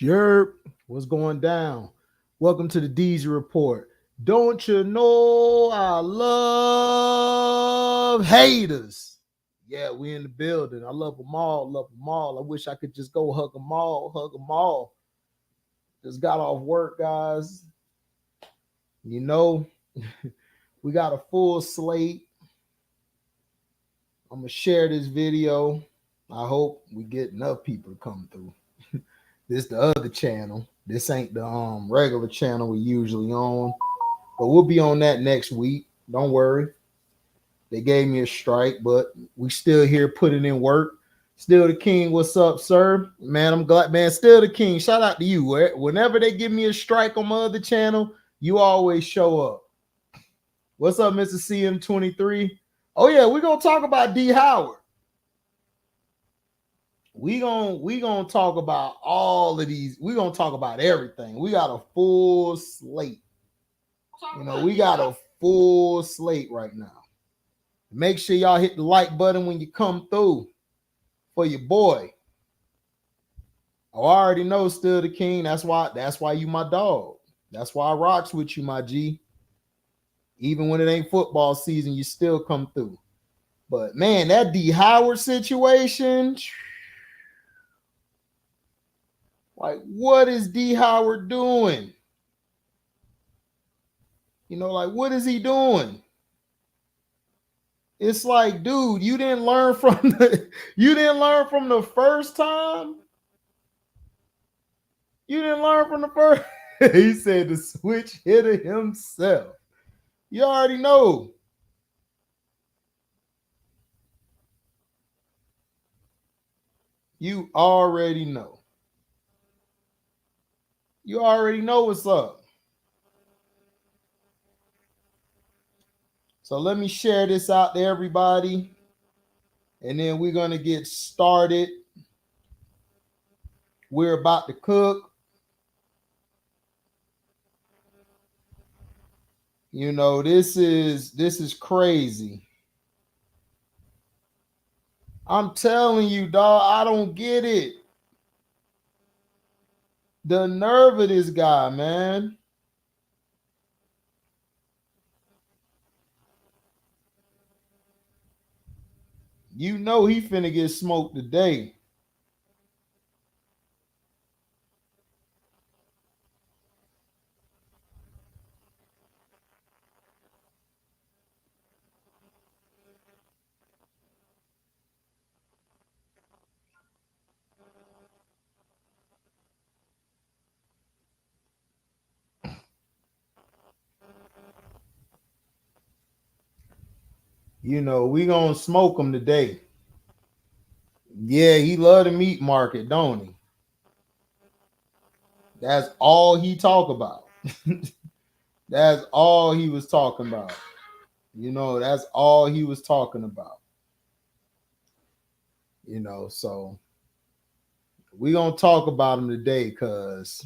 Yerp, what's going down? Welcome to the DZ Report. Don't you know I love haters? Yeah, we in the building. I love them all, love them all. I wish I could just go hug them all, hug them all. Just got off work, guys. You know, we got a full slate. I'm gonna share this video. I hope we get enough people to come through. This the other channel. This ain't the regular channel we usually on. But we'll be on that next week. Don't worry. They gave me a strike, but we still here putting in work. Still the king. What's up, sir? Man, I'm glad, man. Still the king. Shout out to you. Whenever they give me a strike on my other channel, you always show up. What's up, Mr. CM23? Oh, yeah, we're gonna talk about D Howard. We gonna talk about all of these. We're gonna talk about everything. We got a full slate. We got a full slate right now. Make sure y'all hit the like button when you come through for your boy. Oh, I already know still the king. That's why you my dog. That's why I rocks with you, my G. Even when it ain't football season, you still come through. But man, that D Howard situation. Like, what is D Howard doing? What is he doing? It's like, dude, you didn't learn from the first time. You didn't learn from the first. He said the switch hitter himself. You already know. You already know. You already know what's up. So let me share this out to everybody. And then we're going to get started. We're about to cook. This is crazy. I'm telling you, dog, I don't get it. The nerve of this guy, man. He finna get smoked today. We gonna smoke him today. Yeah, he love the meat market, don't he? That's all he talk about. That's all he was talking about. That's all he was talking about. So we gonna talk about him today because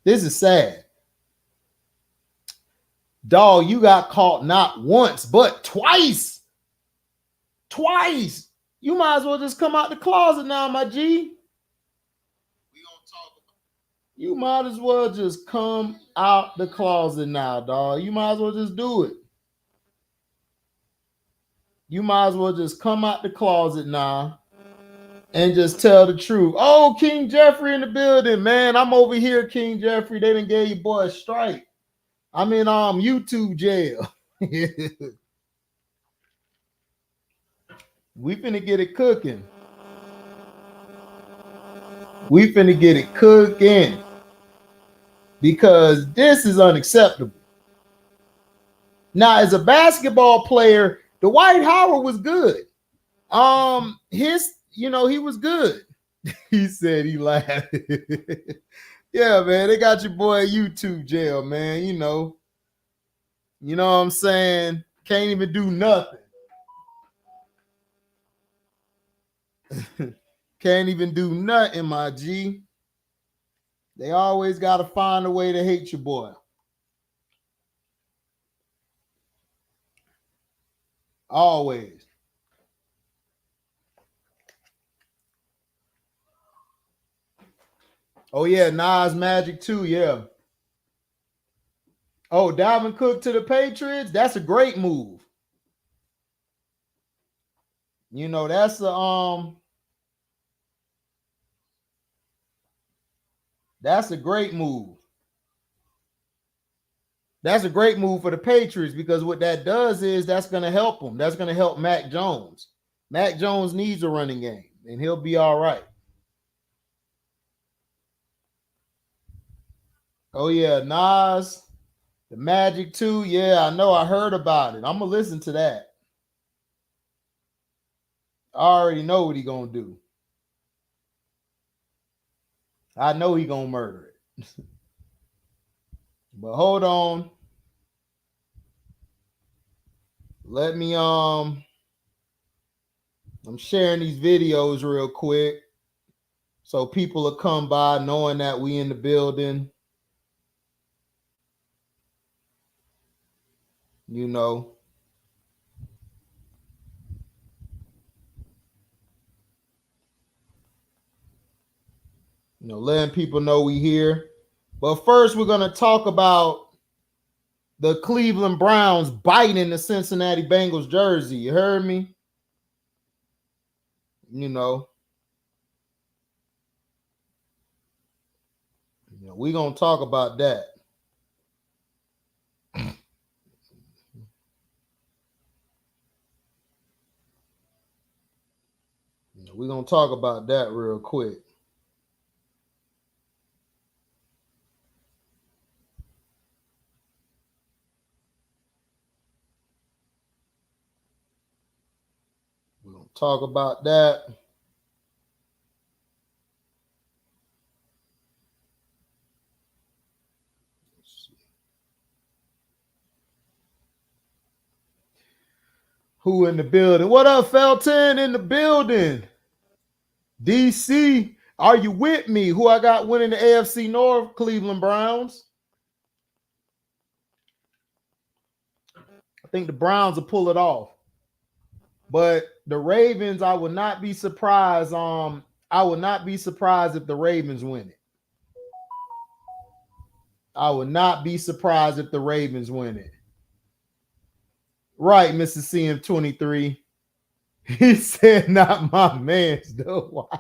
this is sad. Dog, you got caught not once, but twice. Twice. You might as well just come out the closet now, my G. You might as well just come out the closet now, dog. You might as well just do it. You might as well just come out the closet now and just tell the truth. Oh, King Jeffrey in the building, man. I'm over here, King Jeffrey. They done gave your boy a strike. I'm in YouTube jail. We finna get it cooking. We finna get it cooking. Because this is unacceptable. Now, as a basketball player, Dwight Howard was good. He was good. He said he laughed. Yeah, man, they got your boy YouTube jail, man. You know what I'm saying? Can't even do nothing. Can't even do nothing, my G. They always got to find a way to hate your boy. Always. Oh yeah, Nas Magic too. Yeah. Oh, Dalvin Cook to the Patriots. That's a great move. You know, that's a great move. That's a great move for the Patriots because what that does is that's going to help them. That's going to help Mac Jones. Mac Jones needs a running game, and he'll be all right. Oh yeah, Nas, the Magic too. Yeah, I know. I heard about it. I'm gonna listen to that. I already know what he gonna do. I know he gonna murder it. But hold on. Let me I'm sharing these videos real quick so people will come by knowing that we in the building. You know. Letting people know we here. But first, we're gonna talk about the Cleveland Browns biting the Cincinnati Bengals jersey. You heard me? You know, we're gonna talk about that. We're gonna talk about that real quick. We're gonna talk about that. Who in the building? What up, Felton in the building? DC, are you with me? Who I got winning the AFC North? Cleveland Browns. I think the Browns will pull it off. But the Ravens, I would not be surprised. I would not be surprised if the Ravens win it. I would not be surprised if the Ravens win it. Right, Mr. CM23. He said, not my man's though. Why?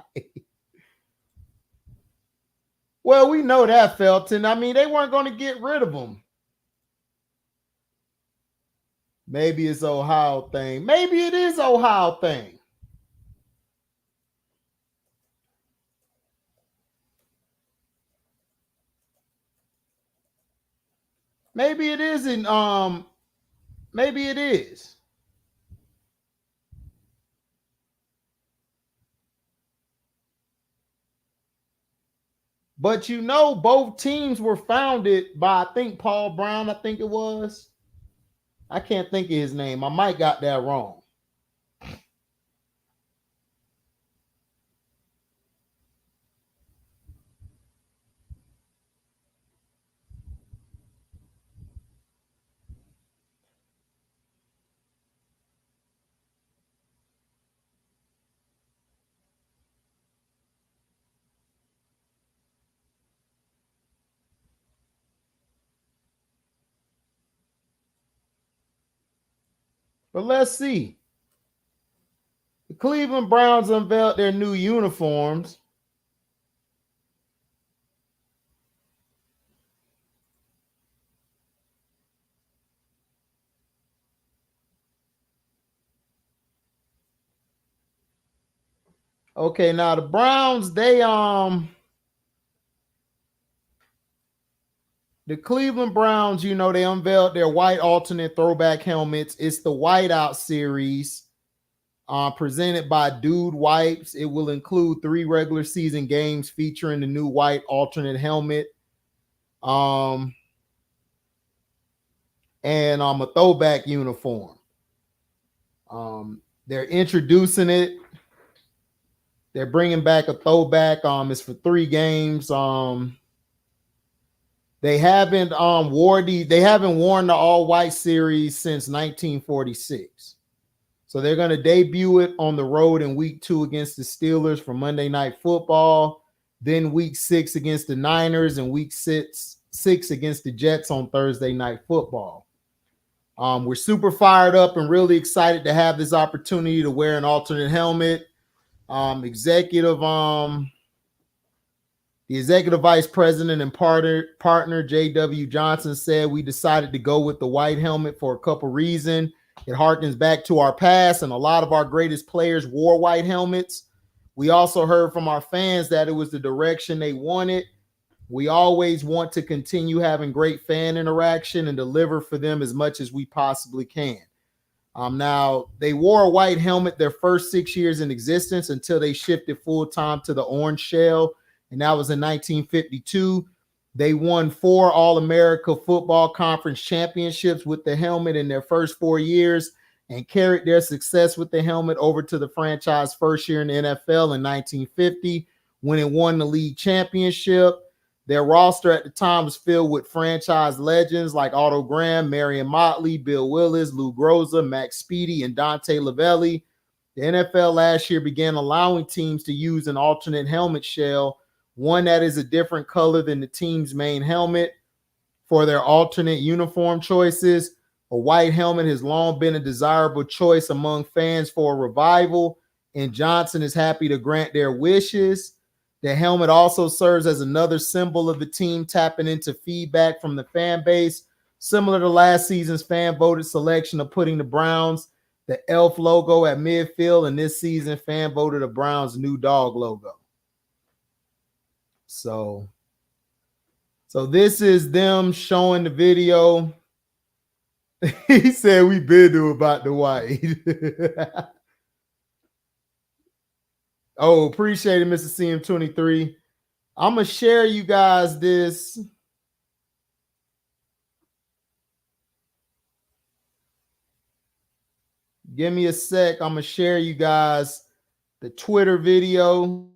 Well, we know that, Felton. I mean, they weren't going to get rid of him. Maybe it's Ohio thing. Maybe it is Ohio thing. Maybe it isn't. Maybe it is. But both teams were founded by, I think, Paul Brown, I think it was. I can't think of his name. I might got that wrong. But let's see. The Cleveland Browns unveiled their new uniforms. Okay, now the Browns, the Cleveland Browns, they unveiled their white alternate throwback helmets. It's the Whiteout series, presented by Dude Wipes. It will include 3 regular season games featuring the new white alternate helmet, and a throwback uniform. They're introducing it. They're bringing back a throwback. It's for 3 games. They haven't worn the all white series since 1946. So they're going to debut it on the road in week 2 against the Steelers for Monday Night Football. Then week 6 against the Niners and week six against the Jets on Thursday Night Football. We're super fired up and really excited to have this opportunity to wear an alternate helmet. The executive vice president and partner J.W. Johnson said we decided to go with the white helmet for a couple reasons. It harkens back to our past, and a lot of our greatest players wore white helmets. We also heard from our fans that it was the direction they wanted. We always want to continue having great fan interaction and deliver for them as much as we possibly can. Now, they wore a white helmet their first 6 years in existence until they shifted full-time to the orange shell, and that was in 1952. They won 4 All-America Football Conference championships with the helmet in their first 4 years and carried their success with the helmet over to the franchise first year in the NFL in 1950 when it won the league championship. Their roster at the time was filled with franchise legends like Otto Graham, Marion Motley, Bill Willis, Lou Groza, Max Speedy, and Dante Lavelli. The NFL last year began allowing teams to use an alternate helmet shell, one that is a different color than the team's main helmet, for their alternate uniform choices. A white helmet has long been a desirable choice among fans for a revival, and Johnson is happy to grant their wishes. The helmet also serves as another symbol of the team tapping into feedback from the fan base, similar to last season's fan-voted selection of putting the Browns, the elf logo at midfield, and this season fan-voted the Browns' new dog logo. So this is them showing the video. He said we been to about the white. Oh, appreciate it, Mr. CM23. I'm going to share you guys this. Give me a sec. I'm going to share you guys the Twitter video.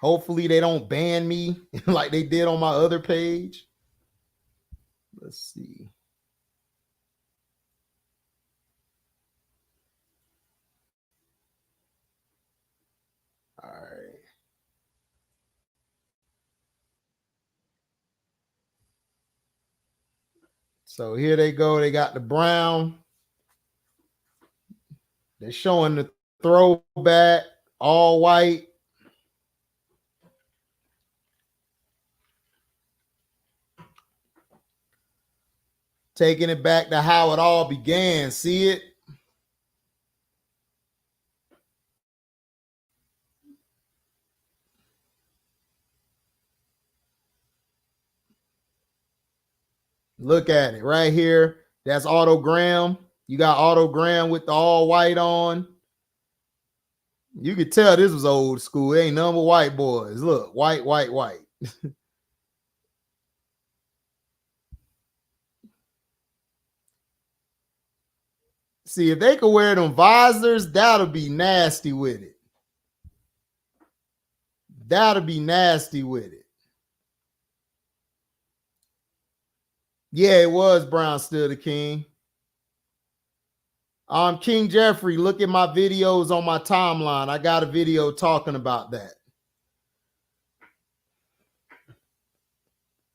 Hopefully they don't ban me like they did on my other page. Let's see. All right. So here they go. They got the brown. They're showing the throwback, all white. Taking it back to how it all began. See it? Look at it right here. That's Otto Graham. You got Otto Graham with the all white on. You could tell this was old school. It ain't none but white boys. Look, white, white, white. See, if they could wear them visors, that'll be nasty with it. That'll be nasty with it. Yeah, it was Brown still the king. King Jeffrey, look at my videos on my timeline. I got a video talking about that.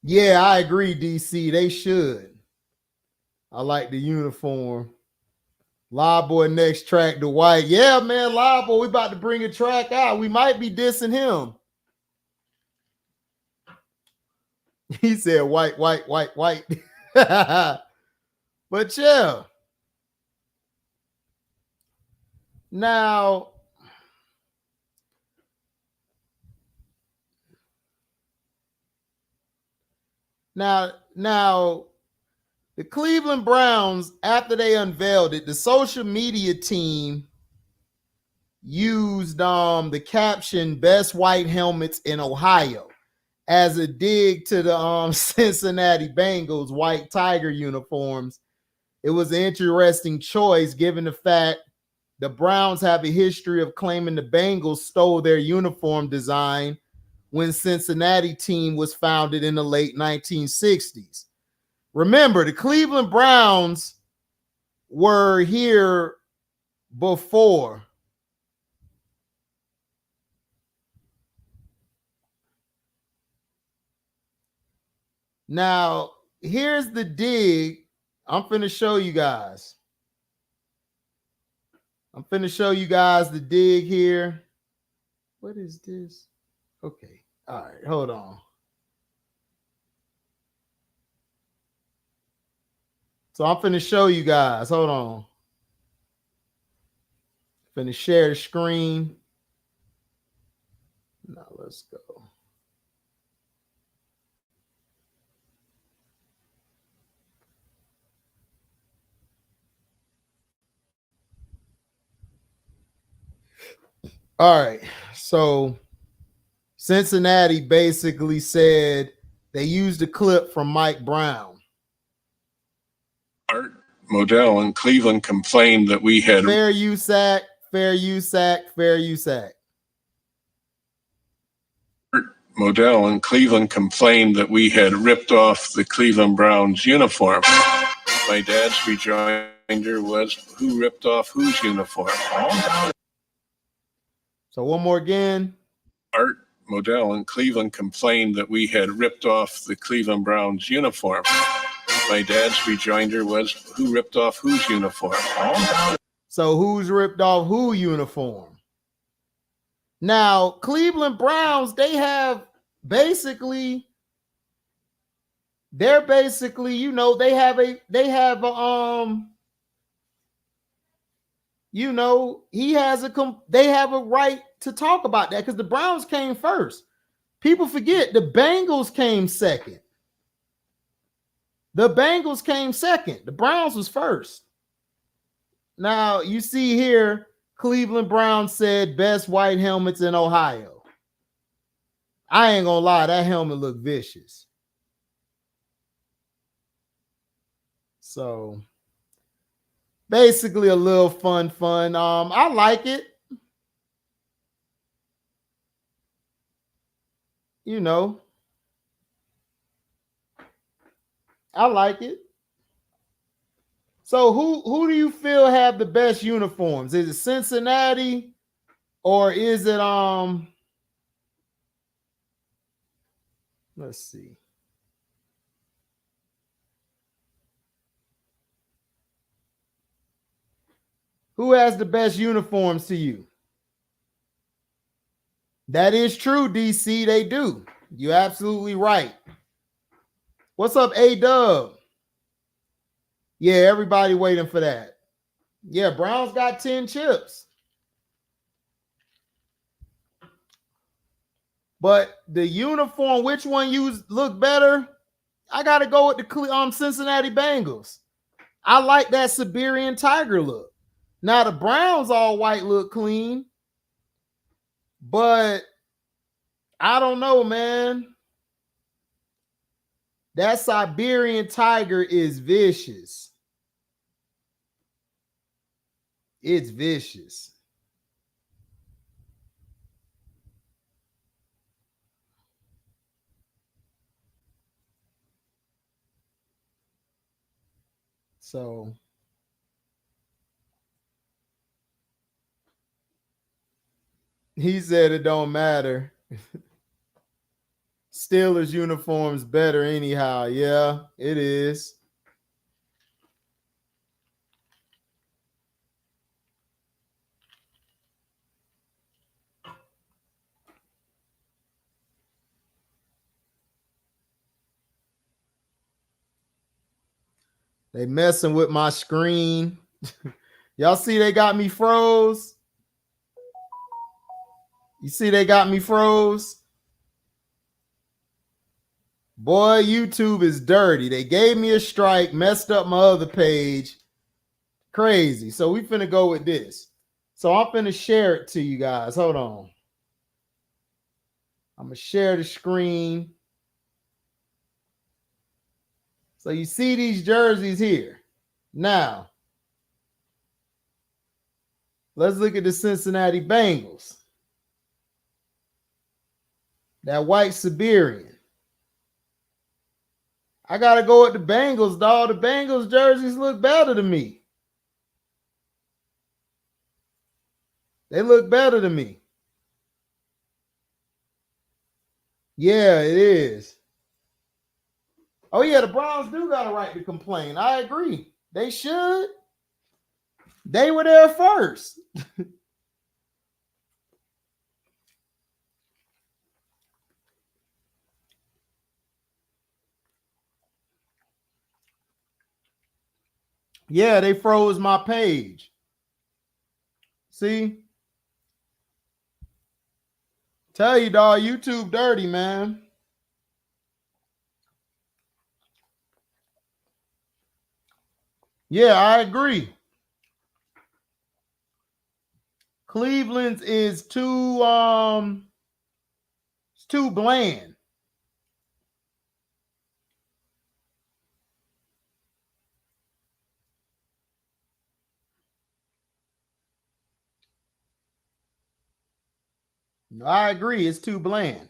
Yeah, I agree, DC. They should. I like the uniform. Live Boy next track to white. Yeah, man, Live Boy, we about to bring a track out. We might be dissing him. He said white, white, white, white. But yeah. Now, the Cleveland Browns, after they unveiled it, the social media team used the caption "Best White Helmets in Ohio" as a dig to the Cincinnati Bengals white tiger uniforms. It was an interesting choice given the fact the Browns have a history of claiming the Bengals stole their uniform design when Cincinnati team was founded in the late 1960s. Remember, the Cleveland Browns were here before Now, here's the dig. I'm finna show you guys. I'm finna show you guys the dig here. What is this? Okay. All right. Hold on. So I'm finna show you guys. Hold on. Finna share the screen. Now let's go. All right. So Cincinnati basically said they used a clip from Mike Brown. Art Modell in Cleveland complained that we had fair use act, fair use act, fair use act. Art Modell in Cleveland complained that we had ripped off the Cleveland Browns uniform. My dad's rejoinder was, who ripped off whose uniform? So one more again. Art Modell in Cleveland complained that we had ripped off the Cleveland Browns uniform. My dad's rejoinder was, who ripped off whose uniform? So who's ripped off who uniform? Now, Cleveland Browns, they're basically, you know, they have a he has they have a right to talk about that because the Browns came first. People forget the Bengals came second. The Bengals came second. The Browns was first. Now, you see here, Cleveland Browns said best white helmets in Ohio. I ain't gonna lie, that helmet looked vicious. So, basically a little fun. I like it. You know, I like it. So who do you feel have the best uniforms? Is it Cincinnati or is it let's see. Who has the best uniforms to you? That is true, DC. They do. You're absolutely right. What's up, A-Dub? Yeah, everybody waiting for that. Yeah, Browns got 10 chips. But the uniform, which one you look better? I got to go with the Cincinnati Bengals. I like that Siberian Tiger look. Now, the Browns all white look clean. But I don't know, man. That Siberian Tiger is vicious. It's vicious. So he said it don't matter. Steelers uniforms better anyhow. Yeah, it is. They messing with my screen. Y'all see they got me froze? You see they got me froze? Boy, YouTube is dirty. They gave me a strike, messed up my other page. Crazy. So we finna go with this. So I'm finna share it to you guys. Hold on. I'm gonna share the screen. So you see these jerseys here. Now, let's look at the Cincinnati Bengals. That white Siberian. I got to go with the Bengals, dog. The Bengals jerseys look better to me. They look better to me. Yeah, it is. Oh, yeah, the Browns do got a right to complain. I agree. They should. They were there first. Yeah, they froze my page. See? Tell you, dog, YouTube dirty, man. Yeah, I agree. Cleveland's is too it's too bland. I agree, it's too bland.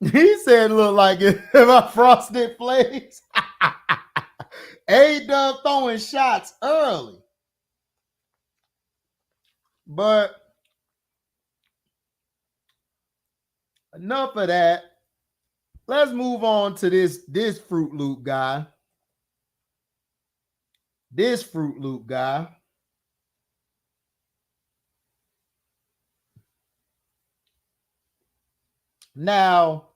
He said, look like if I frosted flakes. A-Dub throwing shots early. But enough of that. Let's move on to this Fruit Loop guy. This Fruit Loop guy. Now,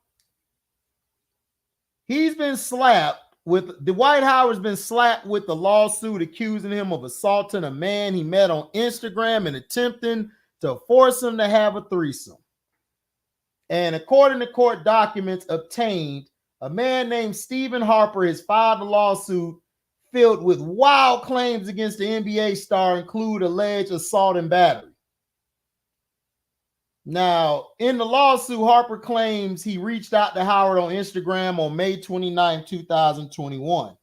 he's been slapped with Dwight Howard's been slapped with the lawsuit accusing him of assaulting a man he met on Instagram and attempting to force him to have a threesome. And according to court documents obtained, a man named Stephen Harper has filed a lawsuit filled with wild claims against the NBA star, include alleged assault and battery. Now, in the lawsuit, Harper claims he reached out to Howard on Instagram on May 29, 2021.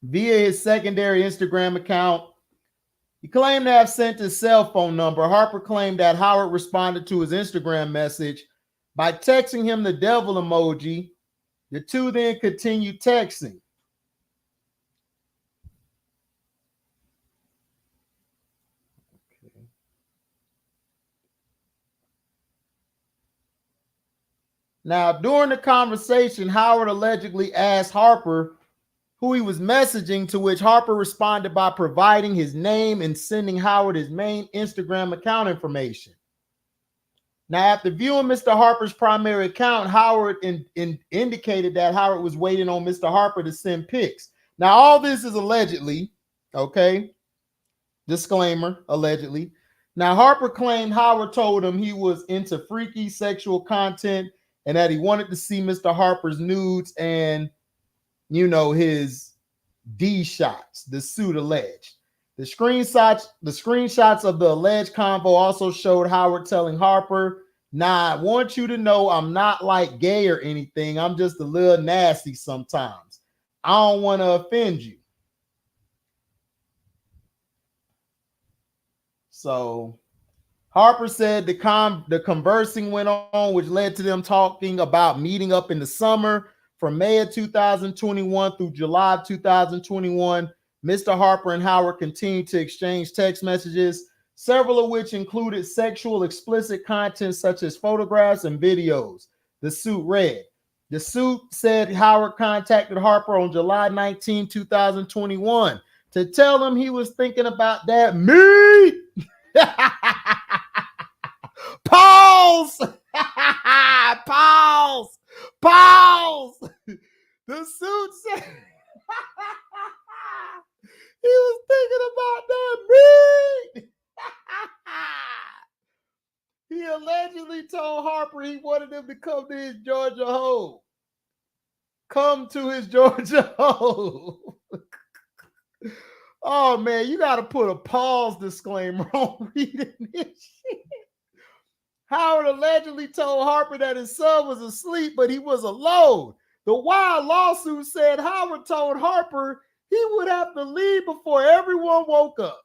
Via his secondary Instagram account, he claimed to have sent his cell phone number. Harper claimed that Howard responded to his Instagram message by texting him the devil emoji. The two then continued texting. Now, during the conversation, Howard allegedly asked Harper who he was messaging, to which Harper responded by providing his name and sending Howard his main Instagram account information. Now, after viewing Mr. Harper's primary account, Howard indicated that Howard was waiting on Mr. Harper to send pics. Now, all this is allegedly, okay? Disclaimer, allegedly. Now, Harper claimed Howard told him he was into freaky sexual content and that he wanted to see Mr. Harper's nudes and, you know, his D shots, the suit alleged. The screenshots of the alleged convo also showed Howard telling Harper, "Nah, I want you to know I'm not like gay or anything. I'm just a little nasty sometimes. I don't want to offend you." So Harper said the conversing went on, which led to them talking about meeting up in the summer. From May of 2021 through July of 2021, Mr. Harper and Howard continued to exchange text messages, several of which included sexual explicit content such as photographs and videos. The suit read. The suit said Howard contacted Harper on July 19, 2021 to tell him he was thinking about that meat. Pause. Pause. Pause. The suit said he was thinking about that meat. He allegedly told Harper he wanted him to come to his Georgia home. Come to his Georgia home. Oh, man, you got to put a pause disclaimer on reading this shit. Howard allegedly told Harper that his son was asleep, but he was alone. The wild lawsuit said Howard told Harper he would have to leave before everyone woke up.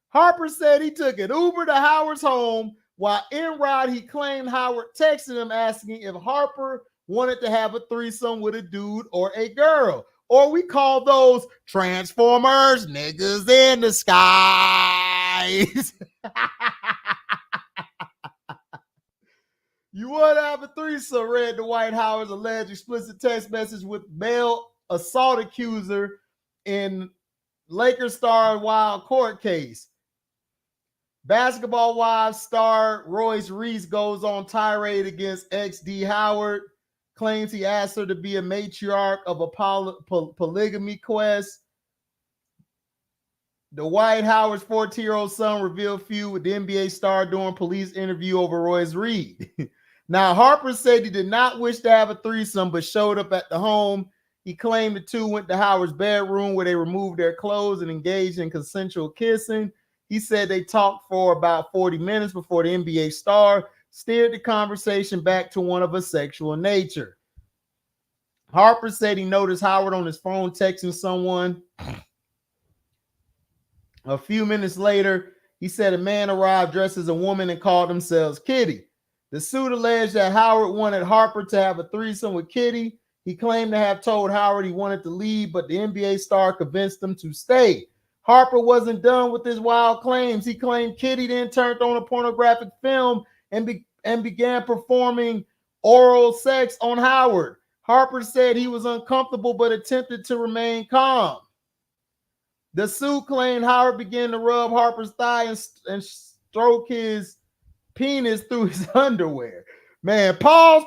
Harper said he took an Uber to Howard's home. While en route, he claimed Howard texted him asking if Harper wanted to have a threesome with a dude or a girl. Or we call those Transformers niggas in the skies. You want to have a threesome, read Dwight Howard's alleged explicit text message with male assault accuser in Lakers star Wild court case. Basketball Wives star Royce Reese goes on tirade against ex-D Howard, claims he asked her to be a matriarch of a polygamy quest. Dwight Howard's 14-year-old son revealed feud with the NBA star during police interview over Royce Reed. Now, Harper said he did not wish to have a threesome, but showed up at the home. He claimed the two went to Howard's bedroom where they removed their clothes and engaged in consensual kissing. He said they talked for about 40 minutes before the NBA star steered the conversation back to one of a sexual nature. Harper said he noticed Howard on his phone texting someone. A few minutes later, he said a man arrived dressed as a woman and called themselves Kitty. The suit alleged that Howard wanted Harper to have a threesome with Kitty. He claimed to have told Howard he wanted to leave, but the NBA star convinced him to stay. Harper wasn't done with his wild claims. He claimed Kitty then turned on a pornographic film and began performing oral sex on Howard. Harper said he was uncomfortable but attempted to remain calm. The suit claimed Howard began to rub Harper's thigh and stroke his penis through his underwear. Man, pause.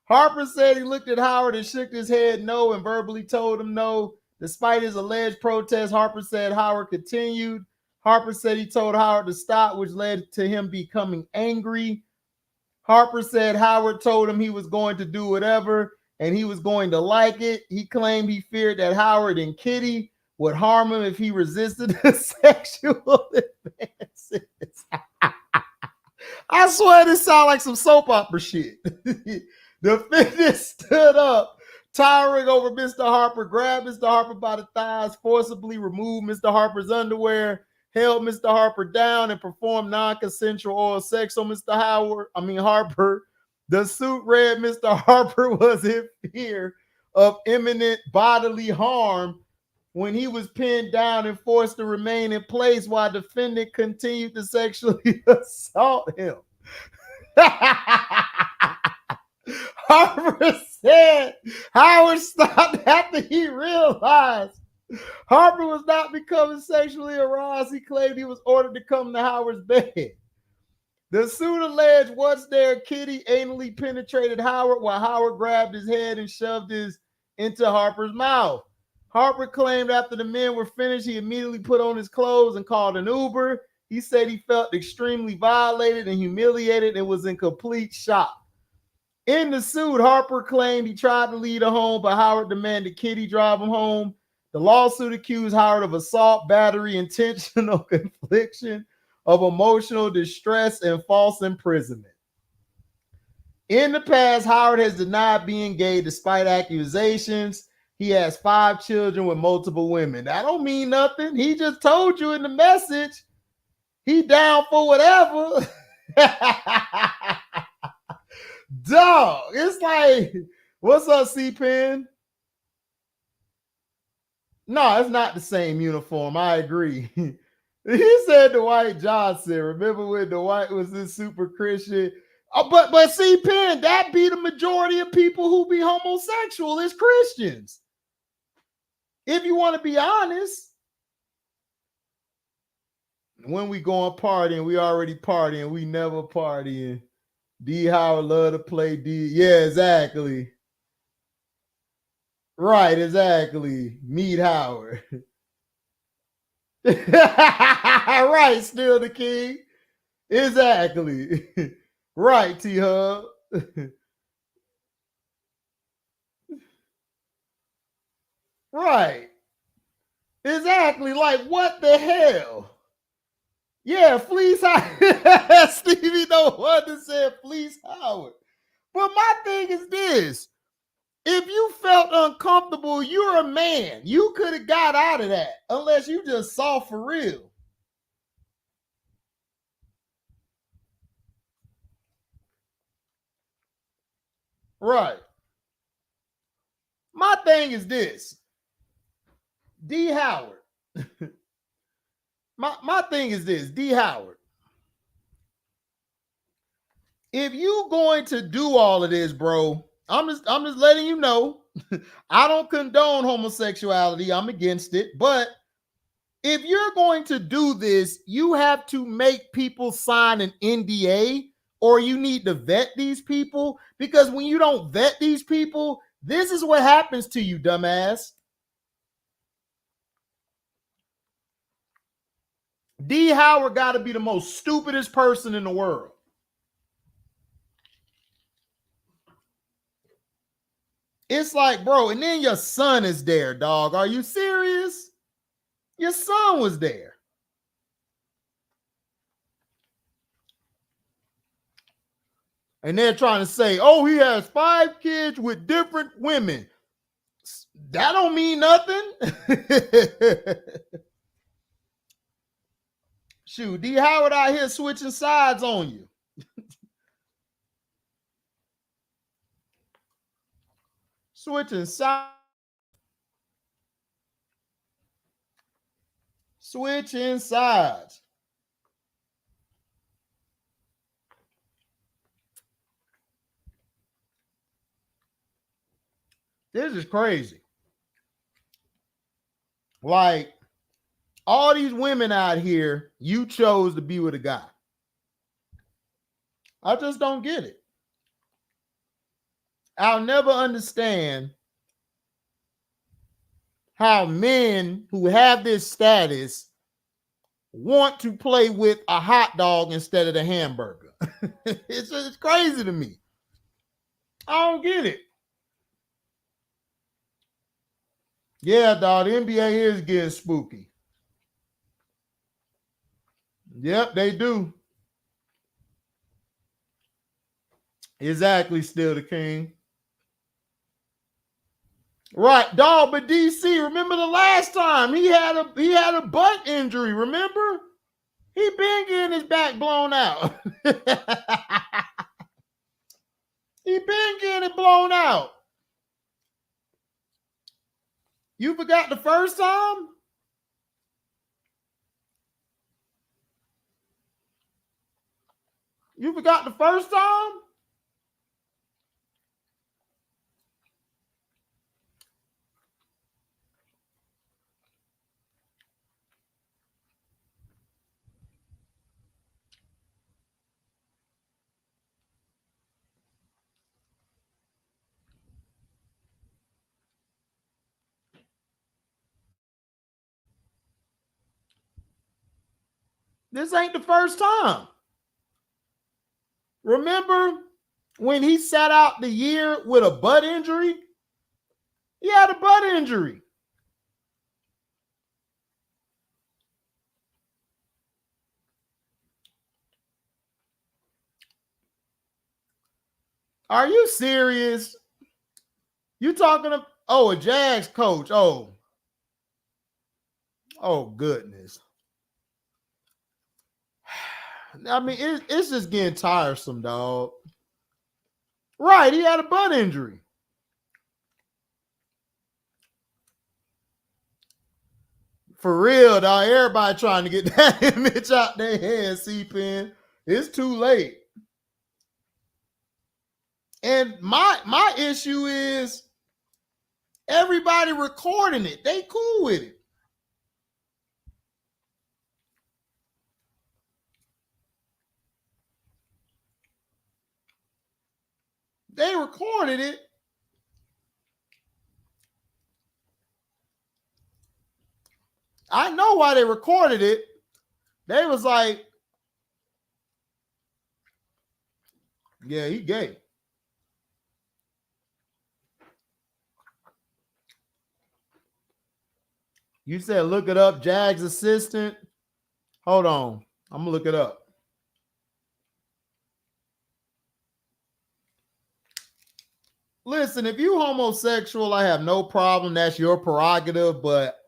Harper said he looked at Howard and shook his head no and verbally told him no. Despite his alleged protest, Harper said Howard continued. Harper said he told Howard to stop, which led to him becoming angry. Harper said Howard told him he was going to do whatever and he was going to like it. He claimed he feared that Howard and Kitty would harm him if he resisted the sexual advances. I swear this sounds like some soap opera shit. The fitness stood up, towering over Mr. Harper, grabbed Mr. Harper by the thighs, forcibly removed Mr. Harper's underwear, held Mr. Harper down, and performed non-consensual oral sex on Mr. Harper. The suit read Mr. Harper was in fear of imminent bodily harm when he was pinned down and forced to remain in place while defendant continued to sexually assault him. Harper said Howard stopped after he realized Harper was not becoming sexually aroused. He claimed he was ordered to come to Howard's bed. The suit alleged once there, Kitty anally penetrated Howard while Howard grabbed his head and shoved his into Harper's mouth. Harper claimed after the men were finished, he immediately put on his clothes and called an Uber. He said he felt extremely violated and humiliated and was in complete shock. In the suit, Harper claimed he tried to lead her home, but Howard demanded Kitty drive him home. The lawsuit accused Howard of assault, battery, intentional infliction of emotional distress, and false imprisonment. In the past, Howard has denied being gay despite accusations. He has 5 children with multiple women. That don't mean nothing. He just told you in the message he down for whatever. Dog, it's like, what's up, C-Pen? No, it's not the same uniform. I agree. He said Dwight Johnson. Remember when Dwight was this super Christian? Oh, but C-Pen, that be the majority of people who be homosexual is Christians. If you want to be honest, when we going partying, we already partying. We never partying. D. Howard love to play D. Yeah, exactly. Right, exactly. Meet Howard. Right, still the king. Exactly. Right, T-Hub. Right. Exactly. Like, what the hell? Yeah, Fleece Howard. Stevie no wonder said Fleece Howard. But my thing is this. If you felt uncomfortable, you're a man. You could have got out of that unless you just saw for real. Right. My thing is this. D. Howard. My thing is this, D. Howard. If you going to do all of this, bro, I'm just letting you know. I don't condone homosexuality. I'm against it. But if you're going to do this, you have to make people sign an NDA, or you need to vet these people, because when you don't vet these people, this is what happens to you, dumbass. D. Howard got to be the most stupidest person in the world. It's like, bro, and then your son is there, dog. Are you serious? Your son was there. And they're trying to say, oh, he has 5 kids with different women. That don't mean nothing. Shoot, D. Howard out here switching sides on you. Switching sides. Switching sides. This is crazy. Like, all these women out here, you chose to be with a guy. I just don't get it. I'll never understand how men who have this status want to play with a hot dog instead of the hamburger. It's crazy to me. I don't get it. Yeah, dog, the NBA is getting spooky. Yep, they do. Exactly, still the king. Right, dog, but DC, remember the last time he had a butt injury, remember? He been getting his back blown out. He been getting it blown out. You forgot the first time? You forgot the first time? This ain't the first time. Remember when he sat out the year with a butt injury? He had a butt injury. Are you serious? You talking to, a Jags coach? Oh goodness. I mean, it's just getting tiresome, dog. Right, he had a butt injury. For real, dog. Everybody trying to get that image out their head, C-Pen. It's too late. And my issue is everybody recording it. They cool with it. They recorded it. I know why they recorded it. They was like, yeah, he gay. You said look it up, Jags assistant. Hold on. I'm gonna look it up. Listen, if you homosexual, I have no problem. That's your prerogative, but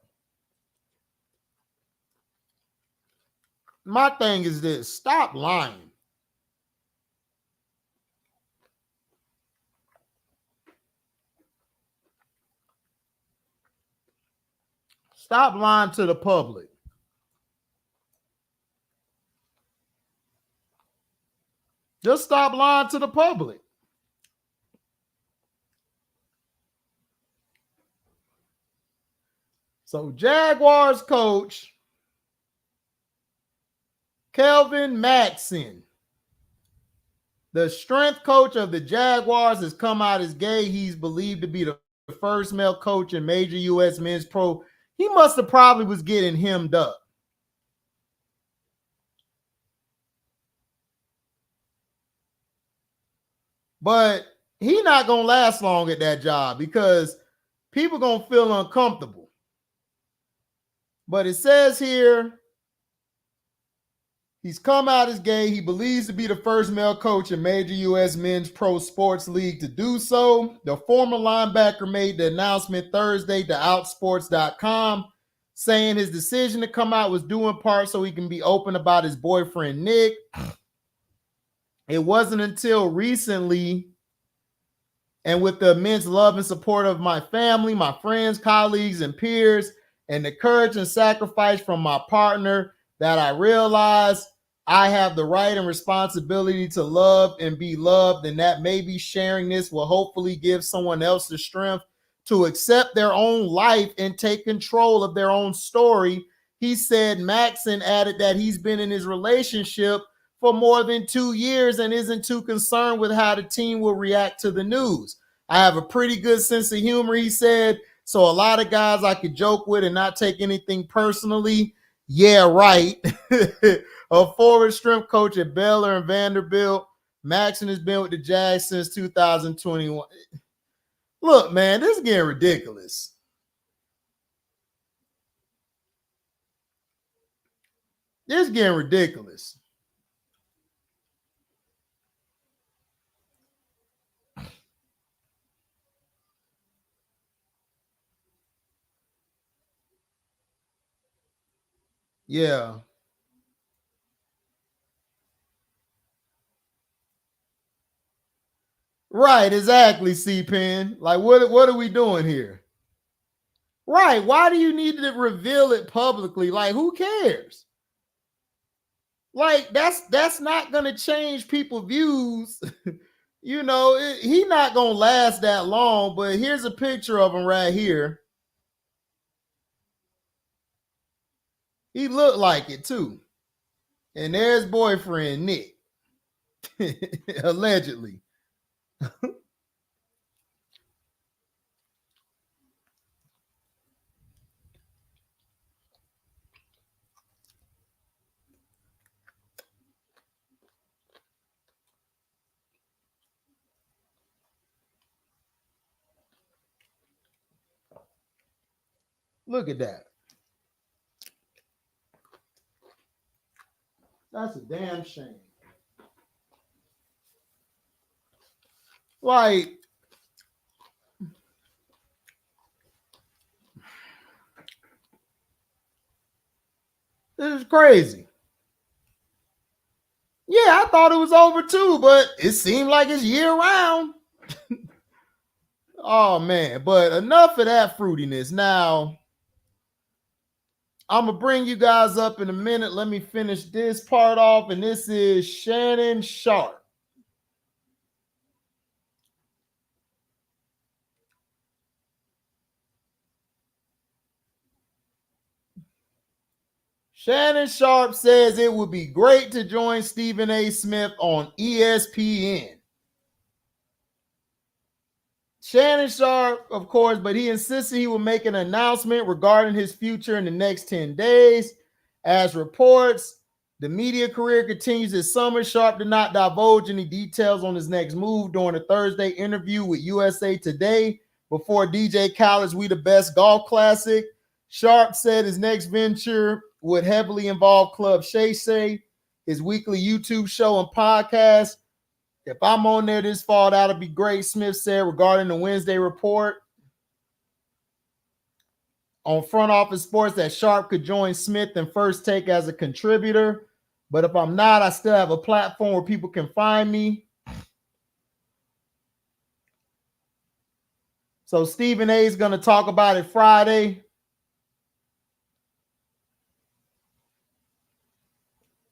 my thing is this: stop lying. Stop lying to the public. Just stop lying to the public. So Jaguars coach Kelvin Maxson, the strength coach of the Jaguars, has come out as gay. He's believed to be the first male coach in major U.S. men's pro. He must have probably was getting hemmed up. But he not going to last long at that job because people going to feel uncomfortable. But it says here, he's come out as gay. He believes to be the first male coach in major U.S. men's pro sports league to do so. The former linebacker made the announcement Thursday to outsports.com, saying his decision to come out was due in part so he can be open about his boyfriend, Nick. It wasn't until recently, and with the immense love and support of my family, my friends, colleagues, and peers, and the courage and sacrifice from my partner, that I realized I have the right and responsibility to love and be loved, and that maybe sharing this will hopefully give someone else the strength to accept their own life and take control of their own story. He said. Maxson added that he's been in his relationship for more than 2 years and isn't too concerned with how the team will react to the news. I have a pretty good sense of humor, he said, so a lot of guys I could joke with and not take anything personally. Yeah, right. A forward strength coach at Baylor and Vanderbilt. Maxson has been with the Jags since 2021. Look, man, this is getting ridiculous. This is getting ridiculous. Yeah. Right, exactly, C-Pen. Like, what are we doing here? Right. Why do you need to reveal it publicly? Like, who cares? Like, that's not gonna change people's views. You know, he not gonna last that long, but here's a picture of him right here. He looked like it too. And there's boyfriend Nick. Allegedly. Look at that. That's a damn shame. Like, this is crazy. Yeah, I thought it was over too, but it seemed like it's year round. Oh man, but enough of that fruitiness. Now, I'm gonna bring you guys up in a minute. Let me finish this part off, and this is Shannonsharpe. Shannonsharpe says it would be great to join Stephen A. Smith on ESPN. Shannonsharpe, of course, but he insisted he will make an announcement regarding his future in the next 10 days. As reports, the media career continues this summer. Sharpe did not divulge any details on his next move during a Thursday interview with USA Today before DJ Khaled's We the Best Golf Classic. Sharpe said his next venture would heavily involve Club Shay Shay, his weekly YouTube show and podcast. If I'm on there this fall, that'll be great, Smith said regarding the Wednesday report on Front Office Sports that Sharpe could join Smith and First Take as a contributor. But if I'm not, I still have a platform where people can find me. So Stephen A is going to talk about it Friday.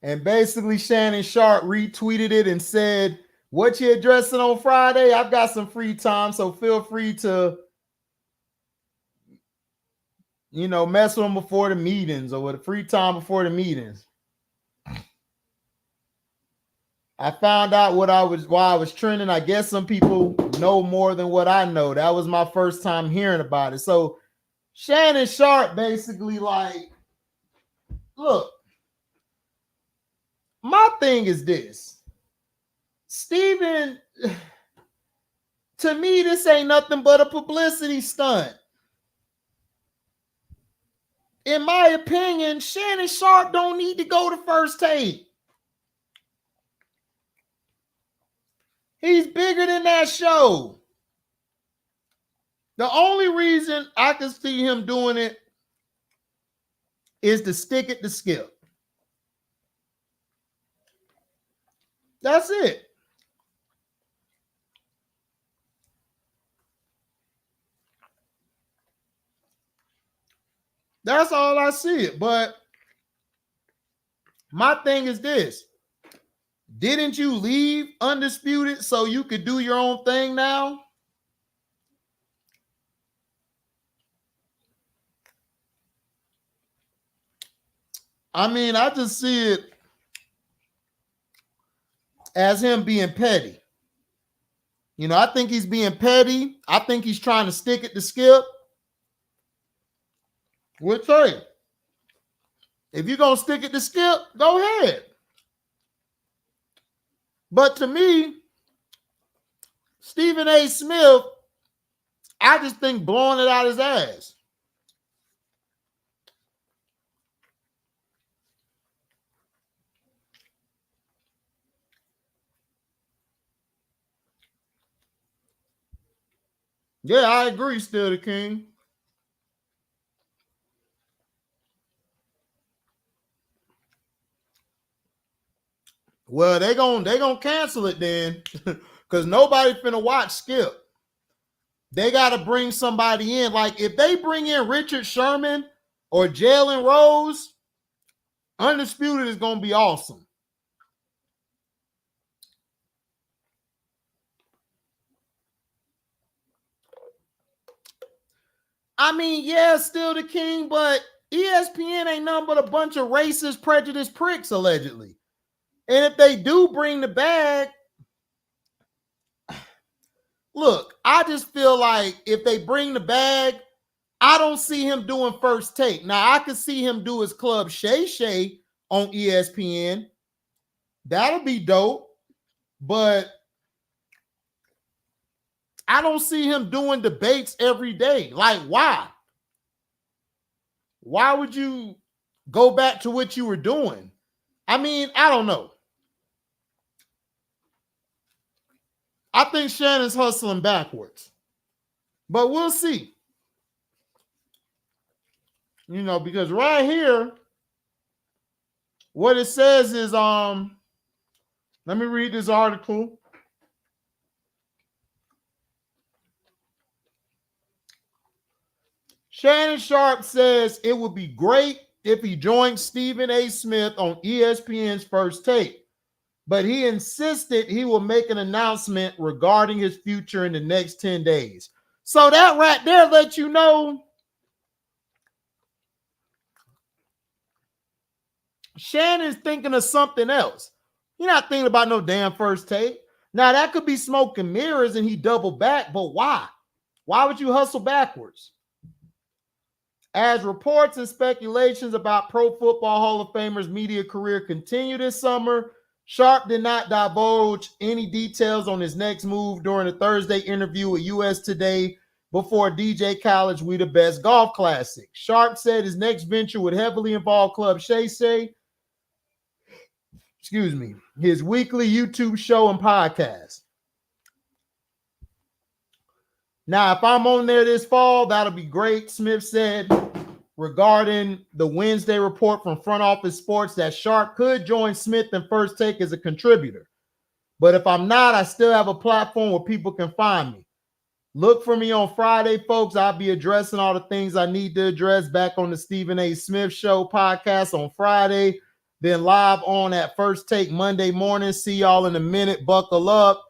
And basically, Shannonsharpe retweeted it and said, "What you addressing on Friday? I've got some free time, so feel free to, mess with them before the meetings or with the free time before the meetings." I found out why I was trending. I guess some people know more than what I know. That was my first time hearing about it. So Shannonsharpe basically like, look, my thing is this. Stephen, to me, this ain't nothing but a publicity stunt. In my opinion, Shannonsharpe don't need to go to First Take. He's bigger than that show. The only reason I can see him doing it is to stick it to Skip. That's it. That's all I see it. But my thing is this. Didn't you leave Undisputed so you could do your own thing now? I mean, I just see it as him being petty. I think he's being petty. I think he's trying to stick it to Skip. We'll tell you. If you're going to stick it to Skip, go ahead. But to me, Stephen A. Smith, I just think blowing it out his ass. Yeah, I agree, Still the King. Well, they gonna cancel it then, because nobody finna watch Skip. They got to bring somebody in. Like, if they bring in Richard Sherman or Jalen Rose, Undisputed is going to be awesome. I mean, yeah, Still the King, but ESPN ain't nothing but a bunch of racist, prejudiced pricks, allegedly. And if they do bring the bag, look, I just feel like if they bring the bag, I don't see him doing First Take. Now, I could see him do his Club Shay Shay on ESPN. That'll be dope. But I don't see him doing debates every day. Like, why? Why would you go back to what you were doing? I mean, I don't know. I think Shannon's hustling backwards. But we'll see. Because right here, what it says is, let me read this article. Shannonsharpe says it would be great if he joined Stephen A. Smith on ESPN's First Take, but he insisted he will make an announcement regarding his future in the next 10 days. So that right there lets you know Shannon's thinking of something else. You're not thinking about no damn First Take. Now, that could be smoke and mirrors and he doubled back, but why? Why would you hustle backwards? As reports and speculations about Pro Football Hall of Famer's media career continue this summer, Sharpe did not divulge any details on his next move during a Thursday interview with US Today before DJ Khaled's We the Best Golf Classic. Sharpe said his next venture would heavily involve Club Shay Shay, his weekly YouTube show and podcast. Now, if I'm on there this fall, that'll be great, Smith said, regarding the Wednesday report from Front Office Sports that Sharpe could join Smith in First Take as a contributor. But if I'm not, I still have a platform where people can find me. Look for me on Friday, folks. I'll be addressing all the things I need to address back on the Stephen A. Smith Show podcast on Friday. Then live on at First Take Monday morning. See y'all in a minute. Buckle up.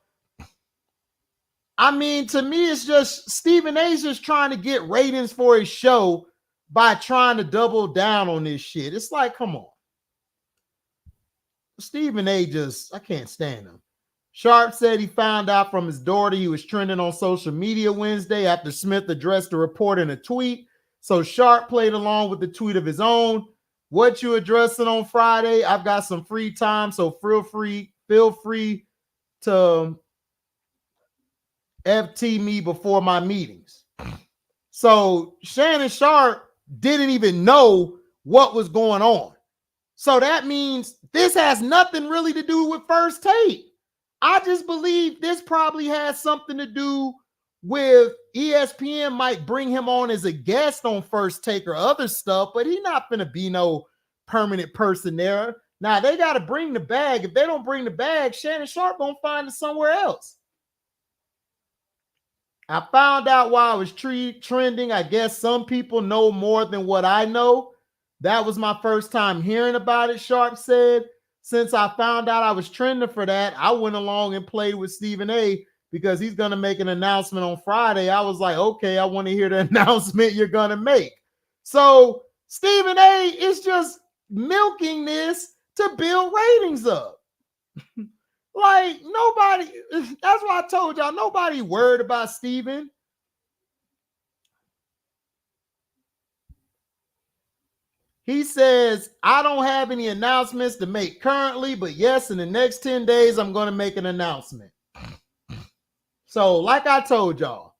I mean, to me, it's just Stephen A's just trying to get ratings for his show by trying to double down on this shit. It's like, come on. Stephen A just, I can't stand him. Sharpe said he found out from his daughter he was trending on social media Wednesday after Smith addressed the report in a tweet. So Sharpe played along with the tweet of his own. What you addressing on Friday? I've got some free time, so feel free to FT me before my meetings. So Shannonsharpe didn't even know what was going on. So that means this has nothing really to do with First Take. I just believe this probably has something to do with ESPN might bring him on as a guest on First Take or other stuff, but he's not going to be no permanent person there. Now, they got to bring the bag. If they don't bring the bag, Shannonsharpe going to find it somewhere else. I found out why I was trending. I guess some people know more than what I know. That was my first time hearing about it, Sharpe said. Since I found out I was trending for that, I went along and played with Stephen A because he's going to make an announcement on Friday. I was like, okay, I want to hear the announcement you're going to make. So Stephen A is just milking this to build ratings up. Like, nobody, that's why I told y'all, nobody worried about Stephen. He says, I don't have any announcements to make currently, but yes, in the next 10 days, I'm going to make an announcement. So, like I told y'all,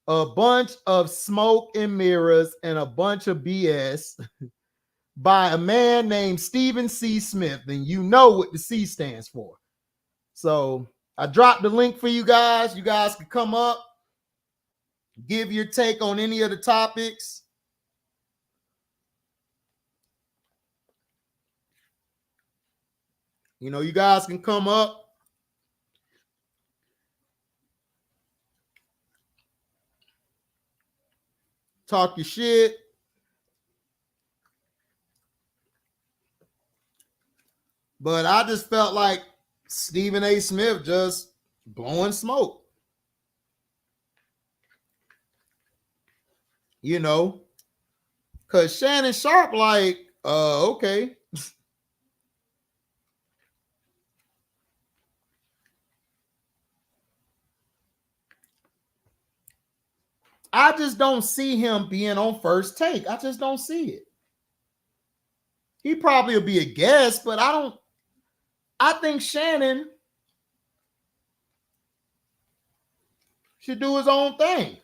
a bunch of smoke and mirrors and a bunch of BS by a man named Stephen C. Smith, and you know what the C stands for. So, I dropped the link for you guys. You guys can come up, give your take on any of the topics. You know, you guys can come up. Talk your shit. But I just felt like Stephen A. Smith just blowing smoke. You know, because Shannonsharpe, like, okay. I just don't see him being on First Take. I just don't see it. He probably will be a guest, but I think Shannon should do his own thing.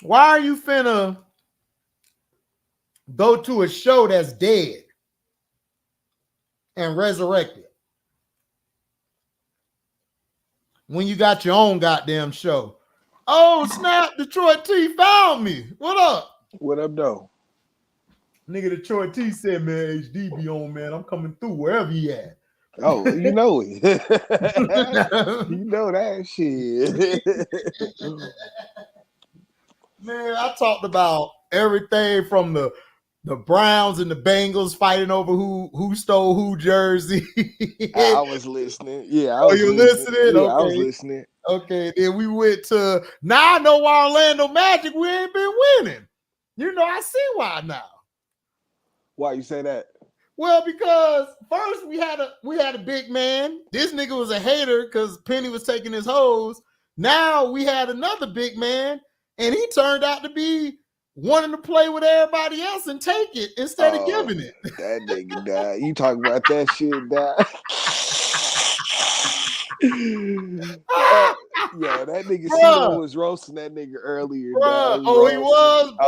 Why are you finna go to a show that's dead and resurrect it when you got your own goddamn show? Oh, snap, Detroit T found me. What up? What up, though? Nigga, Detroit T said, man, HD be on, man. I'm coming through wherever he at. Oh, you know it. You know that shit. Man, I talked about everything from the Browns and the Bengals fighting over who stole who jersey. I was listening. Yeah, I Oh, was you listening? Yeah, Okay. I was listening. Okay, then we went to, now I know why Orlando Magic, we ain't been winning. You know, I see why now. Why you say that? Well, because first we had a big man. This nigga was a hater because Penny was taking his hoes. Now we had another big man, and he turned out to be wanting to play with everybody else and take it instead of giving it. That nigga died. You talk about that shit, died. Yeah, that nigga CeeDo was roasting that nigga earlier. Oh, he was, bro.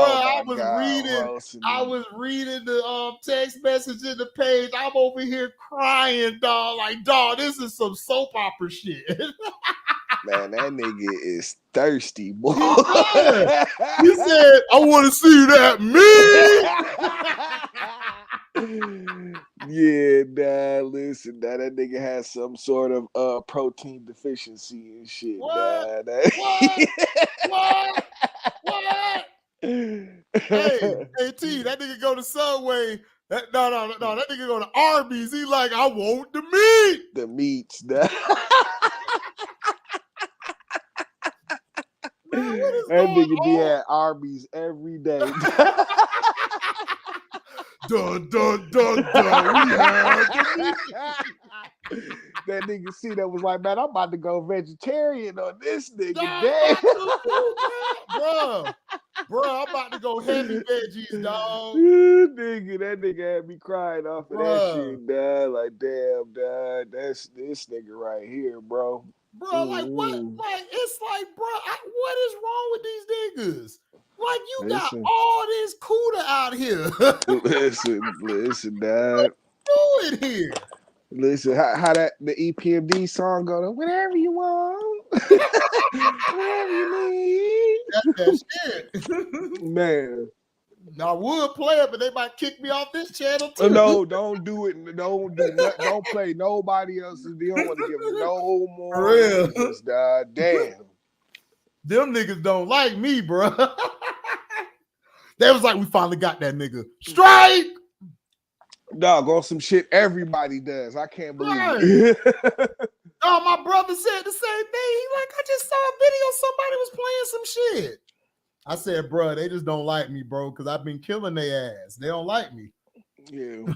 I was reading the text message in the page. I'm over here crying, dog. Like, dog, this is some soap opera shit. Man, that nigga is thirsty, boy. Yeah. He said, I want to see that me. Yeah, nah, listen, nah, that nigga has some sort of protein deficiency and shit. What? Nah, What? Hey, T, that nigga go to Subway. No, that nigga go to Arby's. He like, I want the meat. The meats. That Man, what is going nigga be on? at Arby's every day. Dun, dun, dun, dun. We have the meat. That nigga see that was like, man, I'm about to go vegetarian on this nigga. Dog, Damn. Bro, I'm about to go heavy veggies, dog. Nigga, that nigga had me crying off of that shit, dog. Like, damn, dog, that's this nigga right here, bro. Bro, like what? Like it's like, bro, what is wrong with these niggas? Like you got all this cooler out here. listen, dog. Do it here. Listen, how that the EPMD song go? Whatever you want, whatever you need. That's that shit, man. I would play it, but they might kick me off this channel too. No, don't do it. Don't play nobody else's. They don't want to give them no more. For real. Just, damn. Them niggas don't like me, bro. They was like, we finally got that nigga. Strike. Dog, on some shit everybody does. I can't believe it. Oh, my brother said the same thing. He like, I just saw a video. Somebody was playing some shit. I said, bro, they just don't like me, bro, because I've been killing their ass. They don't like me. Yeah.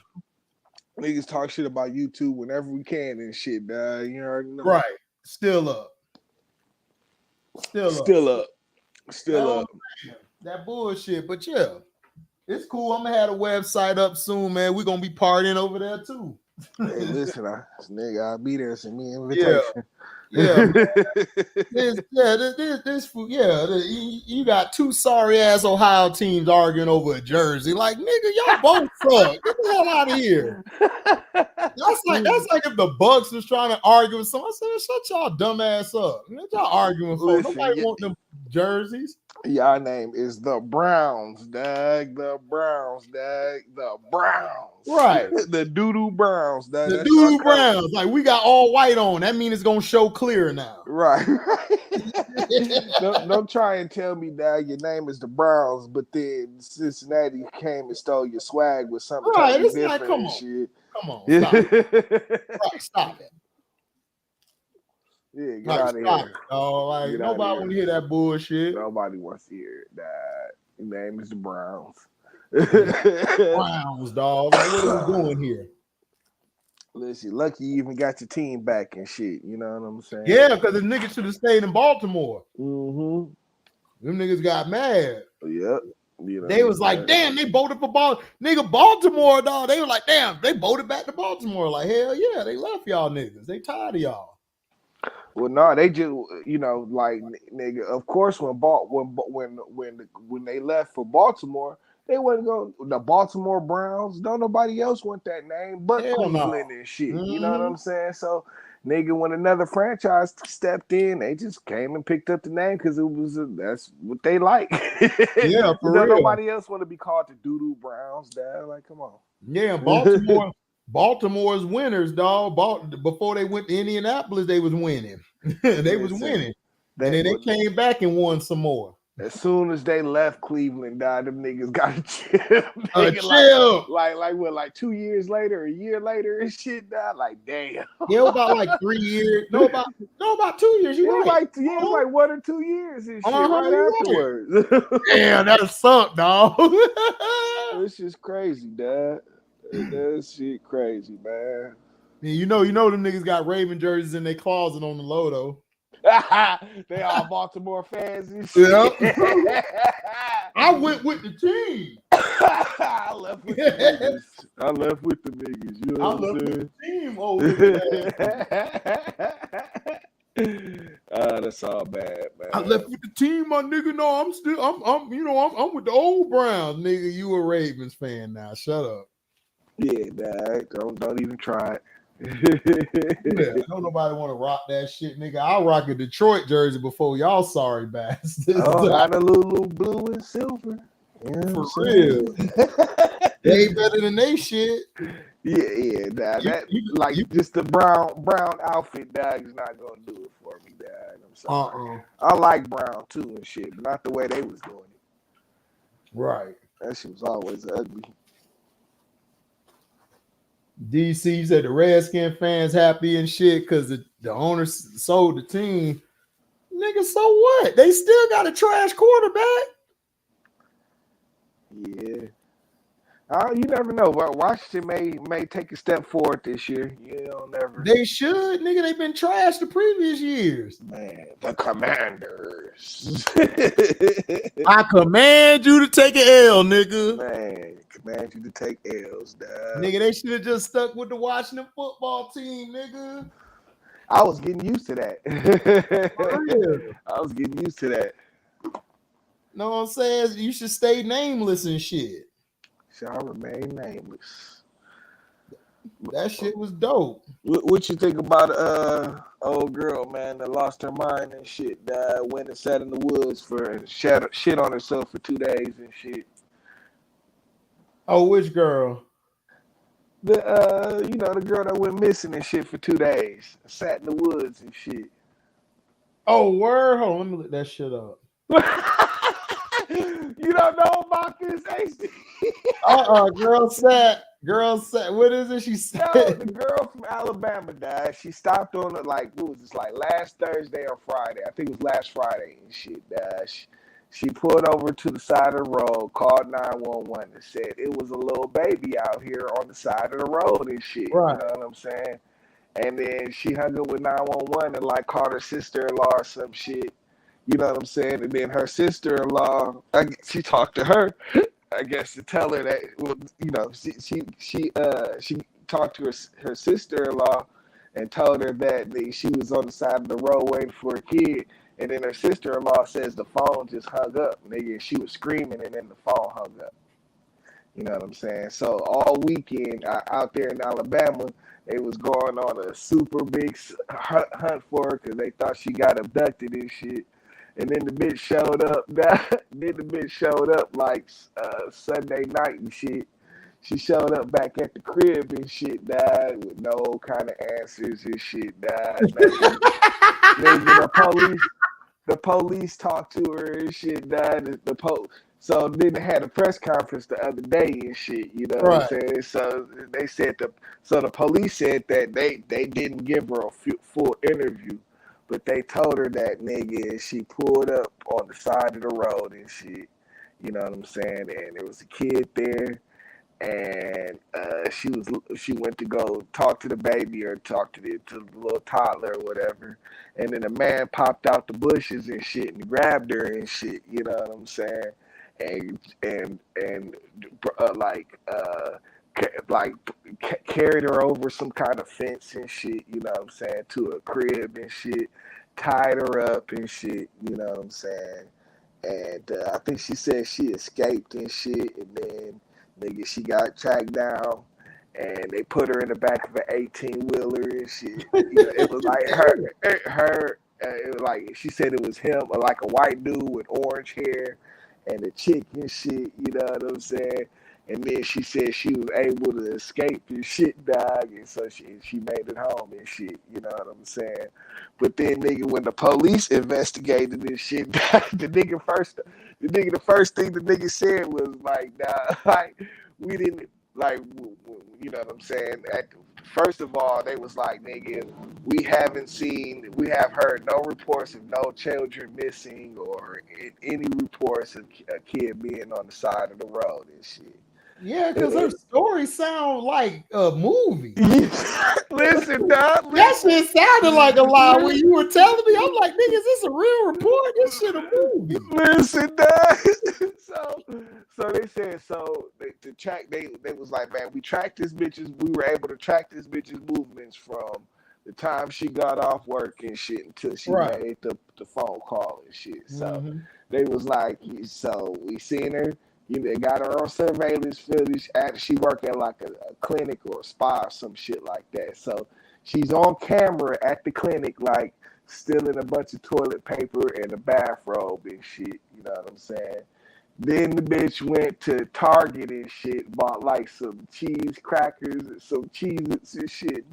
Niggas talk shit about YouTube whenever we can and shit, dog. You already know. Right. Still up. Still up. That bullshit. But yeah, it's cool. I'm going to have a website up soon, man. We're going to be partying over there, too. Hey, listen, nigga, I'll be there. Send me an invitation. Yeah. You got two sorry ass Ohio teams arguing over a jersey. Like, nigga, y'all both suck. Get the hell out of here. That's like if the Bucks was trying to argue with someone. I said, shut y'all dumb ass up. What y'all arguing for? Nobody want them jerseys. Y'all name is the Browns, dog. The Browns. Right. The doo-doo Browns, dog. The doo-doo Browns. Like, we got all white on. That means it's going to show clear now. Right. Don't try and tell me, dog, your name is the Browns, but then Cincinnati came and stole your swag with something totally different like, come shit. Come on. Stop it. Right, stop it. Yeah, get out of here. Like, nobody want to hear that bullshit. Nobody wants to hear it. Your name is the Browns. Browns, dog. Like, what are we doing here? Listen, lucky you even got your team back and shit. You know what I'm saying? Yeah, because the niggas should have stayed in Baltimore. Mm-hmm. Them niggas got mad. Yep. You know, they was like, damn, they voted for Baltimore, dog. They were like, damn, they voted back to Baltimore. Like, hell yeah, they left y'all niggas. They tired of y'all. Well, no, they just, like, nigga. Of course, when they left for Baltimore, they wouldn't go. The Baltimore Browns. Don't nobody else want that name but Cleveland and shit. Mm-hmm. You know what I'm saying? So, nigga, when another franchise stepped in, they just came and picked up the name because that's what they like. Yeah, for real. Nobody else want to be called the Doo-Doo Browns, dad. Like, come on. Yeah, Baltimore's winners, dog. Before they went to Indianapolis, they was winning. They was winning. And then they came back and won some more. As soon as they left Cleveland, dog, them niggas got to chill. Chill. Like 2 years later, a year later and shit, dog. Like, damn. Yeah, about like 3 years. No, about 2 years. You right. Like 1 or 2 years and shit right afterwards. Damn, that sucked, dog. This shit's crazy, dog. That shit crazy, man. Yeah, you know them niggas got Raven jerseys in their closet on the low though. They all Baltimore fans and shit. Yeah. I went with the team. I left with the niggas. You know what I'm saying? The team over there. That's all bad, man. I left with the team, my nigga. No, I'm with the old Browns, nigga. You a Ravens fan now. Shut up. Yeah, dad. Don't even try it. Yeah, don't nobody want to rock that shit, nigga. I'll rock a Detroit jersey before y'all sorry bastards. Got a little blue and silver. Yeah, for real. They ain't better than they shit. Yeah. Nah, just the brown outfit, dog, is not gonna do it for me, dog. I'm sorry. I like brown too and shit, but not the way they was doing it. Right. That shit was always ugly. DC said the Redskin fans happy and shit because the owners sold the team. Nigga, so what? They still got a trash quarterback. Yeah. You never know. Washington may take a step forward this year. You don't never. They should, nigga. They've been trashed the previous years. Man, the Commanders. I command you to take an L, nigga. Man, command you to take L's, dog. Nigga, they should have just stuck with the Washington football team, nigga. I was getting used to that. Real. I was getting used to that. Know what I'm saying? You should stay nameless and shit. Shall remain nameless. That shit was dope. What you think about old girl, man, that lost her mind and shit, went and sat in the woods for shit on herself for 2 days and shit. Oh, which girl? The girl that went missing and shit for 2 days, sat in the woods and shit. Oh, word. Hold on, let me look that shit up. You don't know about this, AC? Girl sat. What is it? She said. No, the girl from Alabama died. She stopped on it like last Thursday or Friday. I think it was last Friday and shit. She pulled over to the side of the road, called 911 and said it was a little baby out here on the side of the road and shit. Right. You know what I'm saying? And then she hung up with 911 and like called her sister-in-law or some shit. You know what I'm saying? And then her sister-in-law, she talked to her, I guess, to tell her that, well, you know, she talked to her sister-in-law and told her that she was on the side of the road waiting for a kid. And then her sister-in-law says the phone just hung up, nigga. And she was screaming, and then the phone hung up. You know what I'm saying? So all weekend out there in Alabama, they was going on a super big hunt for her because they thought she got abducted and shit. And then the bitch showed up. Like Sunday night and shit. She showed up back at the crib and shit, died with no kind of answers and shit, died. The police talked to her and shit, died. So then they had a press conference the other day and shit, you know what I'm saying? So they said the police said that they didn't give her a full interview. But they told her that, nigga, she pulled up on the side of the road and shit. You know what I'm saying? And there was a kid there, and she went to go talk to the baby or talk to the little toddler or whatever. And then a man popped out the bushes and shit and grabbed her and shit. You know what I'm saying? And carried her over some kind of fence and shit, you know what I'm saying, to a crib and shit, tied her up and shit, you know what I'm saying, and I think she said she escaped and shit, and then, nigga, she got tracked down, and they put her in the back of an 18-wheeler and shit. You know, it was like her, it was like, she said it was him, or like a white dude with orange hair, and a chick and shit, you know what I'm saying? And then she said she was able to escape and shit, dog, and so she made it home and shit, you know what I'm saying? But then, nigga, when the police investigated this shit, the first thing the nigga said was like, nah, like, we didn't, like, you know what I'm saying? First of all, they was like, nigga, we have heard no reports of no children missing or any reports of a kid being on the side of the road and shit. Yeah, because her story sound like a movie. Listen, dog. That shit sounded like a lie when you were telling me. I'm like, nigga, is this a real report? This shit a movie. Listen, dog. So they said, they was like, man, we were able to track this bitch's movements from the time she got off work and shit until she made the phone call and shit. So they was like, so we seen her. They got her on surveillance footage. She worked at like a clinic or a spa or some shit like that. So she's on camera at the clinic, like stealing a bunch of toilet paper and a bathrobe and shit. You know what I'm saying? Then the bitch went to Target and shit, bought like some cheese crackers and some Cheez-Its and shit.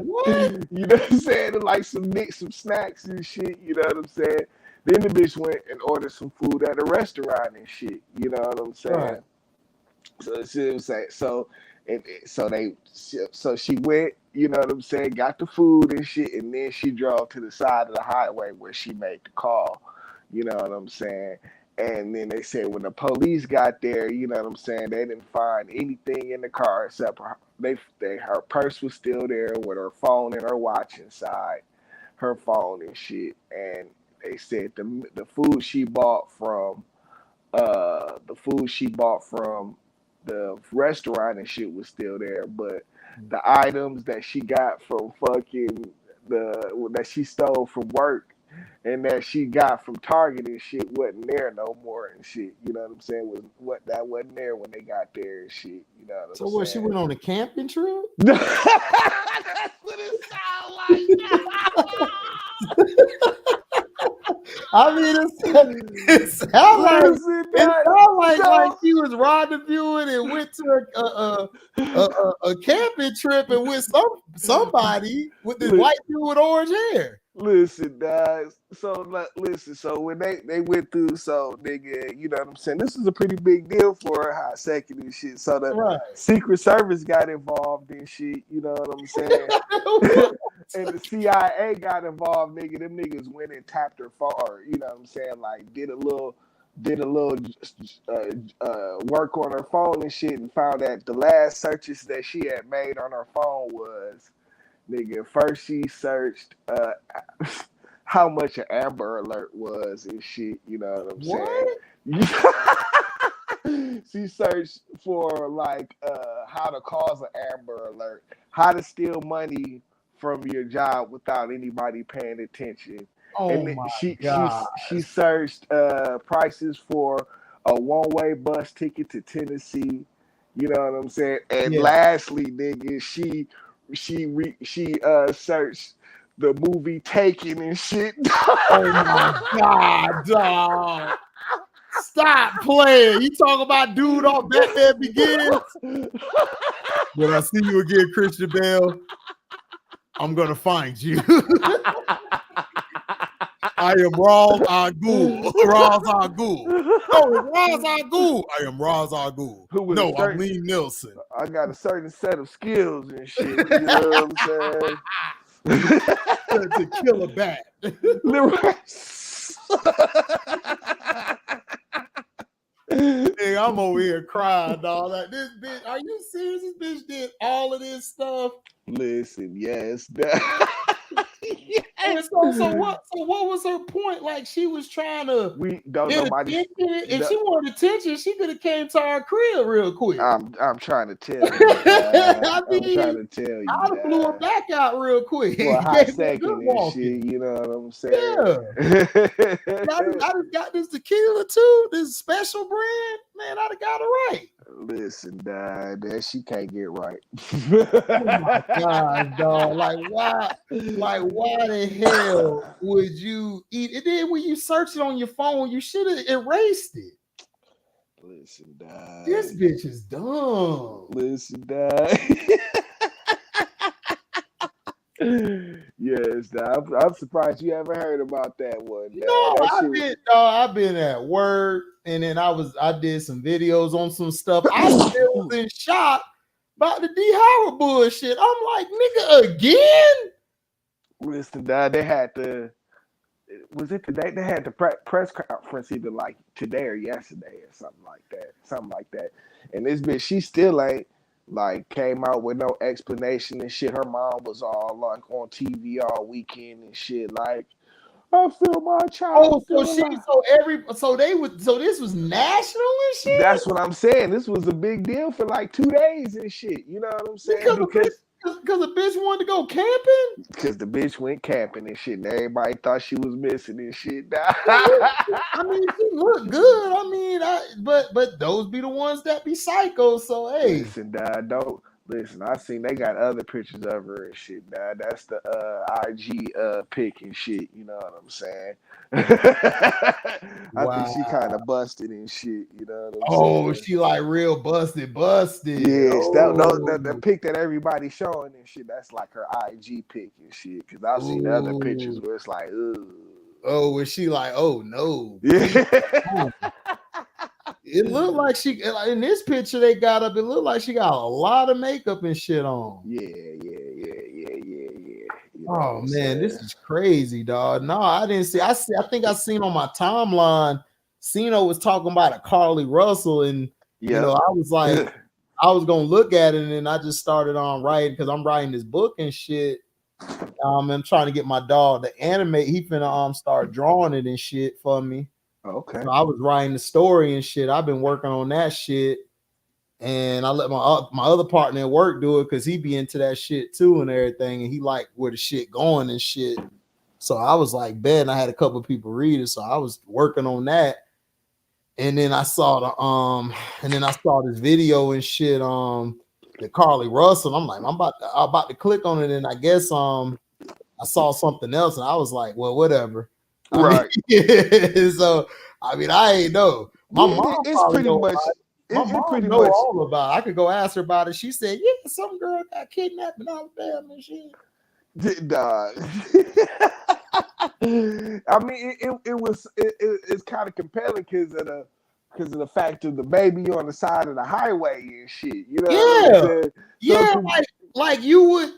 What? You know what I'm saying? And like some snacks and shit. You know what I'm saying? Then the bitch went and ordered some food at a restaurant and shit. You know what I'm saying? Right. So she was like, so she went, you know what I'm saying, got the food and shit, and then she drove to the side of the highway where she made the call. You know what I'm saying? And then they said when the police got there, you know what I'm saying, they didn't find anything in the car except her purse was still there with her phone and her watch inside her phone and shit. And they said the food she bought from the restaurant and shit was still there, but the items that she got from that she stole from work and that she got from Target and shit wasn't there no more and shit. You know what I'm saying? That wasn't there when they got there and shit. You know what I'm saying? So what? She went on a camping trip? That's what it sounds like. I mean, it sounds like she was rendezvousing and went to a camping trip and with somebody with this white dude with orange hair. Listen, guys. So when they went through, so nigga, you know what I'm saying? This is a pretty big deal for her, hot second and shit. So the Secret Service got involved in shit, you know what I'm saying? And the CIA got involved, nigga. Them niggas went and tapped her phone, or, you know what I'm saying? Like did a little work on her phone and shit, and found that the last searches that she had made on her phone was, nigga, first she searched how much an Amber Alert was and shit, you know what I'm saying? She searched for like how to cause an Amber Alert, how to steal money from your job without anybody paying attention. Oh, and my she God. she searched prices for a one-way bus ticket to Tennessee. You know what I'm saying? And lastly, nigga, she searched the movie Taken and shit. Oh my God, dog. Stop playing. You talk about dude off Batman Begins. When I see you again, Christian Bale, I'm gonna find you. I am Ra's al Ghul. Ra's al Ghul. Oh, Ra's al Ghul. I am Ra's al Ghul. No, I'm Lee Nielsen. I got a certain set of skills and shit. You know what I'm saying? To kill a bat. Hey, I'm over here crying, dog. Like, this bitch, are you serious? This bitch did all of this stuff. Listen, yes. Yes. So what was her point? Like, she was trying to get attention. If she wanted attention, she could have came to our crib real quick. I'm trying to tell you. I'm trying to tell you. I'd have blew her back out real quick. Well, hot second and shit, you know what I'm saying? Yeah. I just got this tequila too, this special brand. Man, I'd have got it right. Listen, that she can't get right. Oh my God, dog. Like why the hell would you eat it? Then when you search it on your phone, you should have erased it. Listen, dog. This bitch is dumb. Listen, dog. Yes, dog. I'm surprised you haven't heard about that one. Dog. No, I've been at work, and then I did some videos on some stuff. I still was in shock about the D. Howard bullshit. I'm like, nigga, again? Listen, dog, they had to. Was it today? They had the press conference either like today or yesterday or something like that. And this bitch, she still ain't like came out with no explanation and shit. Her mom was all like on TV all weekend and shit. Like, I feel my child. Oh, so this was national and shit. That's what I'm saying. This was a big deal for like 2 days and shit. You know what I'm saying? Because the bitch wanted to go camping? Because the bitch went camping and shit, and everybody thought she was missing and shit. I mean, she looked good. I mean, but those be the ones that be psycho. So hey, listen, dog, listen. I seen they got other pictures of her and shit. Dog. That's the IG pic and shit. You know what I'm saying? I think she kind of busted and shit. You know what I'm saying? She like real busted. Yes, the pic that everybody showing and shit. That's like her IG pic and shit. Because I've seen other pictures where it's like, ugh. Oh, was she like, oh no? Yeah. It looked like she in this picture they got up. It looked like she got a lot of makeup and shit on. Yeah. You know Oh what I'm man, this saying? is crazy, dog. No, I didn't see. I think I seen on my timeline. Sino was talking about a Carly Russell, and you know, I was like, I was gonna look at it, and then I just started on writing because I'm writing this book and shit. I'm trying to get my dog to animate. He finna start drawing it and shit for me. Okay. So I was writing the story and shit. I've been working on that shit. And I let my other partner at work do it because he be into that shit too and everything, and he like where the shit going and shit. So I was like, bet. I had a couple of people read it, so I was working on that. And then I saw this video and shit. The Carly Russell. I'm like, I'm about to click on it, and I guess I saw something else, and I was like, well, whatever. Right. So I mean, I ain't know. My mom it's pretty much. My mom pretty know much all about it. I could go ask her about it. She said, yeah, some girl got kidnapped in Alabama and shit. I mean, it's kind of compelling because of the fact of the baby on the side of the highway and shit. You know what I'm saying? Yeah, like you would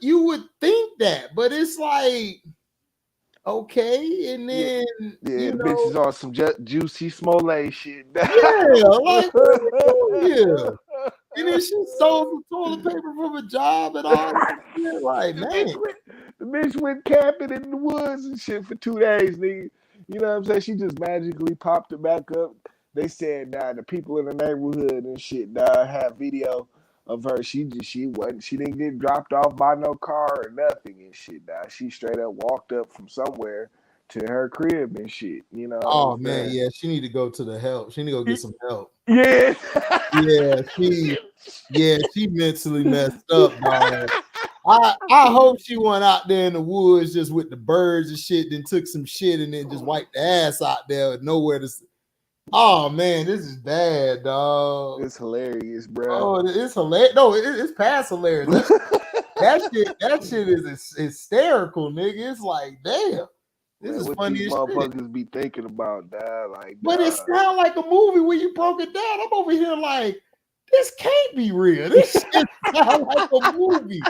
think that, but it's like okay, and then the bitch is on some juicy Smollett shit. Like yeah. And then she stole some toilet paper from a job and all that shit. Like, man. The bitch went camping in the woods and shit for 2 days, nigga. You know what I'm saying? She just magically popped it back up. They said the people in the neighborhood and shit have video of her. She didn't get dropped off by no car or nothing and shit. She straight up walked up from somewhere to her crib and shit. You know. Oh man, yeah, she need to go to the help. She need to go get some help. Yeah. She mentally messed up, dog. I hope she went out there in the woods just with the birds and shit, then took some shit and then just wiped the ass out there with nowhere to. Oh man, this is bad, dog. It's hilarious, bro. Oh, it's hilarious. No, it's past hilarious. That shit is hysterical, nigga. It's like, damn. This is funny these as motherfuckers shit. be thinking about that, like. But it sounds like a movie when you broke it down. I'm over here like, this can't be real. This shit sounds like a movie.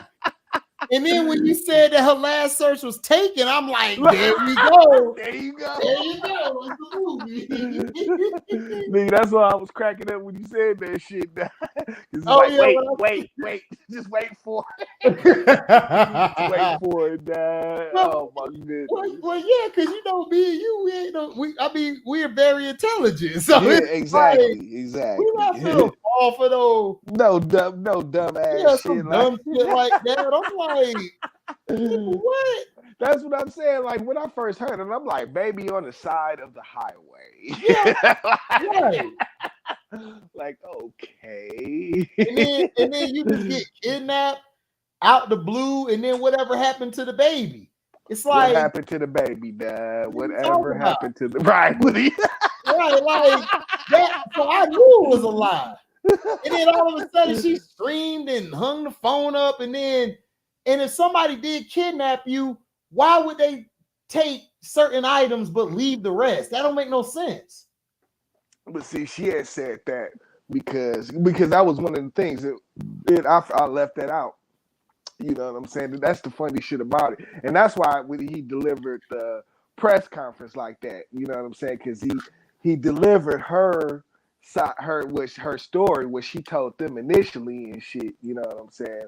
And then when you said that her last search was taken, I'm like, there we go. There you go. It's a movie. Nigga, that's why I was cracking up when you said that shit. Wait. Just wait for it. Wait for it, dad. Oh my goodness. Well, yeah, because you know, me and you, we're very intelligent. So yeah, exactly. We not gonna fall for those no dumb ass shit. Dumb shit like that. I'm like, what? That's what I'm saying. Like when I first heard it, I'm like, baby on the side of the highway. Yeah, right. Like, okay. And then you just get kidnapped out the blue, and then whatever happened to the baby? It's like, what happened to the baby, Dad? Whatever happened to the right? Right, like that. So I knew it was a lie. And then all of a sudden she screamed and hung the phone up, and if somebody did kidnap you, why would they take certain items but leave the rest? That don't make no sense. But see, she had said that because that was one of the things that I left that out. You know what I'm saying? That's the funny shit about it, and that's why when he delivered the press conference like that, you know what I'm saying? Because he delivered her story, what she told them initially and shit. You know what I'm saying?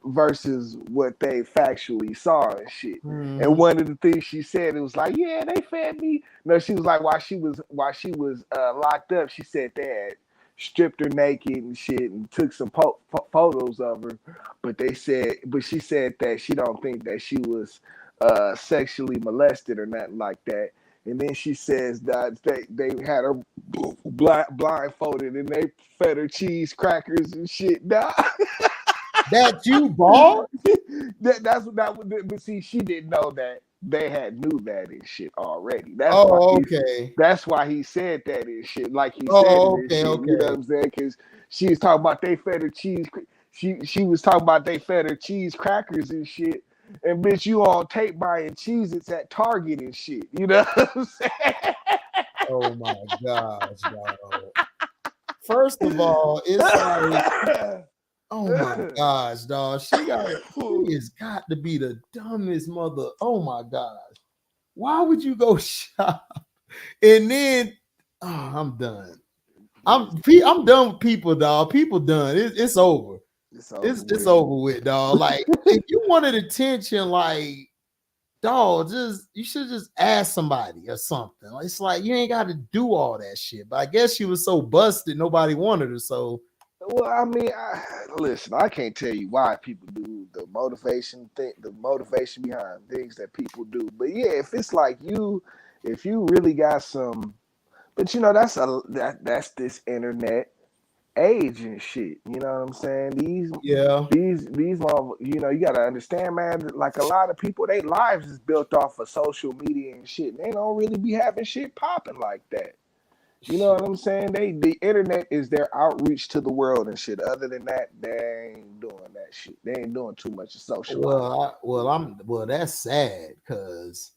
Versus what they factually saw and shit. Mm-hmm. And one of the things she said, it was like, yeah, they fed me. No, she was like, while she was locked up, she said they had stripped her naked and shit and took some photos of her. But she said that she don't think that she was sexually molested or nothing like that. And then she says that they had her blindfolded and they fed her cheese crackers and shit. Nah. That you bought? That's what that would. But see, she didn't know that they knew that and shit already. That's why he said that and shit. Like he said it and shit. You know what I'm saying? Because she was talking about they fed her cheese. She was talking about they fed her cheese crackers and shit. and bitch, you on tape buying Cheez-Its at Target and shit. You know what I'm saying? Oh my gosh, dog. First of all, it's like, oh my gosh, dog. She has got to be the dumbest mother. Oh my gosh. Why would you go shop? And then I'm done. I'm done with people, dog. People done. It's over. It's over with, dog. Like, if you wanted attention, like, dog, you should just ask somebody or something. It's like you ain't got to do all that shit. But I guess she was so busted, nobody wanted her. So, well, I mean, listen, I can't tell you why people do the motivation thing, the motivation behind things that people do. But yeah, if it's like if you really got some, but you know, that's this internet age and shit. You know what I'm saying? These you know, you gotta understand, man, like a lot of people, their lives is built off of social media and shit. And they don't really be having shit popping like that. You know what I'm saying? The internet is their outreach to the world and shit. Other than that, they ain't doing that shit. They ain't doing too much of social. Well, that's sad because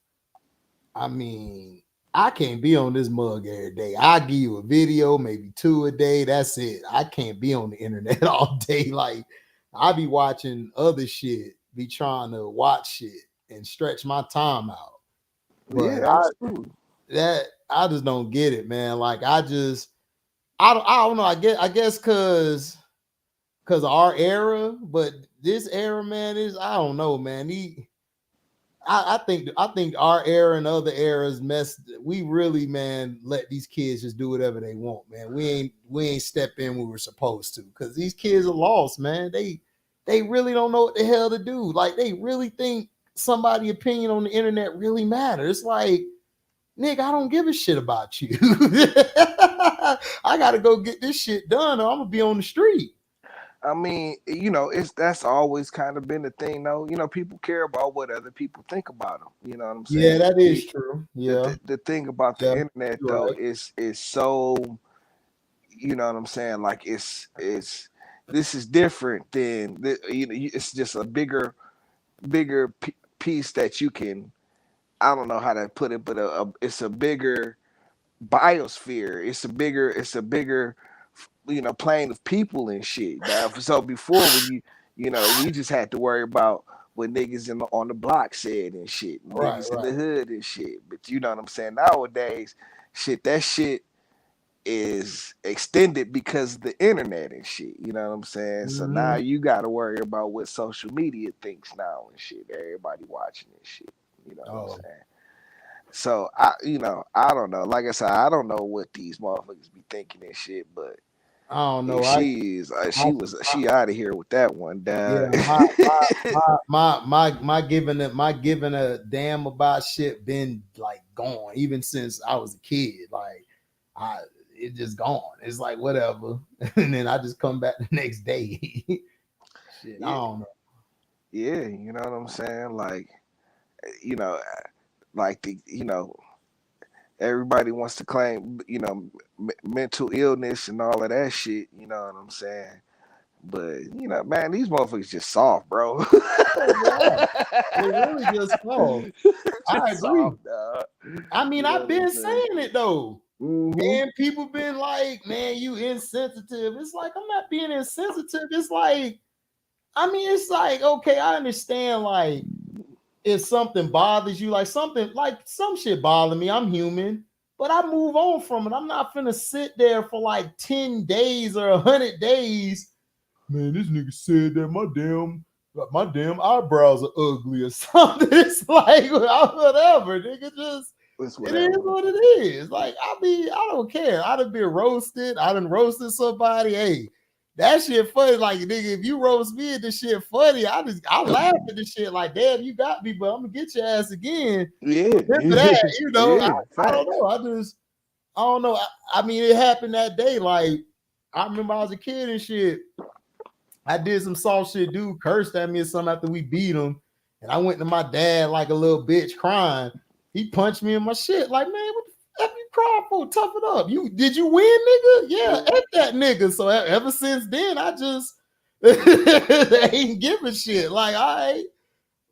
I mean, I can't be on this mug every day. I give you a video, maybe 2 a day. That's it. I can't be on the internet all day. Like, I be watching other shit, be trying to watch shit and stretch my time out. But yeah, absolutely. I just don't get it, man. Like, I don't know. I guess because of our era, but this era, man, I don't know, man. I think our era and other eras we really, man, let these kids just do whatever they want, man. We ain't step in when we were supposed to, because these kids are lost, man. They really don't know what the hell to do. Like, they really think somebody's opinion on the internet really matters. It's like, nigga, I don't give a shit about you. I gotta go get this shit done, or I'm gonna be on the street. I mean, you know, that's always kind of been the thing, though. You know, people care about what other people think about them. You know what I'm saying? Yeah, that is true. Yeah. The thing about the internet, though, is so, you know what I'm saying? Like, this is different than it's just a bigger piece that you can. I don't know how to put it, but it's a bigger biosphere. It's a bigger you know, plane of people and shit. Now, so before, when you know, we just had to worry about what niggas on the block said and shit, and niggas in the hood and shit. But you know what I'm saying? Nowadays, that shit is extended because of the internet and shit. You know what I'm saying? Mm-hmm. So now you got to worry about what social media thinks now and shit. Everybody watching this shit. You know what I'm saying? So I don't know. Like I said, I don't know what these motherfuckers be thinking and shit, but I don't know. She out of here with that one. Yeah, my giving a damn about shit been like gone even since I was a kid. Like, it just gone. It's like whatever, and then I just come back the next day. Shit, yeah. I don't know. Yeah, you know what I'm saying? Like, you know, like everybody wants to claim, you know, mental illness and all of that shit. You know what I'm saying? But you know, man, these motherfuckers just soft, bro. They really just soft. I agree. Soft, I mean, I've been saying it though. Mm-hmm. Man, people been like, man, you insensitive. It's like, I'm not being insensitive. It's like, I mean, it's like, okay, I understand, like, if something bothers you, like some shit bother me, I'm human, but I move on from it. I'm not finna sit there for like 10 days or 100 days. Man, this nigga said that my damn eyebrows are ugly or something. It's like, whatever, nigga, just it is what it is. Like, I don't care. I done been roasted. I done roasted somebody. Hey, that shit funny. Like, nigga, if you roast me and this shit funny, I laugh at this shit like, damn, you got me, but I'm gonna get your ass again. Yeah. That, you know, yeah, I don't know. I don't know. I mean, it happened that day. Like, I remember I was a kid and shit. I did some soft shit. Dude cursed at me or something after we beat him. And I went to my dad like a little bitch crying. He punched me in my shit. Like, man, what the f you crying for? Tough it up. Did you win, nigga? Yeah, F that nigga. So ever since then, I just ain't giving shit. Like, all right,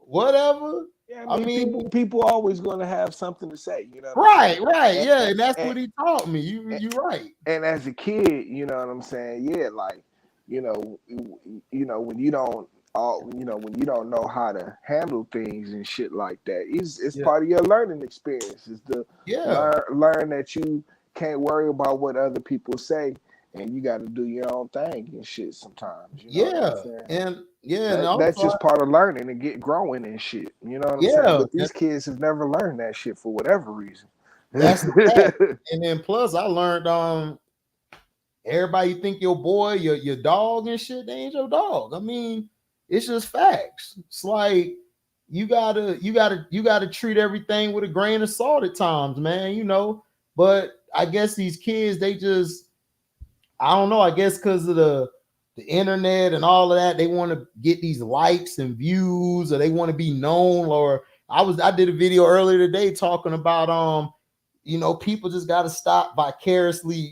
whatever. Yeah, I mean, people always going to have something to say, you know what I'm right, saying? right, yeah, and that's And, what he taught me. and, You right. and as a kid, you know what I'm saying? Yeah, like, you know, when you don't when you don't know how to handle things and shit like that, it's Yeah, part of your learning experience. Is to yeah, learn that you can't worry about what other people say, and you got to do your own thing and shit sometimes. You know what I'm yeah, saying? and yeah, and That's also, just part of learning and get growing and shit. You know what I'm saying? yeah, But these kids have never learned that shit for whatever reason. that's the fact. And then plus, I learned everybody think your boy, your dog and shit, they ain't your dog. I mean, it's just facts. It's like you gotta treat everything with a grain of salt at times, man. But I guess these kids, they just, I don't know. I guess because of the internet and all of that, they want to get these likes and views, or they want to be known. Or I did a video earlier today talking about people just got to stop vicariously,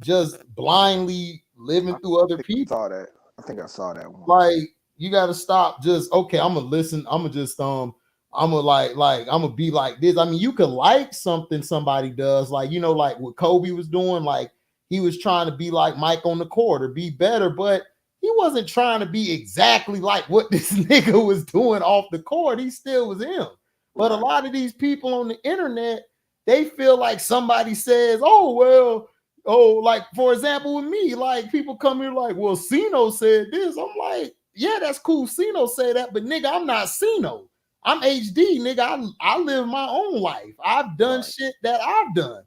just blindly living through other people. Saw that. I think I saw that one. Like, you got to stop just, okay, I'm gonna listen, I'm gonna just I'm gonna I'm gonna be like this. I mean, you could like something somebody does, like, like what Kobe was doing, like he was trying to be like Mike on the court or be better, but he wasn't trying to be exactly like what this nigga was doing off the court. He still was him. But a lot of these people on the internet, they feel like somebody says, oh, well, like, for example, with me, like, people come here like, well, Cino said this. I'm like, yeah, that's cool. Cino said that, but nigga, I'm not Cino. I'm HD, nigga. I live my own life. I've done shit that I've done.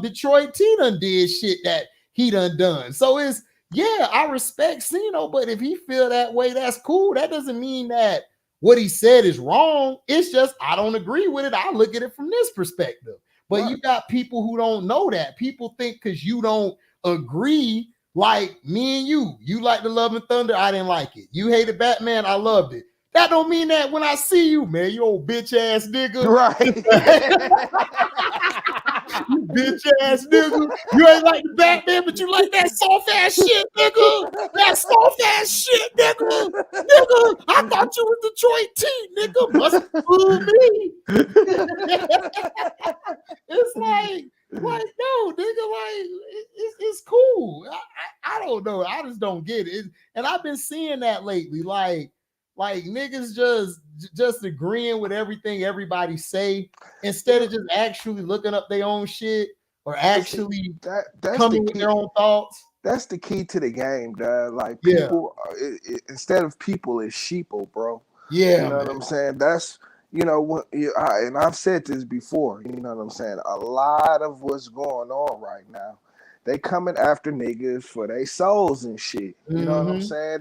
Detroit T done did shit that he done. So it's, yeah, I respect Cino, but if he feel that way, that's cool. That doesn't mean that what he said is wrong. It's just, I don't agree with it. I look at it from this perspective. But you got people who don't know that. People think because you don't agree, like me and you like the Love and Thunder, I didn't like it. You hated Batman, I loved it. That don't mean that when I see you, man, you old bitch ass nigga. Right. You bitch ass nigga. You ain't like the Batman, but you like that soft ass shit, nigga. That soft ass shit, nigga. Nigga, I thought you was Detroit T, nigga. Must fool me. It's like, no, nigga, like, it's cool. I don't know. I just don't get it. And I've been seeing that lately. Like niggas just agreeing with everything everybody say instead of just actually looking up their own shit or actually that's coming with their own thoughts. That's the key to the game, dog. Like, people, instead of people, it's sheeple, bro. Yeah, you know what I'm saying? That's, and I've said this before. You know what I'm saying? A lot of what's going on right now, they coming after niggas for their souls and shit. You know what I'm saying?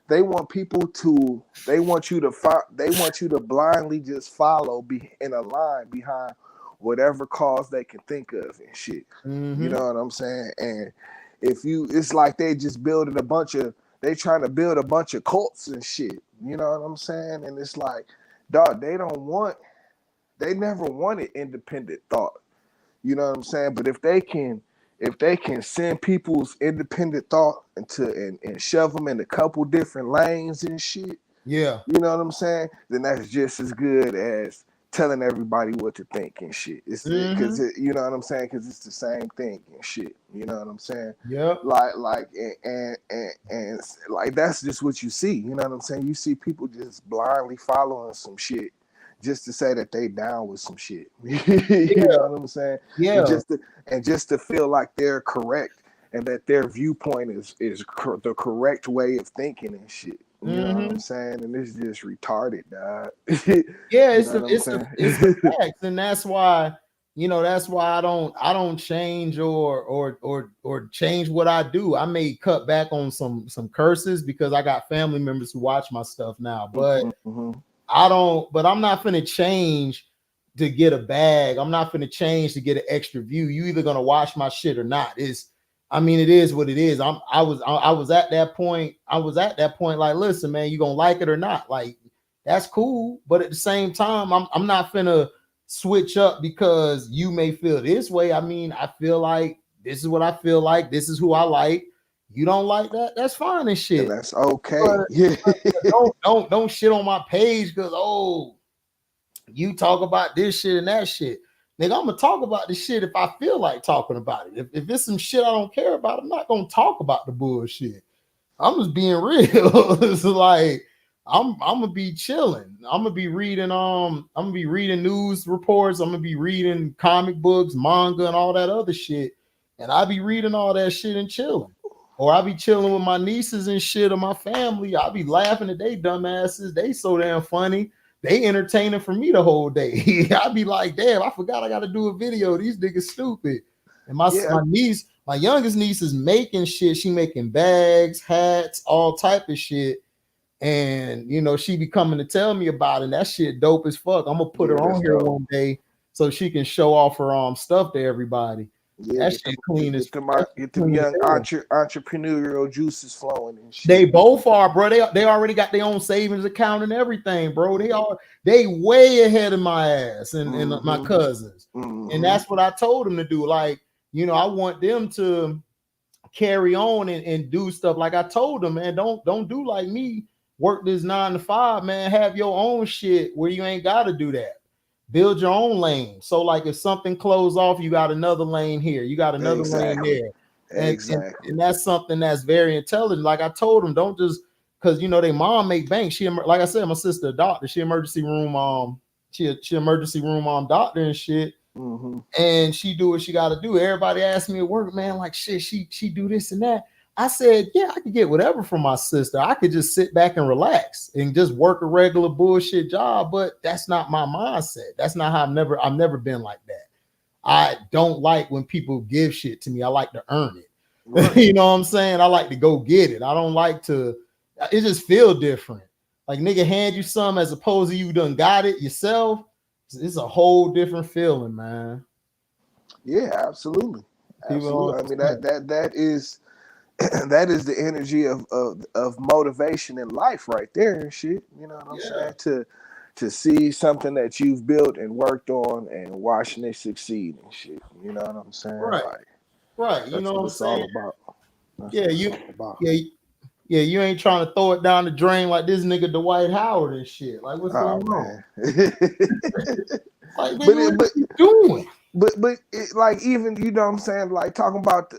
They want people to, they want you to blindly just follow in a line behind whatever cause they can think of and shit. You know what I'm saying? And it's like they just they trying to build a bunch of cults and shit. You know what I'm saying? And it's like, dog, they never wanted independent thought. You know what I'm saying? But if they can send people's independent thought and shove them in a couple different lanes and shit, yeah, you know what I'm saying, then that's just as good as telling everybody what to think and shit. It's because you know what I'm saying, because it's the same thing and shit. You know what I'm saying? Yeah. Like and like, that's just what you see. You know what I'm saying? You see people just blindly following some shit just to say that they down with some shit. You know what I'm saying? Yeah. And just to feel like they're correct and that their viewpoint is the correct way of thinking and shit. You know what I'm saying? And it's just retarded, dog. Yeah, it's the facts, and that's why I don't change or change what I do. I may cut back on some curses because I got family members who watch my stuff now, but I'm not finna change to get a bag. I'm not finna change to get an extra view. You either gonna watch my shit or not. It is what it is. I was at that point. Like, listen, man, you gonna like it or not? Like, that's cool. But at the same time, I'm not finna switch up because you may feel this way. I mean, I feel like this is what I feel like. This is who I like. You don't like that? That's fine and shit. And that's okay. But Yeah. don't shit on my page because you talk about this shit and that shit. Nigga, I'm gonna talk about this shit if I feel like talking about it. If it's some shit I don't care about, I'm not gonna talk about the bullshit. I'm just being real. It's like I'm gonna be chilling. I'm gonna be reading news reports. I'm gonna be reading comic books, manga, and all that other shit. And I be reading all that shit and chilling. Or I be chilling with my nieces and shit or my family. I be laughing at they dumbasses. They so damn funny. They entertaining for me the whole day. I be like, damn, I forgot I got to do a video. These niggas stupid. And my niece, my youngest niece is making shit. She making bags, hats, all type of shit. And, she be coming to tell me about it. And that shit dope as fuck. I'm going to put her on here one day so she can show off her stuff to everybody. Yeah, that shit clean as get them young entrepreneurial juices flowing and shit. They both are, bro. They already got their own savings account and everything, bro. They way ahead of my ass and my cousins. And that's what I told them to do. Like, I want them to carry on and do stuff. Like I told them, man, don't do like me. Work this 9 to 5, man. Have your own shit where you ain't got to do that. Build your own lane. So like if something closed off, you got another lane here. You got another lane there. And that's something that's very intelligent. Like I told them, don't just because they mom make bank. She, like I said, my sister a doctor. She emergency room she emergency room doctor and shit. And she do what she got to do. Everybody asked me at work, man, like shit, she do this and that. I said, yeah, I could get whatever from my sister. I could just sit back and relax and just work a regular bullshit job, but that's not my mindset. That's not how I've never been like that. I don't like when people give shit to me. I like to earn it. Right. You know what I'm saying? I like to go get it. I don't like to, it just feel different. Like nigga hand you some as opposed to you done got it yourself. It's a whole different feeling, man. Yeah, absolutely. Absolutely. I mean, that is that is the energy of motivation in life right there and shit. You know what I'm saying? To see something that you've built and worked on and watching it succeed and shit. You know what I'm saying? Right. Right. You know what I'm saying? All about. Yeah, you ain't trying to throw it down the drain like this nigga Dwight Howard and shit. Like what's going on? Like, what you doing? But it, like even you know what I'm saying, like talking about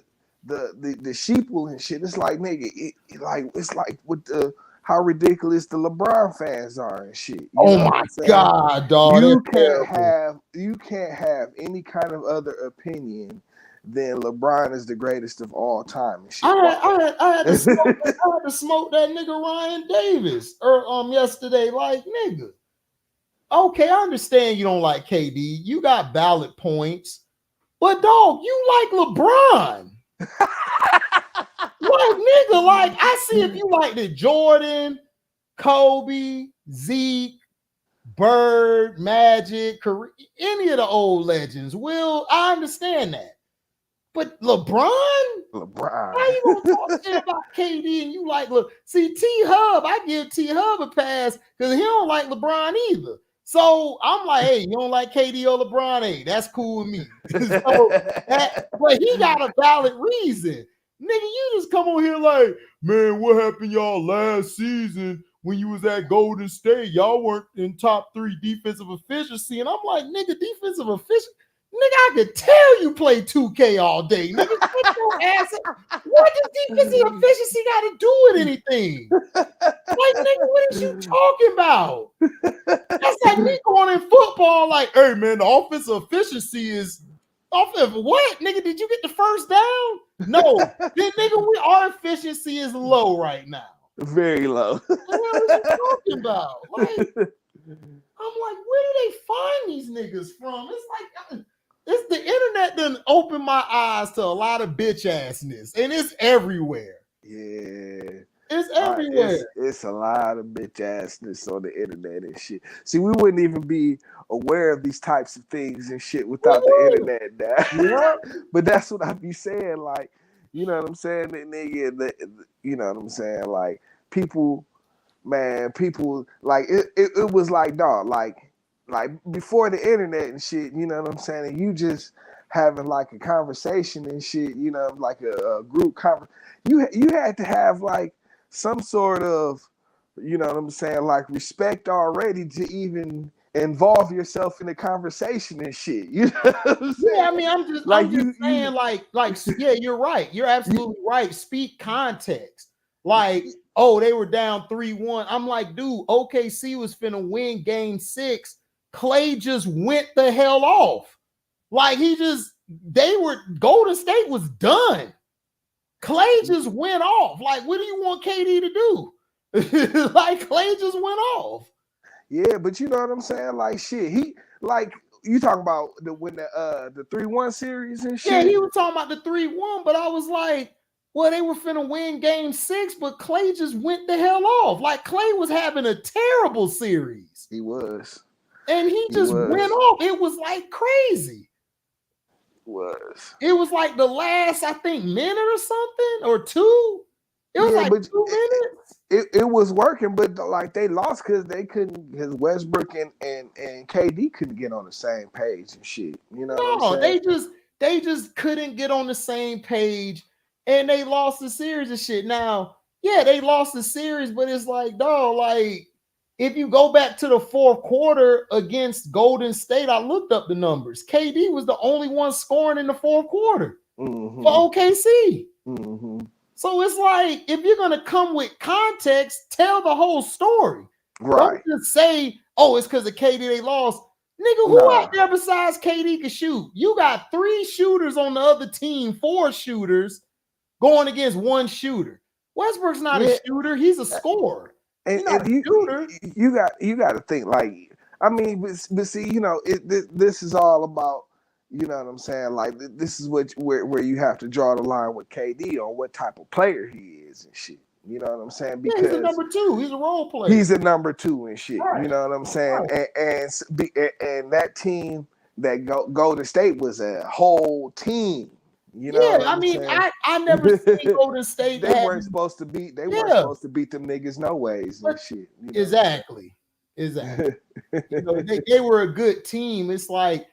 the sheeple and shit. It's like nigga, it's like with the how ridiculous the LeBron fans are and shit. Oh my god, dog! You can't have any kind of other opinion than LeBron is the greatest of all time and shit. I had to smoke that nigga Ryan Davis yesterday. Like nigga, okay, I understand you don't like KD. You got ballot points, but dog, you like LeBron. Like nigga, like I see if you like the Jordan, Kobe, Zeke, Bird, Magic, any of the old legends. I understand that. But LeBron, how you gonna talk shit about KD and you like look? See T-Hub, I give T-Hub a pass because he don't like LeBron either. So I'm like, hey, you don't like KD or LeBron? Hey, that's cool with me. But he got a valid reason. Nigga, you just come on here like, man, what happened y'all last season when you was at Golden State? Y'all weren't in top 3 defensive efficiency. And I'm like, nigga, defensive efficiency? Nigga, I could tell you play 2K all day. Nigga, what does defensive efficiency got to do with anything? Like, nigga, what is you talking about? That's like me going in football like, hey, man, the offensive efficiency is offensive. What? Nigga, did you get the first down? No. Then, nigga, our efficiency is low right now. Very low. What are you talking about? Like, I'm like, where do they find these niggas from? It's like, it's the internet done opened my eyes to a lot of bitch assness, and it's everywhere. Yeah. It's everywhere. It's a lot of bitch assness on the internet and shit. See, we wouldn't even be aware of these types of things and shit without the internet now. Yeah. But that's what I be saying, like, you know what I'm saying, nigga, you know what I'm saying, like, people, like, it was like, dog, like before the internet and shit, you know what I'm saying, and you just having like a conversation and shit, you know, like a group conversation, you had to have like some sort of, you know what I'm saying, like respect already to even involve yourself in the conversation and shit. You know what I'm saying? Yeah, I mean, I'm just saying, yeah, you're right. You're absolutely right. Speak context. Like, oh, they were down 3-1. I'm like, dude, OKC was finna win game 6. Clay just went the hell off. Like, Golden State was done. Clay just went off. Like, what do you want KD to do? Like, Clay just went off. Yeah, but you know what I'm saying? Like, shit, he, like, you talking about the 3-1 series and shit? Yeah, he was talking about the 3-1, but I was like, well, they were finna win game 6, but Clay just went the hell off. Like, Clay was having a terrible series. He was. And he just went off. It was like crazy. It was like the last, I think, minute or something, or 2. It was like 2 minutes. It was working, but like they lost because they couldn't, because Westbrook and KD couldn't get on the same page and shit. You know what I'm saying? they just couldn't get on the same page, and they lost the series and shit. Now, yeah, they lost the series, but it's like, dog, like, if you go back to the 4th quarter against Golden State, I looked up the numbers. KD was the only one scoring in the 4th quarter for OKC. So it's like, if you're going to come with context, tell the whole story. Right. Don't just say, oh, it's because of KD they lost. Nigga, who out there besides KD can shoot? You got 3 shooters on the other team, 4 shooters going against 1 shooter. Westbrook's not a shooter. He's a scorer. And you got to think, like, I mean, but see, you know, this is all about, you know what I'm saying? Like, this is where you have to draw the line with KD on what type of player he is and shit. You know what I'm saying? Because he's a number 2. He's a role player. He's a number 2 and shit. Right. You know what I'm saying? Right. And that team that Golden State was a whole team. You know yeah, I mean, I never seen Golden State. They weren't supposed to beat. They weren't supposed to beat them niggas no ways and shit. You know? Exactly. You know, they were a good team. It's like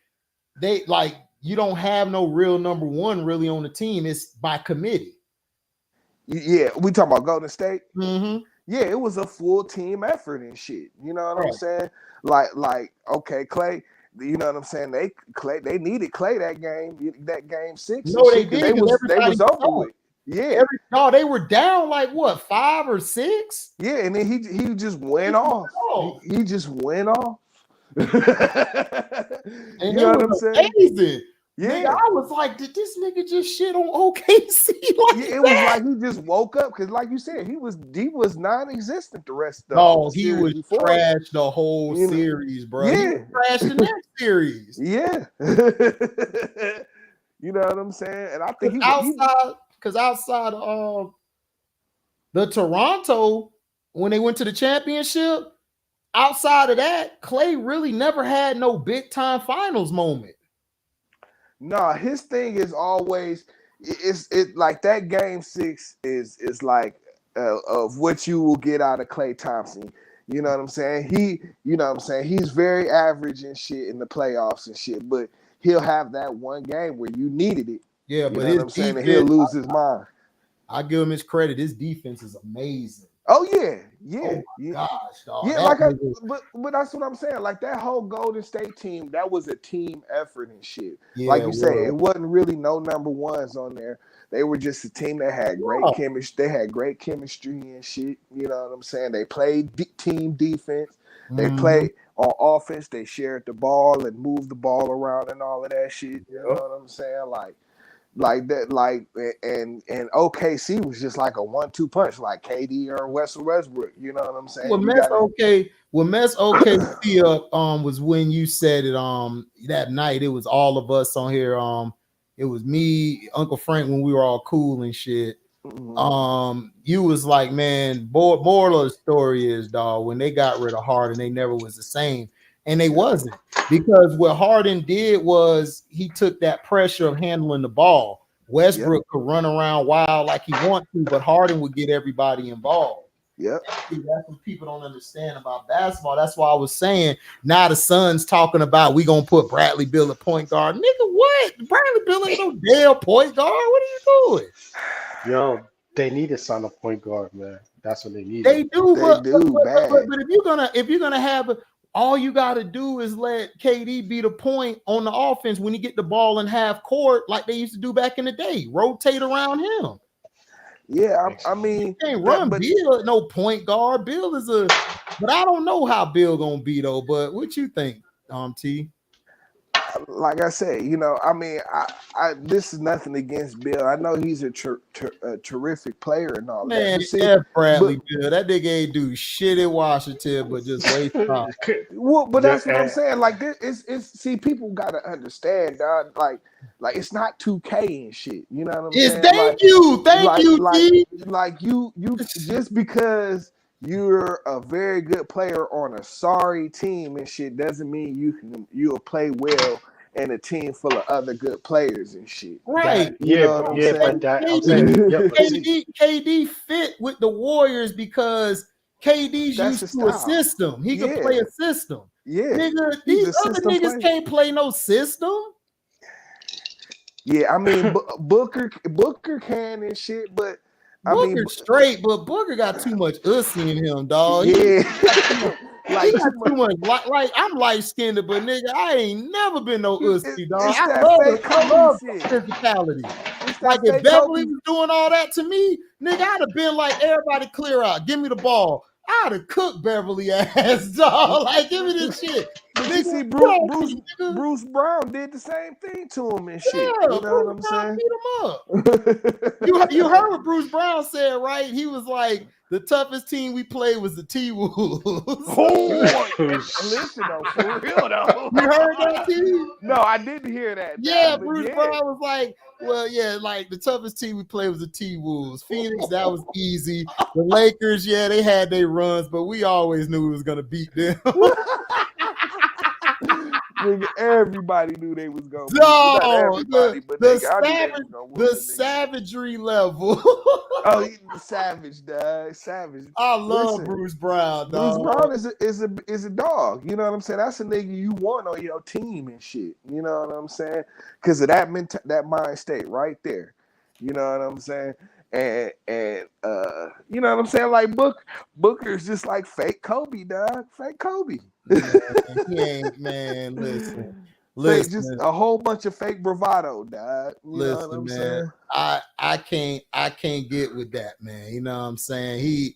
you don't have no real number 1 really on the team. It's by committee. Yeah, we talking about Golden State. Mm-hmm. Yeah, it was a full team effort and shit. You know what I'm saying? Like, okay, Clay. You know what I'm saying? They needed Clay that game 6. No, they did. They was over with. Yeah. They were down like what, 5 or 6? Yeah, and then he just went off. He just went off. And you know what I'm saying? Amazing. Yeah, nigga, I was like, did this nigga just shit on OKC? It was like he just woke up because, like you said, he was non-existent the rest of the No, he was trash the whole series, bro. Yeah, he was trash the next series. Yeah, you know what I'm saying? And I think because outside of the Toronto, when they went to the championship, outside of that, Clay really never had no big time finals moment. No, his thing is always it's like that game 6 is like of what you will get out of Klay Thompson. You know what I'm saying? He's very average and shit in the playoffs and shit, but he'll have that one game where you needed it. Yeah, but his defense, and he'll lose his mind. I give him his credit. His defense is amazing. Oh yeah. Oh my gosh, dog. Yeah, but that's what I'm saying. Like that whole Golden State team, that was a team effort and shit. Yeah, like you said, it wasn't really no number 1s on there. They were just a team that had great chemistry. They had great chemistry and shit. You know what I'm saying? They played team defense. They played on offense. They shared the ball and moved the ball around and all of that shit. You know what I'm saying? Like that, and OKC was just like a 1-2 punch, like KD or Westbrook. You know what I'm saying? What messed OKC up was when you said it that night. It was all of us on here. It was me, Uncle Frank, when we were all cool and shit. You was like, man, moral of the story is, dog, when they got rid of Harden, they never was the same. And they wasn't, because what Harden did was he took that pressure of handling the ball. Westbrook could run around wild like he wanted to, but Harden would get everybody involved. Yep. See, that's what people don't understand about basketball. That's why I was saying now the Suns talking about we gonna put Bradley Beal at point guard. Nigga, what? Bradley Beal ain't no damn point guard. What are you doing? Yo, they need to sign a point guard, man. That's what they need. They do, They do bad. but if you're gonna have all you got to do is let KD be the point on the offense when he get the ball in half court, like they used to do back in the day. Rotate around him. Yeah, I mean, you can't run Bill no point guard. Bill is but I don't know how Bill gonna be though. But what you think, T? Like I said, you know, I mean, I this is nothing against Bill. I know he's a terrific player and all man, that. Man, Bradley Bill, that nigga ain't do shit in Washington, but just waste time. Well, but that's what I'm saying. Like this, it's see, people gotta understand, dog. Like it's not 2K and shit. You know what I'm saying? Thank you, T. Like you just because you're a very good player on a sorry team and shit doesn't mean you'll play well in a team full of other good players and shit. Right. KD fit with the Warriors because KD's used to a system. He can play a system. Yeah. Nigga, these other niggas can't play no system. Yeah, I mean Booker can and shit, but Booker straight, but Booker got too much ussy in him, dog. Yeah. Like too much. Like I'm light skinned, but nigga, I ain't never been no ussy, dog. I love physicality. Like if Beverly was doing all that to me, nigga, I'd have been like, everybody clear out, give me the ball. I'd have cooked Beverly ass, dog. Like, give me this shit. But you see, Bruce Brown did the same thing to him and shit. Yeah, you know what I'm saying? Beat him up. you heard what Bruce Brown said, right? He was like, the toughest team we played was the T-Wolves. Listen, though, for real, though. You heard that, T? No, I didn't hear that. Yeah, Bruce Brown was like, well, yeah, like the toughest team we played was the T-Wolves. Phoenix, that was easy. The Lakers, yeah, they had their runs, but we always knew we was going to beat them. Nigga, everybody knew they was going to beat the savagery level. Oh, he's the savage, dog. Savage. I love Bruce Brown, dog. Bruce Brown is a dog. You know what I'm saying? That's a nigga you want on your team and shit. You know what I'm saying? Because of that mind state right there. You know what I'm saying? And you know what I'm saying? Like Booker's just like fake Kobe, dog. Fake Kobe. Man, listen. Just a whole bunch of fake bravado, dog. You know what I'm saying? I can't get with that, man. You know what I'm saying?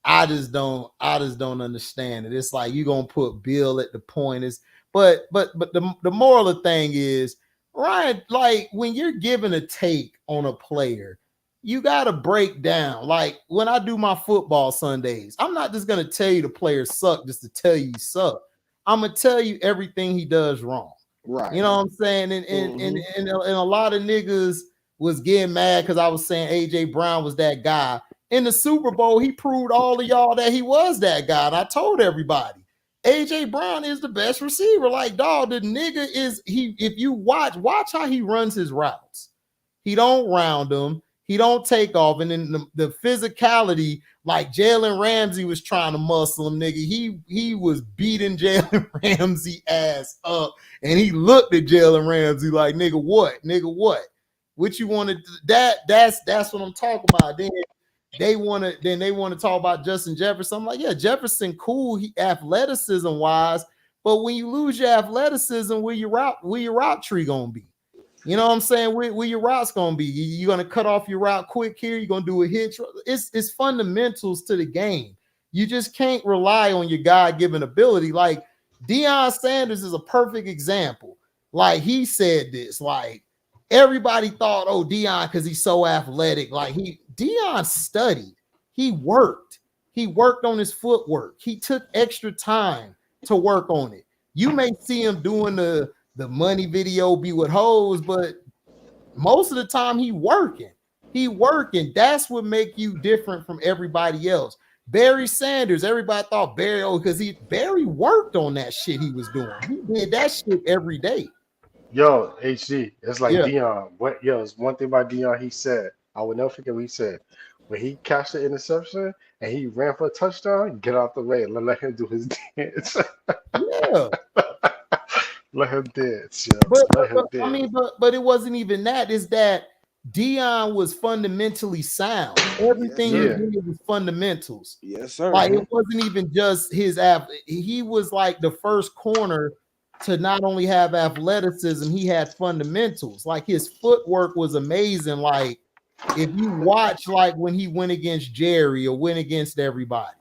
I just don't understand it. It's like you gonna put Bill at the point but the moral of the thing is, Ryan, like when you're giving a take on a player, you got to break down. Like when I do my football Sundays, I'm not just going to tell you the players suck just to tell you he suck. I'm going to tell you everything he does wrong. Right. You know what I'm saying? And a lot of niggas was getting mad because I was saying A.J. Brown was that guy. In the Super Bowl, he proved all of y'all that he was that guy. And I told everybody, A.J. Brown is the best receiver. Like, dog, the nigga if you watch how he runs his routes. He don't round them. He don't take off, and then the physicality, like Jalen Ramsey was trying to muscle him, nigga. He was beating Jalen Ramsey ass up, and he looked at Jalen Ramsey like, nigga, what? What you want to? That's what I'm talking about. Then they want to talk about Justin Jefferson. I'm like, yeah, Jefferson, cool, he athleticism wise, but when you lose your athleticism, where your route tree gonna be? You know what I'm saying? Where your route's gonna be? You're gonna cut off your route quick here. You're gonna do a hitch. It's fundamentals to the game. You just can't rely on your God-given ability. Like Deion Sanders is a perfect example. Like he said this. Like everybody thought, oh, Deion, because he's so athletic. Like Deion studied. He worked. He worked on his footwork. He took extra time to work on it. You may see him doing the money video be with hoes, but most of the time he working. That's what make you different from everybody else. Barry Sanders, everybody thought Barry, because Barry worked on that shit he was doing. He did that shit every day. Yo, HG, it's like Deion. It's one thing about Deion he said. I will never forget what he said. When he catched the interception and he ran for a touchdown, get out the way. Let him do his dance. Yeah. Let him dance, yo. Let him I dance. mean, but it wasn't even that. It's that Dion was fundamentally sound. Everything he Yeah. did was fundamentals. Yes, sir. Like it wasn't even just his he was like the first corner to not only have athleticism, he had fundamentals. Like his footwork was amazing. Like if you watch like when he went against Jerry or went against everybody.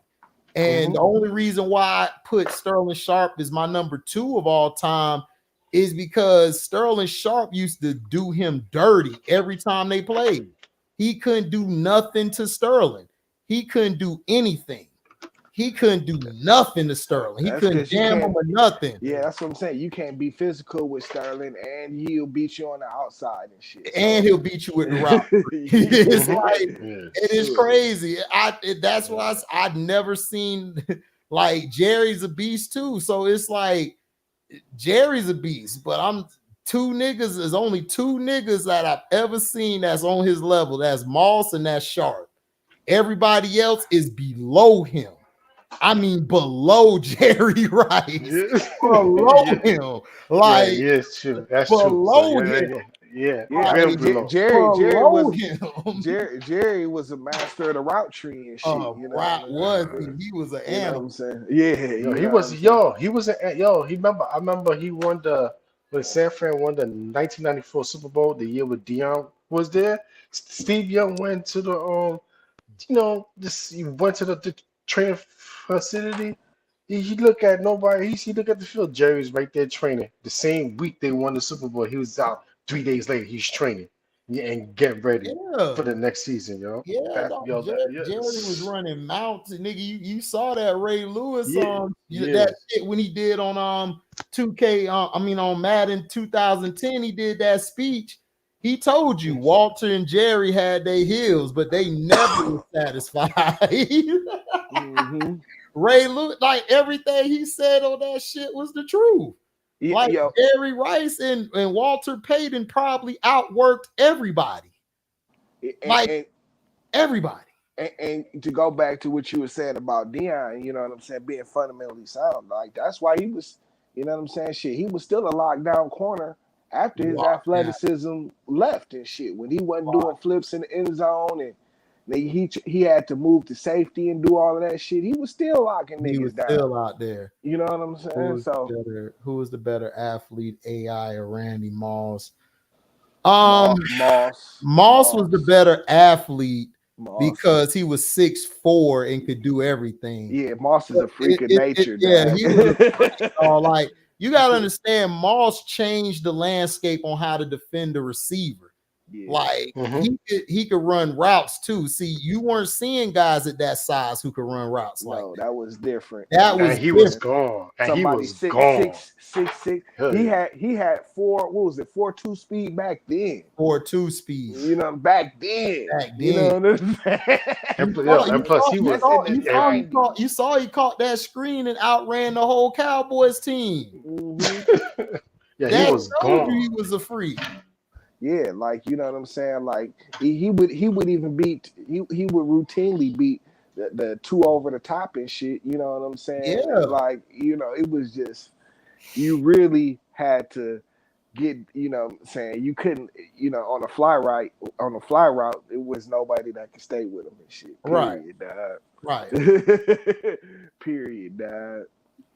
And the only reason why I put Sterling Sharpe as my number 2 of all time is because Sterling Sharpe used to do him dirty every time they played. He couldn't do nothing to Sterling. He couldn't do anything. He couldn't do nothing to Sterling. He couldn't jam him or nothing. Yeah, that's what I'm saying. You can't be physical with Sterling, and he'll beat you on the outside and shit. And he'll beat you with the route. It's like it is crazy. That's why I'd never seen like Jerry's a beast too. So it's like Jerry's a beast, but I'm there's only 2 niggas that I've ever seen that's on his level. That's Moss and that's Sharpe. Everybody else is below him. I mean, below Jerry Rice, below him, like yes, true. That's below true. him. Yeah. I mean, Jerry was a master of the route tree and shit. You know, he was an animal. You know what I'm saying? Yeah, he was I remember he won when San Fran won the 1994 Super Bowl, the year with Dion was there. Steve Young went to the he went to the training facility. He looked at nobody. He looked at the field. Jerry's right there training. The same week they won the Super Bowl, he was out. 3 days later, he's training and getting ready for the next season, yo. Yeah, Jerry was running mounts. Nigga, you saw that Ray Lewis that shit when he did on 2K. On Madden 2010, he did that speech. He told you Walter and Jerry had their heels, but they never were satisfied. Ray Lewis, like everything he said on that shit was the truth. Like Jerry Rice and Walter Payton probably outworked everybody. Everybody. And to go back to what you were saying about Dion, you know what I'm saying, being fundamentally sound, like that's why he was, you know what I'm saying, shit. He was still a lockdown corner after his athleticism left and shit. When he wasn't doing flips in the end zone and he had to move to safety and do all of that shit, he was still locking niggas down. He was still out there. You know what I'm saying? Who was the better athlete, AI or Randy Moss? Moss was the better athlete because he was 6'4" and could do everything. Yeah, Moss is a freak of nature. He was a freak. Like you gotta understand, Moss changed the landscape on how to defend a receiver. Yeah. Like he could run routes too. See, you weren't seeing guys at that size who could run routes. No, that was different. Was gone. And somebody he was gone. 6'6". He had 4.2 speed back then. 4.2 speed. You know, back then. You know what I'm saying? And plus he was. You saw he caught that screen and outran the whole Cowboys team. He was gone. He was a freak. Yeah, like you know what I'm saying. Like he would even beat. He would routinely beat the 2 over the top and shit. You know what I'm saying? Yeah. Like it was just you really had to get. You know what I'm saying, you couldn't. On a fly route, it was nobody that could stay with him and shit. Period, right. Period, dog.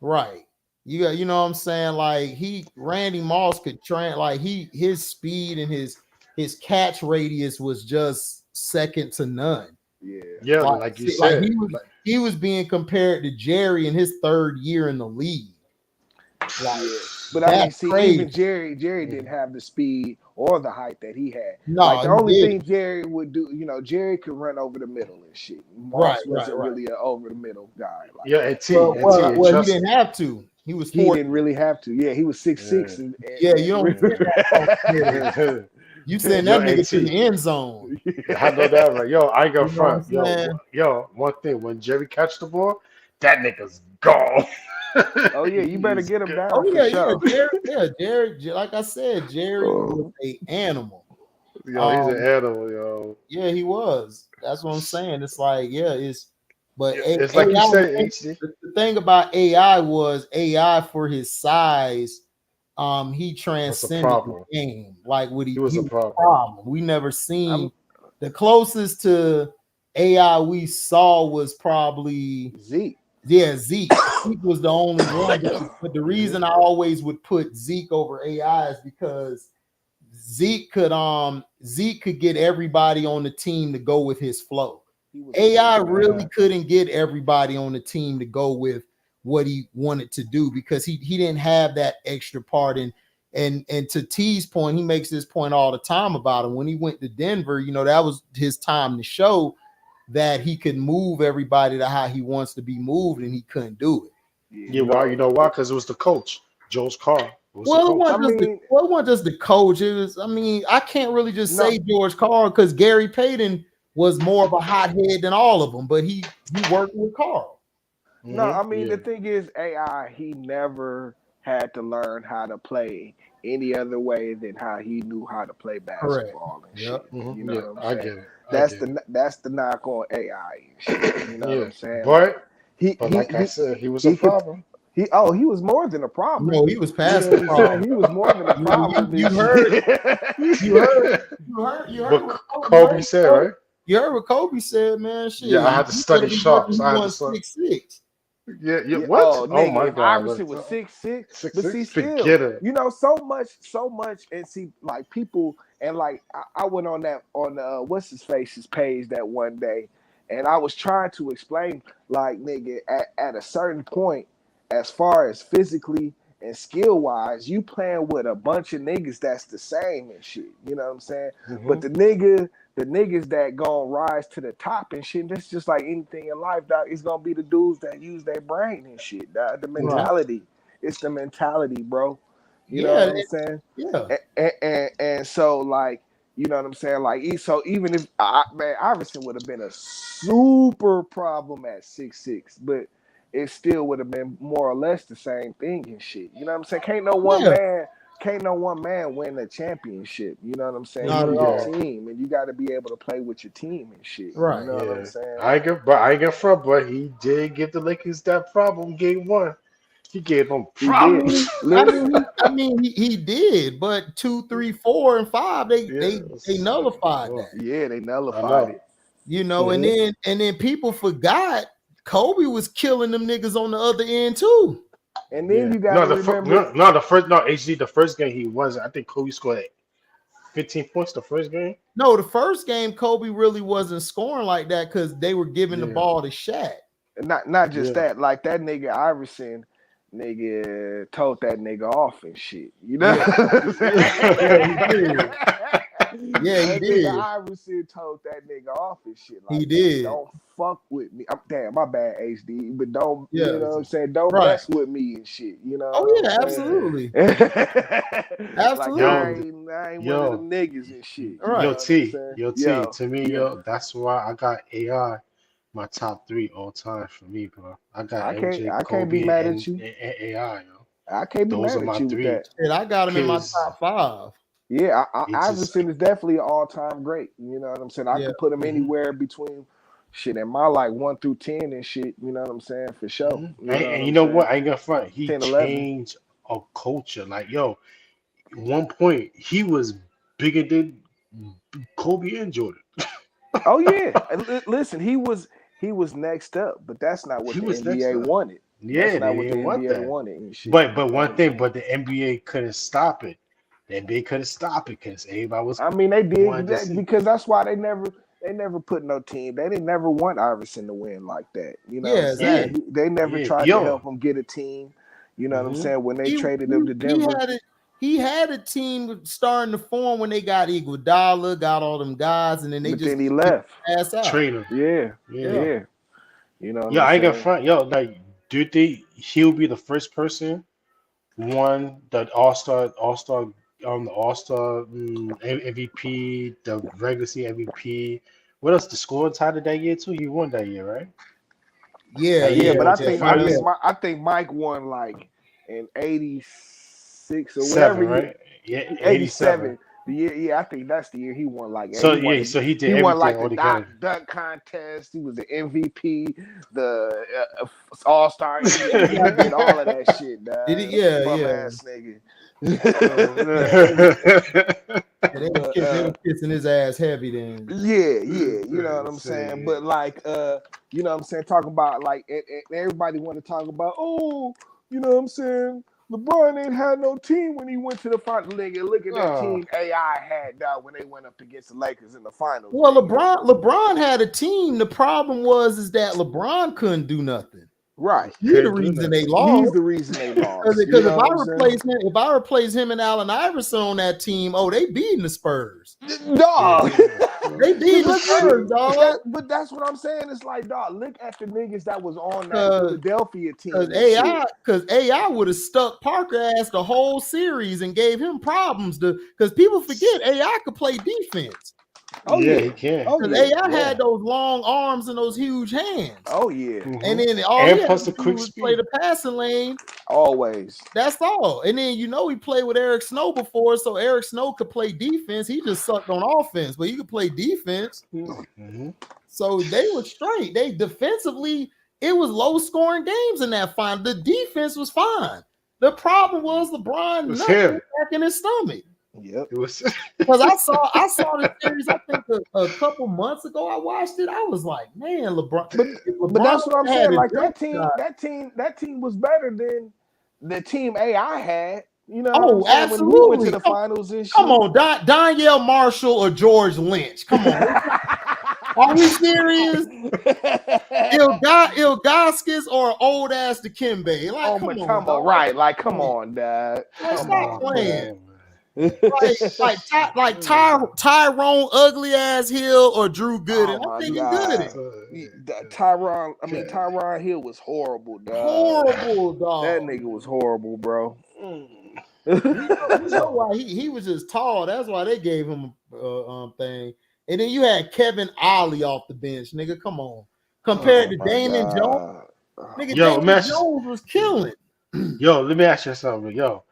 Right. You know what I'm saying? Like Randy Moss could train, like his speed and his catch radius was just second to none. Yeah, like you said. He was being compared to Jerry in his 3rd year in the league. But I mean, see, even Jerry didn't have the speed or the height that he had. No, like the only thing Jerry would do, Jerry could run over the middle and shit. Moss wasn't really an over the middle guy. Like, he didn't have to. He didn't really have to. Yeah, he was 6'6". And you don't. You send that nigga to the end zone. I know that, right? Yo, I go front. Yo, one thing: when Jerry catch the ball, that nigga's gone. Oh yeah, you better get him down. Oh yeah, Jerry. Like I said, Jerry was an animal. Yo, he's an animal, yo. Yeah, he was. That's what I'm saying. It's like, But It's like you said, HD. the thing about AI was AI for his size. He That's a transcended the problem. game. Like what He was he a was problem. a problem. We never seen I'm the closest to AI we saw was probably Zeke. Zeke. Zeke was the only one. But the reason I always would put Zeke over AI is because Zeke could get everybody on the team to go with his flow. AI really couldn't get everybody on the team to go with what he wanted to do because he didn't have that extra part. And to T's point, he makes this point all the time about him. When he went to Denver, that was his time to show that he could move everybody to how he wants to be moved, and he couldn't do it. Yeah, why? You know why? Because it was the coach, Joe's Carr. Well, it wasn't just the coach. It was, I can't really just say George Carl because Gary Payton was more of a hothead than all of them, but he worked with Carl. No, I mean the thing is, AI, he never had to learn how to play any other way than how he knew how to play basketball and shit. You know what I'm saying? That's the knock on AI and shit. You know what I'm saying? But like I said, he was a problem. He was more than a problem. No, he was past the problem. He was more than a problem. You heard what Kobe said, right? You heard what Kobe said, man. Shit. Yeah, I had to study Sharpe. So I had to study 6'6". Yeah. What? Oh my God! Iverson was 6'6". But 6'6". see, Forget still, it. so much, and see, like people, and like I went on what's his face's page that one day, and I was trying to explain, like, nigga, at a certain point, as far as physically and skill wise, you playing with a bunch of niggas that's the same and shit. You know what I'm saying? But the niggas that gonna rise to the top and shit, that's just like anything in life, dog. It's gonna be the dudes that use their brain and shit, dog. The mentality. It's the mentality, bro. You know what I'm saying? Yeah. And so, like, you know what I'm saying? Like, so even if Iverson would have been a super problem at 6'6", but it still would have been more or less the same thing and shit. You know what I'm saying? Can't no one man win a championship. You know what I'm saying? Not you at your all. team, and you got to be able to play with your team and shit. Right. You know what I'm saying? I ain't get front, but he did give the Lakers that problem game 1. He gave them problems. He did, but 2, 3, 4, and 5, they nullified that. Yeah, they nullified it. And then people forgot Kobe was killing them niggas on the other end too. And then you got to remember. HD, the first game he wasn't. I think Kobe scored 15 points the first game. No, the first game Kobe really wasn't scoring like that because they were giving the ball to Shaq. Not just that, like that nigga Iverson, nigga told that nigga off and shit. You know? Yeah, he did. Iverson told that nigga off and shit. Like, he did. Don't fuck with me. Damn, my bad, HD. But don't, you know what I'm saying? Don't mess with me and shit. You know? Oh yeah, absolutely. Absolutely. Like, I ain't one of them niggas and shit. Right. Yo, T. To me, that's why I got AI my top 3 all time for me, bro. I can't be mad at you. And AI, yo. I can't be mad at you with that. And I got him in my top 5. Yeah, Iverson is definitely an all-time great. You know what I'm saying? I could put him anywhere between shit in my like 1 through 10 and shit. You know what I'm saying? For sure. And you know what? I ain't gonna front. He 10, changed a culture. Like, yo, at one point he was bigger than Kobe and Jordan. Oh yeah. Listen, he was next up, but that's not what the NBA wanted. Yeah, that's not what the NBA wanted and shit. But one thing, but the NBA couldn't stop it. The NBA couldn't stop it because everybody was. I mean, they did because that's why they never put no team. They didn't never want Iverson to win like that. You know, exactly. They never tried to help him get a team. You know what I'm saying? When they traded him to Denver, he had a team starting to form when they got Iguodala, got all them guys, and then then he left. Ass out. Trainer. Yeah. You know. I ain't gonna front. Yo, like, do you think he'll be the first person won the All-Star the All-Star MVP, the regular season MVP. What else? The scoring title that year too. You won that year, right? Yeah. But I think Mike won like in '86 or whatever. Right? Yeah, 87. Yeah, I think that's the year he won. Like, So yeah, so he did won like everything the altogether. dunk contest. He was the MVP, the All Star MVP. He did all of that shit, Did dog. he? Yeah, Bum yeah. ass nigga. Yeah, they But was kissing his ass heavy then. yeah, you know what I'm So, saying. yeah. But like, you know what I'm saying. Talking about like, and everybody want to talk about, oh, you know what I'm saying. LeBron ain't had no team when he went to the final. Nigga, look at that team AI had when they went up against the Lakers in the finals. Well, nigga. LeBron had a team. The problem is that LeBron couldn't do nothing. Right. He's the reason they lost. He's the reason they lost. Because if I replace him and Allen Iverson on that team, they beating the Spurs. Dog. They beating the Spurs, dog. But that's what I'm saying. It's like, dog, look at the niggas that was on that Philadelphia team. Because AI would have stuck Parker ass the whole series and gave him problems because people forget AI could play defense. Oh yeah, he can. Because AI had those long arms and those huge hands. Oh yeah. And then all he had to do was play the passing lane. Always. That's all. And then he played with Eric Snow before, so Eric Snow could play defense. He just sucked on offense, but he could play defense. So they were straight. They defensively, it was low scoring games in that final. The defense was fine. The problem was LeBron back in his stomach. Yep. It was because I saw the series. I think a couple months ago. I watched it. I was like, man, LeBron. But that's what I'm saying. Like that team was better than the team AI had. You know, absolutely. When we went to the finals and shit. Come on, Donyell Marshall or George Lynch. Come on. Are we serious? Ilgaskis or old ass Dikembe? Like, come on, right? Like, come on, Dad. Stop playing. like Tyrone ugly ass Hill or Drew Gooden. I'm thinking Gooden. Tyron Hill was horrible, dog. Horrible, dog. That nigga was horrible, bro. You know why he was just tall. That's why they gave him a thing. And then you had Kevin Ollie off the bench, nigga. Come on. Compared to Damon Jones, nigga, Damon Jones was killing. Yo, let me ask you something. Yo,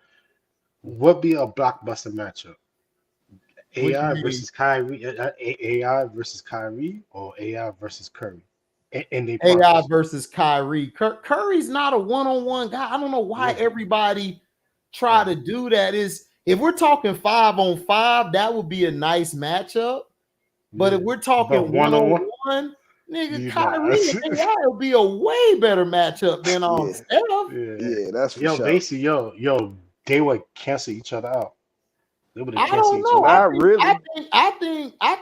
what be a blockbuster matchup? AI versus Kyrie, AI versus Kyrie, or AI versus Curry? AI versus Kyrie. Curry's not a one-on-one guy. I don't know why everybody try to do that. If we're talking 5-on-5, that would be a nice matchup. But if we're talking one-on-one, nigga, Kyrie and AI would be a way better matchup than on Steph. Yeah, that's for sure. Basically, they would cancel each other out. They would I don't know. I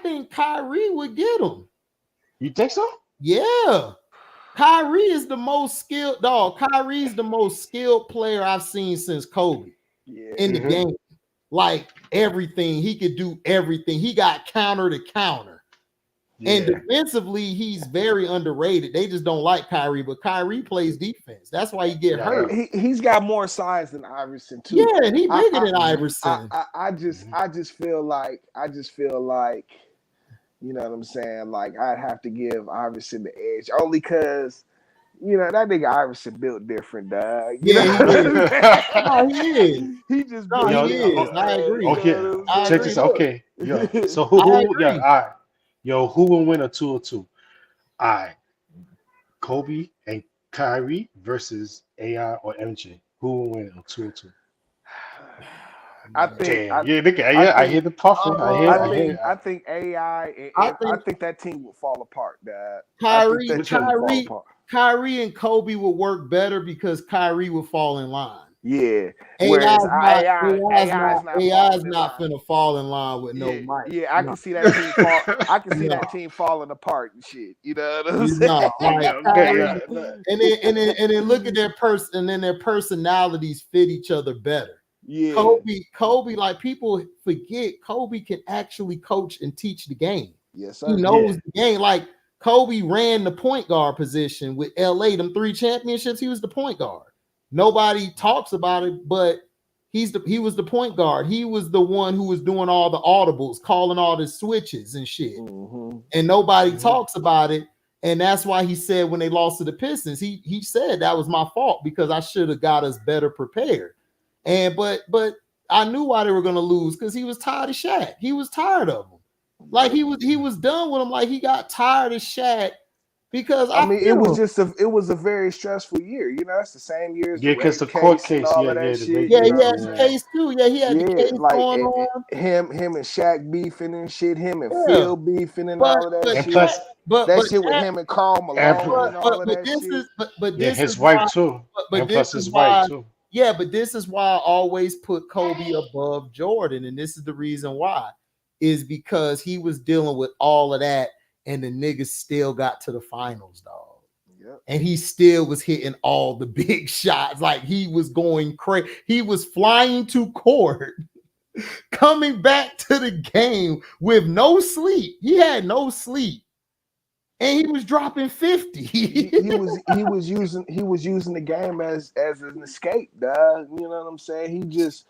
think Kyrie would get him. You think so? Yeah. Kyrie is the most skilled dog. Kyrie's the most skilled player I've seen since Kobe in the game. Like everything, he could do everything. He got counter to counter. And defensively, he's very underrated. They just don't like Kyrie, but Kyrie plays defense. That's why he get hurt. He's got more size than Iverson too. Yeah, and he bigger than Iverson. I just feel like, you know what I'm saying? Like I'd have to give Iverson the edge only because, you know, that nigga Iverson built different, dog. He is. He just built he is. I agree. Okay, check this out. Okay, so who? All right. Yo, who will win a 2-2? All right, Kobe and Kyrie versus AI or MJ. Who will win a 2-2? I think. I hear the puffing. I think AI. I think that team will fall apart, Dad. Kyrie and Kobe will work better because Kyrie will fall in line. Yeah. AI's not finna fall in line with no mic. Yeah, I can see that team fall. I can see that team falling apart and shit. You know what I'm saying? And then look at their person, and then their personalities fit each other better. Yeah. Kobe, like people forget, Kobe can actually coach and teach the game. Yes, sir. He knows the game. Like Kobe ran the point guard position with LA, them 3 championships. He was the point guard. Nobody talks about it, but he was the point guard. He was the one who was doing all the audibles, calling all the switches and shit. And nobody talks about it. And that's why he said when they lost to the Pistons, he said that was my fault because I should have got us better prepared. And but I knew why they were gonna lose because he was tired of Shaq. He was tired of him. Like he was done with him. Like he got tired of Shaq because I mean, it was feel just it was a very stressful year. You know, that's the same year as the Yeah, because rape the court case and case. all Yeah, of that the shit. yeah, You he know had what I'm the saying? case too. Yeah, he had the Yeah, case like going on. him and Shaq beefing and shit. Him and Yeah, Phil beefing and but all of that but and shit. plus, Shaq, but That but shit with Shaq, him and Karl and Malone and all of but that this shit. is but yeah, this is his why wife too, but and this plus is his wife why too. yeah, but this is why I always put Kobe above Jordan, and this is the reason why is because he was dealing with all of that, and the niggas still got to the finals, dog. Yep. And he still was hitting all the big shots. Like he was going crazy. He was flying to court, coming back to the game with no sleep. He had no sleep. And he was dropping 50. He was using the game as an escape, dog. You know what I'm saying? He just,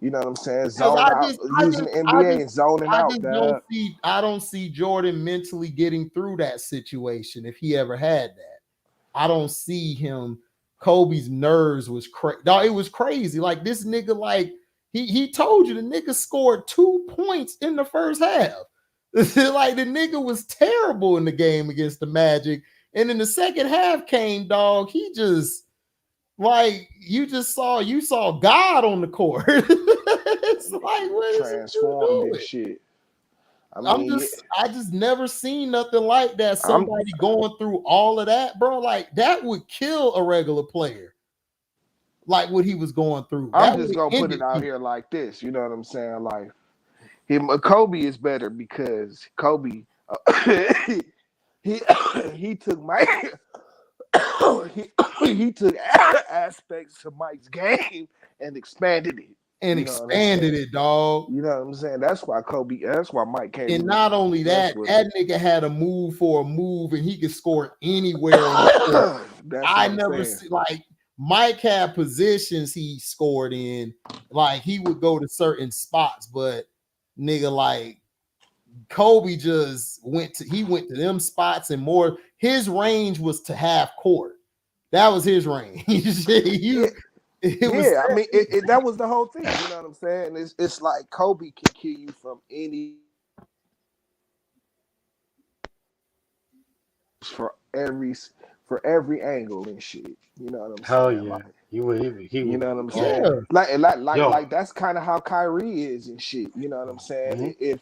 you know what I'm saying, zoning out, using the NBA and zoning out, dog. I don't see Jordan mentally getting through that situation if he ever had that. I don't see him. Kobe's nerves was crazy. It was crazy. Like this nigga, like he told you the nigga scored 2 points in the first half. Like the nigga was terrible in the game against the Magic. And in the second half came, dog. He just like you saw God on the court. It's like what is Transformed he and doing? shit. I mean, I just never seen nothing like that. I'm Somebody going through all of that, bro. Like that would kill a regular player. Like what he was going through. That just would gonna put end it it. out here like this. You know what I'm saying? Like Kobe is better because Kobe he he took Mike he took aspects of Mike's game and expanded it. And You know what I'm saying? expanded it, dog. You know what I'm saying? That's why Mike can't. And even not only mess that, with that him. nigga had a move for a move, and he could score anywhere on the court. That's I what I'm never saying. see like Mike had positions he scored in, like he would go to certain spots, but nigga, like Kobe just went to them spots and more. His range was to half court. That was his range. Yeah. It was I mean, that was the whole thing. You know what I'm saying? It's like Kobe can kill you from any for every angle and shit. You know what I'm Hell saying? yeah, Like, he would. you know what I'm yeah. saying? Yo. Like that's kind of how Kyrie is and shit. You know what I'm saying? Mhm.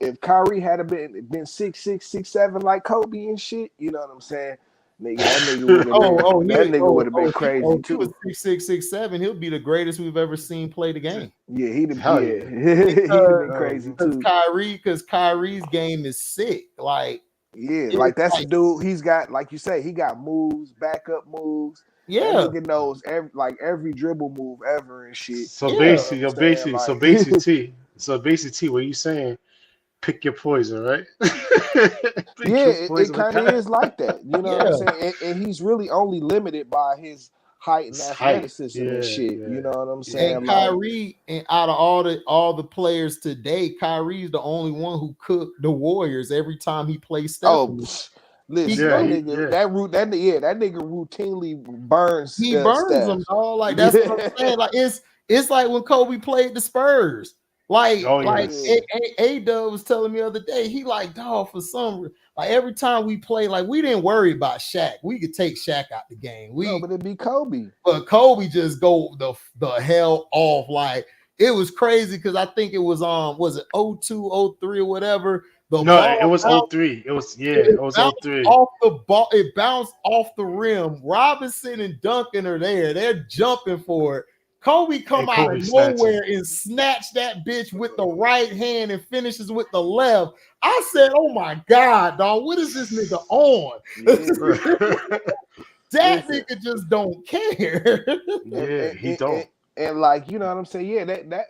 If Kyrie had been 6'6", 6'7" like Kobe and shit, you know what I'm saying? Nigga, that nigga would have been crazy If he too. was 6'6", 6'7", he'll be the greatest we've ever seen play the game. Yeah, he'd have Hell yeah. been crazy too. Because Kyrie's game is sick. Like Yeah, like that's a dude. He's got, like you say, he got moves, backup moves. yeah. That nigga knows every dribble move ever and shit. So Yeah. basically, You know what I'm saying? so basically, what you saying? Pick your poison, right? Pick Yeah, your it poison with kind of that. is like that. You know what I'm saying? And he's really only limited by his height and It's hype. athleticism and shit. Yeah. You know what I'm saying? And Like, Kyrie, and out of all the players today, Kyrie's the only one who cooked the Warriors every time he plays Steph. Listen, Yeah, that nigga routinely burns. He burns Steph. them, dog. Like that's what I'm saying. Like it's like when Kobe played the Spurs. Like A-Dub was telling me the other day, he like, dog, for some like every time we play, like we didn't worry about Shaq. We could take Shaq out the game. No, but it'd be Kobe. But Kobe just go the hell off. Like it was crazy because I think it was it 02, 03 or whatever. It was 03. It was 03. Off the ball, it bounced off the rim. Robinson and Duncan are there. They're jumping for it. Kobe come out of nowhere and snatch that bitch with the right hand and finishes with the left. I said, "Oh my god, dog! What is this nigga on?" That nigga just don't care. Yeah, he don't. And like, you know what I'm saying? Yeah, that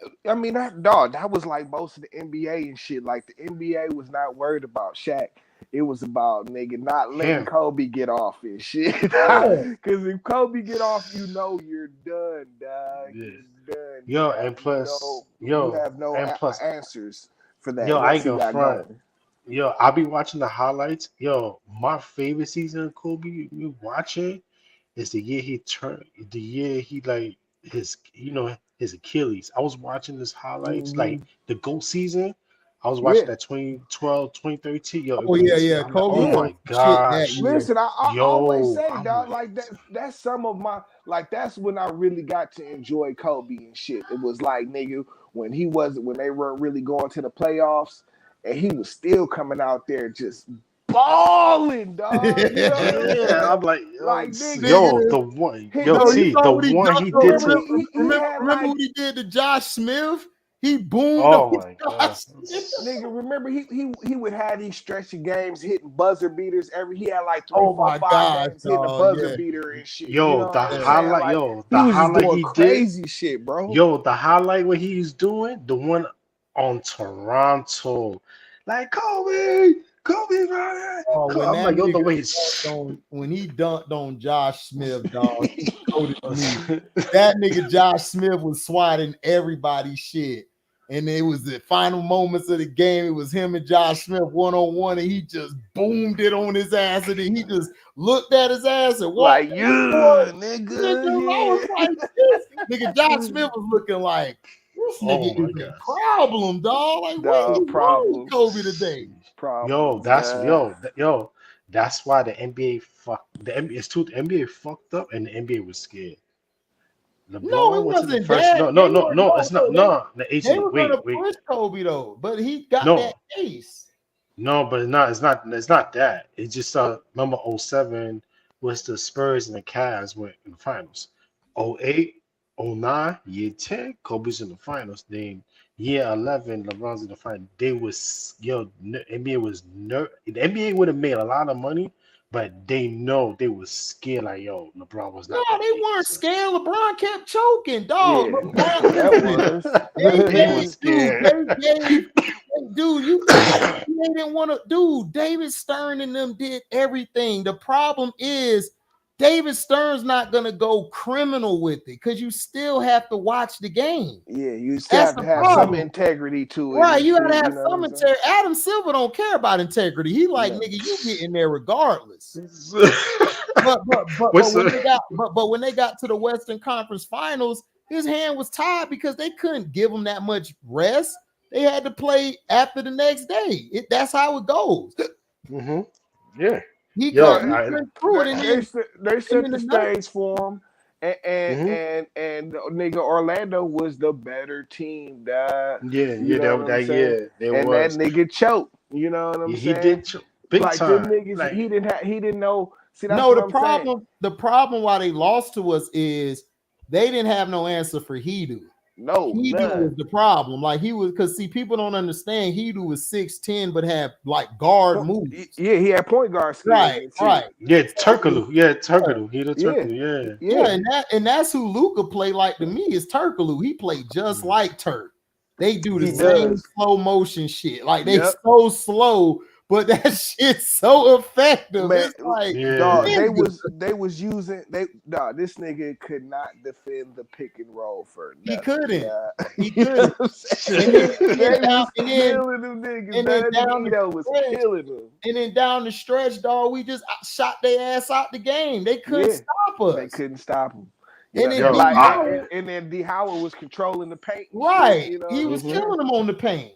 was like most of the NBA and shit. Like the NBA was not worried about Shaq. It was about nigga not letting Kobe get off and shit. Because if Kobe get off, you know you're done, dog. Yeah. You're done. Yo, and plus, you have no answers for that. Yo, I ain't gonna front. Yo, I'll be watching the highlights. Yo, my favorite season of Kobe we watching is the year he like his Achilles. I was watching his highlights, like Mhm. the GOAT season. I was watching Yeah. that 2012, 2013. Yo, it Oh yeah, was, yeah. I'm like, oh Kobe Yeah. was my shit that gosh. year. Listen, I always Yo, say, I'm dog, like, like that's some of my like that's when I really got to enjoy Kobe and shit. It was like nigga when they weren't really going to the playoffs and he was still coming out there just balling, dog. You know what I'm yeah, saying? I'm like, Like Nigga, yo, nigga, the one, hit yo, no, you hit T, saw the what he one done. he did remember to, he had Remember like what he did to Josh Smith? He boomed on oh my god. Josh Smith. nigga, remember he would have these stretching games hitting buzzer beaters he had like three, Oh four, my five gosh, games hitting a dog. buzzer Yeah, beater and shit. You Yo, know the what I'm yeah. saying? highlight, Like yo, he the was just highlight doing he did, crazy shit, bro. yo, the highlight what he's doing, the one on Toronto, like Kobe, man. Oh, when I'm that like, yo, the nigga way dunked he's, on when he dunked on Josh Smith, dog, he showed it to me. That nigga Josh Smith was swatting everybody's shit. And it was the final moments of the game. It was him and Josh Smith one-on-one, and he just boomed it on his ass. And then he just looked at his ass and walked Like, yeah, forward. Nigga, I was nigga, like, this nigga Josh Smith was looking like this oh nigga my is a gosh. problem, dog. Like, what dog, is wrong with problems, Kobe today? Yo, problems, that's man. yo, that's why the NBA fucked the NBA. It's true, the NBA fucked up, and the NBA was scared. No, LeBron it went to the wasn't first. that. No, They no, no, were no. It's not. No, the they AC. were gonna Wait. push Kobe though, but he got that No, case. no, but it's not. It's not. It's not that. It's just remember '07 was the Spurs and the Cavs went in the finals. '08, '09, year 10, Kobe's in the finals. Then year 11, LeBron's in the final. They was NBA was the NBA would have made a lot of money, but they know they was scared. Like LeBron was No, not gonna they make weren't it. So. scared. LeBron kept choking, dog. Yeah, LeBron, that listen, was. they He was gave, dude, scared. they gave, dude, you think they didn't want to, dude, David Stern and them did everything. The problem is David Stern's not going to go criminal with it because you still have to watch the game. Yeah, you still That's have to the have some problem. integrity to it Right, and you gotta shit. You have know some what I'm saying? integrity. Adam Silver don't care about integrity. He like, No. nigga, you get in there regardless. But What's when the? they got when they got to the Western Conference Finals, his hand was tied because they couldn't give him that much rest. They had to play after the next day. That's how it goes. Mm-hmm. Yeah. He Yo, couldn't through it, and then They set and the then the stage for him, and nigga Orlando was the better team, dog. yeah, You know what I'm that saying? yeah, there And that was. nigga choked. You know what I'm Yeah, he saying? did big Like them time. niggas, Like he didn't know. See, that's no, what I'm saying. the problem why they lost to us is they didn't have no answer for Hedo. No, Hedo was none. the problem. Like he was, because see, people don't understand Hedo was 6'10, but had like guard moves. Yeah, he had point guard skills. Right, and shit. right. yeah, Turkaloo. Yeah, Turkaloo. He the Yeah. Turkaloo. Yeah, and that's who Luka played like to me is Turkaloo. He played just like Turk. They do the He same does. slow motion shit. Like they Yep. so slow, but that shit's so effective. Man, It's like, Yeah. dog, nigga. they was using this nigga could not defend the pick and roll for He nothing. couldn't. dog. He You know couldn't. what I'm saying? And then They down- was and then- killing them niggas. and then That down the nigga was stretch- killing them. And then down the stretch, dog, we just shot their ass out the game. They couldn't Yeah. stop us. They couldn't stop him. And then Yo, D. like, Howard, and then D. Howard was controlling the paint. and right? shit, you know He what was I'm saying? killing them on the paint.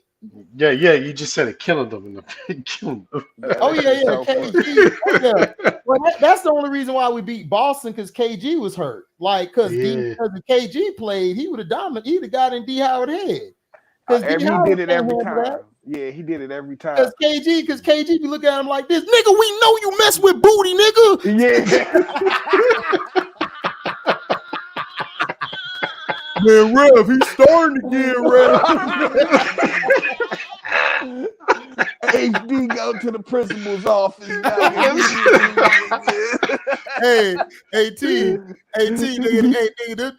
Yeah, you just said it, killing them in the killing them. Oh that yeah, shit's so KG. Oh, yeah. Well, that's the only reason why we beat Boston because KG was hurt. Like because if KG played, he would have dominated. He'd have got in D. Howard head. And he did it every time. Yeah, he did it every time. Because KG be looking at him like this, nigga. We know you mess with booty, nigga. Yeah. Man, Rev, he's starting again, Rev. HD go to the principal's office. hey, T, nigga, this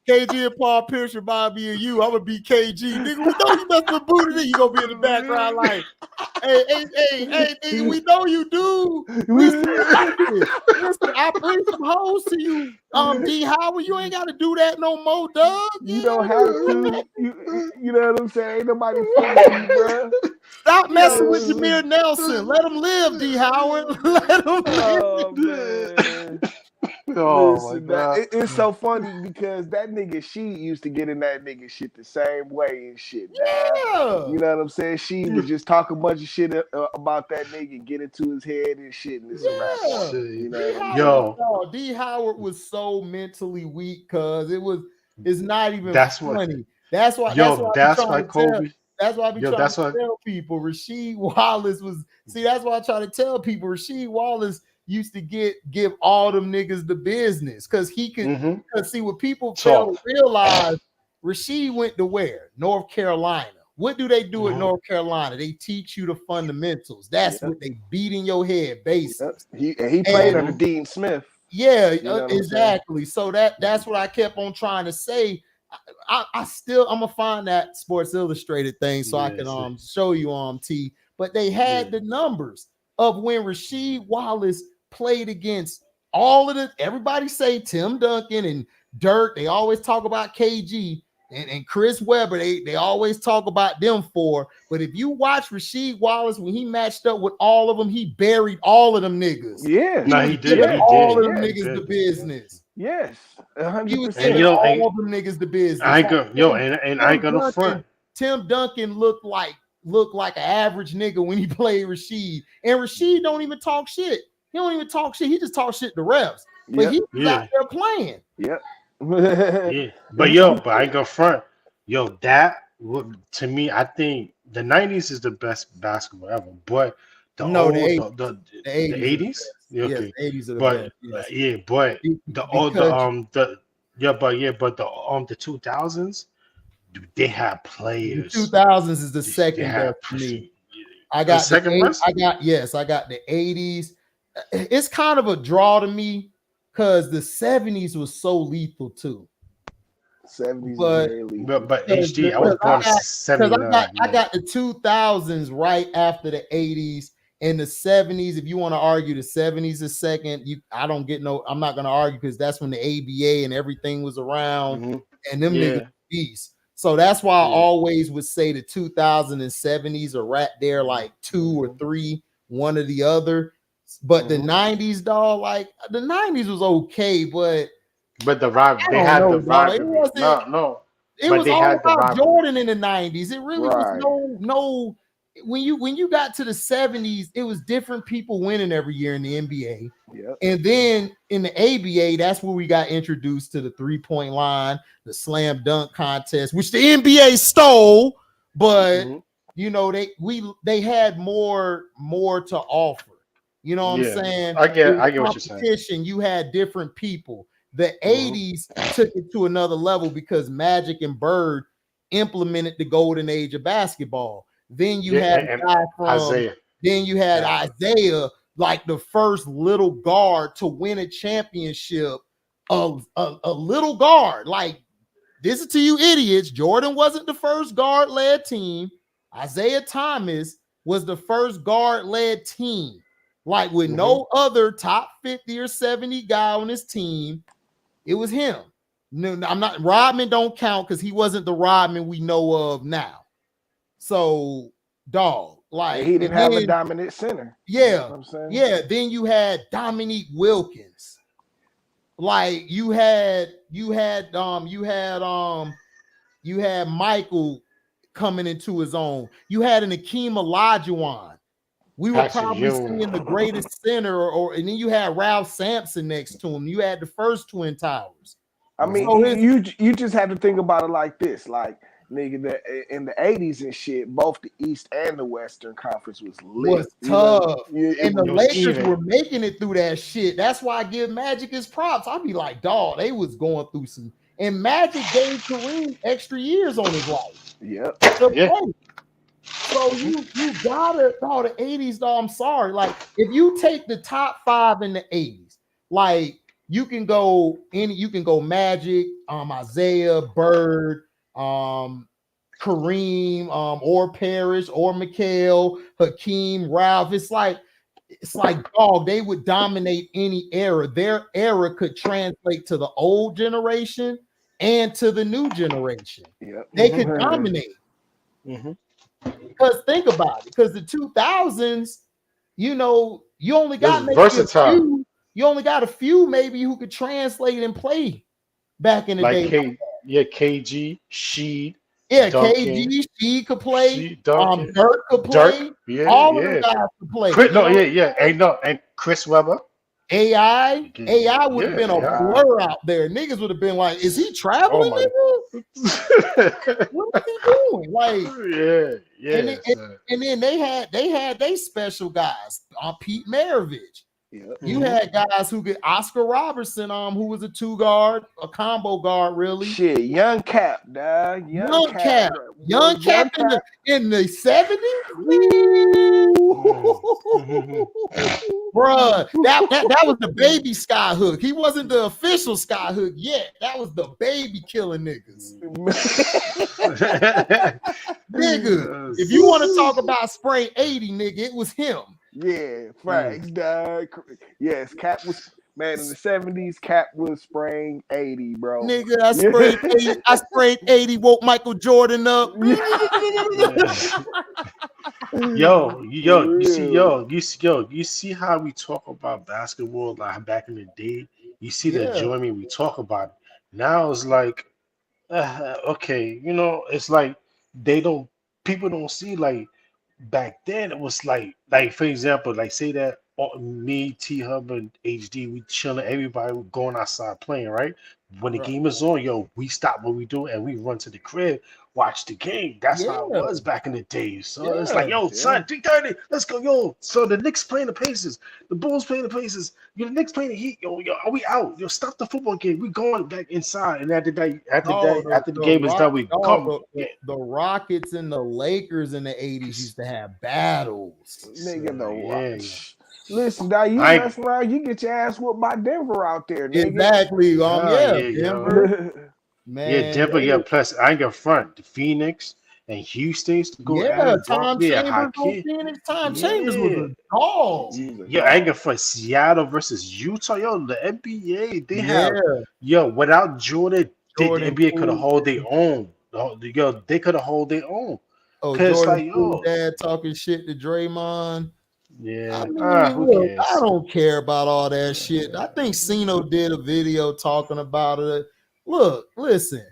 KG and Paul Pierce remind me of you. I'm gonna be KG. Nigga, we know you mess with booty, nigga. You gonna be in the background like, hey, nigga, we know you do. Listen, I bring some hoes to you, D. Howard. You ain't gotta do that no more, dog. You don't have to. You know what I'm saying? Ain't nobody fooling you, bro. Stop messing with Jameer Nelson. Let him live, D. Howard. Let him live. Oh man. Oh my Listen, god. it's so funny because that nigga she used to get in that nigga shit the same way and shit. Now, Yeah. you know what I'm saying? She would just talk a bunch of shit about that nigga, get into his head and shit, and it's a wrap on Yeah. him. You know what I'm saying? Yo, D. Howard was so mentally weak because it's not even that's what. funny. That's why Yo, I be that's trying why to tell. Kobe. That's why I be Yo, trying that's to why. tell people. Rasheed Wallace was that's why I try to tell people. Rasheed Wallace used to give all them niggas the business because he could. Mm-hmm. Because see what people fail to realize, Rasheed went to where? North Carolina. What do they do at North Carolina? They teach you the fundamentals. That's what they beat in your head, basics. He played under Dean Smith. Yeah, You know exactly. So that's what I kept on trying to say. I still I'm gonna find that Sports Illustrated thing so I can show you T. But they had the numbers of when Rasheed Wallace played against all of the everybody say Tim Duncan and Dirk. They always talk about KG and Chris Webber. They always talk about them four. But if you watch Rasheed Wallace when he matched up with all of them, he buried all of them niggas. Yeah, he did. All of them niggas the business. Yes, 100%. He was and all of them niggas the business. I ain't gonna, and I ain't gonna front. Tim Duncan looked like an average nigga when he played Rasheed, and Rasheed don't even talk shit. He don't even talk shit. He just talk shit to refs. But he was out there playing. Yep. But I ain't gonna front. Yo, that would to me, I think the 90s is the best basketball ever. But the 80s. The 80s. Yeah, okay. Yes, the 80s are the but best. yes. But the 2000s, they had players. The 2000s is the second best for me. I got the second best. I got the 80s. It's kind of a draw to me because the 70s was so lethal too. 70s but HD, I was born 79. I got the 2000s right after the 80s. In the 70s, if you want to argue the 70s is second, I'm not going to argue because that's when the ABA and everything was around and them niggas beasts. So that's why I always would say the 2070s are right there, like 2 or 3, one or the other. But the 90s, dog, like the 90s was okay, but the rivalry, they had the rivalry. It was all about Jordan in the 90s. It really was no. When you got to the 70s, it was different people winning every year in the NBA. Yep. And then in the ABA, that's where we got introduced to the 3-point line, the slam dunk contest, which the NBA stole, but they had more to offer. You know what I'm saying? I get what you're saying. You had different people. The 80s took it to another level because Magic and Bird implemented the golden age of basketball. Then you had a guy from Isaiah. Then you had Isaiah, like the first little guard to win a championship of a little guard. Like, this is to you idiots. Jordan wasn't the first guard-led team. Isaiah Thomas was the first guard-led team. Like, with no other top 50 or 70 guy on his team, it was him. No, I'm not. Rodman don't count because he wasn't the Rodman we know of now. So, dog, like he didn't have a dominant center. Yeah, you know what I'm saying? Yeah. Then you had Dominique Wilkins. Like you had Michael coming into his own. You had an Akeem Olajuwon. We were probably seeing the greatest center, and then you had Ralph Sampson next to him. You had the first Twin Towers. I mean, you just have to think about it like this, like. Nigga, in the 80s and shit, both the East and the Western Conference was lit. Was tough. And the Lakers were making it through that shit. That's why I give Magic his props. I'd be like, dog, they was going through some. And Magic gave Kareem extra years on his life. Yep. So you gotta, dog, the 80s, dog, I'm sorry. Like, if you take the top 5 in the 80s, like, you can go Magic, Isaiah, Bird, Kareem, or Parrish, or Mikhail, Hakeem, Ralph. It's like dog, they would dominate any era. Their era could translate to the old generation and to the new generation. Yep. They could dominate. Because think about it, because the 2000s, you only got maybe versatile. You only got a few maybe who could translate and play back in the Like day. KG, Sheed, Yeah, Duncan, KG, she could play. Duncan, Dirk could play. Dirk, yeah, All of them yeah. guys could play. Chris, You no, know, yeah, and Chris Webber. AI would have Yeah, been a yeah. blur out there. Niggas would have been like, "Is he Oh traveling, my. nigga? What is he doing?" Like, yeah. and then they had they special guys. Pete Maravich. Yeah. You had guys who get Oscar Robertson, who was a 2 guard, a combo guard, really. Shit, young Cap, dog. Young Cap in the 70s. Bruh, that was the baby Skyhook. He wasn't the official Skyhook yet. That was the baby killing niggas. Nigga, if you want to talk about spray 80, nigga, it was him. Yeah, facts, dog. Yes, Cap was, man, in the 70s, Cap was spraying 80, bro. Nigga, I sprayed 80, woke Michael Jordan up. You see how we talk about basketball like back in the day? You see the enjoyment we talk about. Now it's like, okay, it's like people don't see like back then. It was like for example, like say that me, T Hub, and HD, we chilling, everybody going outside playing, right? When the game is on, we stop what we do and we run to the crib, watch the game. That's how it was back in the day. So it's like, son, 3:30, let's go, So the Knicks playing the Pacers, the Bulls playing the Pacers, the Knicks playing the Heat, are we out? Stop the football game. We going back inside, and after the game is done, we come. The Rockets and the Lakers in the 80s used to have battles. Nigga, listen, dog, you mess around, you get your ass whooped by Denver out there, nigga. Exactly. Denver. Man, yeah, Denver. Yeah, plus I ain't got front. The Phoenix and Houston used to go. Tom Chambers. Phoenix. Tom Chambers was a dog. Yeah, I ain't got front. Seattle versus Utah. The NBA. They have. Without Jordan, the NBA could have hold their own. They could have hold their own. Jordan, dad talking shit to Draymond. Yeah, I don't care about all that shit. I think Cino did a video talking about it. Look, listen,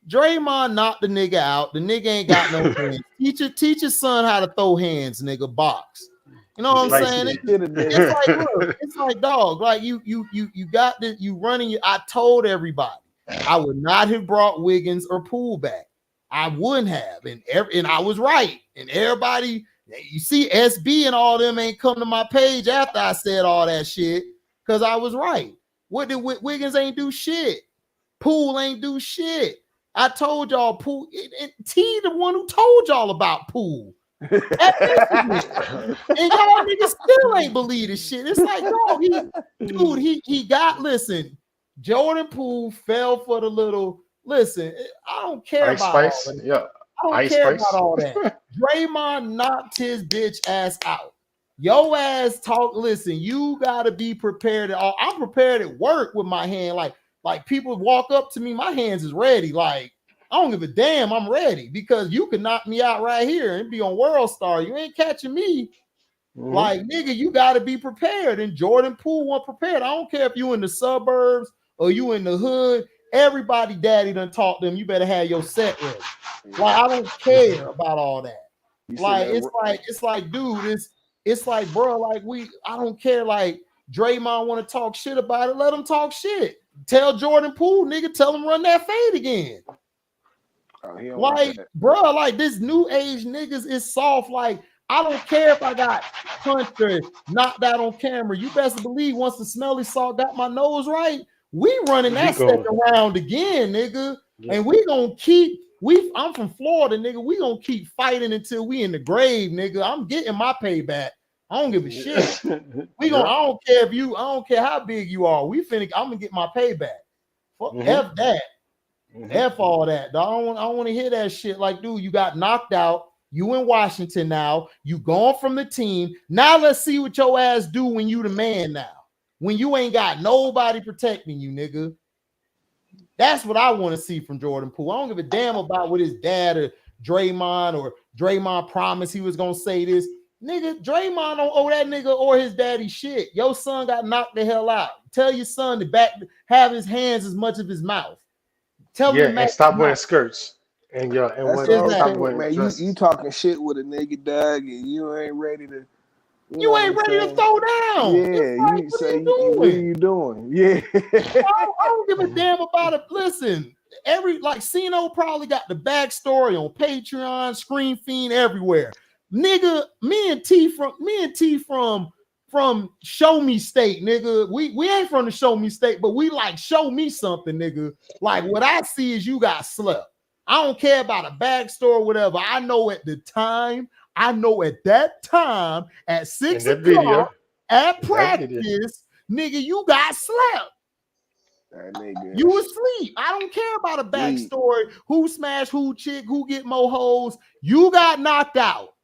Draymond knocked the nigga out. The nigga ain't got no hands. Teach your son how to throw hands, nigga. Box. You know what I'm saying? It's like, dog. Like you got this. You running. I told everybody I would not have brought Wiggins or Poole back. I wouldn't have, and I was right. And everybody. You see, SB and all them ain't come to my page after I said all that shit because I was right. What did Wiggins ain't do shit? Poole ain't do shit. I told y'all Poole. T the one who told y'all about Poole. And y'all niggas still ain't believe this shit. It's like, no, he got, listen, Jordan Poole fell for the little, listen, I don't care about all that. Yeah. I don't care about all that. Draymond knocked his bitch ass out. Yo ass talk. Listen, you gotta be prepared. I'm prepared at work with my hand. Like people walk up to me, my hands is ready. Like I don't give a damn. I'm ready because you can knock me out right here and be on World Star. You ain't catching me. Mm-hmm. Like nigga, you gotta be prepared. And Jordan Poole wasn't prepared. I don't care if you in the suburbs or you in the hood. Everybody, daddy done taught them. You better have your set ready. Like I don't care about all that. It's like, dude, it's like, bro, like I don't care. Like Draymond want to talk shit about it. Let him talk shit. Tell Jordan Poole, nigga, tell him run that fade again. Bro, like this new age niggas is soft. Like I don't care if I got punched or knocked out on camera. You best believe once the smelly salt got my nose right, we running that second round again, nigga. Yeah. And we gonna keep. I'm from Florida, nigga. We gonna keep fighting until we in the grave, nigga. I'm getting my payback. I don't give a shit. I don't care how big you are. I'm gonna get my payback. Fuck F that. F all that. Dog. I don't want to hear that shit. Like, dude, you got knocked out. You in Washington now. You gone from the team. Now let's see what your ass do when you the man now. When you ain't got nobody protecting you, nigga. That's what I want to see from Jordan Poole. I don't give a damn about what his dad or Draymond promised he was going to say this. Nigga, Draymond don't owe that nigga or his daddy shit. Your son got knocked the hell out. Tell your son to have his hands as much of his mouth. Tell him Yeah, to and match his stop wearing mouth. skirts. And That's and all Exactly. stop okay, wearing man. You dresses. talking shit with a nigga, dog, and you ain't ready to. You You know what ain't I'm ready to saying? throw down. It's Yeah, like, you what are say, you what are doing? you doing? Yeah. I don't give a damn about it. Listen, Cino probably got the backstory on Patreon, Screen Fiend, everywhere. Nigga, me and T from Show Me State, nigga. We ain't from the Show Me State, but we like show me something, nigga. Like what I see is you got slept. I don't care about a backstory, whatever. I know at that time at In 6 that video. o'clock at In that video. practice, nigga, you got slept. That nigga. You asleep. I don't care about a backstory. Who smashed who chick, who get more hoes. You got knocked out.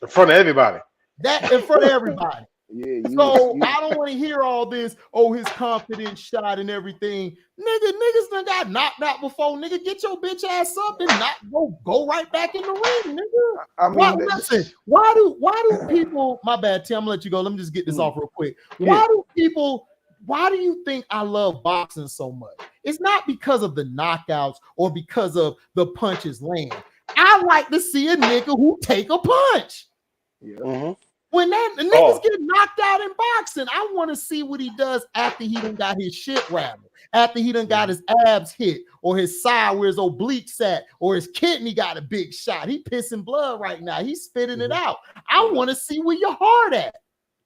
In front of everybody. That in front of everybody. Yeah, So I don't want to hear all this. Oh, his confidence shot and everything. Niggas done got knocked out before. Nigga, get your bitch ass up and not go right back in the ring, nigga. I mean, Why do people? My bad, Tim. I'm gonna let you go. Let me just get this off real quick. Why do you think I love boxing so much? It's not because of the knockouts or because of the punches land. I like to see a nigga who take a punch. Yeah. Mm-hmm. When that niggas get knocked out in boxing, I want to see what he does after he done got his shit rattled, after he done got his abs hit, or his side where his obliques at, or his kidney got a big shot. He pissing blood right now. He's spitting it out. I want to see where your heart at.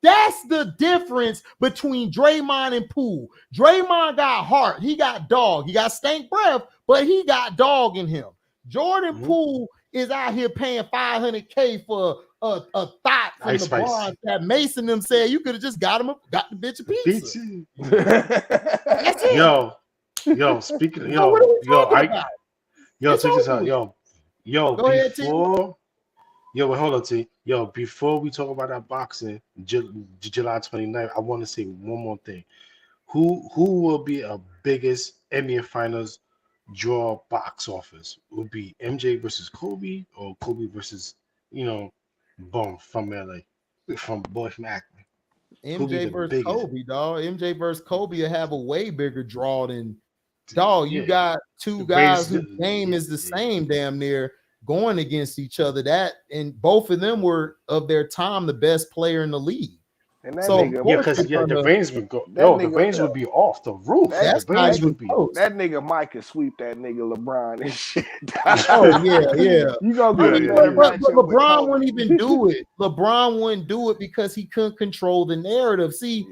That's the difference between Draymond and Poole. Draymond got heart. He got dog. He got stank breath, but he got dog in him. Jordan Poole is out here paying $500K for a thought from the Bronx that Mason them said you could have just got the bitch a pizza. That's it. Yo, speaking, So what are we talking about? check this out, Go ahead, T. Wait, hold on, T. Yo, before we talk about that boxing, July 29th, I want to say one more thing. Who will be a biggest NBA Finals draw box office? Would be MJ versus Kobe or Kobe versus, Bum from LA, from Akron. MJ versus Kobe, dog. MJ versus Kobe will have a way bigger draw than dog. You got two guys whose game is the same, damn near going against each other. That and both of them were of their time the best player in the league. And that so nigga, the range would go. The range would be off the roof. That nigga Mike can sweep that nigga LeBron and shit. Oh yeah. You gonna but LeBron wouldn't even do it. LeBron wouldn't do it because he couldn't control the narrative. See,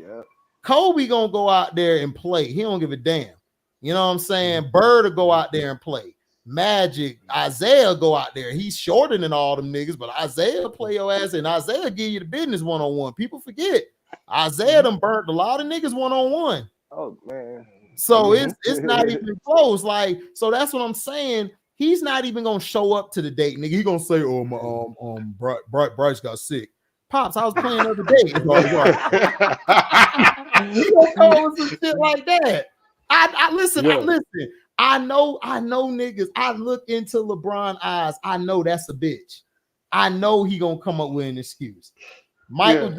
Kobe gonna go out there and play. He don't give a damn. You know what I'm saying? Bird will go out there and play. Magic, Isaiah go out there. He's shorter than all them niggas, but Isaiah play your ass, and Isaiah give you the business one-on-one. People forget Isaiah done burnt a lot of niggas one-on-one. Oh man. So it's not even close. Like, so that's what I'm saying. He's not even gonna show up to the date, nigga. He gonna say, "Oh my Bryce got sick." Pops, I was playing the other day. He gonna call some shit like that. I listen. I know niggas. I look into LeBron's eyes. I know that's a bitch. I know he gonna come up with an excuse. Michael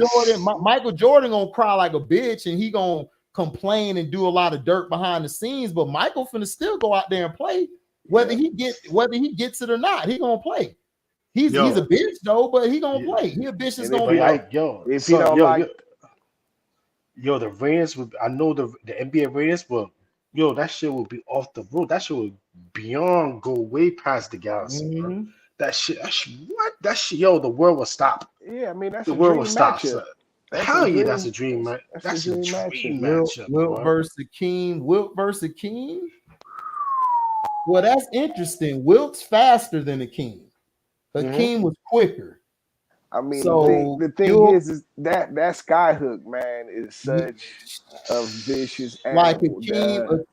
Jordan gonna cry like a bitch, and he gonna complain and do a lot of dirt behind the scenes. But Michael finna still go out there and play, whether he gets it or not. He gonna play. He's a bitch though, but he gonna play. He a bitch is gonna play. If he don't like. The ratings would. I know the NBA ratings, but that shit would be off the road. That shit would go way past the galaxy. Mm-hmm. That shit, the world will stop. Yeah, I mean, that's the world will stop. Hell yeah, that's a dream, man. That's a dream matchup. Wilt versus Akeem. Well, that's interesting. Wilt's faster than Akeem. Akeem was quicker. I mean, the thing is that skyhook, man, is such a vicious animal. Like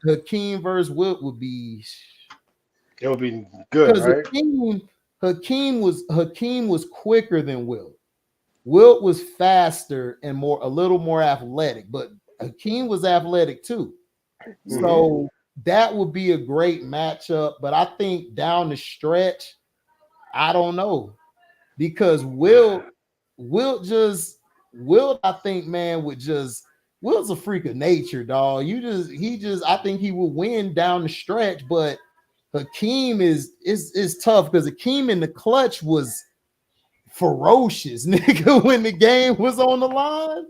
Hakeem versus Wilt would be. It would be good, right? Hakeem was quicker than Wilt. Wilt was faster and a little more athletic, but Hakeem was athletic too. Mm-hmm. So that would be a great matchup. But I think down the stretch, I don't know. Because Wilt Wilt, I think, man, Wilt's a freak of nature, dog. I think he will win down the stretch, but Hakeem is tough because Hakeem in the clutch was ferocious, nigga, when the game was on the line.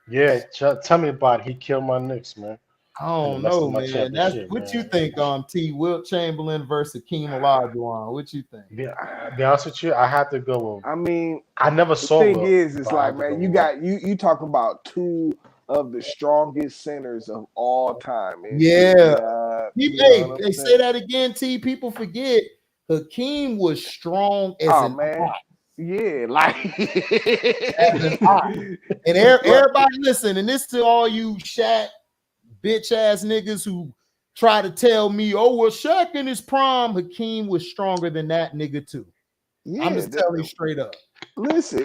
Yeah, tell me about it. He killed my Knicks, man. I And the don't rest know, of my man. That's championship, what you man. think, T. Wilt Chamberlain versus Hakeem Olajuwon. What you think? Be honest with you, I have to go with. I mean, I never the saw thing Wilt, is, it's but I like, have to go man, you with got you talk about two of the strongest centers of all time. And Yeah. you know what I'm Say saying? that again, T. People forget Hakeem was strong as Oh an man, ox. yeah, like As an ox. And everybody listen, and this to all you Shaq bitch ass niggas who try to tell me, oh, well, Shaq in his prime, Hakeem was stronger than that nigga too. yeah, I'm just telling you straight up. listen,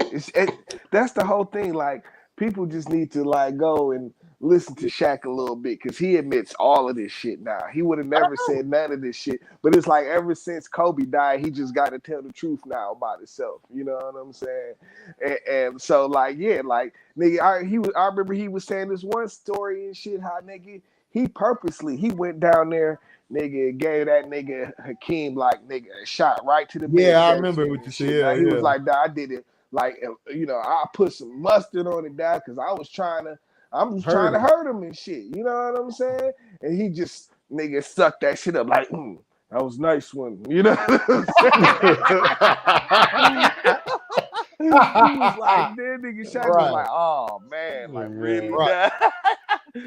that's the whole thing. Like, people just need to like go and listen to Shaq a little bit because he admits all of this shit now. He would have never said none of this shit, but it's like ever since Kobe died, he just got to tell the truth now about himself. You know what I'm saying? And so like, yeah, like nigga, I remember he was saying this one story and shit. How nigga he purposely he went down there. Nigga gave that nigga Hakeem like nigga a shot right to the midsection. I remember what you said. Yeah, he was like, "Dad, I did it. Like, you know, I put some mustard on it, Dad, because I was trying to hurt him and shit. You know what I'm saying?" And he just nigga sucked that shit up like, that was a nice one. You know what I'm saying? He was like, then nigga Shaq was like, oh man, like really? Right.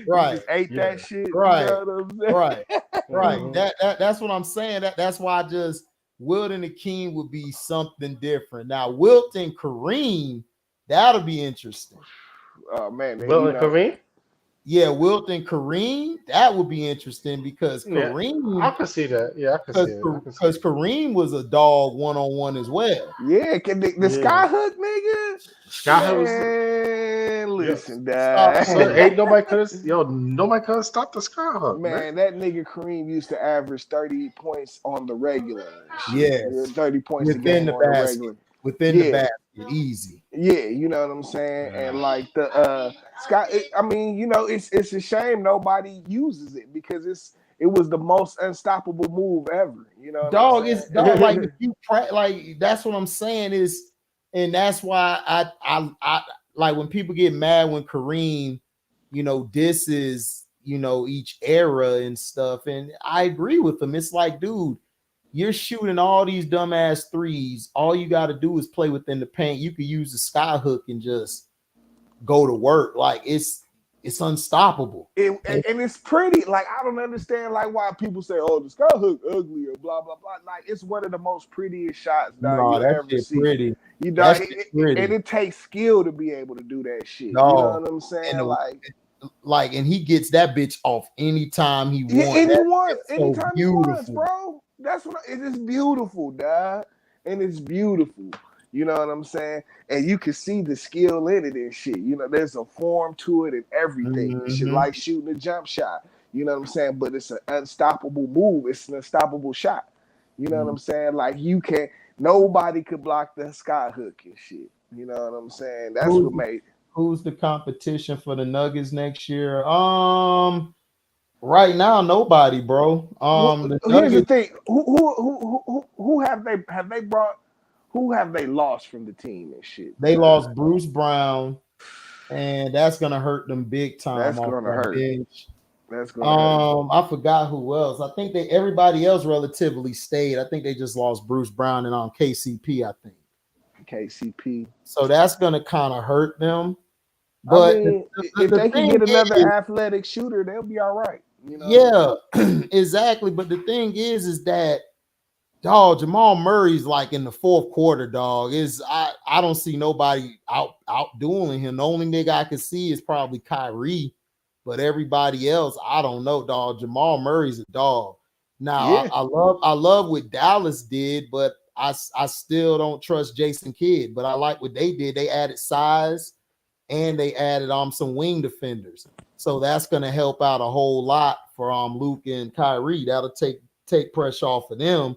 Right. Just ate that shit. Right. You know what I'm saying? Right. That's what I'm saying. That's why Wilt and Hakeem would be something different. Now, Wilt and Kareem, that'll be interesting. Oh man, Wilt and Kareem? Yeah, Wilt and Kareem, that would be interesting because Kareem. I could see that. Yeah, I could see it. Because Kareem was a dog one-on-one as well. Yeah, the sky hook, nigga. Sky hook. Listen, dad. Ain't nobody could have stopped the sky hook. Man, that nigga Kareem used to average 30 points on the regular. Yeah, 30 points within a game on the regular. Within the basket, easy. Yeah, you know what I'm saying? And like the Sky, I mean, you know, it's a shame nobody uses it because it was the most unstoppable move ever. You know, dog like if you like that's what I'm saying is, and that's why I like when people get mad when Kareem, you know, this is, you know, each era and stuff, and I agree with them. It's like, dude, you're shooting all these dumbass threes. All you got to do is play within the paint. You could use the sky hook and just go to work. Like it's unstoppable. And it's pretty. Like, I don't understand like why people say, "Oh, the sky hook ugly" or blah blah blah. Like, it's one of the most prettiest shots you ever see. Pretty. You know, and it takes skill to be able to do that shit. No. You know what I'm saying? And he gets that bitch off anytime he wants. Anytime he wants, bro. That's what it is. Beautiful, dad, and it's beautiful. You know what I'm saying? And you can see the skill in it and shit. You know, there's a form to it and everything. Mm-hmm. Shit, like shooting a jump shot. You know what I'm saying? But it's an unstoppable move. It's an unstoppable shot. You know what I'm saying? Like nobody could block the sky hook and shit. You know what I'm saying? That's what made. Who's the competition for the Nuggets next year? Right now, nobody, bro. Here's the thing: who have they brought? Who have they lost from the team and shit? They lost Bruce Brown, and that's gonna hurt them big time. That's gonna hurt. Bench. That's gonna hurt. I forgot who else. I think everybody else relatively stayed. I think they just lost Bruce Brown and on KCP. I think KCP. So that's gonna kind of hurt them. But if they can get another athletic shooter, they'll be all right. You know? Yeah, exactly. But the thing is that, dog, Jamal Murray's like in the fourth quarter, dog. I don't see nobody out dueling him. The only nigga I can see is probably Kyrie, but everybody else, I don't know, dog. Jamal Murray's a dog. Now, yeah. I love what Dallas did, but I still don't trust Jason Kidd. But I like what they did. They added size. And they added some wing defenders. So that's going to help out a whole lot for Luke and Kyrie. That'll take pressure off of them.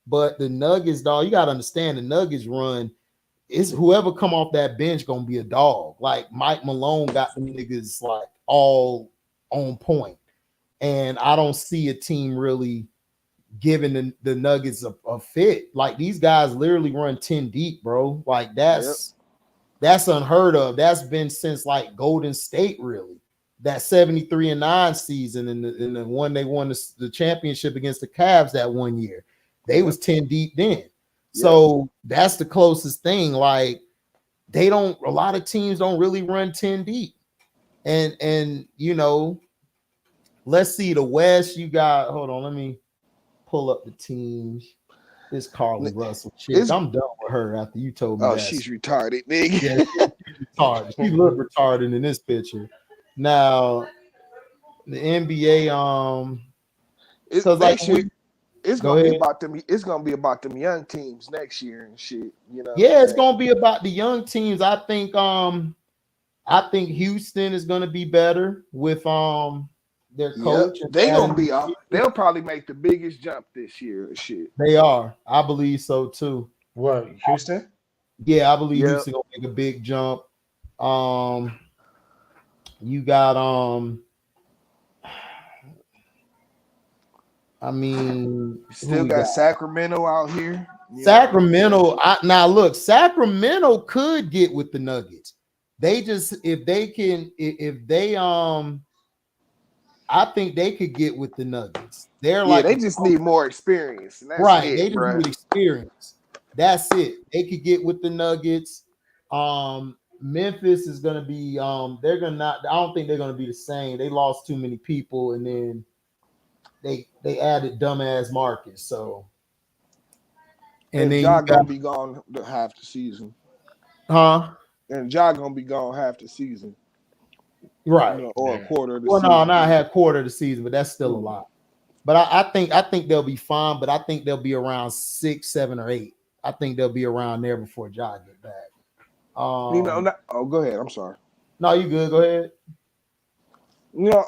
But the Nuggets, dog, you got to understand the Nuggets run it's whoever come off that bench gonna be a dog. Like Mike Malone got them niggas like all on point, and I don't see a team really giving the Nuggets a fit. Like these guys literally run 10 deep, bro. Like that's unheard of. That's been since like Golden State, really. That 73-9 season and the one they won the championship against the Cavs that one year. They was 10 deep then. So that's the closest thing. Like a lot of teams don't really run 10 deep. And you know, let's see the West. You got, hold on, let me pull up the teams. This Carly Russell chick. I'm done with her after you told me that. She's retarded, nigga. Yeah, she's retarded. She look retarded in this picture. Now, the NBA, it's gonna be about them. It's gonna be about them young teams next year and shit. You know. Yeah, it's gonna be about the young teams. I think Houston is gonna be better with their coach. Yep. They gonna be they'll probably make the biggest jump this year. Shit. They are. I believe so too. What, Houston? Yeah, I believe Houston gonna make a big jump. You got I mean, still got Sacramento out here. Sacramento. Sacramento could get with the Nuggets. They just I think they could get with the Nuggets. They just need more experience. And that's right. They just need experience. That's it. They could get with the Nuggets. Memphis is gonna be they're gonna not. I don't think they're gonna be the same. They lost too many people, and then they added dumbass Marcus. So and then Ja gonna be gone half the season. Huh? And Ja gonna be gone half the season. Right. Or a quarter of the season. Well, no, I had quarter of the season, but that's still a lot. But I think they'll be fine, but I think they'll be around 6, 7, or 8. I think they'll be around there before Ja get back. Go ahead. I'm sorry. No, you good. Go ahead.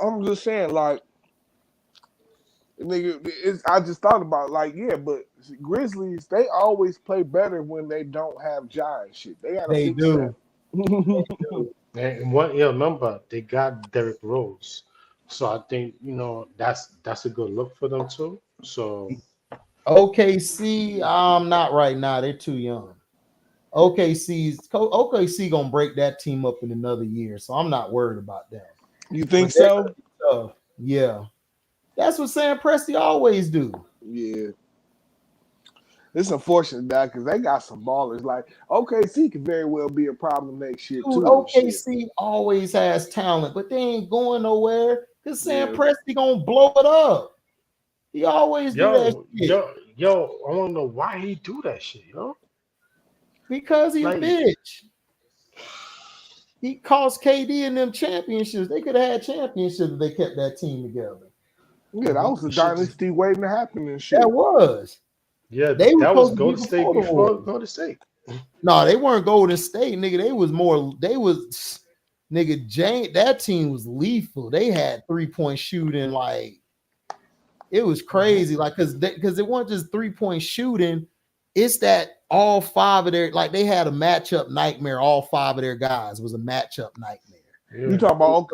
I'm just saying, like, nigga, I just thought about, like, but Grizzlies, they always play better when they don't have Ja and shit. They do. And remember, they got Derrick Rose. So I think, that's a good look for them too. So OKC, not right now. They're too young. OKC gonna break that team up in another year, so I'm not worried about that. You think so? Yeah, that's what Sam Presti always do. Yeah, it's unfortunate that because they got some ballers. Like OKC could very well be a problem next year too. OKC always has talent, but they ain't going nowhere because Sam Presti gonna blow it up. He always do that shit. I want to know why he do that shit, Because he's a bitch. He cost KD and them championships. They could have had championships if they kept that team together. Yeah, that was a dynasty waiting to happen and shit. That was. Yeah, that was Golden State before Golden State. No, they weren't Golden State, nigga. That team was lethal. They had 3-point shooting, like it was crazy. Like, cause it wasn't just 3-point shooting. It's that all 5 of their, like, they had a matchup nightmare. All 5 of their guys was a matchup nightmare. Yeah. You talking about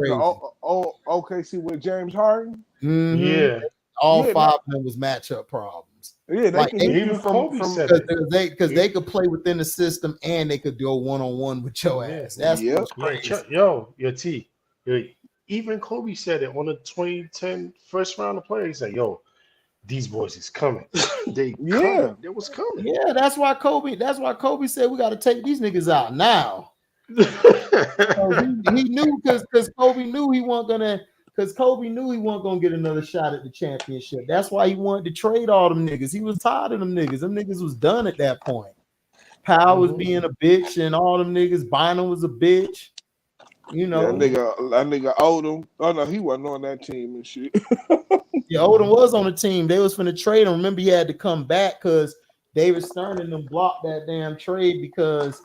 OKC with James Harden? Mm-hmm. Yeah. All 5 of them was matchup problems. Yeah, like even Kobe said because they could play within the system and they could go one-on-one with your ass. That's crazy. Even Kobe said it on the 2010 first round of play. He said, these boys is coming. They was coming. Yeah, that's why Kobe said we got to take these niggas out now. he knew because Kobe knew he wasn't gonna get another shot at the championship. That's why he wanted to trade all them niggas. He was tired of them niggas. Them niggas was done at that point. Powell was being a bitch, and all them niggas. Bynum was a bitch. That nigga Odom. Oh no, he wasn't on that team and shit. Yeah, Odom was on the team. They was finna trade him. Remember, he had to come back because David Stern and them blocked that damn trade because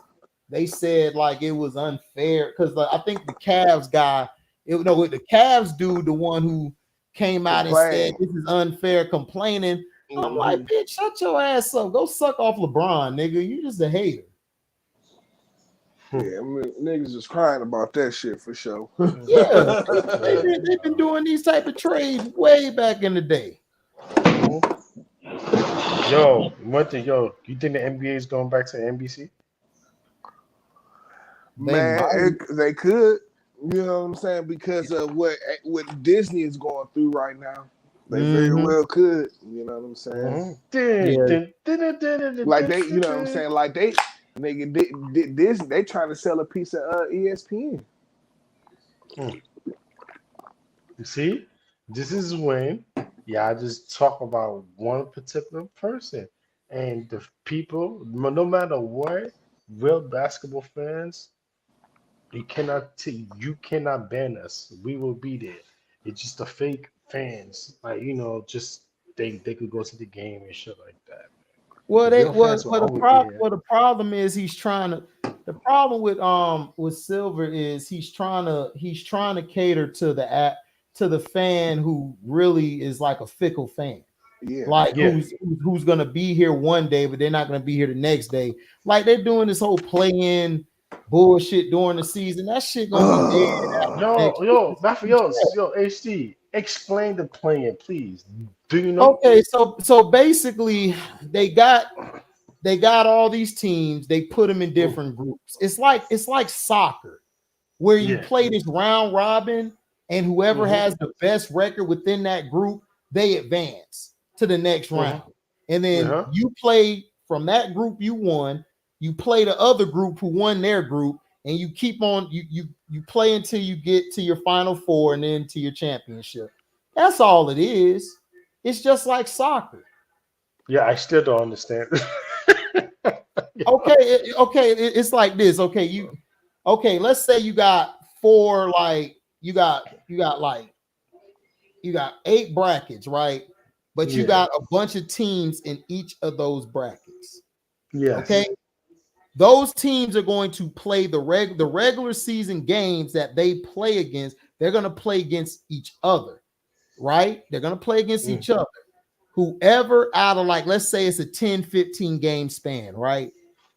they said like it was unfair. Because I think the Cavs guy. The Cavs dude, the one who came out and said this is unfair, complaining. I'm like, bitch, shut your ass up. Go suck off LeBron, nigga. You just a hater. Yeah, I mean, niggas is crying about that shit for sure. Yeah, they've been doing these type of trades way back in the day. Yo, one thing, you think the NBA is going back to NBC? They Man, might. they could. You know what I'm saying? Because of what Disney is going through right now. They very well could. You know what I'm saying? Like they, you know what I'm saying? Like they, nigga, Disney, they trying to sell a piece of ESPN. You see, this is when y'all just talk about one particular person, and the people, no matter what, real basketball fans, you cannot ban us. We will be there. It's just the fake fans, like just they could go to the game and shit like that. Well, The they real fans will well always be here. the problem is he's trying to. The problem with Silver is he's trying to cater to the fan who really is like a fickle fan. Yeah. Like who's gonna be here one day, but they're not gonna be here the next day. Like they're doing this whole play-in bullshit during the season. That shit gonna be dead. Yo, HD, explain the plan, please. Do you know? Okay, so basically they got all these teams, they put them in different groups. It's like soccer, where you play this round robin, and whoever has the best record within that group, they advance to the next round. And then you play from that group you won, you play the other group who won their group, and you keep on you play until you get to your final four and then to your championship. That's all it is. It's just like soccer. Yeah, I still don't understand. It's like this. Let's say you got four, like you got 8 brackets, right? But you got a bunch of teams in each of those brackets. Yeah. Okay. Those teams are going to play the regular season games that they play against. They're going to play against each other, right? They're going to play against each other. Whoever out of, like, let's say it's a 10-15 game span, right?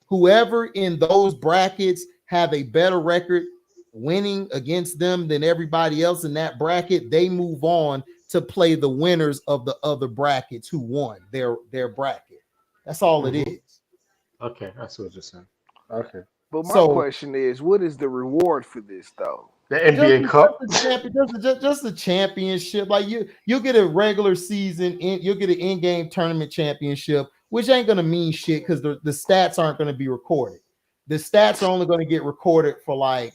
Whoever in those brackets have a better record winning against them than everybody else in that bracket, they move on to play the winners of the other brackets who won their bracket. That's all it is. Okay, that's what you're saying. Okay. But my question is, what is the reward for this, though? The NBA Cup? Just the championship. Like you'll get a regular season, you'll get an in-game tournament championship, which ain't going to mean shit because the stats aren't going to be recorded. The stats are only going to get recorded for, like,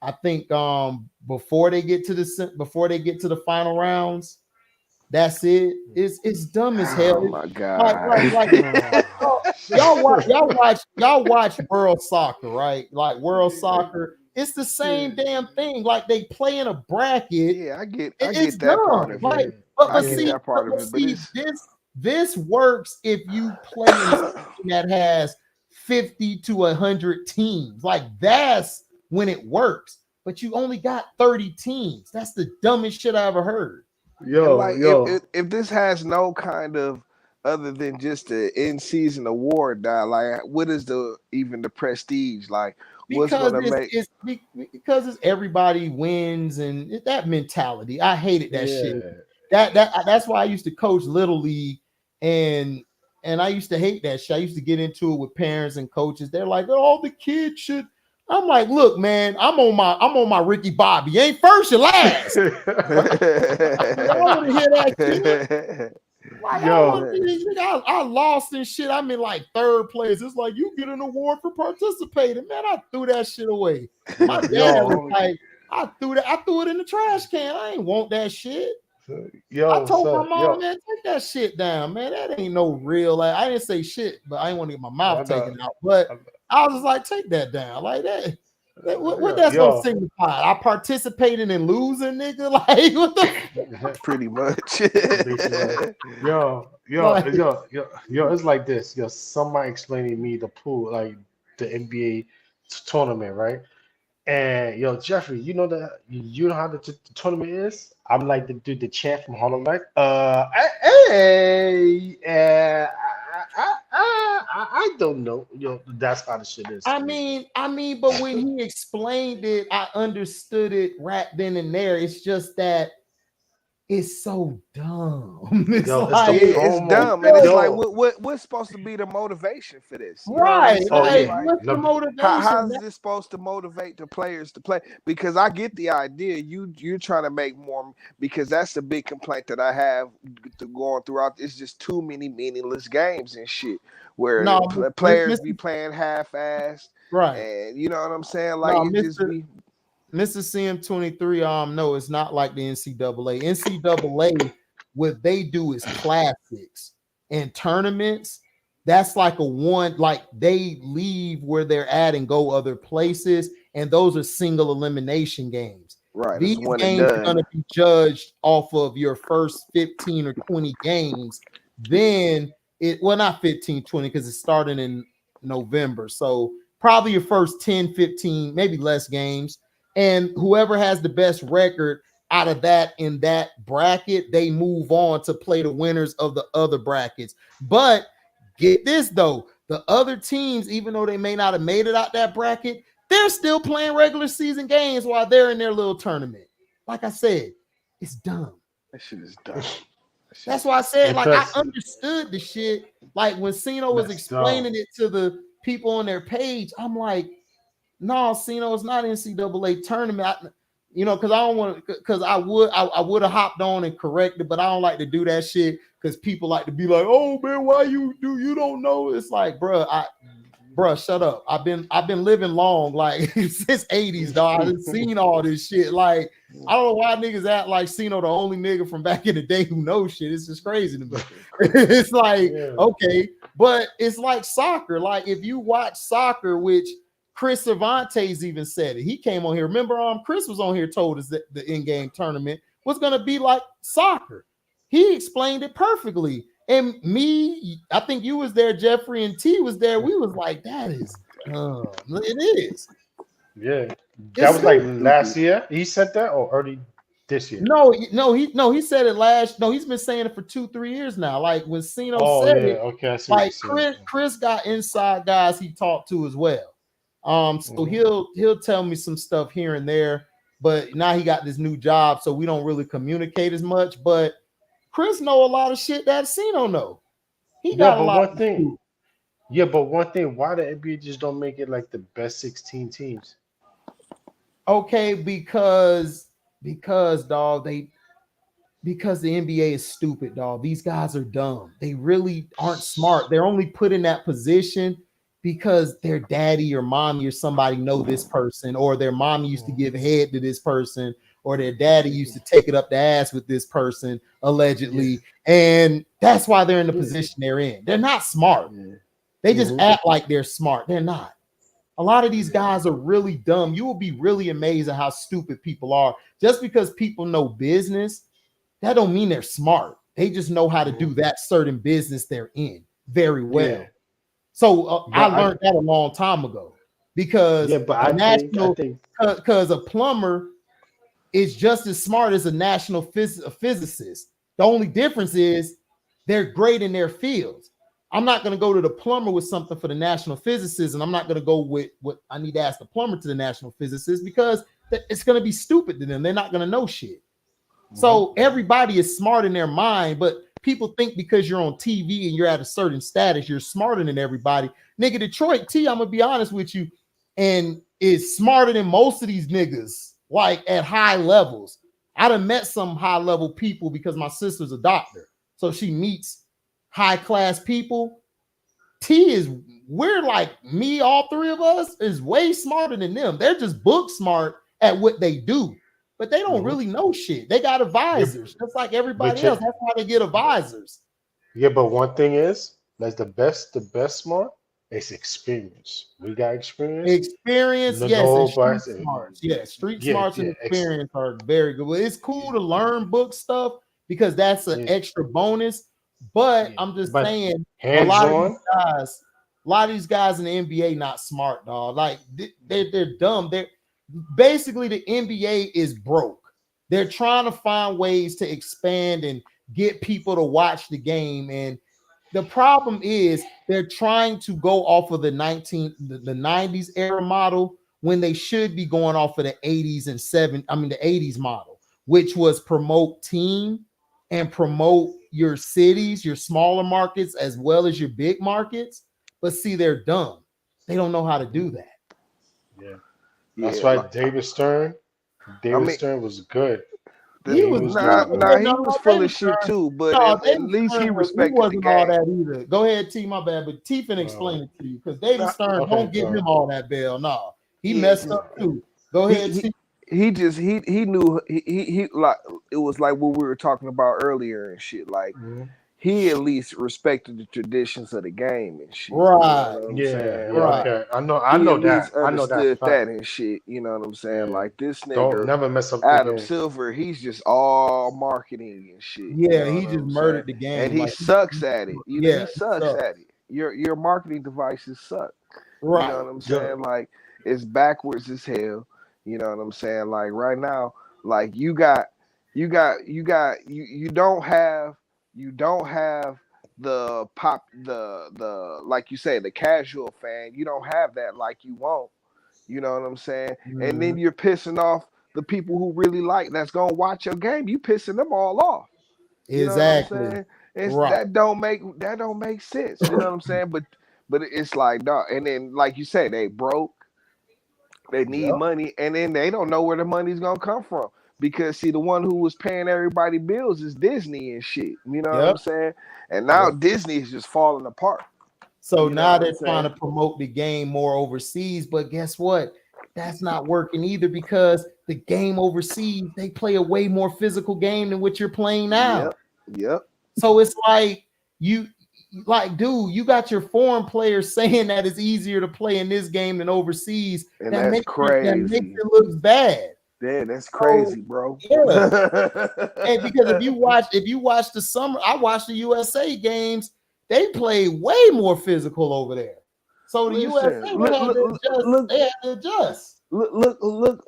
I think before they get to the final rounds. That's it. It's dumb as hell. Oh my god! Y'all watch World Soccer, right? Like World Soccer, it's the same damn thing. Like they play in a bracket. Yeah, I get that dumb. Part of like, it. But this works if you play in a team that has 50 to 100 teams. Like that's when it works. But you only got 30 teams. That's the dumbest shit I ever heard. If this has no kind of other than just the in-season award, like what is even the prestige? Like what's gonna make because it's everybody wins and that mentality. I hated that shit. That's why I used to coach Little League and I used to hate that shit. I used to get into it with parents and coaches. They're like, oh, the kids should. I'm like, look, man, I'm on my Ricky Bobby. You ain't first, you last. I want to hear that shit. Like, I lost and shit. I'm in like third place. It's like you get an award for participating. Man, I threw that shit away. My dad was like, I threw it in the trash can. I ain't want that shit. I told my mom, man, take that shit down, man. That ain't no real. Like, I didn't say shit, but I didn't want to get my mouth taken out. But I was like, take that down, like that. What that's gonna signify? I participated in losing, nigga. Like what the pretty much. It's like this. Somebody explaining to me the pool, like the NBA tournament, right? And Jeffrey, you know how the tournament is? I'm like the champ from Harlem, like, I don't know. That's how the shit is. I mean, but when he explained it, I understood it right then and there. It's just that it's so dumb. It's Yo, it's like the It's promo. dumb, and it's like, Yo, what's supposed to be the motivation for this? You know what I'm right. saying? oh Like, yeah. Like, what's the how motivation? is this supposed to motivate the players to play? Because I get the idea. You're trying to make more, because that's the big complaint that I have going throughout. It's just too many meaningless games and shit where No, the players be playing half-assed, right. and you know what I'm saying? Like No, it just be. Mr. CM23, no, it's not like the NCAA. NCAA, what they do is classics and tournaments. That's like a one, like they leave where they're at and go other places, and those are single elimination games. Right, These it's one and games are done. going to be judged off of your first 15 or 20 games. Then not 15, 20, because it's starting in November. So probably your first 10, 15, maybe less games. And whoever has the best record out of that in that bracket, they move on to play the winners of the other brackets. But get this though, the other teams, even though they may not have made it out that bracket, they're still playing regular season games while they're in their little tournament. Like I said, it's dumb. That shit is dumb. That's why I said, like, I That's understood the shit. Like when Cino was explaining it to the people on their page, I'm like, no, Cino, it's not NCAA tournament. Because I don't want to, because I would have hopped on and corrected, but I don't like to do that shit because people like to be like, oh man, why you don't know? It's like, bro, shut up. I've been living long, like since 80s, dog. I've seen all this shit. Like, I don't know why niggas act like Cino the only nigga from back in the day who knows shit. It's just crazy to me. It's like, okay, but it's like soccer. Like if you watch soccer, which Chris Cervantes even said it. He came on here. Remember, Chris was on here, told us that the in-game tournament was gonna be like soccer. He explained it perfectly. And me, I think you was there, Jeffrey, and T was there. We was like, that is dumb. It is. Yeah. That was like last year. He said that or early this year? No, he said it last. No, he's been saying it for 2-3 years now. Like when Cino said it, okay, I see like Chris got inside guys he talked to as well. So he'll tell me some stuff here and there, but now he got this new job, so we don't really communicate as much. But Chris know a lot of shit that Cino know. He got a lot. But one thing, why the NBA just don't make it like the best 16 teams? Okay, because dog, because the NBA is stupid, dog. These guys are dumb. They really aren't smart. They're only put in that position because their daddy or mommy or somebody know this person, or their mommy used to give head to this person, or their daddy used to take it up the ass with this person, allegedly. And that's why they're in the position they're in. They're not smart. They just act like they're smart. They're not. A lot of these guys are really dumb. You will be really amazed at how stupid people are. Just because people know business, that don't mean they're smart. They just know how to do that certain business they're in very well. Yeah. So I learned that a long time ago because because a plumber is just as smart as a national physicist. The only difference is they're great in their fields. I'm not going to go to the plumber with something for the national physicist, and I'm not going to go with what I need to ask the plumber to the national physicist because it's going to be stupid to them. They're not going to know shit. So everybody is smart in their mind, but people think because you're on TV and you're at a certain status, you're smarter than everybody. Nigga, Detroit T, I'm gonna be honest with you, and is smarter than most of these niggas, like at high levels. I done met some high level people because my sister's a doctor, so she meets high class people. We're like me, all three of us is way smarter than them. They're just book smart at what they do. But they don't really know shit. They got advisors, just like everybody else. That's why they get advisors. Yeah, but one thing is, that's the best smart is experience. We got experience. Experience, yes, and street smarts. Yes, street smarts and experience are very good. Well, it's cool to learn book stuff because that's an extra bonus. But I'm just saying, a lot of these guys in the NBA not smart, dog. Like they're dumb. Basically, the NBA is broke. They're trying to find ways to expand and get people to watch the game. And the problem is they're trying to go off of the 90s era model when they should be going off of the 80s and the 80s model, which was promote team and promote your cities, your smaller markets, as well as your big markets. But see, they're dumb. They don't know how to do that. Yeah. Yeah, That's why like, David Stern was good. He he was was nah, good. good. nah, he No, was full of David shit Stern. too, but No, at David least he Stern he respected the wasn't all game. that either. Go ahead, T, my bad. But T finna explain it to you because David Stern Okay, don't give him all that bell. No, he Yeah, messed up too. Go ahead, he T. he just he knew he like it was like what we were talking about earlier and shit. Like Mhm. he at least respected the traditions of the game and shit. You Right, know what I'm Yeah, saying? yeah, Like right. okay. I he know at that. least I know that understood fact. that and shit. You know what I'm saying? Yeah. Like this Don't nigga never mess up the Adam game. Silver, he's just all marketing and shit. You Yeah, know he what just I'm saying? murdered the And game. he Like, sucks at it. You know, yeah, he he sucks sucks. at it. Your marketing devices suck. You know Right. what I'm Yeah. saying? Like it's backwards as hell. You know what I'm saying? Like right now, like you don't have the pop the like you say the casual fan. You don't have that like you want. You know what I'm saying? And then Mhm. you're pissing off the people who really like that's gonna watch your game. You pissing them all off. You know what I'm Exactly. saying? It's Right. that don't make sense. You know what I'm saying? But it's like dog. And then like you say, they broke. They need Yep. money, and then they don't know where the money's gonna come from because see, the one who was paying everybody bills is Disney and shit. You know what I'm Yep. saying? And now Yep. Disney is just falling apart. So You know now what I'm they're trying saying? to promote the game more overseas, but guess what? That's not working either because the game overseas, they play a way more physical game than what you're playing now. Yep. Yep. So it's like dude, you got your foreign players saying that it's easier to play in this game than overseas. And That that's makes crazy. it look bad. Yeah, that's So crazy, bro. yeah, and because if you watch the summer, I watched the USA games. They play way more physical over there. So the USA Listen, look, they had to adjust. look.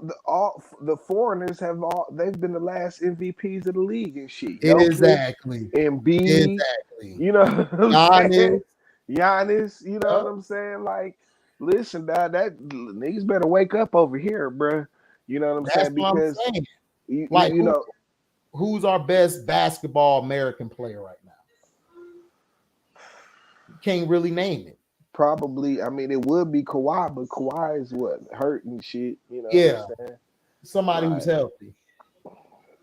The foreigners they've been the last MVPs of the league and shit. Jokic, Exactly. Embiid, Exactly. you know what I'm saying? Giannis. Giannis, you know Yep. what I'm saying? Like, listen, dog, that niggas better wake up over here, bro. You know what I'm That's saying? what I'm Because saying. you, Like you know, who's our best basketball American player right now? You can't really name it. probably. I mean, it would be Kawhi, but Kawhi is what hurt and shit. You know Yeah, what I'm saying? somebody who's Like, healthy.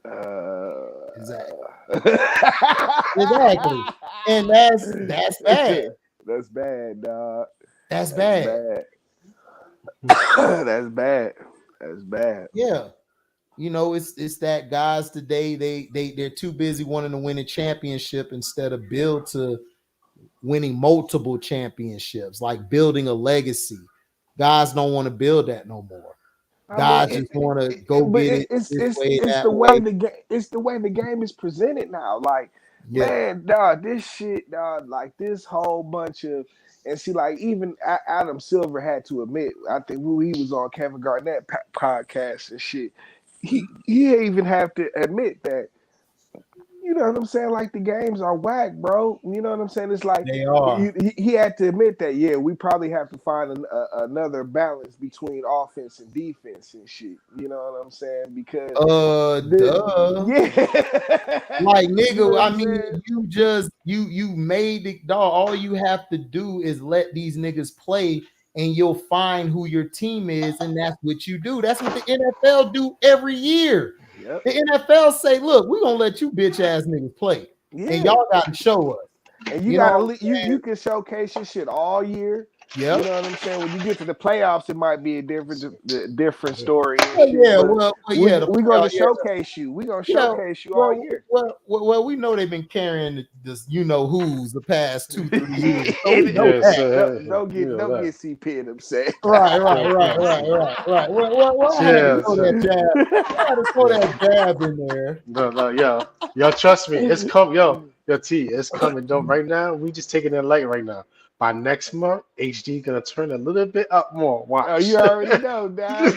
uh, Exactly. Exactly. And that's bad. That's bad, dog. That's That's bad. bad. That's bad. That's bad. Yeah. You know, it's that guys today they're too busy wanting to win a championship instead of build to winning multiple championships, like building a legacy. Guys don't want to build that no more. I mean, Guys just want to go but get it this way, it's that the way way. the game is presented now. Like, Yeah. man, dog, this shit, dog, like this whole bunch of and see, like even Adam Silver had to admit, I think when he was on Kevin Garnett podcast and shit, he even have to admit that. You know what I'm saying? Like the games are whack, bro. You know what I'm saying? It's like They are. he had to admit that. Yeah, we probably have to find another balance between offense and defense and shit. You know what I'm saying? Because Duh. yeah, Like you know nigga, what I I'm mean, saying? you made it, dog. All you have to do is let these niggas play, and you'll find who your team is, and that's what you do. That's what the NFL do every year. Yep. The NFL say, look, we're gonna let you bitch ass niggas play. Yeah. And y'all gotta show us. And you You know gotta what I'm you saying? can showcase your shit all year. Yep. You know what I'm saying? When you get to the playoffs, it might be a different story and Oh, shit. yeah, But well, we yeah, the we gonna playoff, yeah. showcase you. We gonna Yeah, showcase you all year. well, we know they've been carrying this, you know who's the past 2-3 years. So we know Yes, that. Don't you know get that. CP upset. Right. Well, I had to Yeah, throw that jab. I had to throw that jab in there. no, yo, trust me, it's coming, yo, T, it's coming. Don't right now. We just taking it light right now. By next month, HD gonna turn a little bit up more. Watch. Oh, you already know, Dad.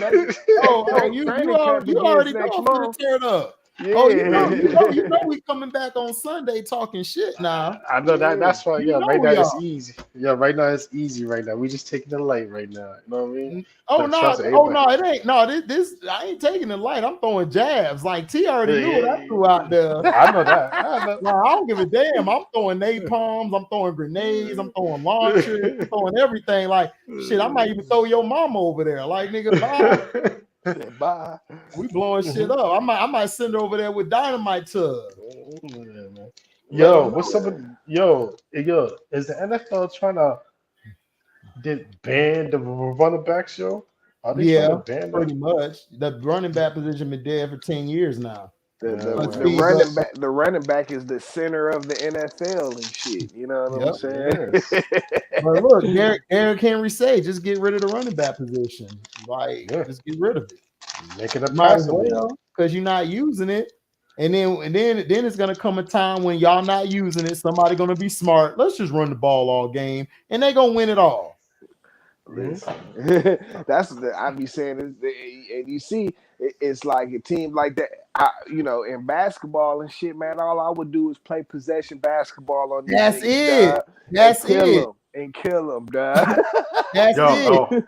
Oh, Training camp you begins already know next I'm gonna month. turn up. Yeah. Oh, you know, we coming back on Sunday talking shit now. I know that. That's why. You Yeah, know right now we it's are. easy. Yeah, right now it's easy. Right now we just taking the light. Right now, you know what I mean? Oh But no, trust everybody. it ain't. No, this I ain't taking the light. I'm throwing jabs. Like T already knew what I threw out there. I know that. I know. Like, I don't give a damn. I'm throwing napalms. I'm throwing grenades. I'm throwing launchers. I'm throwing everything. Like shit, I might even throw your mama over there. Like nigga, bye. Bye. We blowing shit up. I might send her over there with dynamite tub. Yo, what's up? Yo, is the NFL trying to ban the running back show? Are they trying to ban pretty them? much. The running back position been dead for 10 years now. The running back is the center of the NFL and shit. You know what I'm saying? Yes. But look, Derrick Henry say just get rid of the running back position. Like just get rid of it. Make it a Might pass as well, because you're not using it. And then it's gonna come a time when y'all not using it. Somebody gonna be smart. Let's just run the ball all game, and they gonna win it all. Listen, that's the I be saying is, and you see, it's like a team like that. In basketball and shit, man. All I would do is play possession basketball on these That's niggas, it. That's it. And kill them, dog. That's it.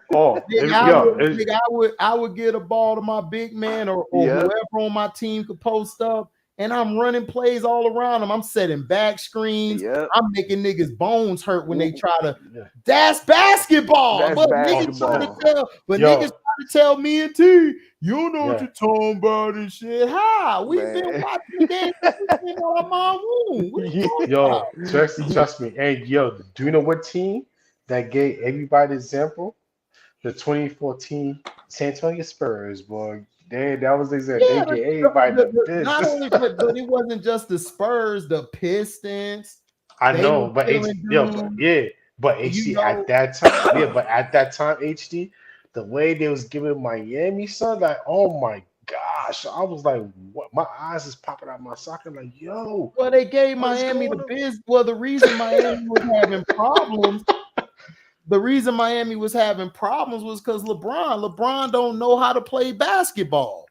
Nigga, I would get a ball to my big man or whoever on my team could post up, and I'm running plays all around them. I'm setting back screens. Yep. I'm making niggas' bones hurt when they try to. That's basketball. Niggas try to tell me and T, you don't know what you're talking about and shit. How? We've been watching the game on my room. What you talking about? Trust me. Hey, yo, do you know what team that gave everybody the example? The 2014 San Antonio Spurs, boy. That was the example. They gave everybody the not only, but it wasn't just the Spurs, the Pistons. I know, but HD at that time, at that time, HD, the way they was giving Miami, son, like, oh my gosh, I was like, what? My eyes is popping out my socket, like, yo. Well, they gave Miami the biz. Well, the reason Miami was having problems. The reason Miami was having problems was because LeBron don't know how to play basketball.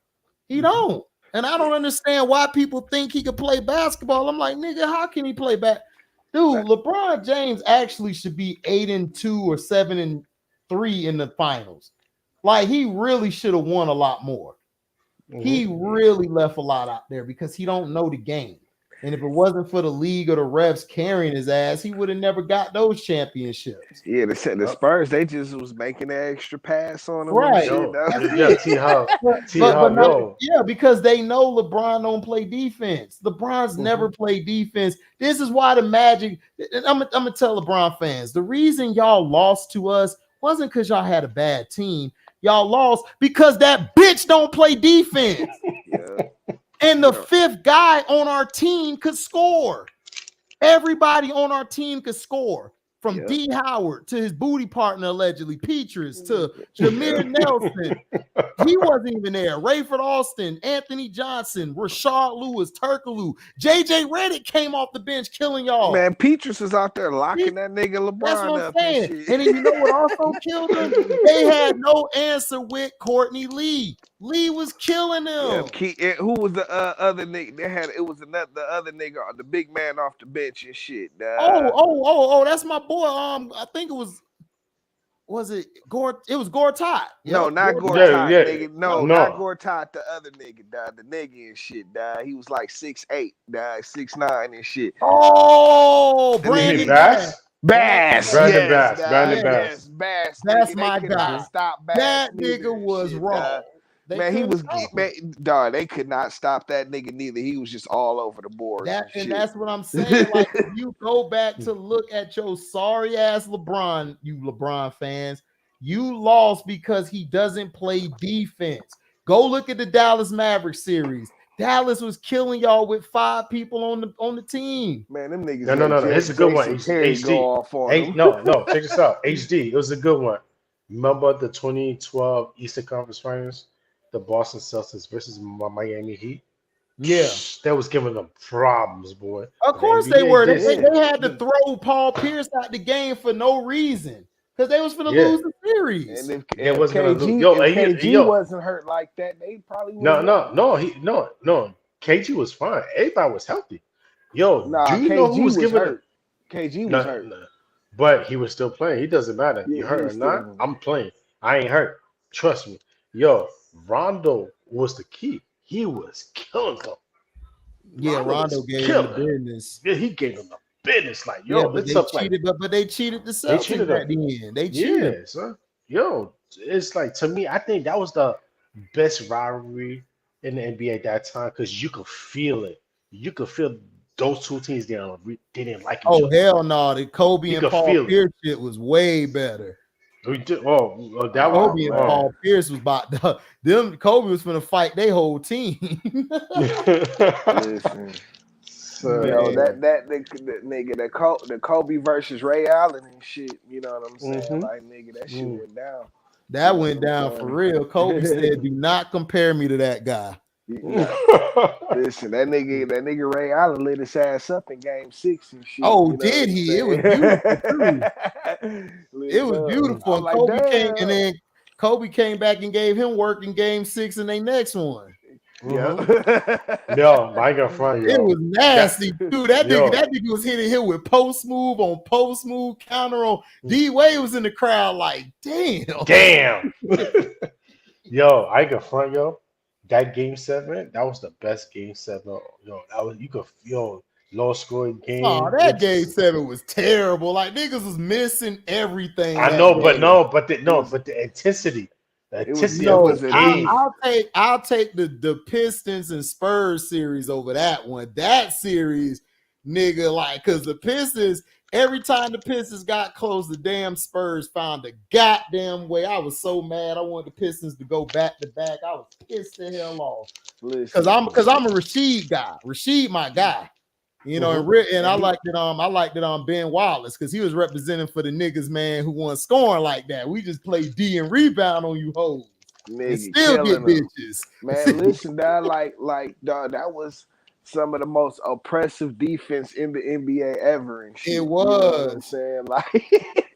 He don't. And I don't understand why people think he could play basketball. I'm like, nigga, how can he play back? Dude, LeBron James actually should be 8-2 or 7-3 in the finals. Like, he really should have won a lot more. He really left a lot out there because he don't know the game. And if it wasn't for the league or the refs carrying his ass, he would have never got those championships. Yeah, the Spurs, they just was making an extra pass on them. Right. Because they know LeBron don't play defense. LeBron's never played defense. This is why the Magic, I'm going to tell LeBron fans, the reason y'all lost to us wasn't because y'all had a bad team. Y'all lost because that bitch don't play defense. And the fifth guy on our team could score. Everybody on our team could score. From D. Howard to his booty partner, allegedly, Petrus, to Jameer Nelson. He wasn't even there. Rayford Alston, Anthony Johnson, Rashard Lewis, Turkoglu. J.J. Redick came off the bench killing y'all. Man, Petrus is out there locking that nigga LeBron That's what I'm up. saying. And then you know what also killed them? They had no answer with Courtney Lee. Lee was killing them. Who was the other nigga? It was the other nigga, the big man off the bench and shit. That's my boy. I think it was it Gore? It was Gortat. No, not Gortat, nigga. No, not Gortat. The other nigga, the nigga and shit, he was like 6'8", 6'9" and shit. Oh, Brandon Bass. Brandon Bass. That's my guy. Stop Bass. That nigga was wrong. They could not stop that nigga neither. He was just all over the board. That's what I'm saying. Like, if you go back to look at your sorry ass LeBron, you LeBron fans, you lost because he doesn't play defense. Go look at the Dallas Mavericks series. Dallas was killing y'all with 5 people on the team. Man, them niggas. No. It's a good one. HD. No. Check this out. HD. It was a good one. Remember the 2012 Eastern Conference Finals? The Boston Celtics versus Miami Heat. Yeah. That was giving them problems, boy. Of course they were. They had to throw Paul Pierce out the game for no reason. Because they was going to lose the series. And if KG wasn't hurt like that, they probably would. No. KG was fine. Everybody was healthy. Yo, Nah, do you know who KG was was giving it? hurt. KG was No, hurt. no, but he was still playing. He doesn't matter. Yeah, You he hurt or was not, still. I'm playing. I ain't hurt. Trust me. Yo, Rondo was the key. He was killing them. Yeah, Rondo Rondo was gave him the killing. business. Yeah, he gave them the business. Like, Yeah, yo, but it they took like cheated, but they cheated the they Celtics cheated him. at the end. They cheated. Yeah, son. Yo, it's like to me, I think that was the best rivalry in the NBA at that time because you could feel it. You could feel those two teams they didn't like each Oh other. hell no, the Kobe You and could Paul feel it. Pierce shit was way better. We did, oh, that Oh, was Kobe and man. Paul Pierce was about them. Kobe was gonna fight their whole team. Listen, So, yo, Man. the nigga, the Kobe versus Ray Allen and shit. You know what I'm saying? mhm. Like, nigga, that shit went down. That You know went what I'm down for saying? real. Kobe said, "Do not compare me to that guy." Nah, listen, that nigga Ray Allen lit his ass up in Game 6 and shit. Oh, You know what did I'm he? It was saying? beautiful too. Lit It it was up. beautiful. I'm And like, Kobe came, and damn. then Kobe came back and gave him work in Game 6 in their next one. Yeah. Yo, I got front, It yo. was nasty, dude. That Yo. nigga was hitting him with post move on post move, counter on. D Wade was in the crowd like, damn. Damn. Yo, I got front, yo. That game 7, that was the best game 7. Yo, that was low scoring game. Oh, that game 7 was terrible. Like niggas was missing everything. I that know, game. but the intensity. The intensity it of was the enough. game. I'll take the Pistons and Spurs series over that one. That series, nigga, like, cause the Pistons, every time the Pistons got close, the damn Spurs found a goddamn way. I was so mad. I wanted the Pistons to go back to back. I was pissed the hell off. Listen, Cause I'm a Rasheed guy. Rasheed, my guy. You know, and I liked it Ben Wallace because he was representing for the niggas, man, who wasn't scoring like that. We just play D and rebound on you hoes. nigga, And still get killing them. bitches. Man, listen, dog, dog, that was some of the most oppressive defense in the NBA ever and shit. It You know what I'm was. saying? Like,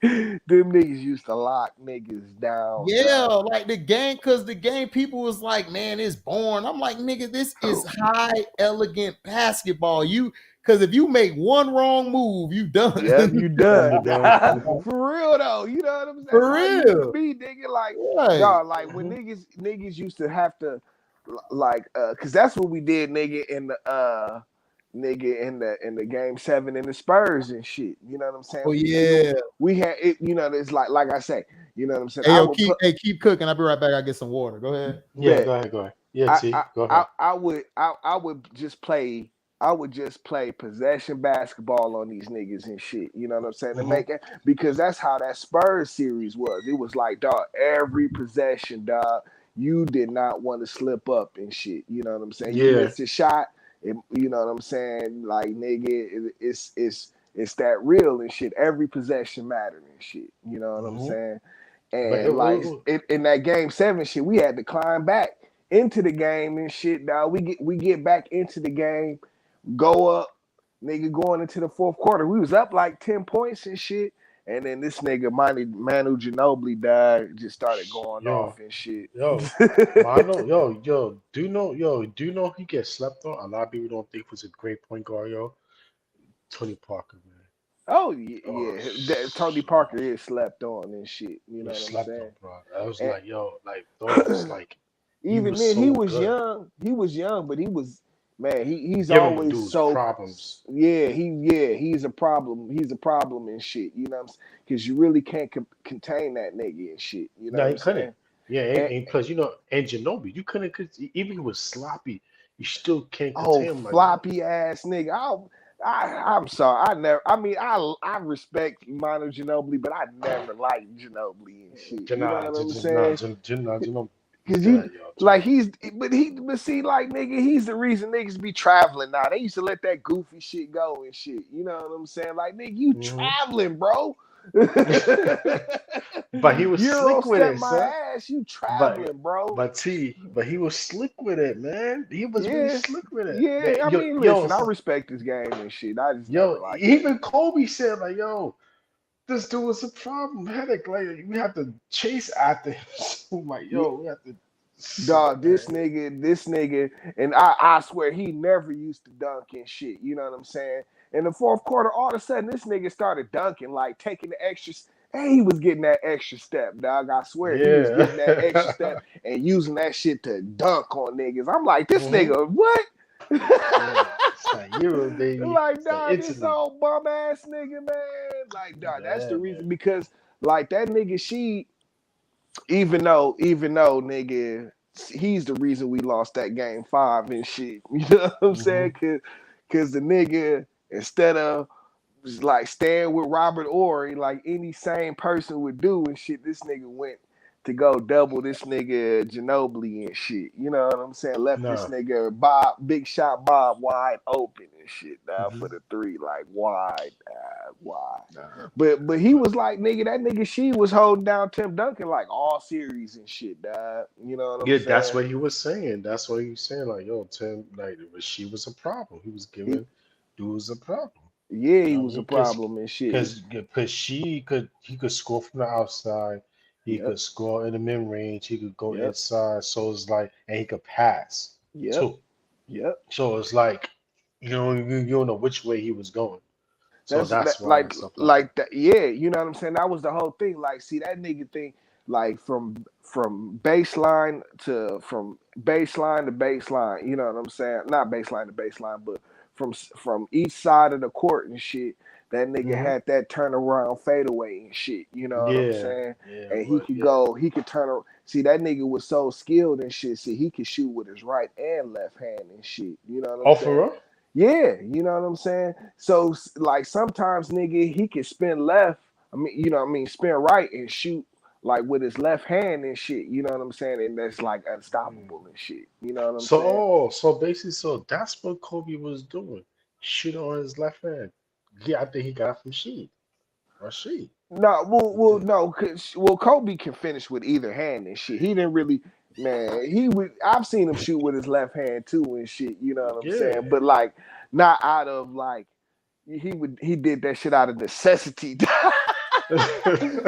them niggas used to lock niggas down. Yeah, dog. like the game, because the game people was like, man, it's boring. I'm like, nigga, this is high, elegant basketball. Because if you make one wrong move, you done. Yep, you done. done. For real though, you know what I'm saying? For That's how it used real. to be, nigga. Like, Right. dog, like when niggas used to have to, like, cause that's what we did, nigga, in the game 7 in the Spurs and shit. You know what I'm saying? Oh yeah. We had it. You know, it's like I say. You know what I'm saying? Hey, yo, keep cooking. I'll be right back. I get some water. Go ahead. Yeah, go ahead. Yeah, T, go ahead. I would just play. I would just play possession basketball on these niggas and shit. You know what I'm saying? To make it, because that's how that Spurs series was. It was like, dog, every possession, dog, you did not want to slip up and shit. You know what I'm saying? You missed a shot. You know what I'm saying? Like, nigga, it's that real and shit. Every possession mattered and shit. You know what I'm saying? And in that game 7 shit, we had to climb back into the game and shit, dog. We get back into the game. Go up, nigga, going into the fourth quarter. We was up like 10 points and shit. And then this nigga, Manu Ginobili, died, just started going off and shit. Manu, do you know he gets slept on? A lot of people don't think he was a great point guard, yo. Tony Parker, man. Oh, yeah. Tony Parker is slept on and shit. You know what I'm saying? On, bro. I was those, like, even then, so he was good. young. He was young, but he was, man, he's Give always so problems. Yeah, he's a problem. He's a problem and shit. You know what I'm saying? Because you really can't contain that nigga and shit. You know what I'm saying? Yeah, and plus, and Ginobili, you couldn't, even if he was sloppy, you still can't contain him. Floppy ass nigga. I'm sorry. I respect Manu Ginobili, but I never liked Ginobili and shit. You know what I'm saying? Ginobili. Cause see, like, nigga, he's the reason niggas be traveling now. They used to let that goofy shit go and shit. You know what I'm saying? Like, nigga, you traveling, bro. But he was slick with it, my son. ass, you traveling, bro. But he was slick with it, man. He was really slick with it. Yeah, I mean, listen, I respect this game and shit. I just even Kobe said, like, this dude was a problematic. Like, we have to chase after him. So, like, we have to Dog, this nigga, and I swear he never used to dunk and shit. You know what I'm saying? In the fourth quarter, all of a sudden, this nigga started dunking, like taking the extra. And he was getting that extra step, dog. I swear he was Yeah. getting that extra step and using that shit to dunk on niggas. I'm like, this Mhm. nigga, what? Yeah. It's like Euro, baby. Like, It's like dog, this Italy. old bum ass nigga, man. Like, dog, that's the Yeah, man. reason because, like, that nigga, even though nigga, he's the reason we lost that game 5 and shit. You know what I'm saying? Mhm. Cause the nigga, instead of like staying with Robert Ory like any sane person would do and shit, this nigga went to go double this nigga Ginobili and shit. You know what I'm saying? Left this Nah. nigga Big Shot Bob wide open and shit now for Mhm. the three, like wide. Nah. But he was like, nigga, that nigga she was holding down Tim Duncan like all series and shit, dog. You know what I'm Yeah, that's saying? what he was saying. That's what he was saying. Like, yo, Tim, like, she was a problem. He was He, giving dudes a problem. yeah, You he know what I was a mean? problem and shit. Because he could score from the outside. He Yep, could score in the mid range. He could go yep, inside. So it's like, and he could pass yep, too. yep. So it's like, you don't know which way he was going. So That's that, that's why and stuff like that. like that. Yeah, you know what I'm saying. That was the whole thing. Like, see that nigga thing, like from baseline from baseline to baseline. You know what I'm saying? Not baseline to baseline, but from each side of the court and shit. That nigga Hmm. had that turnaround fadeaway and shit. You know what I'm Yeah, saying? yeah, And he but could yeah. go. He could turn. See that nigga was so skilled and shit. See he could shoot with his right and left hand and shit. You know what I'm Oh, for saying? real? Yeah, you know what I'm saying? So like sometimes nigga he can spin left. I mean, you know what I mean, spin right and shoot like with his left hand and shit. You know what I'm saying? And that's like unstoppable and shit. You know what I'm saying? So basically, so that's what Kobe was doing. Shoot on his left hand. Yeah, I think he got it from Sheed. Or Sheed. No, He did. no, cause Kobe can finish with either hand and shit. He didn't really, man. He would. I've seen him shoot with his left hand too and shit. You know what I'm Yeah. saying? But like, not out of like he did that shit out of necessity.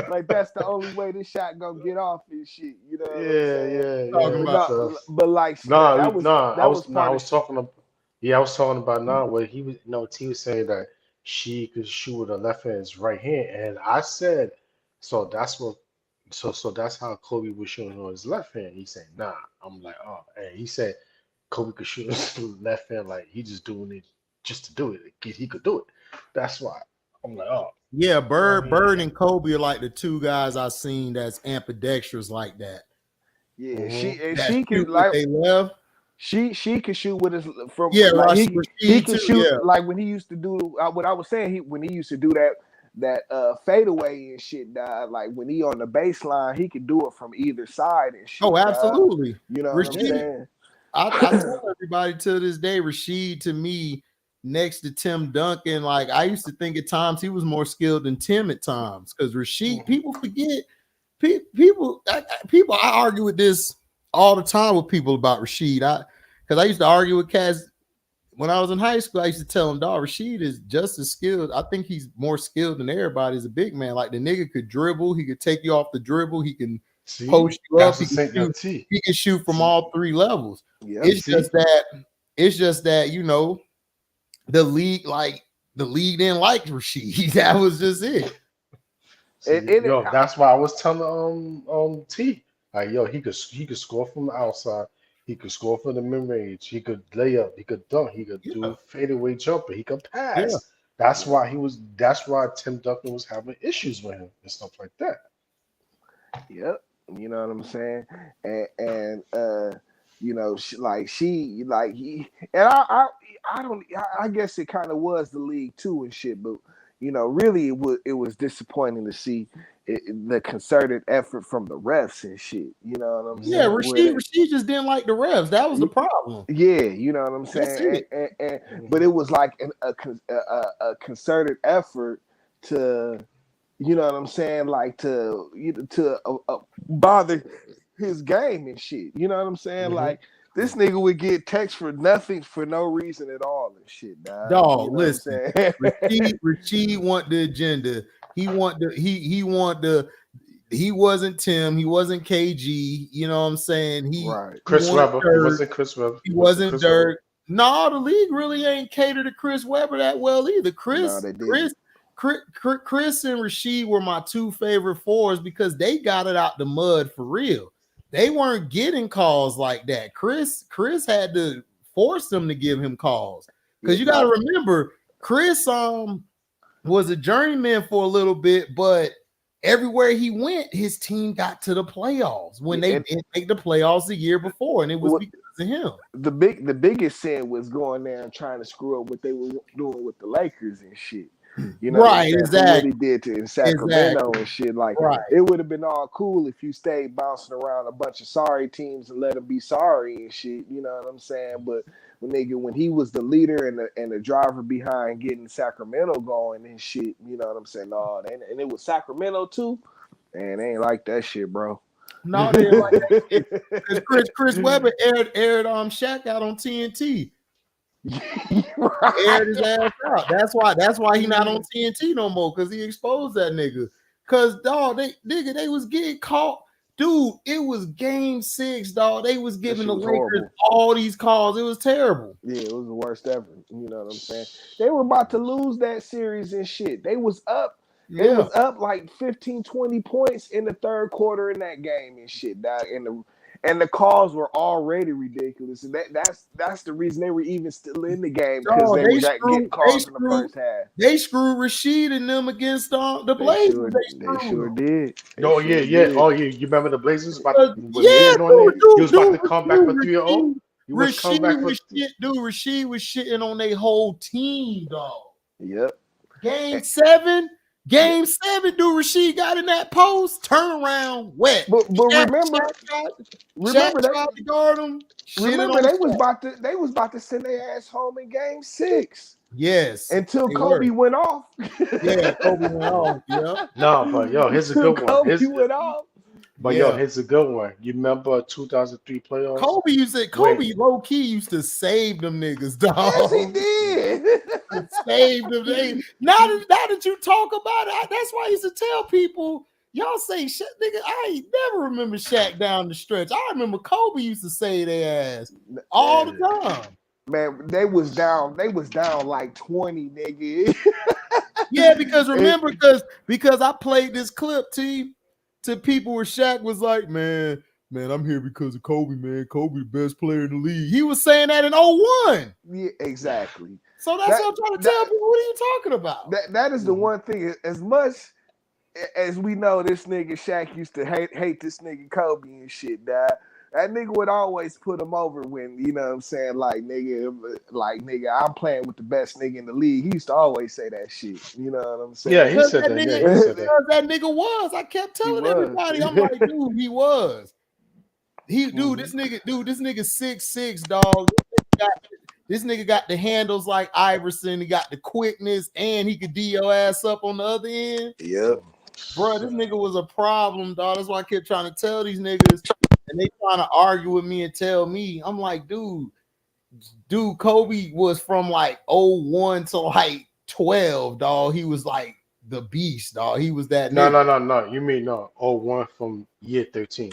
Like that's the only way this shot gonna get off this shit. You know what I'm Yeah, saying? yeah, Talking yeah. But about no, but like Nah, nah. that was I part of was talking about. Yeah, I was talking about now where he was. No, T was saying that she could shoot with her left hand, his right hand, and I said, so that's what. So that's how Kobe was shooting on his left hand. He said, nah. I'm like, oh, and he said Kobe could shoot his left hand like he just doing it just to do it. He could do it. That's why I'm like, oh, yeah, you know what I mean? Bird and Kobe are like the two guys I've seen that's ambidextrous like that. yeah. Hmm. That She shoot could with like they left. she could shoot with his from Yeah, like he Rashid could too. shoot Yeah. like when he used to do what I was saying when he used to do that fadeaway and shit, dog. Like when he on the baseline, he could do it from either side and Oh, shit, dog. absolutely. You know what I'm Rashid, saying? I tell everybody to this day, Rashid to me, next to Tim Duncan, like I used to think at times he was more skilled than Tim at times because Rashid, Hmm. people forget, people, I argue with this all the time with people about Rashid. Because I used to argue with Kaz when I was in high school. I used to tell him, dog, Rashid is just as skilled. I think he's more skilled than everybody as a big man. Like the nigga could dribble, he could take you off the dribble, he can See, post you up, that's the same. Yo, T. he can shoot from See, all three levels. Yep. It's see. just that you know the league didn't like Rashid. That was just it. It, See, it yo, that's why I was telling T, like, yo, he could score from the outside, he could score from the mid range, he could lay up, he could dunk, he could Yeah, do fadeaway jumper, he could yeah. pass. That's why that's why Tim Duncan was having issues with him and stuff like that. Yep. You know what I'm saying? And you know, she like he and I don't I guess it kind of was the league too and shit, but you know, really it was disappointing to see the concerted effort from the refs and shit. You know what I'm Yeah, Hmm. saying? Rashid just didn't like the refs. That was the problem. Yeah, you know what I'm That's saying. it. But Hmm. it was like a concerted effort to you know what I'm saying? Like to bother his game and shit. You know what I'm saying? Hmm. Like this nigga would get text for nothing for no reason at all and shit, dog. You Dog, know what I'm listen. saying? Rashid want the agenda. He want the He wasn't Tim. He wasn't KG. You know what I'm saying? Right. Chris Webber. Dirk. It wasn't Chris Webber. He wasn't Dirk. No, the league really ain't catered to Chris Webber that well either. Chris and Rasheed were my two favorite fours because they got it out the mud for real. They weren't getting calls like that. Chris had to force them to give him calls because you got to remember Chris was a journeyman for a little bit, but everywhere he went, his team got to the playoffs when they didn't make the playoffs the year before, and it was because of him. The biggest sin was going there and trying to screw up what they were doing with the Lakers and shit. You know, right? Exactly. What he did in Sacramento and shit. Like, it would have been all cool if you stayed bouncing around a bunch of sorry teams and let them be sorry and shit. You know what I'm saying? But when he was the leader and the driver behind getting Sacramento going and shit, you know what I'm saying? No, and it was Sacramento too, and they ain't like that shit, bro. No, they ain't like that shit. Chris Webber aired Shaq out on TNT. Aired his ass out. That's why he not on TNT no more, because he exposed that nigga. Cause dog, they was getting caught. Dude, it was game 6, dog. They was giving the Lakers all these calls. It was terrible. Yeah, it was the worst ever. You know what I'm saying? They were about to lose that series and shit. They was up. Yeah. They was up like 15, 20 points in the third quarter in that game and shit, dog. And the calls were already ridiculous. And that's the reason they were even still in the game, because they were getting calls in the first half. They screwed Rasheed and them against the Blazers. They sure did. Oh, yeah. Oh, yeah. You remember the Blazers? He was about to come back for 3-0. Rasheed was shitting on their whole team, dog. Yep. Game 7, Rasheed got in that post, turn around, wet. But remember they tried to guard him. Remember they was about to send their ass home in game 6. Yes. Until Kobe went off. Yeah, Kobe went off. Yeah. No, but yo, here's a good one. Kobe went off. But yo, here's a good one. You remember 2003 playoffs? Kobe low key used to save them niggas, dog. Yes, he did. Save them. Now that you talk about it, that's why I used to tell people, y'all say shit, nigga. I ain't never remember Shaq down the stretch. I remember Kobe used to save their ass all the time. Man, they was down like 20, nigga. Yeah, because remember, because I played this clip to people where Shaq was like, man, I'm here because of Kobe, man. Kobe, the best player in the league. He was saying that in 01. Yeah, exactly. So that's what I'm trying to tell people. What are you talking about? That is the one thing. As much as we know this nigga Shaq used to hate this nigga Kobe and shit, dad. That nigga would always put him over when, you know what I'm saying, like nigga, I'm playing with the best nigga in the league. He used to always say that shit. You know what I'm saying? Yeah, he said that. Because that nigga was. I kept telling everybody. I'm like, dude, he was. This nigga 6'6", dog. This nigga got the handles like Iverson. He got the quickness, and he could D your ass up on the other end. Yep. Bro, this nigga was a problem, dog. That's why I kept trying to tell these niggas. And they trying to argue with me and tell me. I'm like, dude, Kobe was from like 01 to like 12, dog. He was like the beast, dog. He was that. No. You mean 01 from year 13.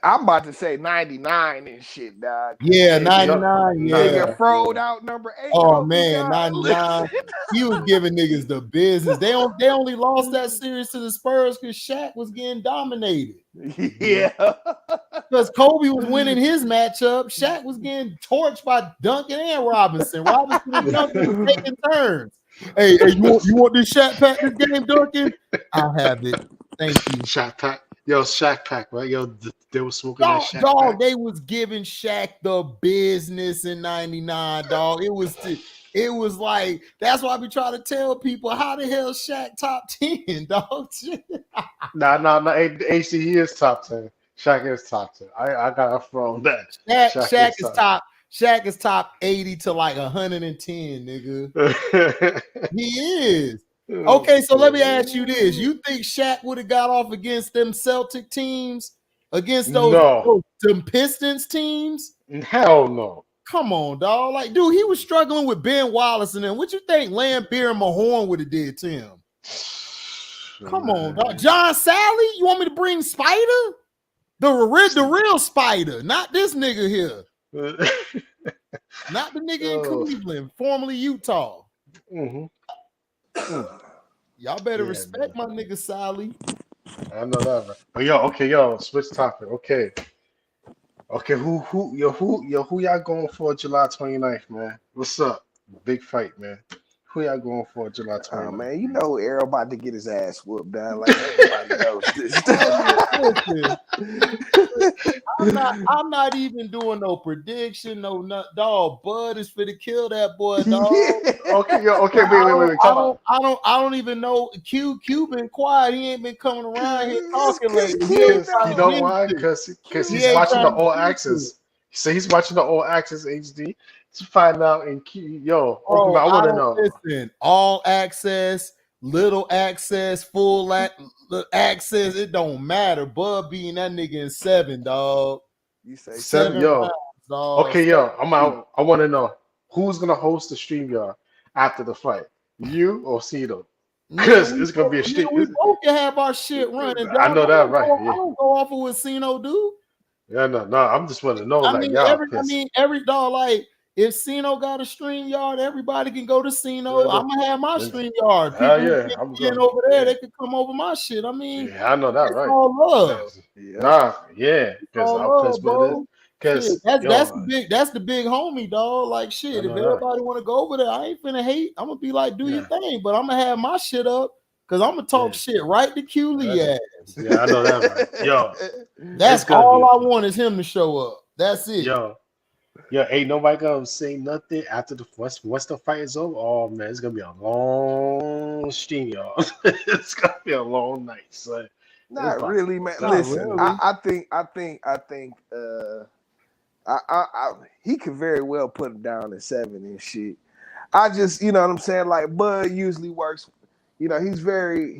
I'm about to say 99 and shit, dog. Yeah, 99. Yeah. Nigga froed out number 8. Oh man, 99. He was giving niggas the business. They only lost that series to the Spurs because Shaq was getting dominated. Yeah. Because Kobe was winning his matchup. Shaq was getting torched by Duncan and Robinson. Robinson and Duncan were taking turns. Hey, you want this Shaq pack this game, Duncan? I'll have it. Thank you. Shaq pack. Yo, Shaq pack, right? Yo, they were smoking that Shaq dog, pack. They was giving Shaq the business in 99, dog. It was like, that's why we try to tell people, how the hell Shaq top 10, dog? Nah. AC, he is top 10. Shaq is top 10. I got to throw that. Shaq is top 80 to like 110, nigga. He is. Okay, so let me ask you this. You think Shaq would have got off against them Celtic teams? Against them Pistons teams? Hell no. Come on, dog. Like, dude, he was struggling with Ben Wallace and them. What you think Lambeer and Mahorn would have did to him? Come on, dog. John Sally, you want me to bring Spider? The real Spider, not this nigga here. Not the nigga in Cleveland, formerly Utah. Y'all better respect my nigga Sally. I know that, right? But yo, switch topic. Okay, who y'all going for July 29th, man? What's up? Big fight, man. Who y'all going for July 29th? Man, you know Errol about to get his ass whooped down. Like everybody knows this. I'm not even doing no prediction, dog. Bud is fit to kill that boy, dog. Okay, wait. I don't even know. Q been quiet. He ain't been coming around here talking lately. You know why? Because he's watching the All Access. So he's watching the All Access HD to find out. And I want to know. Listen, All Access, Little Access, Full Access. It don't matter. Bud being that nigga in 7, dog. You say 7, rounds, dog. Okay, I'm out. I want to know who's gonna host the stream, y'all, after the fight. You or Cito? Because it's gonna be a stream. We both can have our shit running. I know that, right? I don't go off of what Cino do. Yeah, no. I'm just want to know, every dog, like, if Cino got a stream yard, everybody can go to Cino. I'm gonna have my stream yard. People I'm getting over there, they can come over my shit. I mean, I know that, right? All love. Because that's the big homie, dog. Like shit, if everybody want to go over there, I ain't finna hate. I'm gonna be like, do your thing, but I'm gonna have my shit up because I'm gonna talk shit right to Q-Lee ass. Yeah, I know that, right? Yo, that's all I want is him to show up. That's it. Yo, ain't nobody gonna say nothing after once the fight is over. Oh man, it's gonna be a long stream, y'all. It's gonna be a long night, son. Not really, man. Listen, really. I think he could very well put him down at 7 and shit. I just, you know what I'm saying? Like Bud usually works, you know, he's very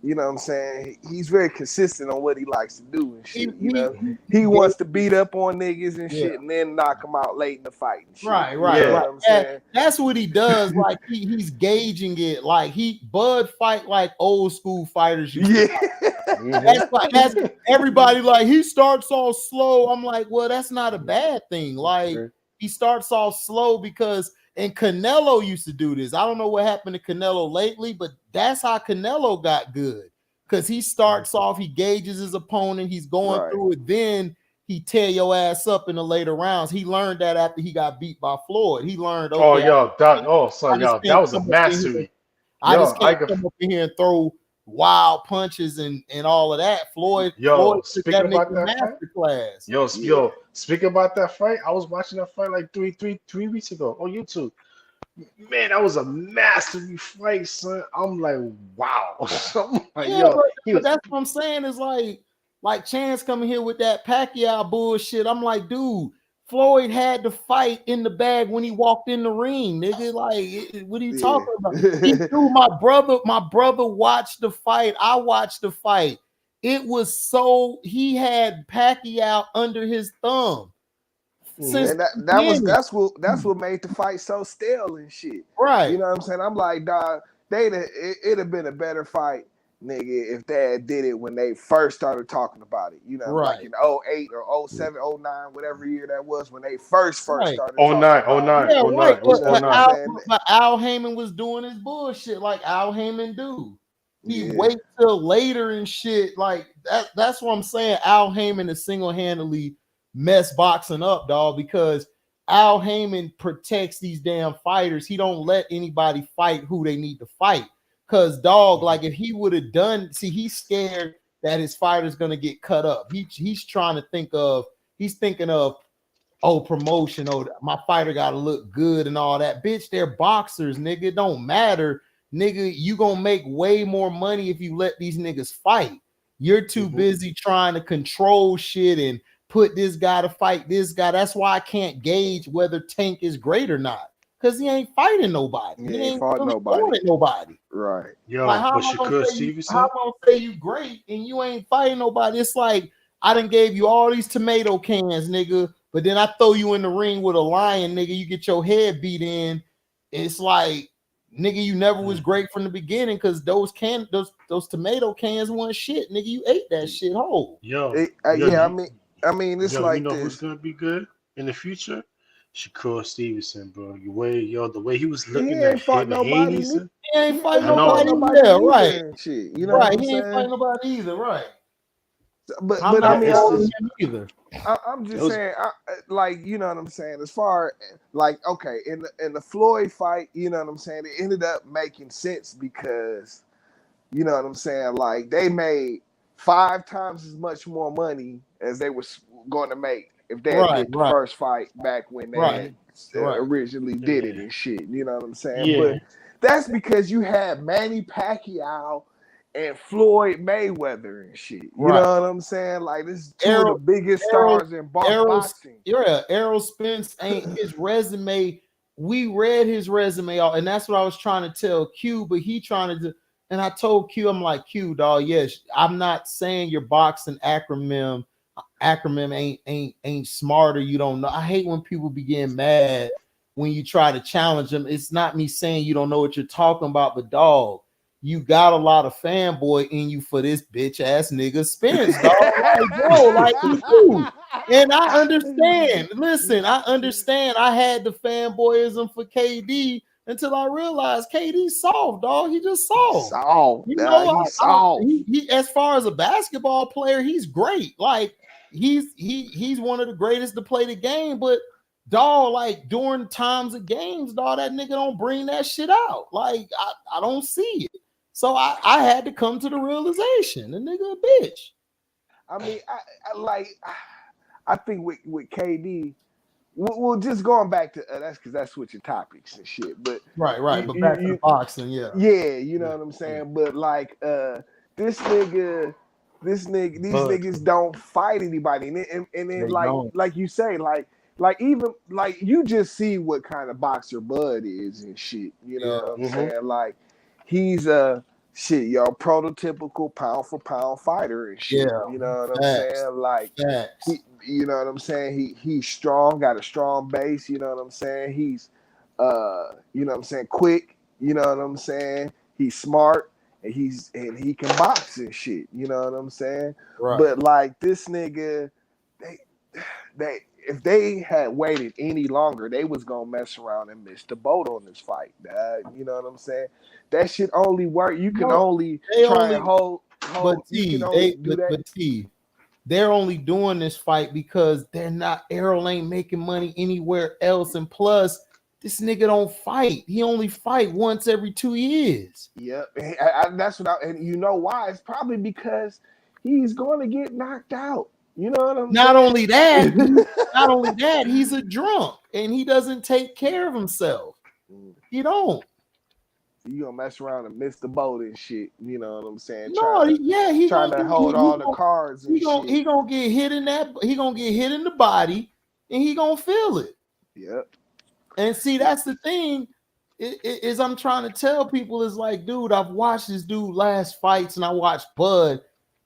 you know what I'm saying? He's very consistent on what he likes to do and shit. You know, he wants to beat up on niggas and shit, and then knock them out late in the fight and shit. Right. You know what I'm saying? That's what he does. Like he's gauging it. Like Bud fight like old school fighters. That's everybody. Like he starts off slow. I'm like, well, that's not a bad thing. Like he starts off slow because. And Canelo used to do this. I don't know what happened to Canelo lately, but that's how Canelo got good. Because he starts off, he gauges his opponent, he's going through it, then he tear your ass up in the later rounds. He learned that after he got beat by Floyd. He learned, that was a mastery. I just can't come up in here and throw wild punches and all of that. Floyd speaking about that master class. Speaking about that fight, I was watching that fight like three weeks ago on YouTube. Man, that was a mastery fight, son. I'm like, wow. But that's what I'm saying is like Chance coming here with that Pacquiao bullshit. I'm like, dude, Floyd had the fight in the bag when he walked in the ring, nigga. Like, what are you talking about? My brother watched the fight. I watched the fight. It was he had Pacquiao under his thumb. And that's what made the fight so stale and shit. Right. You know what I'm saying? I'm like, dog, it'd have been a better fight, nigga, if they did it when they first started talking about it. You know, like in 08 or 07, 09, whatever year that was, when they first started talking 09. But Al Heyman was doing his bullshit like Al Heyman do. He wait till later and shit. Like that's what I'm saying. Al Heyman is single-handedly mess boxing up, dog, because Al Heyman protects these damn fighters. He don't let anybody fight who they need to fight. Cause dog, like if he would have he's scared that his fighter's gonna get cut up. He's thinking of promotion. Oh, my fighter gotta look good and all that. Bitch, they're boxers, nigga. It don't matter. Nigga, you gonna make way more money if you let these niggas fight. You're too busy trying to control shit and put this guy to fight this guy. That's why I can't gauge whether Tank is great or not. Because he ain't fighting nobody. He ain't fought nobody. Right. Yo, like, how but Shakur Stevenson? How am I gonna say you great and you ain't fighting nobody? It's like I done gave you all these tomato cans, nigga, but then I throw you in the ring with a lion, nigga. You get your head beat in. It's like, nigga, you never was great from the beginning because those tomato cans weren't shit, nigga. You ate that shit whole. Yo, Yeah, I mean, it's yo, you like know who's this. gonna be good in the future? Shakur Stevenson, bro. The way he was He looking ain't at fought him and nobody. Haney, He ain't fighting I know. nobody. Nobody Yeah, right. either and shit. You know what Right. I'm He ain't saying? fighting nobody either. Right. I'm But I not mean, following him either. I'm just It was saying, like, you know what I'm saying. As far like, okay, in the Floyd fight, you know what I'm saying. It ended up making sense because, you know what I'm saying. Like they made 5 times as much more money as they was going to make if they had Right. did the Right. first fight back when they Right. had Right. originally did it and shit. You know what I'm saying? Yeah. But that's because you had Manny Pacquiao and Floyd Mayweather and shit. You Right. know what I'm saying? Like this is two of the biggest stars in boxing. Errol Spence ain't his resume. We read his resume all, and that's what I was trying to tell Q, but he trying to do. And I told Q, I'm like, Q, dog, yes, I'm not saying your boxing acronym ain't smarter. You don't know. I hate when people be getting mad when you try to challenge them. It's not me saying you don't know what you're talking about, but dog, you got a lot of fanboy in you for this bitch ass nigga Spence, dog. Like, bro, like you do. And I understand. Listen, I understand. I had the fanboyism for KD until I realized KD's soft, dog. He just soft. Soft. You know, He's soft. He as far as a basketball player, he's great. Like he's one of the greatest to play the game, but dog, like during times of games, dog, that nigga don't bring that shit out. Like I don't see it. So I had to come to the realization, the nigga a bitch. I mean, I think with KD, well, just going back to that's because that's switching topics and shit. But right. But back to the boxing, yeah, you know what I'm saying. But like these niggas don't fight anybody, and then like you say, like even like you just see what kind of boxer Bud is and shit. You know what I'm saying? Like he's shit, yo, prototypical pound for pound fighter and shit. Yeah, you know what I'm saying? Like you know what I'm saying? He's strong, got a strong base, you know what I'm saying? He's you know what I'm saying, quick, you know what I'm saying? He's smart and he can box and shit, you know what I'm saying? Right. But like this nigga, they if they had waited any longer, they was gonna mess around and miss the boat on this fight. You know what I'm saying? That shit only work. You can only try and hold. But you can only do that. But they're only doing this fight because they're not. Errol ain't making money anywhere else, and plus, this nigga don't fight. He only fight once every 2 years. Yep, that's what. And you know why? It's probably because he's going to get knocked out. You know what I'm saying? Not only that, he's a drunk and he doesn't take care of himself. He don't. You gonna mess around and miss the boat and shit. You know what I'm saying? He trying to hold all the cards. And shit. He gonna get hit in that. He gonna get hit in the body, and he gonna feel it. Yep. And see, that's the thing. Is I'm trying to tell people is like, dude, I've watched this dude last fights, and I watched Bud.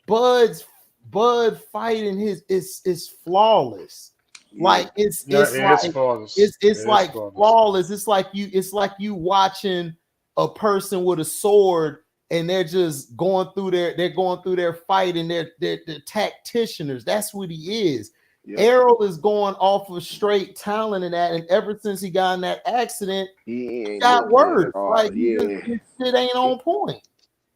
Bud fighting is flawless. Like it's flawless. It's like flawless. It's like you watching a person with a sword and they're just going through their fight and they're tacticianers. That's what he is. Yep. Errol is going off of straight talent in that, and ever since he got in that accident, he got worse. Like his shit ain't on point.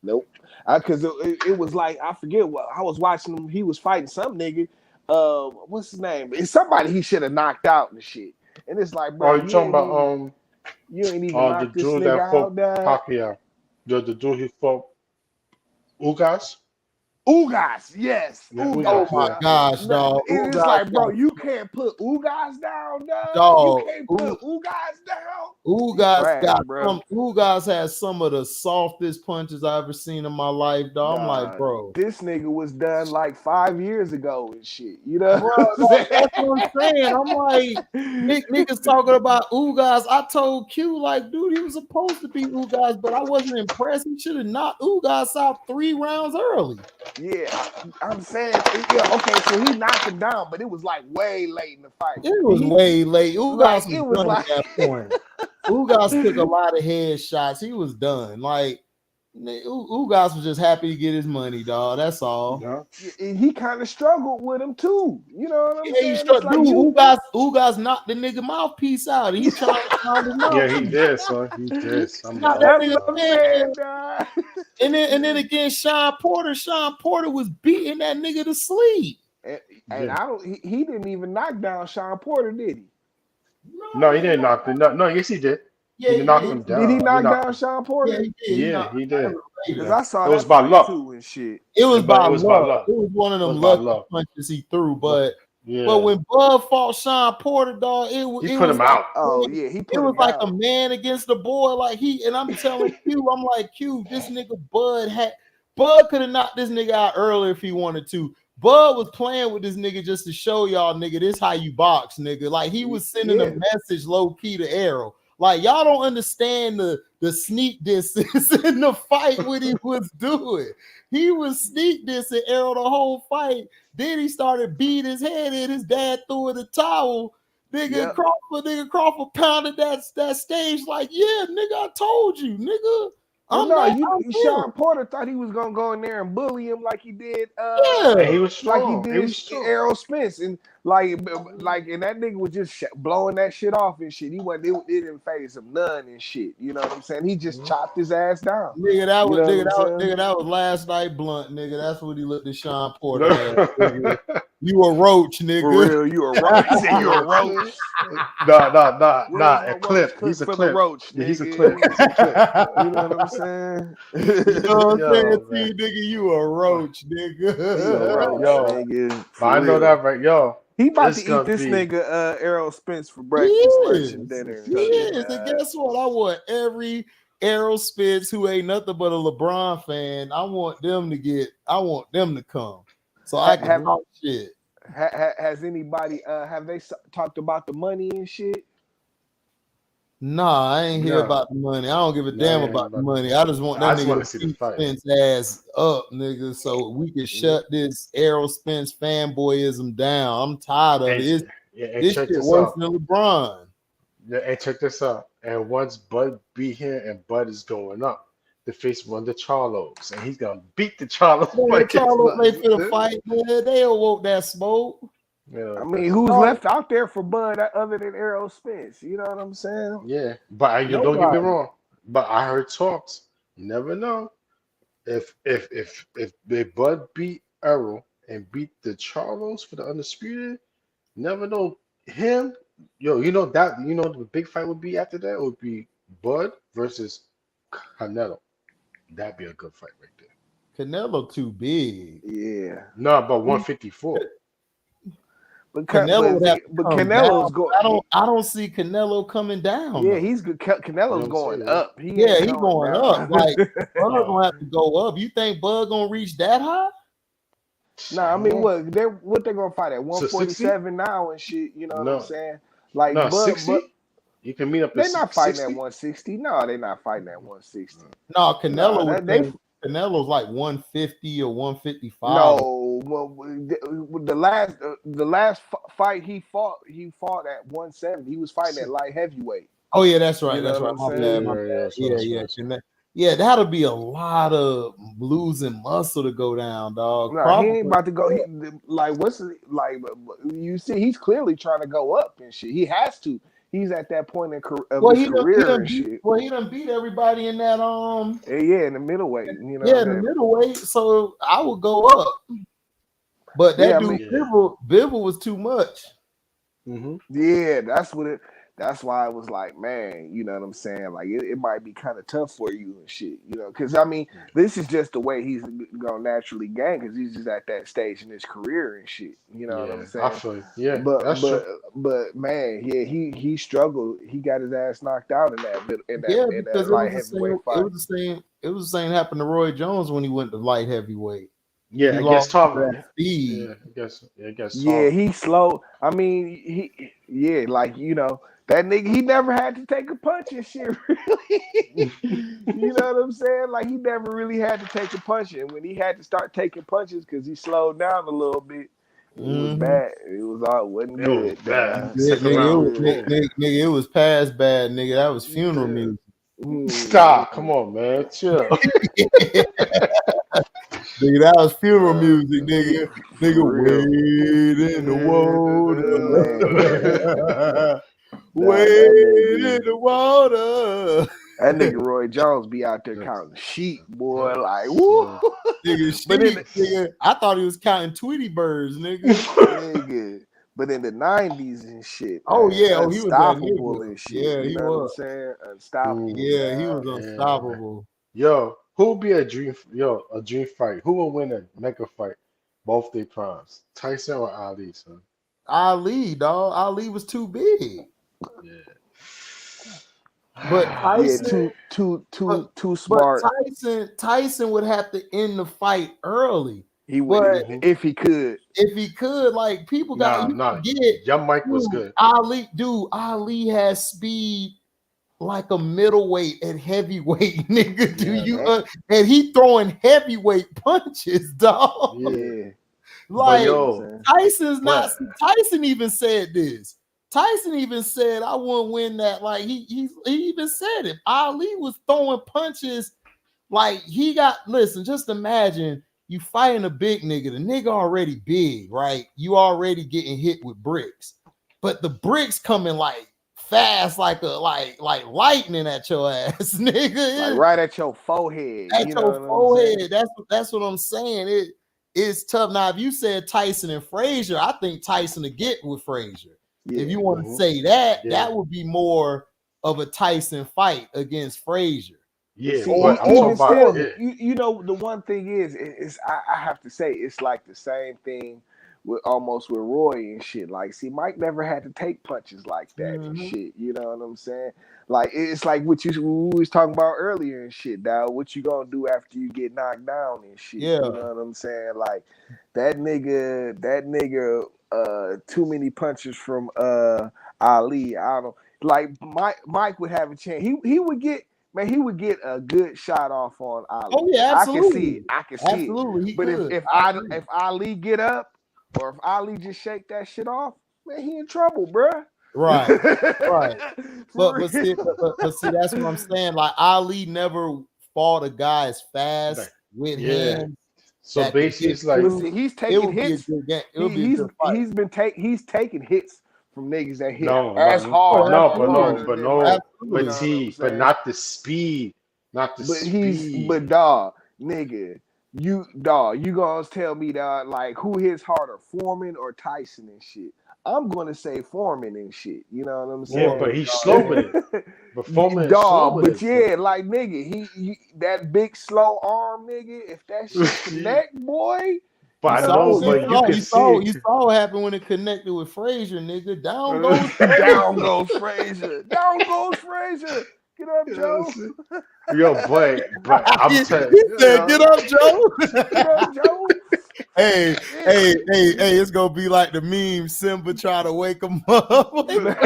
Nope. Because it was like, I forget what I was watching him. He was fighting some nigga. What's his name? It's somebody he should have knocked out and shit. And it's like, bro, you talking about you ain't even knocked this nigga out, dog. Pacquiao. The dude he fought Ugas. Ugas, yes. Yeah, Ugas. Oh my gosh, dog. It's like, bro, you can't put Ugas down, dog. You can't put Ugas down. Ugas has some of the softest punches I've ever seen in my life, dog. I'm like, bro, this nigga was done like 5 years ago and shit. You know, that's what I'm saying. I'm like, niggas talking about Ugas. I told Q, like, dude, he was supposed to be Ugas, but I wasn't impressed. He should have knocked Ugas out 3 rounds early. Yeah, I'm saying, okay, so he knocked him down, but it was like way late in the fight. It was way late. Ugas was done at that point. Ugas took a lot of headshots. He was done. Like Ugas was just happy to get his money, dog. That's all. Yeah. He kind of struggled with him too. You know what I'm Yeah, he saying? struck. It's like Dude, you. Ugas knocked the nigga mouthpiece out. He trying to find his Yeah, he mouthpiece. did, son. He did. Knocked that That's nigga what I'm man. saying, dog. And then again, Sean Porter was beating that nigga to sleep. And I don't. He didn't even knock down Sean Porter, did he? No, he didn't knock him. No, yes, he did. Yeah, He knocked him down. Did he knock down him. Sean Yeah, Porter? he did. Yeah, he did. Because I saw It that was by fight luck. too and shit. It was by luck. luck. It was one of them It was by lucky luck. punches he threw. But Yeah. when Bud fought Sean Porter, dog, He it put was him out. Oh yeah, he put it was him like down. a man against a boy. Like and I'm telling Q, I'm like, Q, this nigga Bud could have knocked this nigga out earlier if he wanted to. Bud was playing with this nigga just to show y'all, nigga, this how you box, nigga. Like he was sending a message low key to Arrow. Like y'all don't understand the sneak distance in the fight what he was doing. He was sneak dissing Arrow the whole fight. Then he started beating his head in. His dad threw in the towel. Nigga Crawford pounded that stage like, yeah, nigga, I told you, nigga. Sean Porter thought he was gonna go in there and bully him like he did. And he was strong. Like he did Errol Spence, and like and that nigga was just blowing that shit off and shit. It didn't phase him none and shit. You know what I'm saying? He just chopped his ass down. Nigga, that was last night blunt, nigga. That's what he looked at Sean Porter at. You a roach, nigga. For real, you a roach. He said you a roach. Nah. A clip. He's a clip. Roach. Yeah, he's a clip. You know what I'm saying? You know what I'm saying? See, nigga, you a roach, nigga. Nigga. I know that, right? Yo. He about to eat this nigga Errol Spence for breakfast, lunch, and dinner. He is. And guess what? I want every Errol Spence who ain't nothing but a LeBron fan. I want them to come. So I can talk shit. Has anybody have they talked about the money and shit? Nah, I ain't hear about the money. I don't give a damn about the money. I just want that nigga to see the Spence ass up, nigga, so we can shut this Errol Spence fanboyism down. I'm tired of it. This shit worse than LeBron. Yeah, and check this out. And once Bud beat him, and Bud is going up, the face one the Charlos, and he's gonna beat the Charlos. The Charlos play for the fight, man. They don't want that smoke. Yeah. I mean, who's left out there for Bud other than Errol Spence? You know what I'm saying? Yeah, but you don't get me wrong. But I heard talks. You never know if Bud beat Errol and beat the Charlos for the undisputed. You never know him. Yo, the big fight would be after that. It would be Bud versus Canelo. That'd be a good fight right there. Canelo too big. Yeah. No, but 154. But Canelo's going. I don't see Canelo coming down. Yeah, he's good. Canelo's going up. He's going up. Like Bud gonna have to go up. You think Bud gonna reach that high? Nah, I mean, what they're gonna fight at 147 now and shit. You know what I'm saying? Like, no, 60. You can meet up. They're not fighting at 160. No, they're not fighting at 160. No, Canelo. Canelo's like 150 or 155. No, well, the last fight he fought at 170. He was fighting at light heavyweight. Oh yeah, that's right. You know that's right. My bad. Yeah. That'll be a lot of losing muscle to go down, dog. No, he ain't about to go. You see, he's clearly trying to go up and shit. He has to. He's at that point of his career and shit. Well, he done beat everybody in that in the middleweight. You know, in the middleweight. So I would go up. But that Bivol was too much. Mm-hmm. Yeah, that's why I was like, man, you know what I'm saying? Like, it might be kind of tough for you and shit, you know? Because, I mean, this is just the way he's going to naturally gain because he's just at that stage in his career and shit. You know what I'm saying? I feel you. Yeah, but man, yeah, he struggled. He got his ass knocked out in that light heavyweight fight. It was the same happened to Roy Jones when he went to light heavyweight. Yeah, he against Tarver. Yeah, I guess. Yeah, he's slow. I mean, like, you know, that nigga, he never had to take a punch and shit, really. You know what I'm saying? Like, he never really had to take a punch. And when he had to start taking punches because he slowed down a little bit, It was bad. It was all wasn't good. Bad. Yeah, Second round. nigga, it was past bad, nigga. That was funeral music. Stop. Come on, man. Chill. Nigga, that was funeral music, nigga. Nigga, For real. wade in the water. Wade in the water. That nigga Roy Jones be out there counting sheep, boy. Like, woo. Nigga, nigga, I thought he was counting Tweety birds, nigga. Nigga. But in the 90s and shit. Oh, man, yeah. Oh, he was that unstoppable nigga. and shit. Yeah, he know was. what I'm saying? Unstoppable. Yeah, he was unstoppable. Yo, who would be a dream fight? Who will win a mega fight? Both their primes. Tyson or Ali, son? Ali, dog. Ali was too big. Yeah. But Tyson, too smart. But Tyson would have to end the fight early. He would if he could. If he could, like people got get your mic was good. Ali has speed like a middleweight and heavyweight, nigga. And he throwing heavyweight punches, dog. Yeah. Like Tyson's not. Tyson even said this. Tyson even said, "I wouldn't win that." Like he even said it. Ali was throwing punches like he got. Listen, just imagine you fighting a big nigga. The nigga already big, right? You already getting hit with bricks, but the bricks coming like fast, like lightning at your ass, nigga. Like right at your forehead. At your forehead. That's what I'm saying. It's tough. Now, if you said Tyson and Frazier, I think Tyson to get with Frazier. Yeah. If you want to say that, that would be more of a Tyson fight against Frazier. Yeah. See, even still, you know, the one thing is I have to say it's like the same thing with Roy and shit. Like, see, Mike never had to take punches like that and shit. You know what I'm saying? Like, it's like what we was talking about earlier and shit, dog. What you gonna do after you get knocked down and shit? Yeah. You know what I'm saying? Like that nigga, too many punches from Ali. I don't know. Like Mike would have a chance. He would get. Man, he would get a good shot off on Ali. Oh yeah, absolutely. I can see it. But if Ali get up, or if Ali just shake that shit off, man, he in trouble, bruh. Right. But see, that's what I'm saying. Like Ali never fought a guy as fast with him. So basically, it's like he's taking hits. He's taking hits from niggas that hit hard. But not the speed. But dog, nigga, you gonna tell me that like who hits harder, Foreman or Tyson and shit? I'm gonna say Foreman and shit. You know what I'm saying? Yeah, but he's slow with it. But Foreman, like nigga, he that big slow arm, nigga. If that shit connect, boy. But you saw what happened when it connected with Frazier, nigga. Down goes Frazier. Down goes Frazier. Get up, Joe. Yo, but I'm telling you. He said, get up, Joe. Get up, Joe. Hey, it's gonna be like the meme Simba try to wake him up. Wake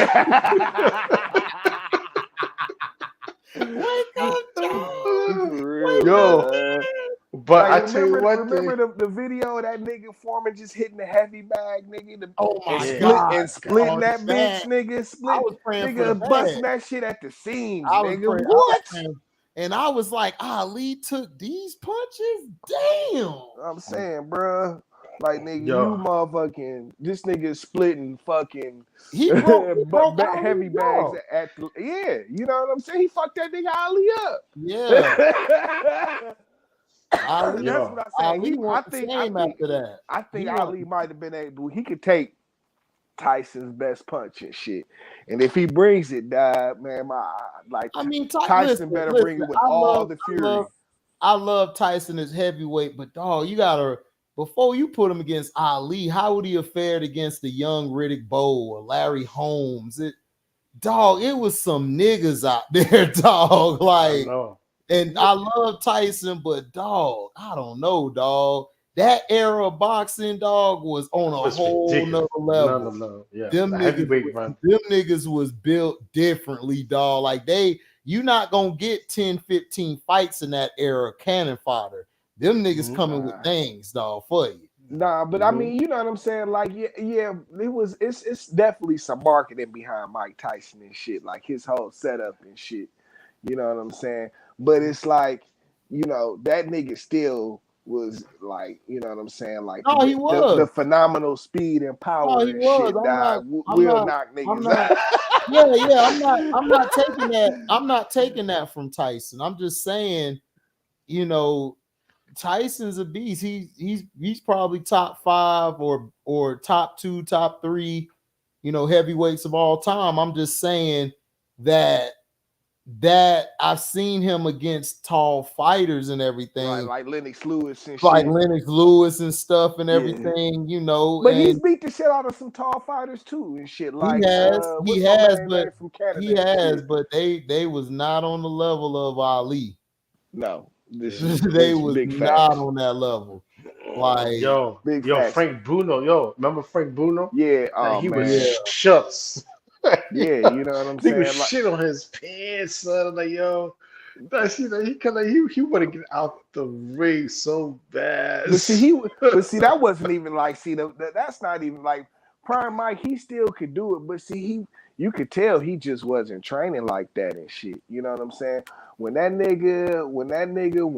up, Joe. Yo. But like, I tell you what, remember the video of that nigga Foreman just hitting the heavy bag, nigga, splitting that bitch, nigga, busting that shit at the seams, nigga. What? And I was like, Ali took these punches? Damn. I'm saying, bro, like nigga, you motherfucking this nigga splitting fucking he broke heavy bags at the you know what I'm saying? He fucked that nigga Ali up. Yeah. That's what I say. I think Ali might have been able. He could take Tyson's best punch and shit, and if he brings it, man, Tyson better bring it with all the fury. I love Tyson as heavyweight, but dog, you gotta before you put him against Ali, how would he have fared against the young Riddick Bowe or Larry Holmes? It was some niggas out there, dog. Like. And I love Tyson, but dog, I don't know, dog. That era of boxing, dog, was on a whole nother level. No. Yeah. Them niggas was built differently, dog. Like you not gonna get 10, 15 fights in that era, cannon fodder. Them niggas coming with things, dog, for you. Nah, but I Mhm. mean, you know what I'm saying? Like, yeah, it's definitely some marketing behind Mike Tyson and shit, like his whole setup and shit. You know what I'm saying? But it's like, that nigga still was like, you know what I'm saying? Like No, he the was. phenomenal speed and No, power he and was. shit, I'm not. dog, I'm will not. knock I'm niggas not. out. Yeah, yeah. I'm not taking that. I'm not taking that from Tyson. I'm just saying, you know, Tyson's a beast. He's probably top 5 or top 2, top 3, heavyweights of all time. I'm just saying that I've seen him against tall fighters and Right, everything, like Lennox Lewis and like shit. Lennox Lewis and stuff and Yeah. everything, But he's and beat the shit out of some tall fighters too and shit. he Like has, he what's my has, man but name from Canada he and has, shit? but they was not on the level of Ali. No, this Yeah. is They this was big not facts. on that level. Like, Big Yo, facts. Frank Bruno. Yo, remember Frank Bruno? Yeah, Like oh he was yeah, man. shucks. Yeah, you know what I'm Nigga was saying? Like, shit on his pants, son. Like, yo, that's he kind of he want to get out the ring so bad. but see that wasn't even like, see, that's not even like Prime Mike. He still could do it, but see, you could tell he just wasn't training like that and shit. You know what I'm saying? When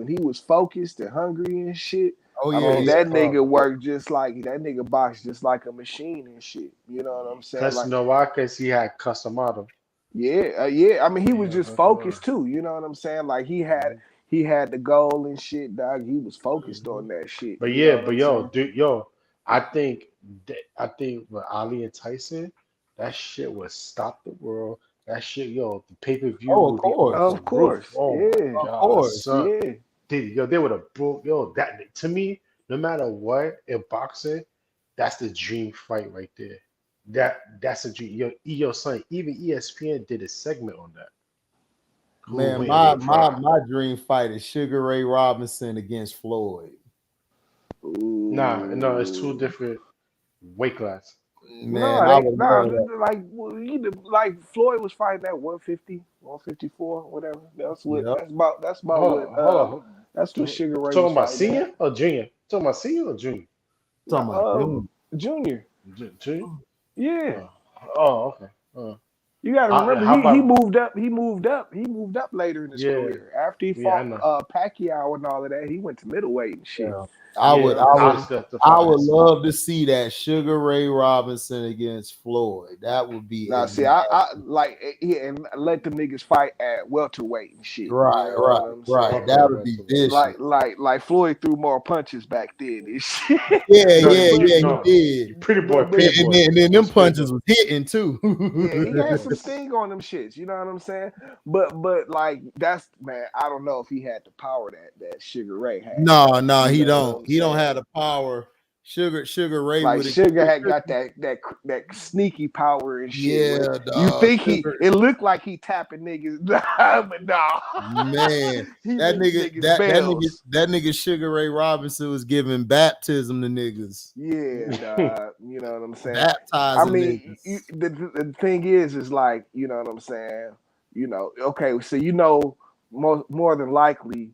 he was focused and hungry and shit, oh I yeah, mean, yeah. that nigga worked just like that nigga boxed just like a machine and shit. You know what I'm saying? Cause Like, you know why? Cause he had custom auto. yeah, yeah. I mean, he was Yeah, just focused too. You know what I'm saying? Like he had the goal and shit, dog. He was focused on that shit. but You know yeah, what but I'm yo, saying? dude, I think with Ali and Tyson, that shit would stop the world. That shit, yo, the pay per view Oh, of would be off course, the Of roof. course, Oh my yeah, of god, course. son. yeah. They would have broke yo that to me. No matter what in boxing, that's the dream fight right there. That's a dream. Yo, son. Even ESPN did a segment on that. Who would Man, win in their prime? my dream fight is Sugar Ray Robinson against Floyd. Nah, no, it's two Ooh. different weight class. No, Man, it I ain't. would No, love that. like like Floyd was fighting at 150, 154, whatever. Yep. That's about Hold what on, hold on. Sugar Ray was Talking about fighting at. senior or junior? Talking about senior or junior? No, Talking about dude. Junior. Junior? Yeah. Oh, oh okay. You got to remember, How he about moved up. He moved up. He moved up later in his yeah, career. After he yeah, I fought know. Pacquiao and all of that, he went to middleweight and shit. Yeah. You know what I'm I'll saying? discuss the I fight would next. love to see that Sugar Ray Robinson against Floyd. That would be Now, see, I like and let them niggas fight at welterweight and shit. You right, know right, what I'm right. saying? Okay, That would went be to weight. vicious. Like Floyd threw more punches back then and shit. Yeah, No, yeah, but yeah, he no, did. pretty boy, but pretty but And boy. then them That's pretty boy. punches was hitting too. yeah, he had Yeah. some sting on them shits. You know what I'm saying? But like that's, man, I don't know if he had the power that Sugar Ray had. No, You he know what don't. I'm He don't saying? have the power. Sugar Ray Like would have. Sugar had got that sneaky power and shit where Yeah, you dog. think Sugar, it looked like he tapping niggas, but nah, man, he that hitting nigga, niggas bells. that nigga Sugar Ray Robinson was giving baptism to niggas, Yeah, dog. You know what I'm saying? I baptizing mean, niggas. the thing is like, you know what I'm saying? Okay, so more than likely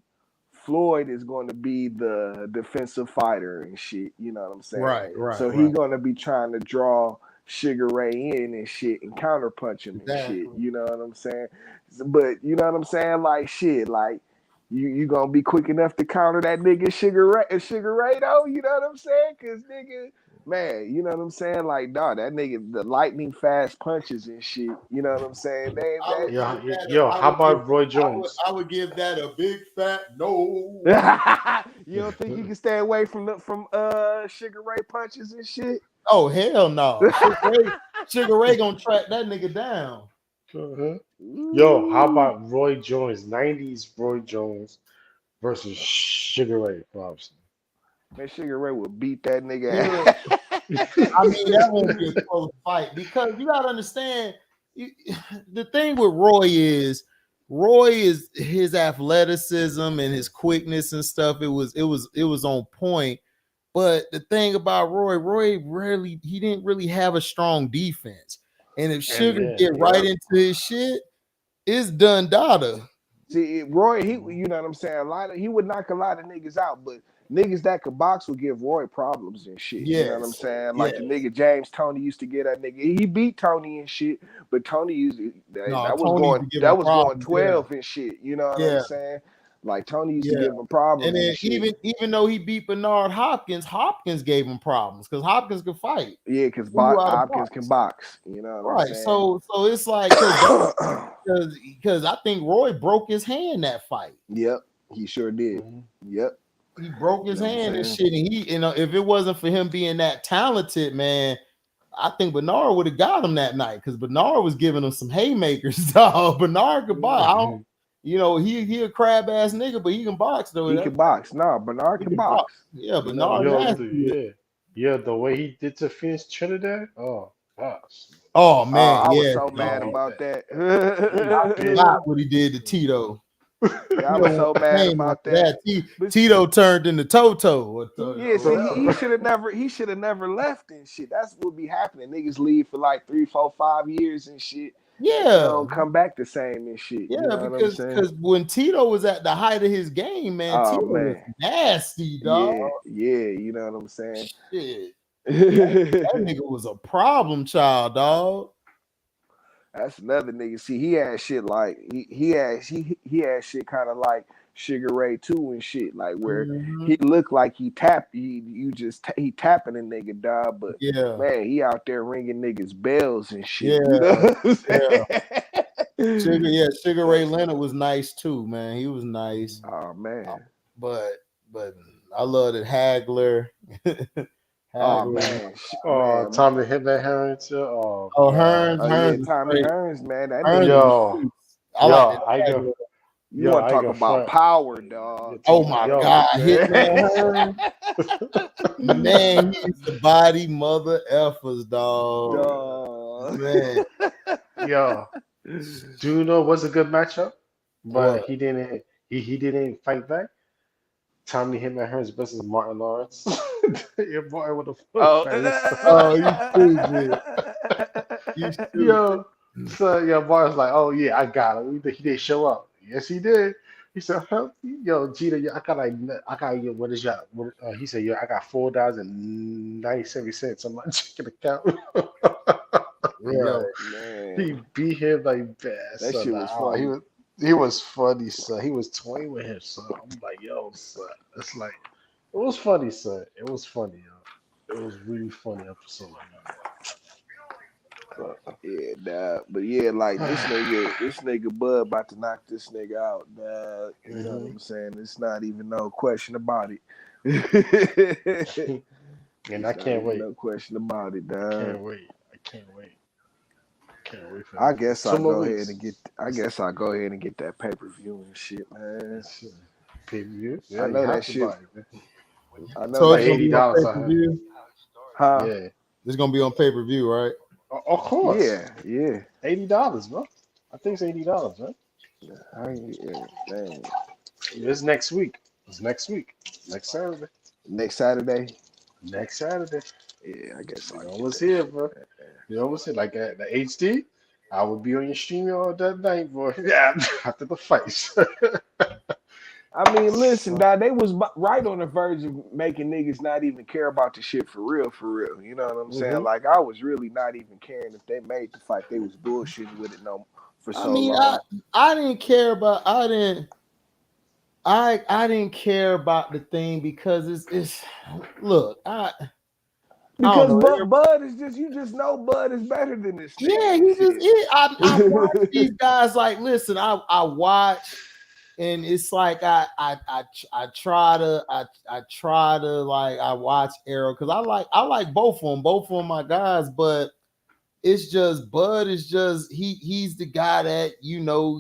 Floyd is going to be the defensive fighter and shit. You know what I'm saying? Right, right, So he right. going to be trying to draw Sugar Ray in and shit and counterpunch him and shit. Exactly. You know what I'm saying? But you know what I'm saying? Like shit, like you gonna be quick enough to counter that nigga Sugar Ray though? You know what I'm saying? Cause nigga, man, you know what I'm saying? Like, dog, that nigga, the lightning fast punches and shit. You know what I'm saying? They I would Yo, give that. yo, how about Roy Jones? I would give that a big fat no. you don't think you can stay away from Sugar Ray punches and shit? Oh hell no! Sugar Ray gonna track that nigga down. Uh-huh. Yo, how Ooh. about Roy Jones? 90s Roy Jones versus Sugar Ray Robinson. Man, Sugar Ray would beat that nigga Yeah, ass. I mean that won't be a close fight because you gotta understand. The thing with Roy is his athleticism and his quickness and stuff. It was on point. But the thing about Roy he didn't really have a strong defense. And if And Sugar yeah, get right Yep. into his shit, it's done data. See, Roy, you know what I'm saying? He would knock a lot of niggas out, but niggas that could box would give Roy problems and shit. You know what I'm Yes, saying? Like yes. the nigga James Tony used to get that nigga. He beat Tony and shit, but Tony used No, that was Tony used going to give him problems. 12 and shit. You know what I'm Yeah, saying? Like Tony used to yeah. give him problems And then and shit. even though he beat Bernard Hopkins, Hopkins gave him problems because Hopkins could fight. Yeah, because He knew how to Hopkins can box. You know what I'm Right. saying? So it's like because I think Roy broke his hand that fight. Yep, he sure did. Yep. He broke his You know what I'm hand and saying? shit. And he, if it wasn't for him being that talented, man, I think Bernard would have got him that night because Bernard was giving him some haymakers. Dog. Bernard could box. He a crab ass nigga, but he can box though. He can box. No, Bernard can box. Yeah, You know Bernard. what I'm nasty. Yeah, the way he did to finish Trinidad. Oh gosh. Oh man, I was yeah, so mad about that. I forgot what he did to Tito. Yeah, I was so mad about that. Tito turned into Toto. Yeah, see, he should have never left and shit. That's what be happening. Niggas leave for like 3, 4, 5 years and shit. Yeah, they don't come back the same and shit. Yeah, you know because when Tito was at the height of his game, man, Tito was nasty, dog. Yeah, you know what I'm saying. Shit. that nigga was a problem child, dog. That's another nigga. See, he had shit like he had shit kind of like Sugar Ray too and shit, like where he looked like he tapped he tapping a nigga, dog, but man, he out there ringing niggas bells and shit. Sugar Ray Leonard was nice too, man. He was nice. Oh man, but I love it. Hagler. Oh man, Tommy Hitman Hearns. Hearns. Tommy Hearns, man. That nigga. You want to talk about power, dog? Oh my god, Hitman Hearns. Man, he's the body mother effers, dog. Man, do you know what's a good matchup? But he didn't fight back. Tommy Hitman Hearns versus Martin Lawrence. Your boy with you stupid. Yo, so your boy was like, "Oh yeah, I got him." He didn't show up. Yes, he did. He said, "Yo, Gina, I got what is your?" He said, "Yo, I got $4.97. I'm not checking the account." Yo, man. He beat him like bad. That shit was funny. He was funny, son. He was toying with him, son. I'm like, yo, son. It's like, it was funny, son. It was funny, yo. It was really funny episode. Yeah, dog. But yeah, like this nigga Bud about to knock this nigga out, dog. You know what I'm saying? It's not even no question about it. And I can't wait. No question about it, dog. I can't wait. For I guess I'll go ahead and get that pay-per-view and shit, man. Pay-per-view? Yeah, I know that shit. I know like $80. Huh? Yeah. It's gonna be on pay-per-view, right? Of course. Yeah. $80, bro. I think it's $80, right? Dang. It's next week. Next Saturday. Next Saturday. Yeah, I guess I almost here, bro. You almost here, like at the HD. I would be on your stream all that night, boy. Yeah, after the fight. I mean, listen, dog, they was right on the verge of making niggas not even care about the shit for real. You know what I'm saying? Like, I was really not even caring if they made the fight. They was bullshitting with it for so long. I didn't care about. I didn't care about the thing because it's look. Because Bud is just, you just know Bud is better than this. Yeah, he just is. I watch these guys like, listen, I watch, and it's like I try to like, I watch Arrow because I like both of them my guys, but it's just Bud is just he's the guy that you know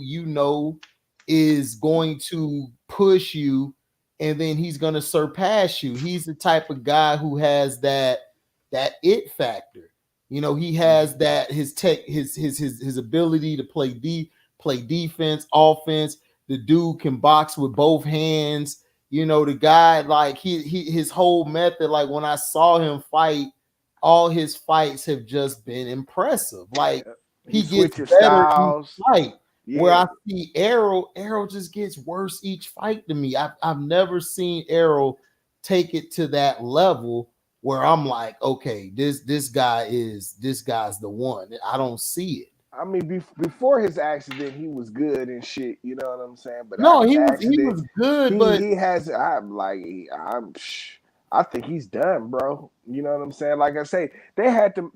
is going to push you, and then he's gonna surpass you. He's the type of guy who has that it factor. You know, he has that his ability to play defense, offense. The dude can box with both hands. You know, the guy, like his whole method, like when I saw him fight, all his fights have just been impressive. Like he gets better each fight. Where I see Arrow just gets worse each fight to me. I've never seen Arrow take it to that level where I'm like, okay, this guy's the one. I don't see it. I mean, before his accident, he was good and shit. You know what I'm saying? But No, after the he accident, was good, but he has. I think he's done, bro. You know what I'm saying? Like I say, they had to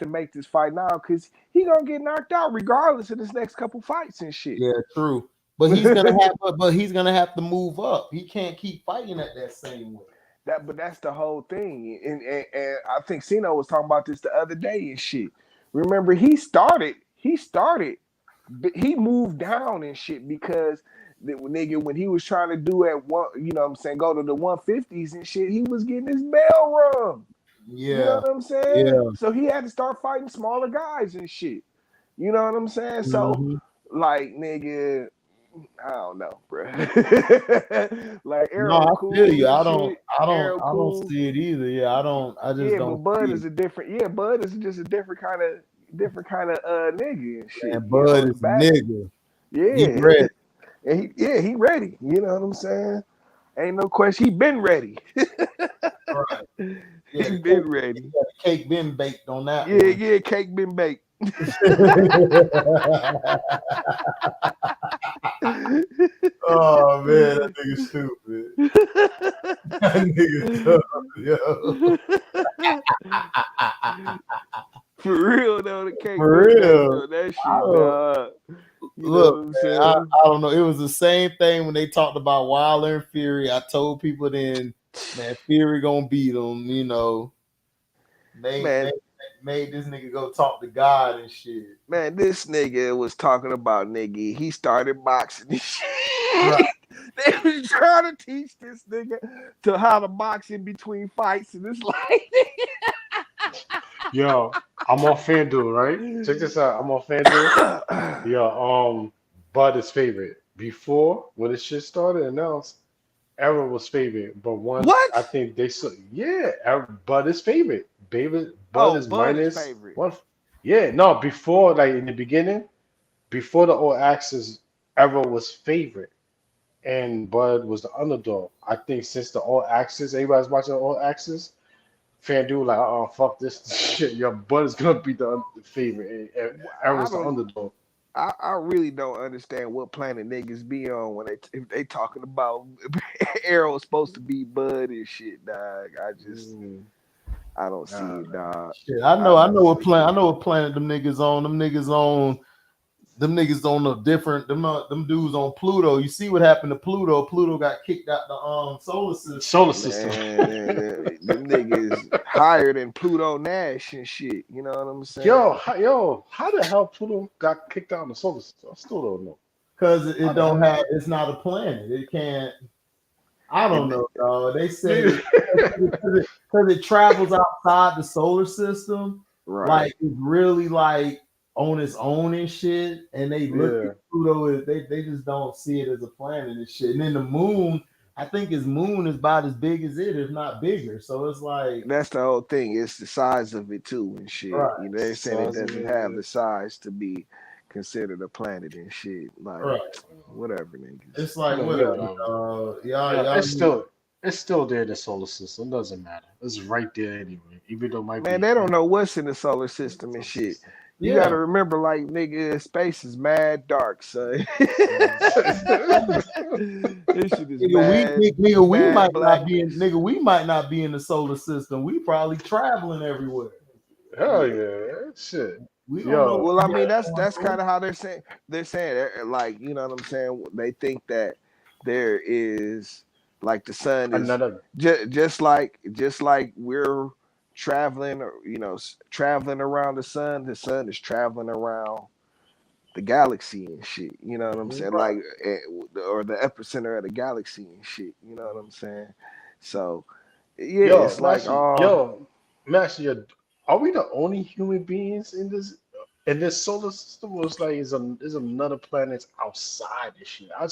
make this fight now because he gonna get knocked out regardless of his next couple fights and shit. yeah, true. But he's gonna have to move up. He can't keep fighting at that same way. But that's the whole thing, and I think Cena was talking about this the other day and shit. Remember, but he moved down and shit because the nigga when he was trying to do at one, you know what I'm saying, go to the 150s and shit, he was getting his bell rung. Yeah, you know what I'm saying. Yeah. So he had to start fighting smaller guys and shit. You know what I'm saying? So like nigga, I don't know, bro. Like Arrow, no, I cool feel you. I shit. don't Cool. see it either. Yeah, I just don't. But Bud see is a different. Yeah, Bud is just a different kind of nigga and shit. Man, Bud is a nigga. Yeah, He ready. And he ready. You know what I'm saying? Ain't no question. He been ready. Right. Yeah, he been ready. Yeah, the cake been baked on that. Yeah, cake been baked. Oh man, that nigga stupid. That nigga dumb, yo. For real though, the cake. For real, that shit, dog. Look, man, I don't know. It was the same thing when they talked about Wilder and Fury. I told people then, man, Fury gonna beat him. You know, made this nigga go talk to God and shit. Man, this nigga was talking about nigga. He started boxing and shit. Right. They was trying to teach this nigga to how to box in between fights, and it's like, yo, I'm on FanDuel, right? Check this out. I'm on FanDuel. Yo, Bud is favorite. Before when this shit started, announced Arrow was favorite, but once I think they saw, Bud is favorite. Bud is minus favorite. 1. Yeah, no, before like in the beginning, before the All Access, Arrow was favorite, and Bud was the underdog. I think since the All Access, everybody's watching the All Access. FanDuel like, oh fuck this shit. Your Bud is gonna be the favorite. And Arrow's the underdog. I really don't understand what planet niggas be on when if they talking about Arrow's supposed to be Bud and shit, dog. I don't see it, dog. Shit, I know what planet them niggas on. Them niggas on a different them dudes on Pluto. You see what happened to Pluto? Pluto got kicked out the solar system. Man, them niggas higher than Pluto Nash and shit. You know what I'm saying? Yo, how the hell Pluto got kicked out of the solar system? I still don't know. Because it's not a planet. It can't. I don't know, dog. They say because it travels outside the solar system, right? Like it's really like on its own and shit. And they look at Pluto, they just don't see it as a planet and shit. And then the moon, I think his moon is about as big as it, if not bigger. So it's like that's the whole thing. It's the size of it too and shit. Right. You know, they're saying it doesn't have the size to be considered a planet and shit. Like whatever, niggas. It's like whatever. It's still there in the solar system. It doesn't matter. It's right there anyway. Even though they don't know what's in the solar system and shit. You gotta remember, like, nigga, space is mad dark, son. This shit is we might not be in the solar system. We probably traveling everywhere. Hell yeah, shit. Well, I mean, that's kind of how they're saying. They're saying, like, you know what I'm saying? They think that there is, like, the sun is just like we're traveling, traveling around the sun is traveling around the galaxy and shit. You know what I'm saying? Like, or the epicenter of the galaxy and shit. You know what I'm saying? So, yeah, it's like, Master, are we the only human beings in this solar system? Or it's like is another planet outside this shit? I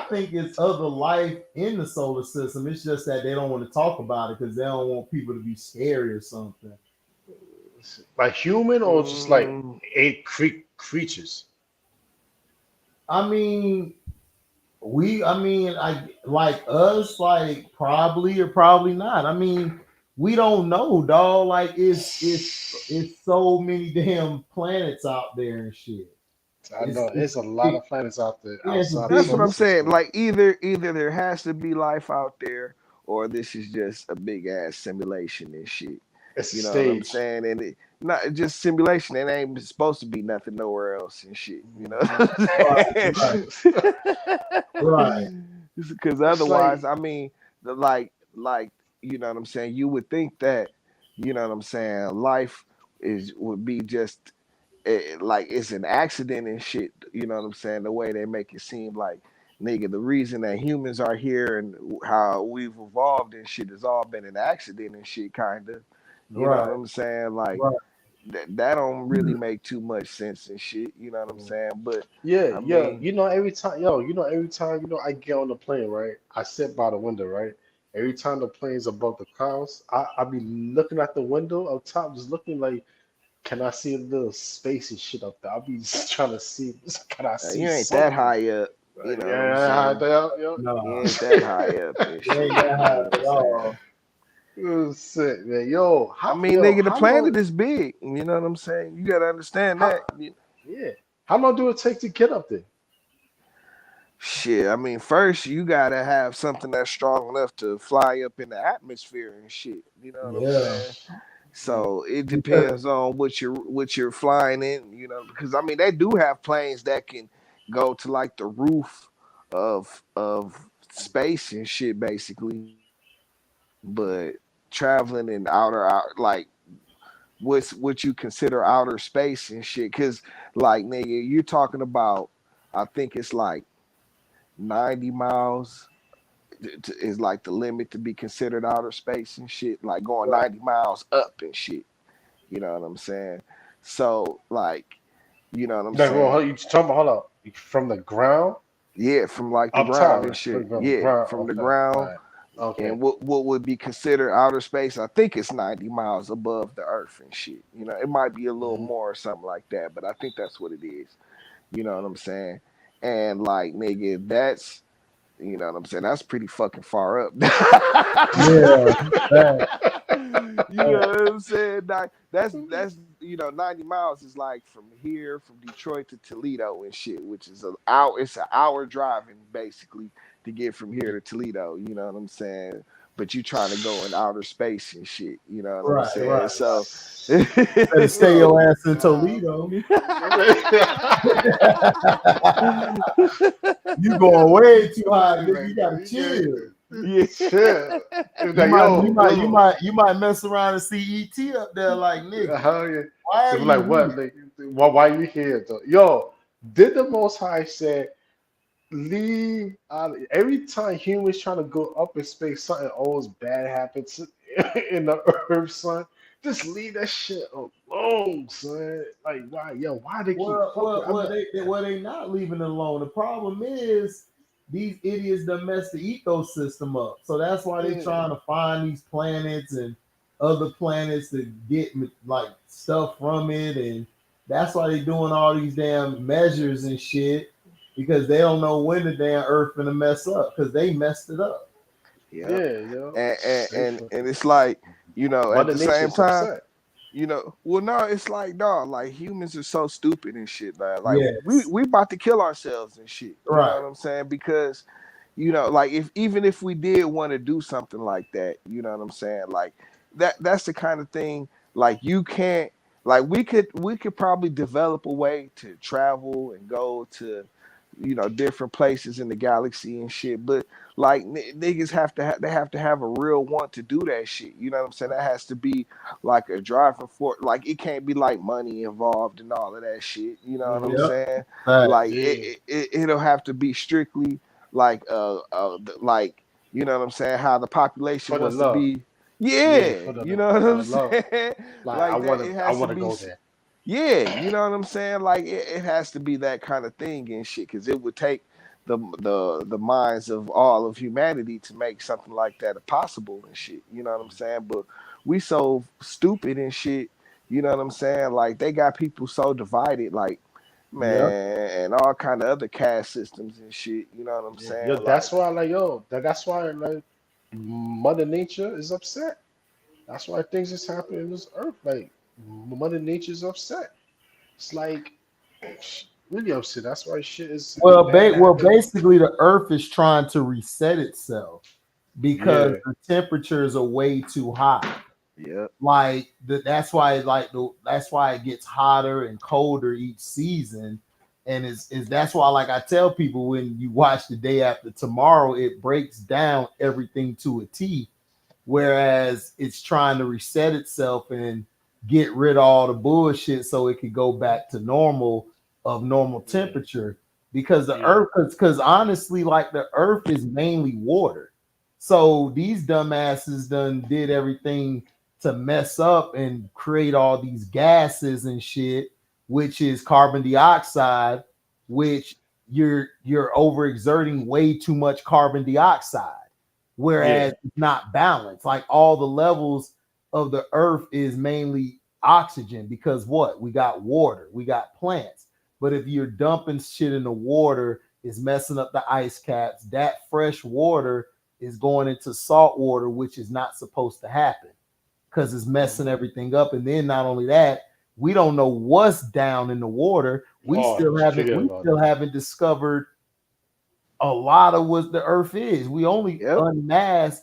think it's other life in the solar system. It's just that they don't want to talk about it because they don't want people to be scary or something. Like human or just like creatures? I mean, like us, like probably or probably not. I mean, we don't know, dog. Like it's so many damn planets out there and shit. I know It's it's a lot big, of planets out there yeah, it's a outside the big That's what solar I'm saying. system. Like either there has to be life out there, or this is just a big ass simulation and shit. It's a You know what I'm stage. saying? And it not just simulation. It ain't supposed to be nothing nowhere else and shit. You know Mhm. what right, I'm right, right, saying? Because It's otherwise, like I mean, like you know what I'm saying. You would think that you know what I'm saying. Life is would be just like it's an accident and shit. You know what I'm saying? The way they make it seem like, nigga, the reason that humans are here and how we've evolved and shit has all been an accident and shit, kind of. You know what right, I'm saying? Like right. that don't really make too much sense and shit. You know what I'm saying? But yeah, I yeah. mean, Every time I get on the plane, right? I sit by the window, right? Every time the plane's above the clouds, I be looking at the window up top, just looking like, can I see a little space and shit up there? I'll be just trying to see, can I see you ain't that something? high up. You know what I'm Yeah, saying? yeah. You Nah, ain't that high up and it ain't shit. that You know what high I'm at saying? all. Oh, sick, man. I mean, nigga, the How long? planet is big. You know what I'm saying? You gotta understand How, that. yeah. How long do it take to get up there? Shit, I mean, first you gotta have something that's strong enough to fly up in the atmosphere and shit. You know what I'm Yeah, saying? Mm. So it because depends on what you're flying in. You know, because I mean they do have planes that can go to like the roof of space and shit, basically. But traveling in outer out like what's what you consider outer space and shit, because like nigga, you're talking about. I think it's like 90 miles is like the limit to be considered outer space and shit, like going right, 90 miles up and shit. You know what I'm saying? So, like, you know what I'm Like, well, saying? you talking about, hold up, from the ground Yeah, from like the up top, ground and right? shit. From the Yeah, ground from up the top. All ground. right. Okay. And what would be considered outer space, I think it's 90 miles above the earth and shit. You know, it might be a little Mhm. more or something like that, but I think that's what it is. You know what I'm saying? And like, nigga, that's you know what I'm saying? That's pretty fucking far up. yeah, that, You know what I'm saying? That's 90 miles is like from here from Detroit to Toledo and shit, which is an hour. It's an hour driving basically to get from here to Toledo. You know what I'm saying? But you trying to go in outer space and shit. You know what I'm right, saying? right. So, Better stay Oh your ass in God. Toledo. You going way too high, nigga. You gotta chill. yeah. Shit. It's You like, might, you might, you yo. might, you might mess around and see ET up there, like nigga. Hell yeah. Why They are were you like, what? here? Like, why you here? Though? Yo, did the Most High say, leave every time humans trying to go up in space, something always bad happens in the earth, son. Just leave that shit alone, son. Like, why, yo, why they keep Well, fucking? well, I'm well, not. they not leaving it alone. The problem is these idiots that mess the ecosystem up. So that's why they Yeah, trying to find these planets and other planets to get like stuff from it, and that's why they doing all these damn measures and shit because they don't know when the damn Earth gonna mess up because they messed it up. Yep. yeah, yo, And, and they and fucking. and it's like, at Mother the Nature same is time, upset. well, no, it's like, dog, like humans are so stupid and shit, man. Like we Yes, we about to kill ourselves and shit. You know right. what I'm saying? Because, like if even if we did want to do something like that, you know what I'm saying? Like that's the kind of thing like you can't like we could probably develop a way to travel and go to, different places in the galaxy and shit, but like niggas they have to have a real want to do that shit. You know what I'm saying? That has to be like a driving force. Like it can't be like money involved and all of that shit. You know what I'm Hmm. Yep. saying? Facts. Like Yeah, it'll have to be strictly like like you know what I'm saying? How the population for the wants to love. be. Yeah, Yeah, you know what for I'm the love. saying? Like, Like that, it I has to wanna be. go there. Yeah, you know what I'm saying? Like it has to be that kind of thing and shit, because it would take the minds of all of humanity to make something like that possible and shit. You know what I'm saying? But we so stupid and shit. You know what I'm saying? Like they got people so divided. Like Yep. man, and all kind of other caste systems and shit. You know what I'm Yo, saying? Like, that's why like that's why like Mother Nature is upset. That's why things is happening in this earth. Like Mother Nature's upset. It's like really upset. That's why shit is Well, bad happening. basically, the Earth is trying to reset itself because Yeah, the temperatures are way too high. yep. Like that's why that's why it gets hotter and colder each season, and is that's why like I tell people when you watch The Day After Tomorrow, it breaks down everything to a T, whereas it's trying to reset itself and get rid of all the bullshit so it could go back to normal yeah, temperature because the yeah, earth because honestly like the earth is mainly water, so these dumbasses done did everything to mess up and create all these gases and shit, which is carbon dioxide, which you're overexerting way too much carbon dioxide, yeah. whereas it's not balanced. Like all the levels of the earth is mainly oxygen because what? We got water, we got plants. But if you're dumping shit in the water, it's messing up the ice caps. That fresh water is going into salt water, which is not supposed to happen because it's messing Mhm. everything up. And then not only that, we don't know what's down in the water. We Oh, still haven't forget we about still that. haven't discovered a lot of what the earth is. We only Yep.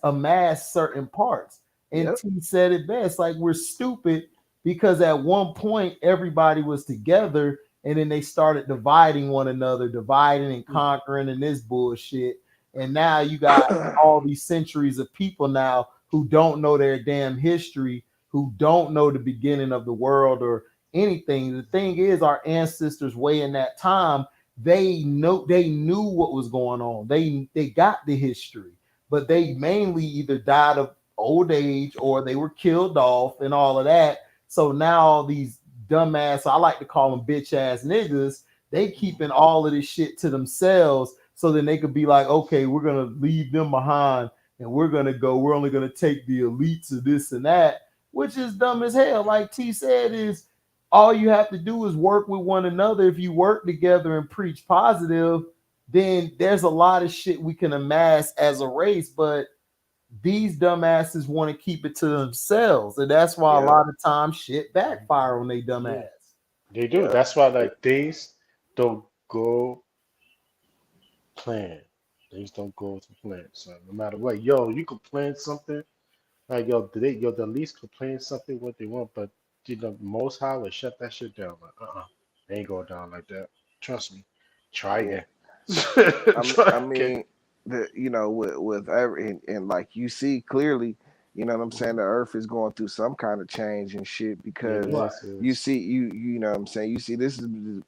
amass certain parts. And Yep. T said it best, like we're stupid because at one point everybody was together and then they started dividing one another, dividing and conquering and this bullshit. And now you got all these centuries of people now who don't know their damn history, who don't know the beginning of the world or anything. The thing is, our ancestors way in that time they knew what was going on. They got the history, but they mainly either died of old age or they were killed off and all of that. So now all these dumbass, I like to call them bitch ass niggas, they keeping all of this shit to themselves so then they could be like, okay, we're gonna leave them behind and we're only gonna take the elites of this and that, which is dumb as hell. Like T said, is all you have to do is work with one another. If you work together and preach positive, then there's a lot of shit we can amass as a race. But these dumbasses want to keep it to themselves. And that's why a Yep. lot of times shit backfire on they dumbass. Yeah, they do. Yep. That's why like things don't go plan. Things don't go to plan. So no matter what, yo, you could plan something. Like the least could plan something what they want, but most high will shut that shit down. Like, they ain't going down like that. Trust me. Try Yeah. again. I Try again. mean, with every and like you see clearly, you know what I'm saying. The Earth is going through some kind of change and shit It because Right. is. you It's, see you know what I'm saying. You see this is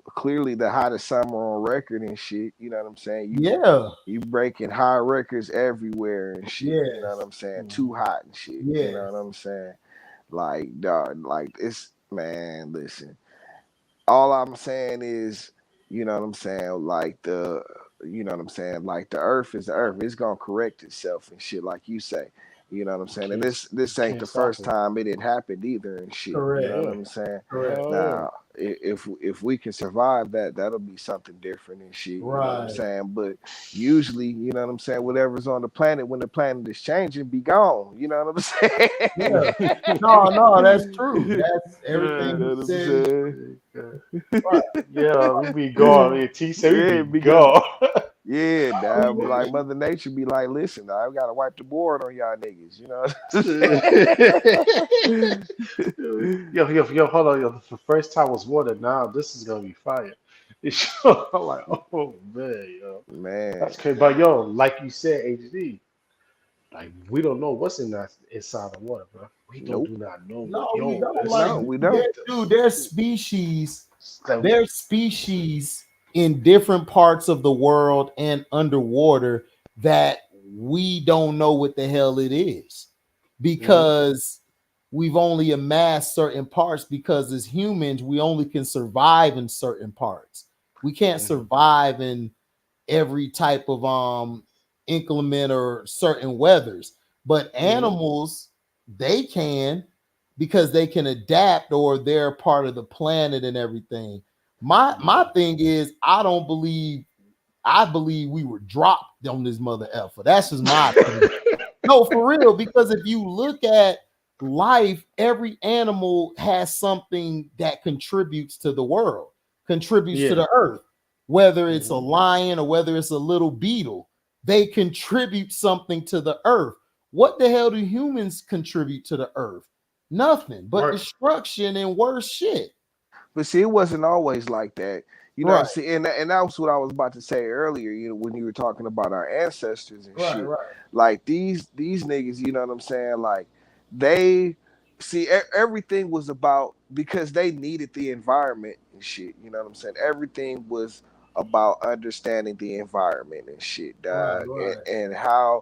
clearly the hottest summer on record and shit. You know what I'm saying. Yeah. You breaking high records everywhere and shit. You know what Yes. I'm saying. Too Mhm. hot and shit. You know what Yes. I'm saying. Like dog, like it's man. Listen, all I'm saying is, you know what I'm saying, like you know what I'm saying, like the earth is the earth. It's gonna correct itself and shit, like you say. You know what I'm you saying? And can't this you ain't can't the stop first it. time it had happened either and shit. You know Correct. what Yeah. I'm saying? Correct. Hell yeah. Now, if we can survive that, that'll be something different and shit. You know what I'm Right. saying? But usually, you know what I'm saying, whatever's on the planet when the planet is changing, be gone. You know what I'm saying? Yeah. No, that's true. That's You everything know you what I'm said is saying? true. Right. Yeah, we be gone. I mean, T said we Yeah, be because gone. yeah, We, dog, like we, Mother Nature be like, listen, I gotta wipe the board on y'all niggas, you know. Yo, hold on. Yo, the first time was water. Now this is gonna be fire. I'm like, oh man, yo, Man, that's crazy. But yo, like you said, HD, like we don't know what's in that inside the water, bro. We don't nope, do not know what. no, we Yo, don't like no, it's we there, don't. dude. Species. like, There's species in different parts of the world and underwater that we don't know what the hell it is mhm, because we've only amassed certain parts because as humans we only can survive in certain parts. We can't mhm, survive in every type of inclement or certain weathers, but mhm, animals they can because they can adapt or they're part of the planet and everything. My thing is, I believe we were dropped on this mother effer. That's just my opinion. No, for real, because if you look at life, every animal has something that contributes to the world, contributes to the earth, whether it's a lion or whether it's a little beetle, they contribute something to the earth. What the hell do humans contribute to the earth? Nothing but destruction and worse shit. But see, it wasn't always like that. You know what I'm Right, saying? And that was what I was about to say earlier, you know, when you were talking about our ancestors and right, shit. right, Like these niggas, you know what I'm saying? Like they see everything was about because they needed the environment and shit. You know what I'm saying? Everything was about understanding the environment and shit, right, dog. right, And how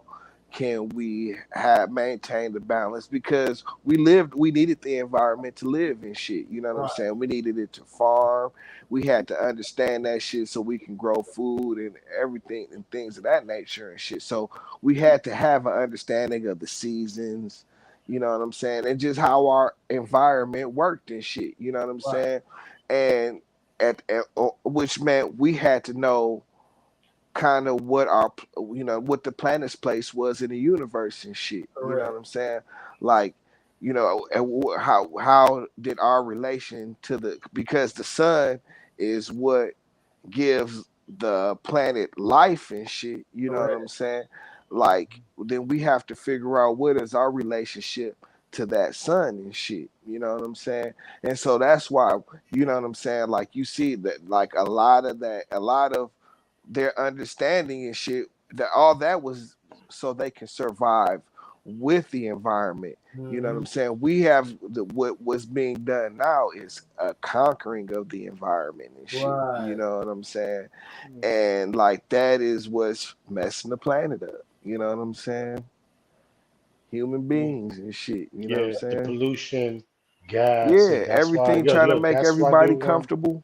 can we have maintained the balance because we needed the environment to live and shit, you know what I'm right, saying? We needed it to farm. We had to understand that shit so we can grow food and everything and things of that nature and shit. So we had to have an understanding of the seasons, you know what I'm saying, and just how our environment worked and shit, you know what I'm right. saying. And at which meant we had to know kind of what our, you know, what the planet's place was in the universe and shit, you know what Correct. I'm saying. Like, you know, and how did our relation to the, because the sun is what gives the planet life and shit, you know what I'm Correct. saying. Like then we have to figure out what is our relationship to that sun and shit, you know what I'm saying. And so that's why, you know what I'm saying, like you see that like a lot of their understanding and shit, that all that was so they can survive with the environment. You know what Mhm. I'm saying? We have what was being done now is a conquering of the environment and shit. You Right. know what I'm saying? And like that is what's messing the planet up. You know what I'm saying? Human beings and shit. You know what I'm Yeah, the saying? pollution, gas, Yeah, and that's why, everything trying to make that's why they everybody want, comfortable.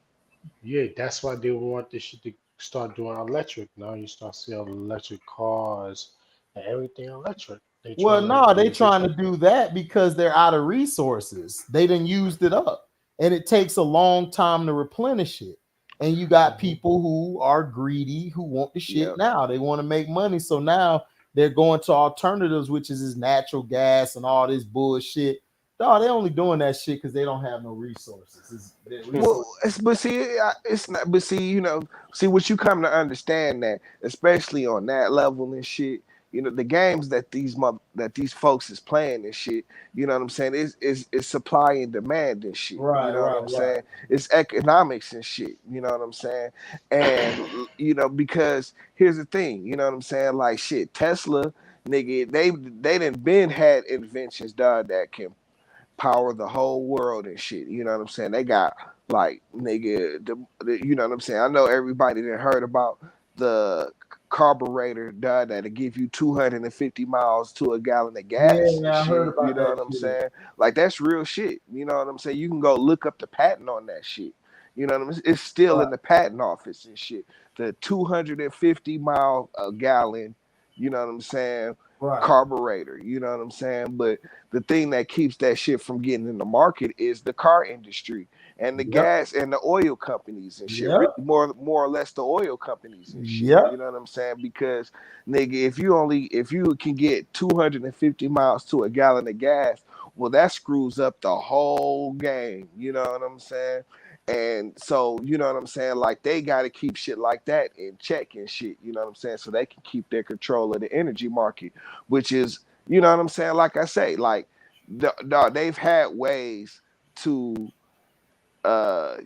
that's why they want this shit to start doing electric. Now you start seeing electric cars and everything electric. They Well, trying to no, they be this trying to way. do that because they're out of resources. They done used it up, and it takes a long time to replenish it. And you got Hmm. people who are greedy who want the shit Yep. now. They want to make money, so now they're going to alternatives, which is this natural gas and all this bullshit. No, they're only doing that shit because they don't have no resources. Their Well, resources. but see, it's not. But see, you know, see what you come to understand that, especially on that level and shit. You know, the games that these folks is playing and shit. You know what I'm saying? Is supply and demand and shit. You Right, know what right, I'm right. saying? It's economics and shit. You know what I'm saying? And you know, because here's the thing. You know what I'm saying? Like shit, Tesla, nigga, they done been had inventions, dog, that can power the whole world and shit. You know what I'm saying? They got like nigga, you know what I'm saying? I know everybody that heard about the carburetor that'll give you 250 miles to a gallon of gas and Yeah, I heard shit. You about know that what I'm shit. saying? Like that's real shit. You know what I'm saying? You can go look up the patent on that shit. You know what I'm saying? It's still Right, in the patent office and shit. The 250-mile a gallon, you know what I'm saying? right. Carburetor, you know what I'm saying? But the thing that keeps that shit from getting in the market is the car industry and the Yep, gas and the oil companies and shit. yep, More or less the oil companies and shit. You yep. know what I'm saying? Because nigga, if you can get 250 miles to a gallon of gas, well, that screws up the whole game. You know what I'm saying? And so, you know what I'm saying? Like they got to keep shit like that in check and shit. You know what I'm saying? So they can keep their control of the energy market, which is, you know what I'm saying? Like I say, like they've had ways to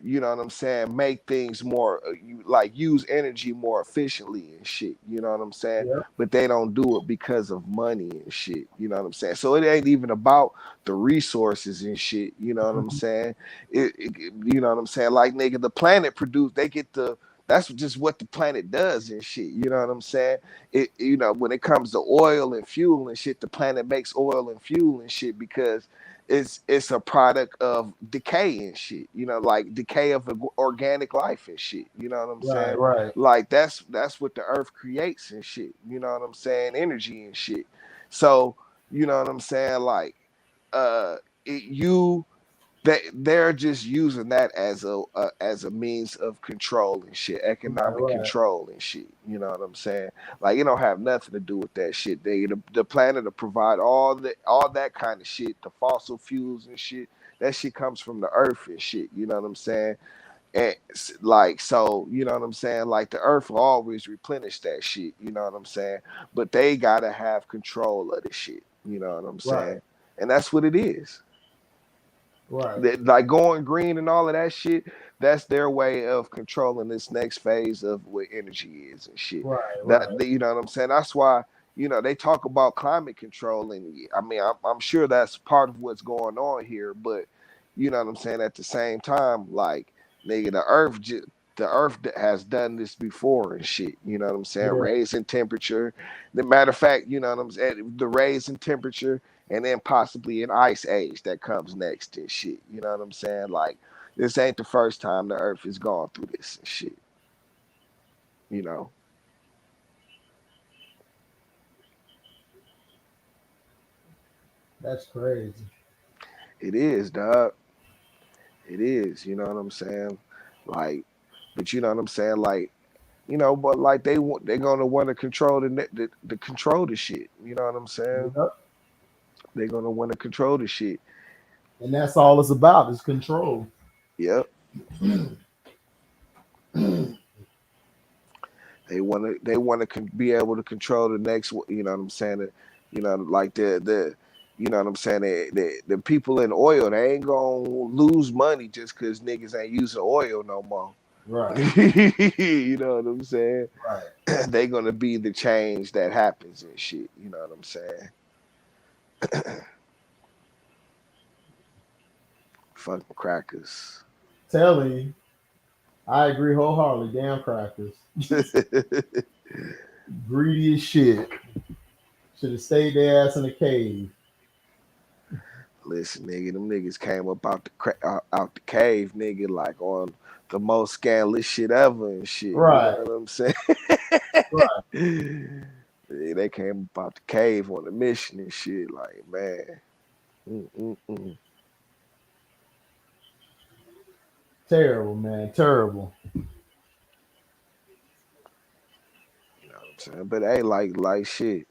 you know what I'm saying, make things more like use energy more efficiently and shit, you know what I'm saying, Yep. but they don't do it because of money and shit, you know what I'm saying. So it ain't even about the resources and shit, you know what I'm Mhm. saying. You know what I'm saying, like nigga, the planet produce, they get the, that's just what the planet does and shit, you know what I'm saying. It, you know, when it comes to oil and fuel and shit, the planet makes oil and fuel and shit because it's a product of decay and shit, you know, like decay of organic life and shit, you know what I'm Right, saying. right. Like that's what the earth creates and shit, you know what I'm saying, energy and shit. So you know what I'm saying, like uh you they're just using that as a means of control and shit, Right, economic right, control and shit. You know what I'm saying? Like it don't have nothing to do with that shit. The planet to provide all that kind of shit, the fossil fuels and shit. That shit comes from the earth and shit. You know what I'm saying? And like so, you know what I'm saying? Like the earth will always replenish that shit. You know what I'm saying? But they gotta have control of the shit. You know what I'm right, saying? And that's what it is. right, Like going green and all of that shit, that's their way of controlling this next phase of what energy is and shit. right, That right. you know what I'm saying? That's why they talk about climate control, and I mean I'm sure that's part of what's going on here, but you know what I'm saying. At the same time, like nigga, the earth has done this before and shit. You know what I'm saying? Yeah, Raising temperature. The matter of fact, you know what I'm saying? The raising temperature and then possibly an ice age that comes next and shit. You know what I'm saying? Like this ain't the first time the earth has gone through this and shit. You know, that's crazy. it is, dog. It is. You know what I'm saying? Like, but you know what I'm saying? Like, but like they're gonna want to control the control the shit. You know what I'm saying? Yep. They're gonna want to control the shit. And that's all it's about is control. Yep. They want to be able to control the next. You know what I'm saying? Like you know what I'm saying? The people in oil, they ain't gonna lose money just because niggas ain't using oil no more. Right, You know what I'm saying? right. They gonna be the change that happens and shit. You know what I'm saying? Fucking crackers. Telling you, I agree wholeheartedly. Damn crackers. Greedy as shit. Should have stayed their ass in the cave. Listen, nigga, them niggas came up out the cave, nigga, like on the most scandalous shit ever and shit. You know Right, what I'm saying? right. Yeah, they came up out the cave on a mission and shit. Like, man, mm-mm-mm. Terrible, man. Terrible. You know what I'm saying? But hey, like shit.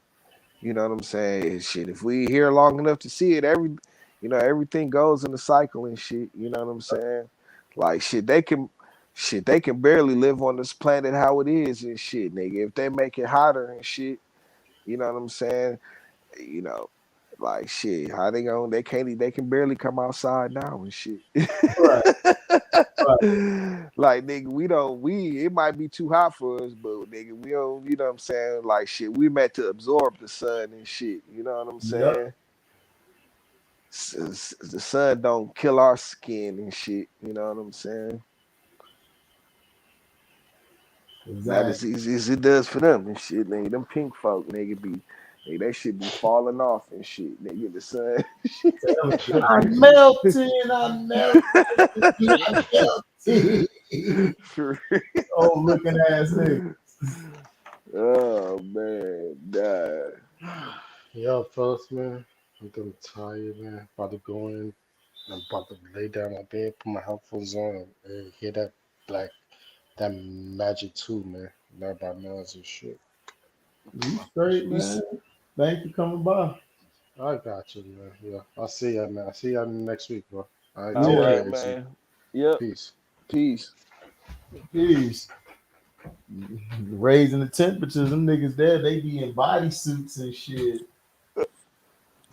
You know what I'm saying? Shit, if we here long enough to see it, everything goes in a cycle and shit. You know what I'm saying? Like shit, they can barely live on this planet how it is and shit, nigga. If they make it hotter and shit, you know what I'm saying? You know, like shit, how they going? They can barely come outside now and shit. Right, right. Like nigga, it might be too hot for us, but nigga, we don't, you know what I'm saying? Like shit, we meant to absorb the sun and shit, you know what I'm Yep, saying? The sun don't kill our skin and shit, you know what I'm saying? Not as exactly. easy as it does for them and shit, nigga. Them pink folk, nigga, they should be falling off and shit, nigga. The sun. Telling you, I'm melting, I'm melting, I'm melting. For Oh, looking ass nigga. real. Oh man, nah. Yo, fellas, man, I'm getting tired, man. About to go in. I'm about to lay down my bed, put my headphones on, and hear that magic too, man. Not about noise and shit. You straight, You man. Thank you for coming by. I got you, man. Yeah, I'll see ya, man. I'll see ya next week, bro. All right, all take Yeah, care, right, AC. man. Yep. Peace. Peace. peace. Raising the temperatures, them niggas there, they be in bodysuits and shit.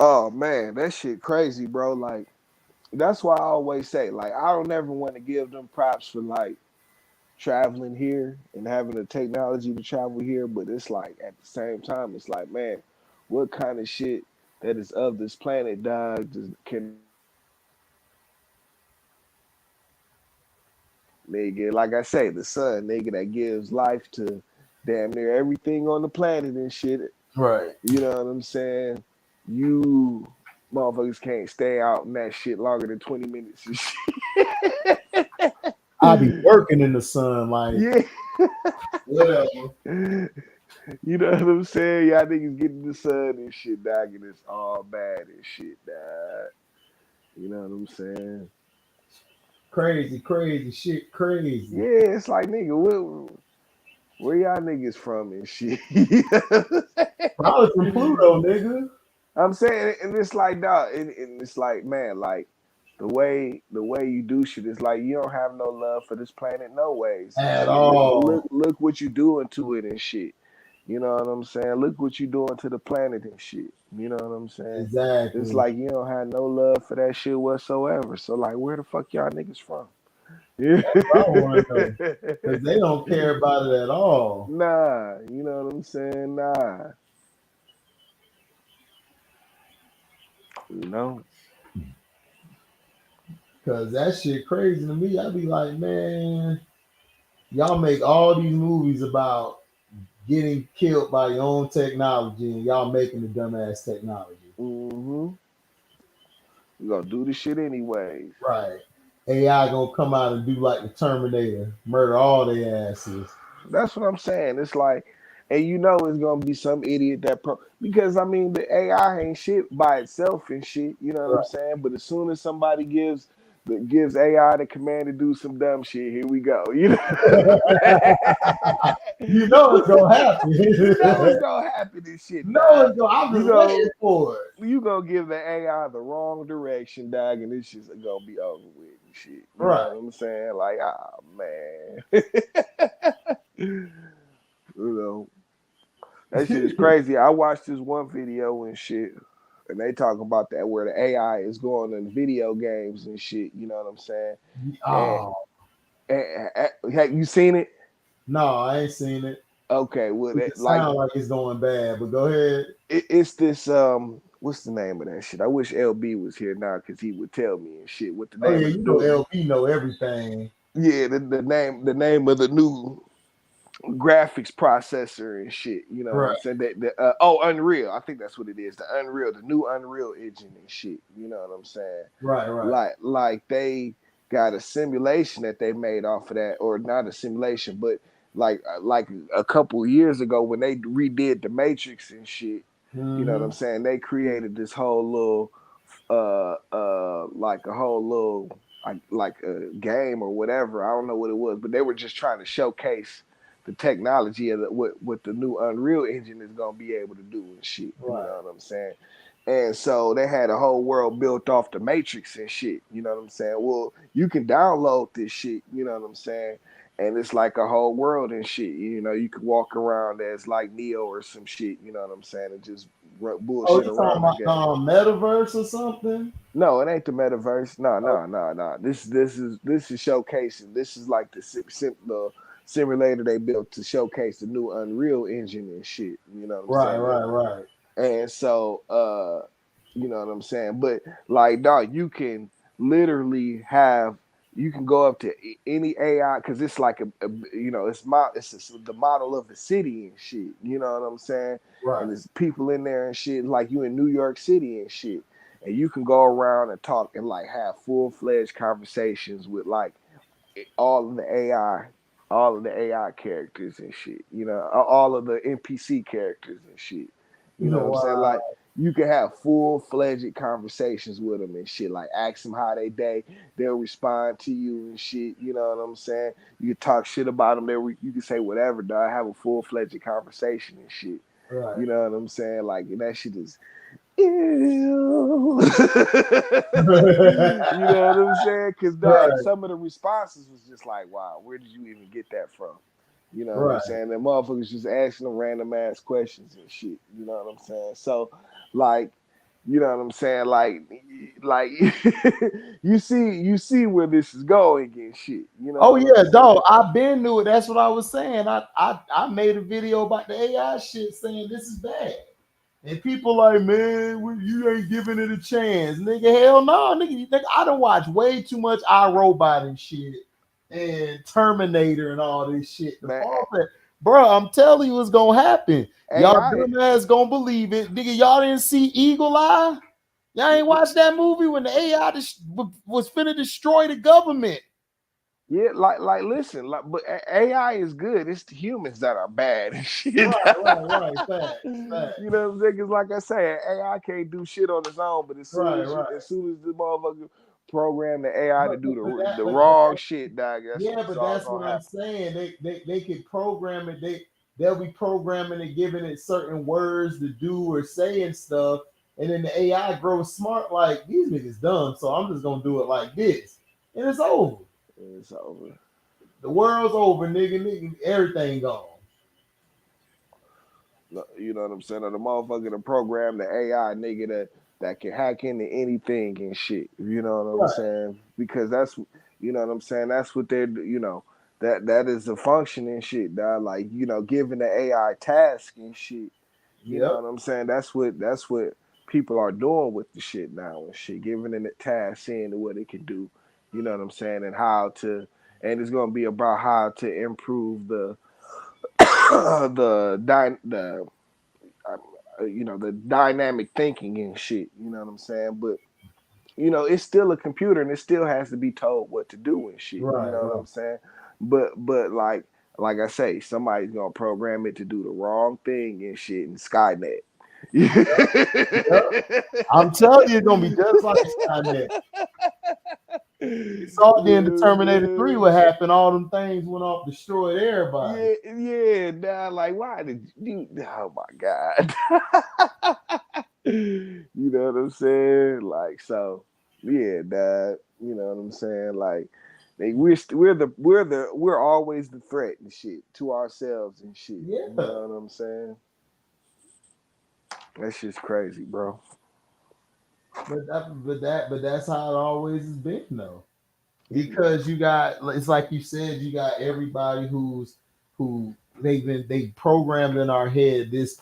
Oh man, that shit crazy, bro. Like that's why I always say, like, I don't ever want to give them props for like traveling here and having the technology to travel here, but it's like at the same time, it's like, man, what kind of shit that is of this planet, dog, cannot nigga, like I say, the sun, nigga, that gives life to damn near everything on the planet and shit. Right. You know what I'm saying? You motherfuckers can't stay out in that shit longer than 20 minutes and I be shit. working in the sun, like Yeah. whatever. You know what I'm saying? Y'all niggas get in the sun and shit, dog, and it's all bad and shit, dog. You know what I'm saying? Crazy shit, crazy. Yeah, it's like nigga, where y'all niggas from and shit? Probably from Pluto, nigga. I'm saying, and it's like, dog, and it's like, man, like the way you do shit is like you don't have no love for this planet, no ways. And At shit. all. Look what you doing to it and shit. You know what I'm saying? Look what you doing to the planet and shit. You know what I'm saying? It's Exactly. like you don't have no love for that shit whatsoever. So like, where the fuck y'all niggas from? Yeah. I don't want to know. Because they don't care about it at all. Nah, you know what I'm saying? Nah. You know? Because that shit crazy to me. I be like, man, y'all make all these movies about getting killed by your own technology and y'all making the dumbass technology. Mm-hmm. You gonna do the shit anyways. Right. AI gonna come out and do like the Terminator, murder all their asses. That's what I'm saying. It's like, and you know it's gonna be some idiot because I mean the AI ain't shit by itself and shit. You know what I'm Right. saying? But as soon as somebody gives AI the command to do some dumb shit, here we go. You know, You know it's gonna happen. you know it's gonna happen. This shit, No, dog. it's gonna, I'm You just know, waiting for it. you gonna give the AI the wrong direction, dog, and this shit's gonna be over with and shit. You Right. know what I'm saying? Like, man. You know, that shit is crazy. I watched this one video and shit, and they talk about that where the AI is going in video games and shit. You know what I'm saying? Oh Have you seen it? no, I ain't seen it. Okay, well, It sounds like it's going bad, but go ahead. it's this what's the name of that shit? I wish LB was here now because he would tell me and shit what the Oh name yeah, of the you know dude. LP know everything. Yeah, the name of the new graphics processor and shit. You know what I'm Right. saying? Unreal. I think that's what it is. The new Unreal engine and shit. You know what I'm saying? Right. Like they got a simulation that they made off of that, or not a simulation, but like a couple years ago when they redid the Matrix and shit. You know what I'm saying? They created this whole little like a whole little like a game or whatever. I don't know what it was, but they were just trying to showcase the technology of what the new Unreal engine is gonna be able to do and shit. You Right. know what I'm saying? And so they had a whole world built off the Matrix and shit. You know what I'm saying? Well, you can download this shit. You know what I'm saying? And it's like a whole world and shit. You know, you could walk around as like Neo or some shit. You know what I'm saying? And just Oh, bullshit you talking around, I guess. about metaverse or something? No, it ain't the metaverse. No, Oh, no, no, no. This is showcasing. This is like the simulator they built to showcase the new Unreal engine and shit. You know what I'm saying? right. And so, you know what I'm saying? But like, dog, you can literally you can go up to any AI because it's like you know, it's the model of a city and shit. You know what I'm saying? Right. And there's people in there and shit, like you in New York City and shit. And you can go around and talk and like have full-fledged conversations with like all of the AI, all of the AI characters and shit. You know, all of the NPC characters and shit. You know what I'm saying? Wow. Like you can have full-fledged conversations with them and shit. Like ask them how they day, they'll respond to you and shit. You know what I'm saying? You can talk shit about them. You can say whatever, dog. Have a full-fledged conversation and shit. Right. You know what I'm saying? Like and that shit is ew. You know what I'm saying? Because Right. some of the responses was just like, wow, where did you even get that from? You know what I'm Right. saying? And motherfuckers just asking them random ass questions and shit. You know what I'm saying? So, like, you know what I'm saying? Like you see where this is going and shit. You know Oh what yeah, I'm saying? dog. I've been knew it. That's what I was saying. I made a video about the AI shit saying this is bad. And people like, man, you ain't giving it a chance. Nigga, hell no, nigga. I done watched way too much iRobot and shit and Terminator and all this shit. Man, Bro, I'm telling you it's gonna happen. Y'all AI, dumbass gonna believe it. Nigga, y'all didn't see Eagle Eye? Y'all ain't watched that movie when the AI was finna destroy the government. yeah, like listen, but AI is good. It's the humans that are bad and shit. Right. Facts. You know what I'm saying? Because like I say, AI can't do shit on its own. But as soon Right. as the motherfucker program the AI to But, do but that, the but wrong that, shit, dog. yeah, It's but all that's what gonna I'm happen. saying. They could program it. They'll be programming it, giving it certain words to do or saying stuff, and then the AI grows smart. Like these niggas dumb, so I'm just gonna do it like this, and it's over. It's over. The world's over, nigga. Everything gone. You know what I'm saying? Or the motherfucker to program the AI nigga that can hack into anything and shit. You know what I'm Right. saying? Because that's you know what I'm saying. That's what they're that is a function and shit. Dog. Like giving the AI task and shit. You know Yep. what I'm saying? That's what people are doing with the shit now and shit. Giving it a task, seeing what it can do. You know what I'm saying? And how to. And it's gonna be about how to improve the the the dynamic thinking and shit. You know what I'm saying? But it's still a computer and it still has to be told what to do and shit. You Right. know what Right. I'm saying? But like I say, somebody's gonna program it to do the wrong thing and shit in Skynet. Yep. I'm telling you, it's gonna be just like Skynet. You saw the end of Terminator 3 what happened. All them things went off, destroyed everybody. Yeah, nah, like why did you? Oh my god, you know what I'm saying? Like so, yeah, dad. You know what I'm saying? Like we're always the threat and shit to ourselves and shit. Yeah. You know what I'm saying? That shit's crazy, bro. But that's how it always has been though. Yeah. Because you got, it's like you said, you got everybody who they programmed in our head this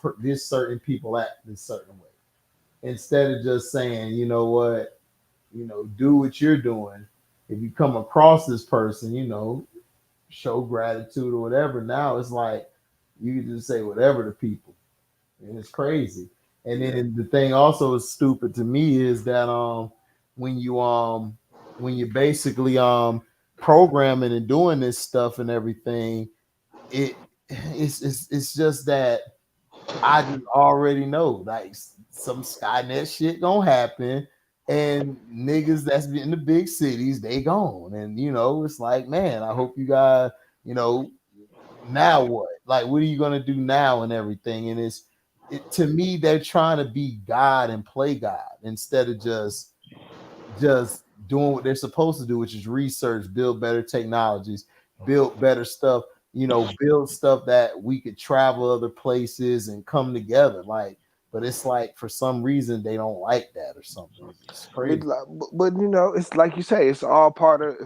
certain people act this certain way, instead of just saying, you know what, do what you're doing. If you come across this person, show gratitude or whatever. Now it's like you can just say whatever to people, and it's crazy. And Yeah. then the thing also is stupid to me is that when you when you basically programming and doing this stuff and everything, it's just that I just already know like some Skynet shit gonna happen, and niggas that's in the big cities they gone, and it's like, man, I hope you guys, you know now what, like what are you gonna do now and everything, and to me they're trying to be God and play God instead of just doing what they're supposed to do, which is research, build better technologies, build better stuff, build stuff that we could travel other places and come together. Like, but it's like for some reason they don't like that or something. It's But, crazy. but it's like you say, it's all part of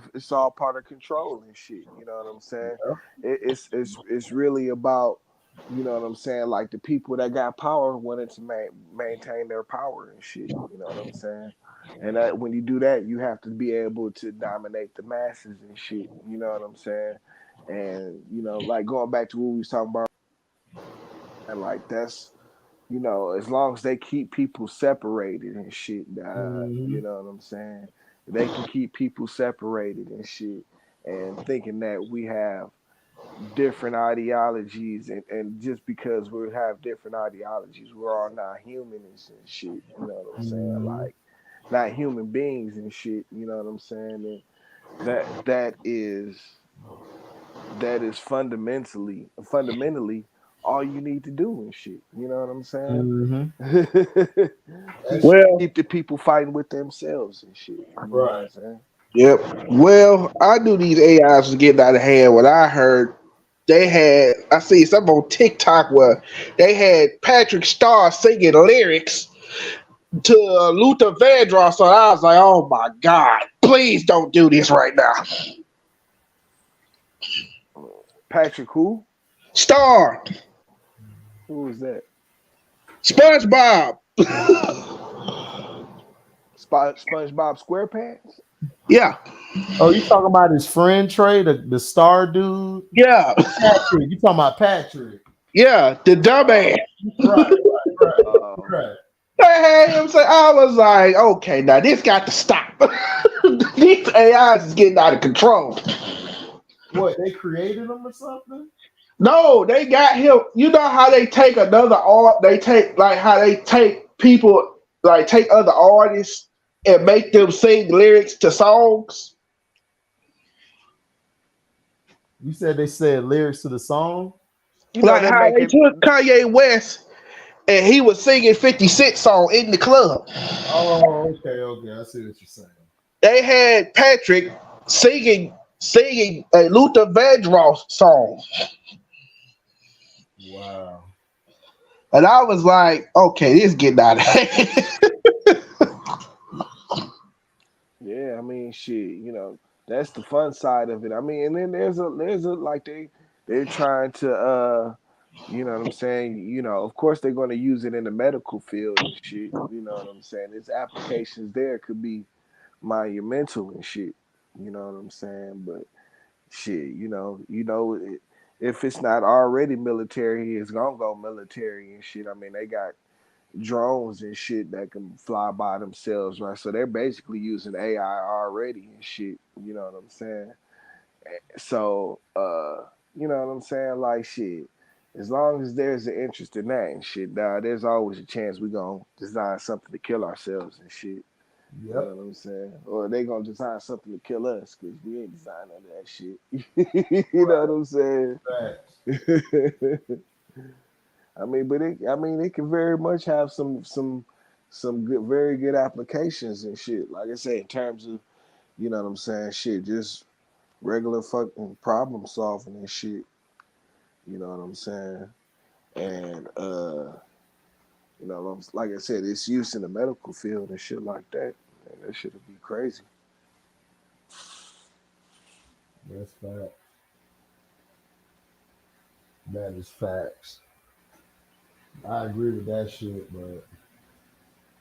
control and shit. You know what I'm saying? It's really about what I'm saying. Like the people that got power wanted to maintain their power and shit. You know what I'm saying? And that when you do that, you have to be able to dominate the masses and shit. You know what I'm saying? And like going back to what we was talking about, and like that's as long as they keep people separated and shit, Mhm. you know what I'm saying? They can keep people separated and shit and thinking that we have different ideologies and just because we have different ideologies, we're all not humans and shit, you know what I'm saying? Mhm. Like not human beings and shit, you know what I'm saying? And that is fundamentally all you need to do and shit. You know what I'm saying? Mhm. keep That's Well, keep the people fighting with themselves and shit. You know what right. I'm saying? yep. Well, I knew these AIs was getting out of hand when I heard I see something on TikTok where they had Patrick Starr singing lyrics to Luther Vandross song. I was like, oh my God, please don't do this right now. Patrick who? Starr, Who was that? SpongeBob. SpongeBob SquarePants? Yeah, Oh, you talking about his friend Trey, the star dude? yeah, Patrick. You talking about Patrick? yeah, the dumbass. Oh, Right. Right. oh, Right. I was like, okay, now this got to stop. These AIs is getting out of control. What, they created them or something? No, they got him. You know how they take another art? They take like how they take people, like take other artists and make them sing lyrics to songs. You said they said lyrics to the song. You know Like they how make they it. took Kanye West and he was singing 50 Cent song in the club. Oh, okay. I see what you're saying. They had Patrick singing a Luther Vandross song. Wow. And I was like, okay, this is getting out of hand. Yeah, I mean, shit. You know, that's the fun side of it. I mean, and then there's a like they're trying to you know what I'm saying? You know, of course they're going to use it in the medical field and shit. You know what I'm saying? There's applications there could be monumental and shit. You know what I'm saying? But shit, if it's not already military, it's gonna go military and shit. I mean, they got drones and shit that can fly by themselves, right? So they're basically using AI already and shit. You know what I'm saying? So, you know what I'm saying? Like shit. As long as there's an interest in that and shit, dog, there's always a chance we gonna design something to kill ourselves and shit. You know Yep. what I'm saying? Or they gonna design something to kill us because we ain't designing none of that shit. You know what I'm saying? Facts. It can very much have some good, very good applications and shit. Like I say, in terms of, you know what I'm saying, shit, just regular fucking problem solving and shit. You know what I'm saying? And like I said, it's used in the medical field and shit like that. Man, that shit would be crazy. That's fact. That is facts. I agree with that shit, but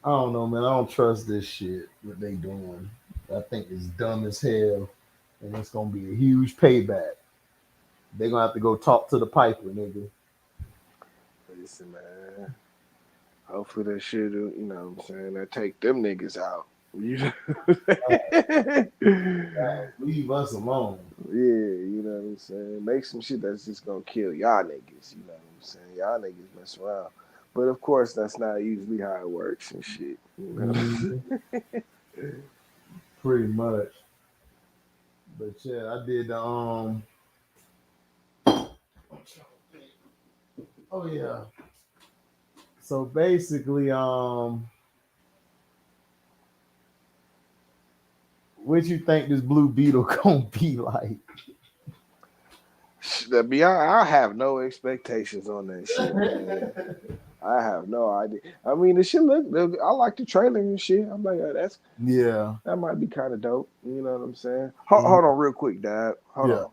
I don't know, man. I don't trust this shit. What they doing? I think it's dumb as hell, and it's gonna be a huge payback. They're gonna have to go talk to the piper, nigga. Listen, man. Hopefully that shit, you know what I'm saying, that take them niggas out. You know? Leave us alone. Yeah, you know what I'm saying? Make some shit that's just gonna kill y'all niggas, you know what I'm saying? Y'all niggas mess around. But of course that's not usually how it works and shit. You know? Mhm. Pretty much. But yeah, I did the oh yeah. So basically, what you think this blue beetle gonna be like? I have no expectations on that shit, man. I have no idea. I mean, the shit I like the trailer and shit. I'm like, Yeah. that might be kind of dope. You know what I'm saying? Mhm. Hold on real quick, Dad. Hold Yeah. on.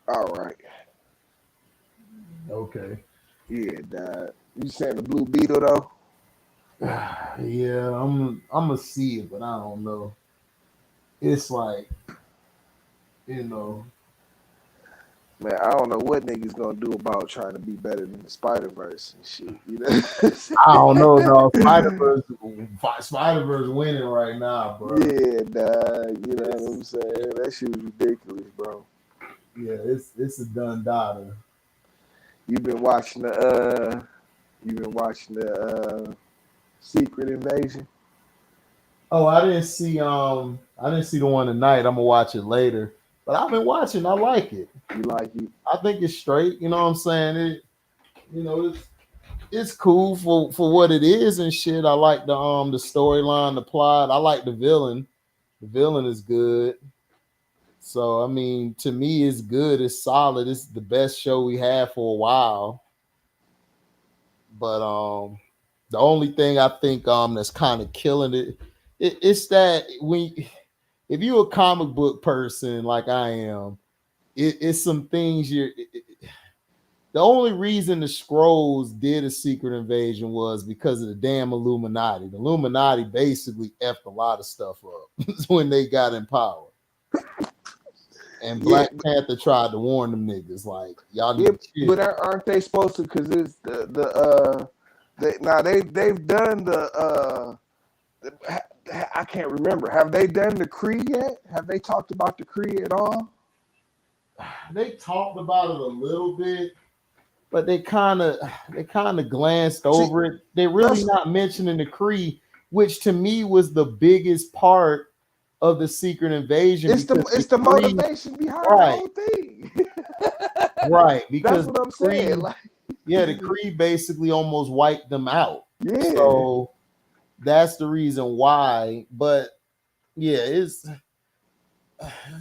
All right. Okay. Yeah, Dad. You saying the Blue Beetle though? Yeah, I'm gonna see it, but I don't know. It's like, you know, Man, I don't know what niggas gonna do about trying to be better than the Spider Verse and shit. You know? I don't know, dog. Spider Verse winning right now, bro. Yeah, Dad. You know what It's I'm saying? That shit was ridiculous, bro. yeah, it's a done daughter. You've been watching the. You've been watching the. Secret Invasion. Oh, I didn't see the one tonight. I'm gonna watch it later. But I've been watching. I like it. You like it? I think it's straight. You know what I'm saying? It's cool for what it is and shit. I like the storyline, the plot. I like the villain. The villain is good. So I mean, to me, it's good. It's solid. It's the best show we had for a while. But the only thing I think that's kind of killing it's that if you're a comic book person like I am, it's some things the only reason the Skrulls did a secret invasion was because of the damn Illuminati. The Illuminati basically effed a lot of stuff up when they got in power. And Black Panther tried to warn them niggas like y'all need to but aren't they supposed to? Because it's they've done the I can't remember. Have they done the Kree yet? Have they talked about the Kree at all? They talked about it a little bit, but they kind of glanced over it. They're really not mentioning the Kree, which to me was the biggest part of the secret invasion. It's the motivation behind the whole thing. Right, because that's what I'm saying. Like, the Kree basically almost wiped them out. Yeah. So that's the reason why. But yeah, it's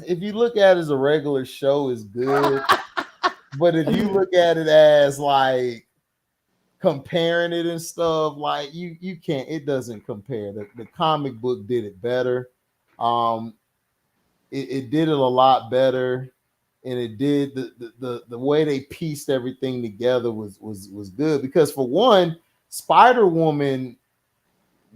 if you look at it as a regular show, it's good. But if you look at it as like comparing it and stuff, like you can't. It doesn't compare. The comic book did it better. It did it a lot better, and it did the way they pieced everything together was good. Because for one, Spider-Woman,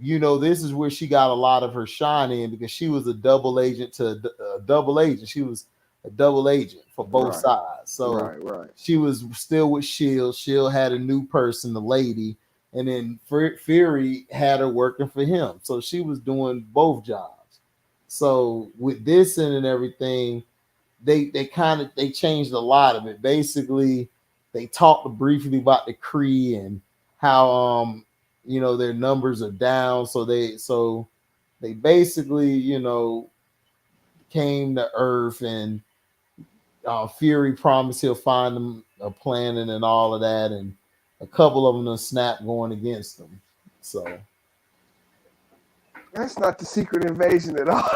this is where she got a lot of her shine in because she was a double agent to a double agent. She was a double agent for both sides. So she was still with Shield. Shield had a new person, the lady, and then Fury had her working for him. So she was doing both jobs. So with this and everything, they changed a lot of it. Basically, they talked briefly about the Kree and how their numbers are down. So they basically came to Earth, and Fury promised he'll find them a planet and all of that, and a couple of them will snap going against them. So. That's not the secret invasion at all.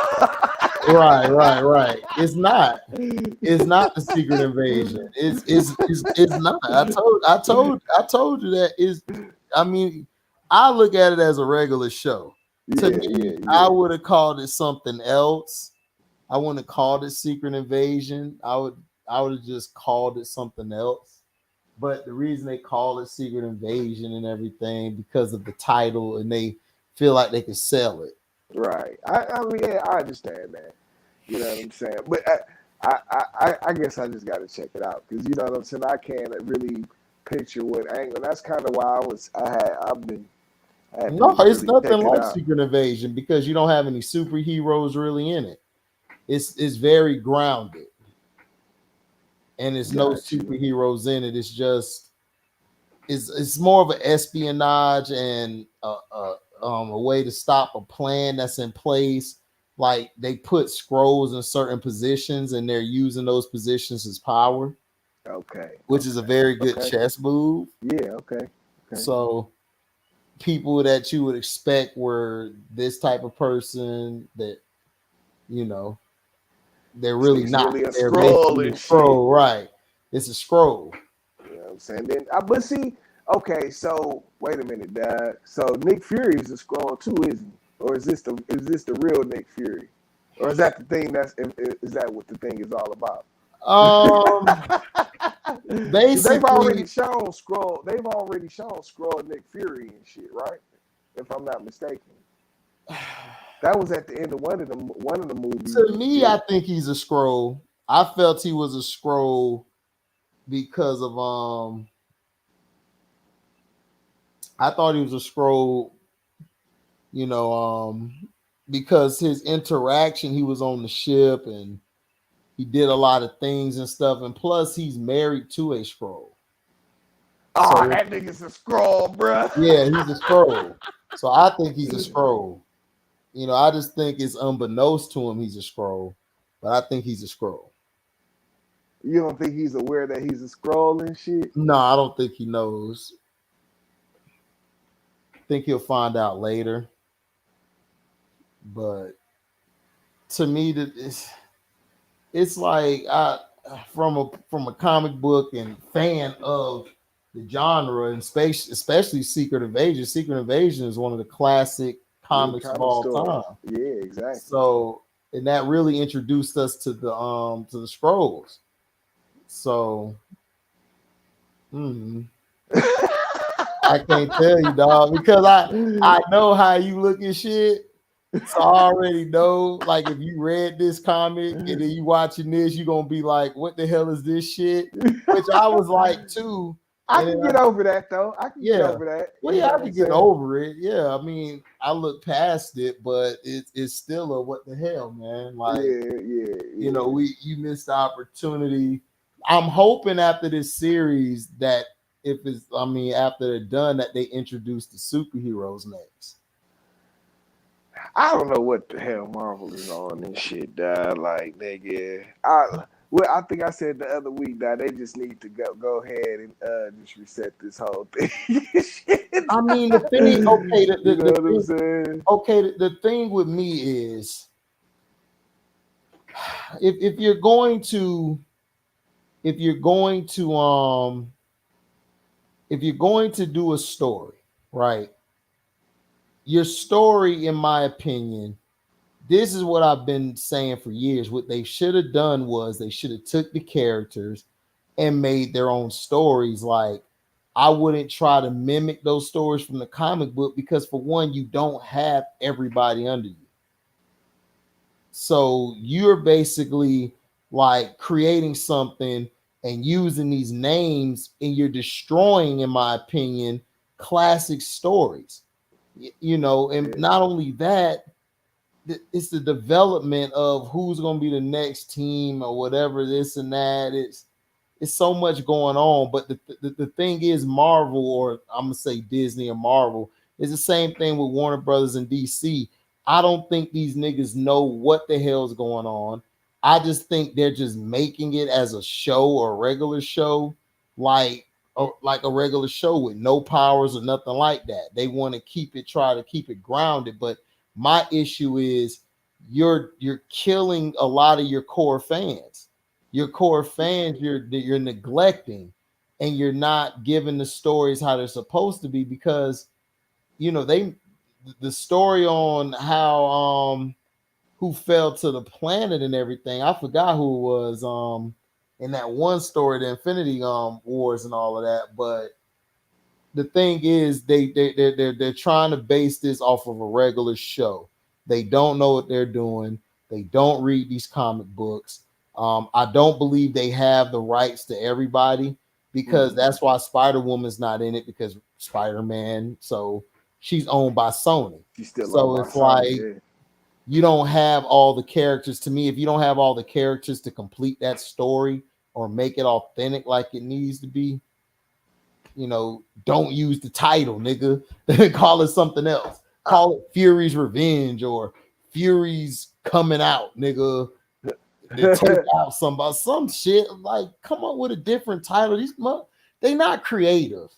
Right. It's not the secret invasion. It's not. I told you that I mean, I look at it as a regular show. To me, I would have called it something else. I wouldn't have called it secret invasion. I would have just called it something else. But the reason they call it secret invasion and everything because of the title, and they feel like they can sell it. Right. I mean, I understand that. You know what I'm saying? But I guess I just got to check it out because you know what I'm saying. I can't really picture what angle. That's kind of why it's nothing like Secret Invasion because you don't have any superheroes really in it. It's very grounded, and it's no superheroes in it. It's just it's more of an espionage and a way to stop a plan that's in place. Like they put Skrulls in certain positions and they're using those positions as power. Okay. Which is a very good chess move. Yeah, okay. So people that you would expect were this type of person that, they're really not. Really they're a Skrull, right. It's a Skrull. You know what I'm saying? Then, but see, okay, so wait a minute, Dad. So Nick Fury is a Skrull too, isn't he? Or is this the real Nick Fury? Or is that the thing is that what the thing is all about? Basically, they've already shown Skrull Nick Fury and shit, right? If I'm not mistaken. That was at the end of one of the movies. To me, I think he's a Skrull. I felt he was a Skrull because of I thought he was a Skrull, because his interaction, he was on the ship and he did a lot of things and stuff, and plus he's married to a Skrull. Oh, so, that nigga's a Skrull, bro. Yeah, he's a Skrull. So I think he's a scroll. You know, I just think it's unbeknownst to him he's a scroll, but I think he's a scroll. You don't think he's aware that he's a scroll and shit? No, I don't think he knows. I think he'll find out later. But to me, that it's like from a comic book and fan of the genre, and especially Secret Invasion. Secret Invasion is one of the classic comics of all time. Yeah, exactly. So, and that really introduced us to the scrolls. So, I can't tell you, dog, because I know how you look at shit. So I already know, like, if you read this comic and then you watching this, you're gonna be like, what the hell is this shit? Which I was like too. I can get over that though. I can get over that. Well, yeah, I can get over it. Yeah, I mean, I look past it, but it's still a what the hell, man. Like, you know, you missed the opportunity. I'm hoping after this series that after they're done, that they introduce the superheroes next. I don't know what the hell Marvel is on and shit, dog. Like, nigga, I think I said the other week that they just need to go ahead and just reset this whole thing. I mean, the thing, okay, you know what I'm saying? Okay, the thing with me is, if you're going to do a story, right? Your story, in my opinion, this is what I've been saying for years. What they should have done was they should have took the characters and made their own stories. Like, I wouldn't try to mimic those stories from the comic book because, for one, you don't have everybody under you. So you're basically like creating something and using these names, and you're destroying, in my opinion, classic stories. You know, and not only that, it's the development of who's going to be the next team or whatever, this and that. It's so much going on. But the thing is, Marvel, or I'm going to say Disney or Marvel, is the same thing with Warner Brothers and DC. I don't think these niggas know what the hell's going on. I just think they're just making it as a show or a regular show, like a regular show with no powers or nothing like that. They want to try to keep it grounded. But my issue is you're killing a lot of your core fans. Your core fans you're neglecting, and you're not giving the stories how they're supposed to be, because you know the story on how who fell to the planet and everything. I forgot who it was in that one story, the Infinity Wars and all of that. But the thing is, they're trying to base this off of a regular show. They don't know what they're doing. They don't read these comic books. I don't believe they have the rights to everybody, because that's why Spider-Woman's not in it, because Spider-Man, so she's owned by Sony. She's still so it's like you don't have all the characters. To me, if you don't have all the characters to complete that story or make it authentic like it needs to be, you know, don't use the title, nigga. Call it something else. Call it Fury's Revenge or Fury's Coming Out, nigga. To take out some shit. Like, come up with a different title. They not creative.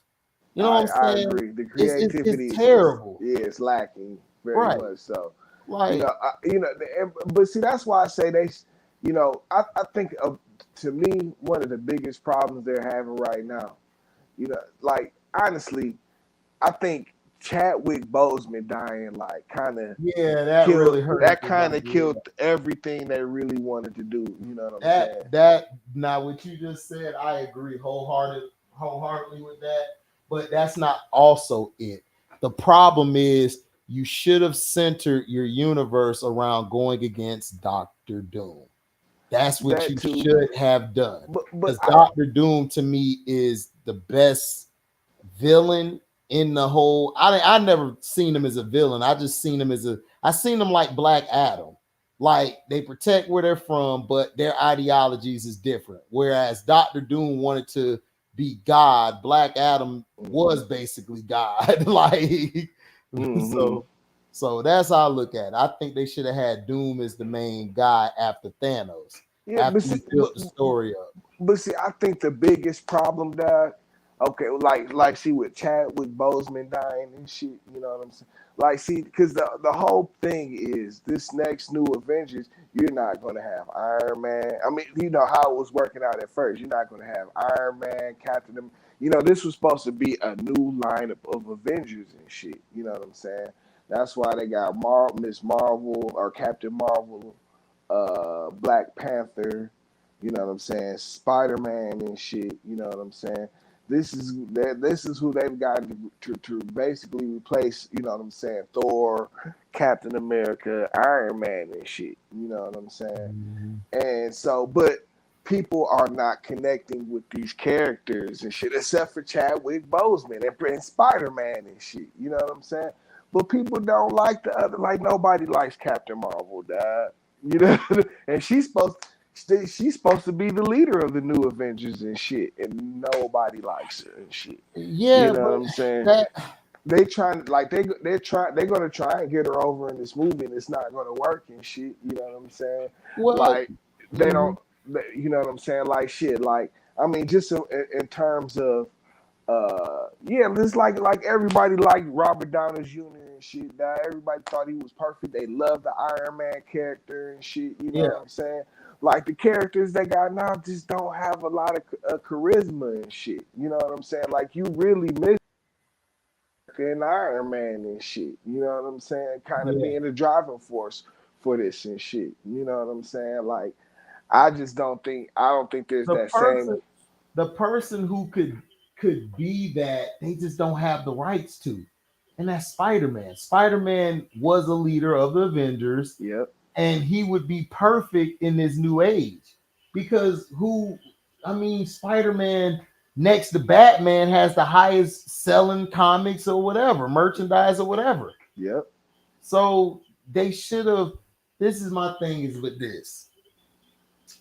You know what I'm saying? I agree. The creativity it's terrible. It's lacking very much so. Like, but see, that's why I say they, I think to me, one of the biggest problems they're having right now, like, honestly, I think Chadwick Boseman dying, like, kind of really hurt. That kind of killed everything they really wanted to do. You know what I'm saying? Now what you just said, I agree wholeheartedly with that. But that's not also it. The problem is you should have centered your universe around going against Dr. Doom. That's what you should have done. Because Dr. Doom, to me, is the best villain in the whole. I never seen him as a villain. I just seen him I seen him like Black Adam. Like, they protect where they're from, but their ideologies is different. Whereas Dr. Doom wanted to be God, Black Adam was basically God. Mm-hmm. so that's how I look at it. I think they should have had Doom as the main guy after Thanos, Yeah, after we built the story up. but see, I think the biggest problem that, okay, see with Chadwick Boseman dying and shit, you know what I'm saying? Like, see, because the whole thing is this next new Avengers, you're not gonna have Iron Man. I mean, you know how it was working out at first. You're not gonna have Iron Man, Captain. You know, this was supposed to be a new lineup of Avengers and shit. You know what I'm saying? That's why they got Miss Marvel or Captain Marvel, Black Panther, you know what I'm saying, Spider-Man and shit, you know what I'm saying. This is who they've got to basically replace, you know what I'm saying, Thor, Captain America, Iron Man and shit, you know what I'm saying. Mhm. And so, but people are not connecting with these characters and shit, except for Chadwick Boseman and Spider-Man and shit, you know what I'm saying. But people don't like the other, like nobody likes Captain Marvel, dad. You know, and she's supposed to be the leader of the new Avengers and shit, and nobody likes her and shit. You Yeah, know what but I'm saying? that They trying like they're gonna try and get her over in this movie, and it's not gonna work and shit. You know what I'm saying? well, Like they don't, mhm. you know what I'm saying? Like shit. Like I mean, just in terms of yeah, it's like everybody liked Robert Downey Jr. and shit. That everybody thought he was perfect. They loved the Iron Man character and shit. You know Yeah, what I'm saying? Like the characters they got now just don't have a lot of charisma and shit. You know what I'm saying? Like you really miss an Iron Man and shit. You know what I'm saying? Kind of yeah. being the driving force for this and shit. You know what I'm saying? Like I don't think there's The that same. person, the person who could be that, they just don't have the rights to, and that's Spider-Man. Spider-Man was a leader of the Avengers, Yep. and he would be perfect in this new age because I mean, Spider-Man next to Batman has the highest selling comics or whatever, merchandise or whatever. Yep. So they should have. This is my thing is with this